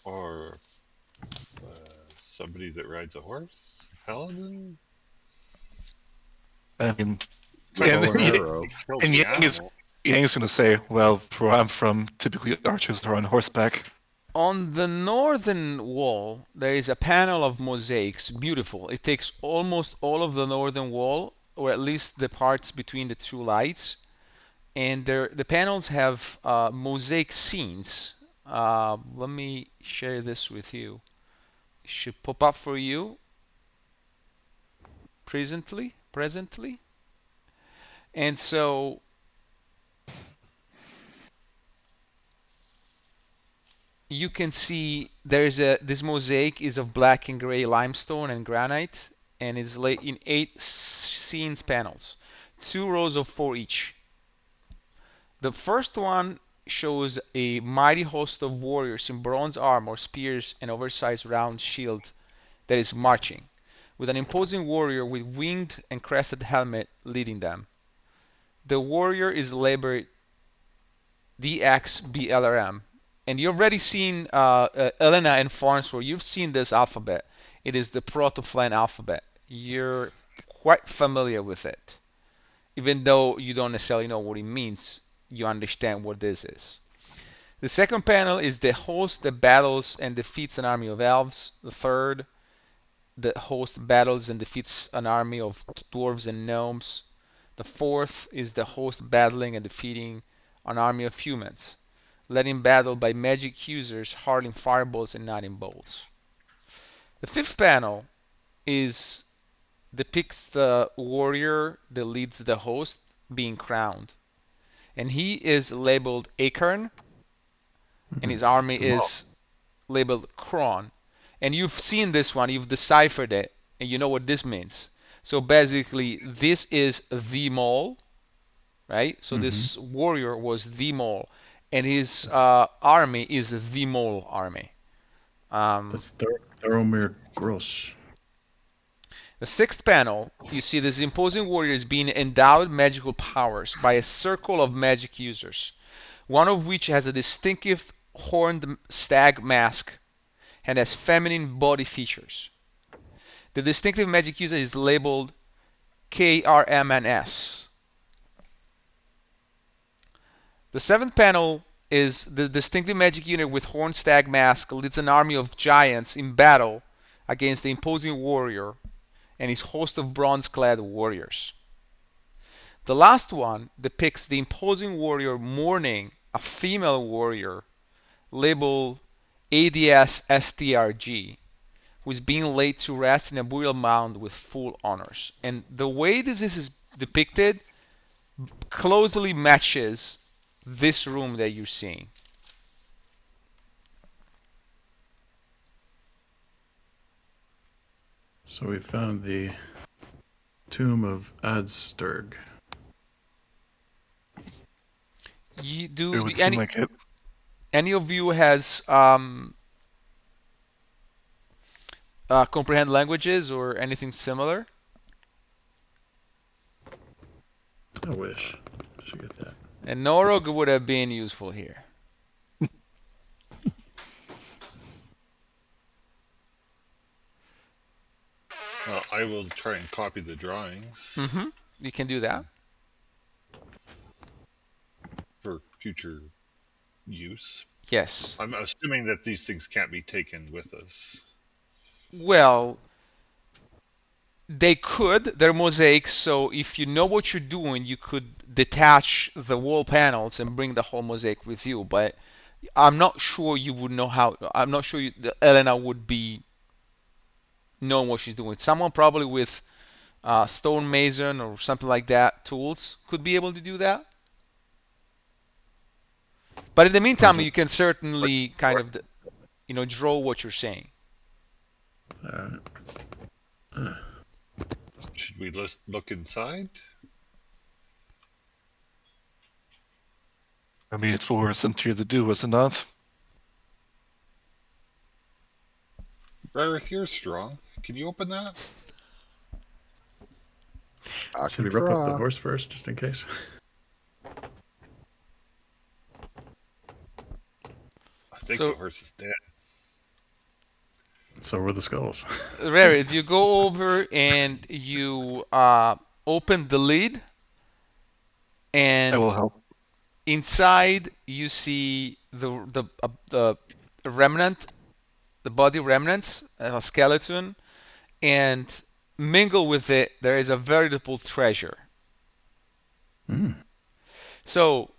Or somebody that rides a horse? Paladin? I mean, Bow and and, arrow. Killed and the Yang's going to say, well, where I'm from, typically archers are on horseback. On the northern wall, there is a panel of mosaics, beautiful. It takes almost all of the northern wall, or at least the parts between the 2 lights. And the panels have mosaic scenes. Let me share this with you. It should pop up for you presently. And so you can see this mosaic is of black and gray limestone and granite, and is laid in 8 scenes panels, 2 rows of 4 each. The first one shows a mighty host of warriors in bronze armor, spears, and oversized round shield that is marching, with an imposing warrior with winged and crested helmet leading them. The warrior is labeled DXBLRM. And you've already seen Elena and Farnsworth. You've seen this alphabet. It is the Proto-Flan alphabet. You're quite familiar with it. Even though you don't necessarily know what it means, you understand what this is. The second panel is the host that battles and defeats an army of elves. The third, the host battles and defeats an army of dwarves and gnomes. The fourth is the host battling and defeating an army of humans, led in battle by magic users hurling fireballs and lightning bolts. The fifth panel is depicts the warrior that leads the host being crowned, and he is labeled Acorn, and his army is labeled Kron. And you've seen this one, you've deciphered it, and you know what this means. So basically, this is the mole, right? So this warrior was the mole, and his army is the mole army. That's Theromir Gross. The sixth panel, you see this imposing warrior is being endowed magical powers by a circle of magic users, one of which has a distinctive horned stag mask and has feminine body features. The distinctive magic user is labeled KRMNS. The seventh panel is the distinctive magic unit with horned stag mask leads an army of giants in battle against the imposing warrior and his host of bronze-clad warriors. The last one depicts the imposing warrior mourning a female warrior labeled ADS-STRG, who is being laid to rest in a burial mound with full honors. And the way this is depicted closely matches this room that you're seeing. So we found the tomb of Adsturg. It would seem like it. Any of you has comprehend languages or anything similar? I wish. I should get that. And Norog would have been useful here. I will try and copy the drawings You can do that. for future use. Yes. I'm assuming that these things can't be taken with us. Well, they could. They're mosaics, so if you know what you're doing, you could detach the wall panels and bring the whole mosaic with you. But I'm not sure you would know how. I'm not sure Elena would be knowing what she's doing. Someone probably with stonemason or something like that tools could be able to do that. But in the meantime, you can certainly kind of, draw what you're saying. Should we look inside? I mean, it's what we're sent here to do, was it not? Rarith, you're strong. Can you open that? Should we rip up the horse first, just in case? I think the horse is dead. So were the skulls. Rarith, you go over and you open the lid, and I will help. inside you see the remnant, the body remnants, a skeleton, and mingle with it there is a veritable treasure. So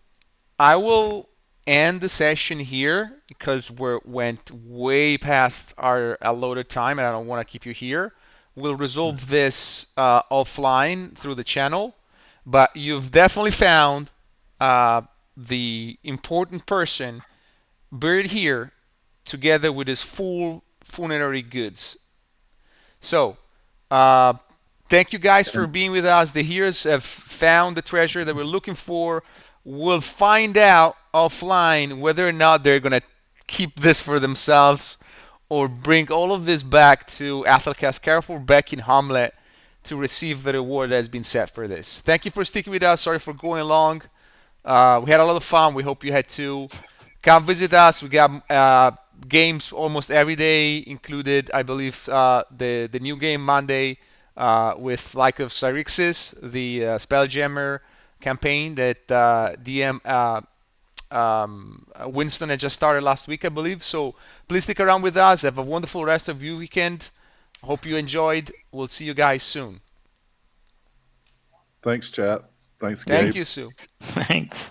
I will end the session here because we went way past our allotted time and I don't want to keep you here. We'll resolve this offline through the channel, but you've definitely found the important person buried here together with his full funerary goods. So thank you guys for being with us. The heroes have found the treasure that we're looking for. We'll find out offline whether or not they're going to keep this for themselves or bring all of this back to Athelcast Carrefour back in Hommlet to receive the reward that has been set for this. Thank you for sticking with us. Sorry for going long. We had a lot of fun. We hope you had too. Come visit us. We got games almost every day, included, I believe, the new game Monday with Like of Cyrixis, the Spelljammer campaign that DM Winston had just started last week, I believe. So please stick around with us. Have a wonderful rest of your weekend. Hope you enjoyed. We'll see you guys soon. Thanks, chat. Thanks, Thank Gabe. you, Sue. Thanks.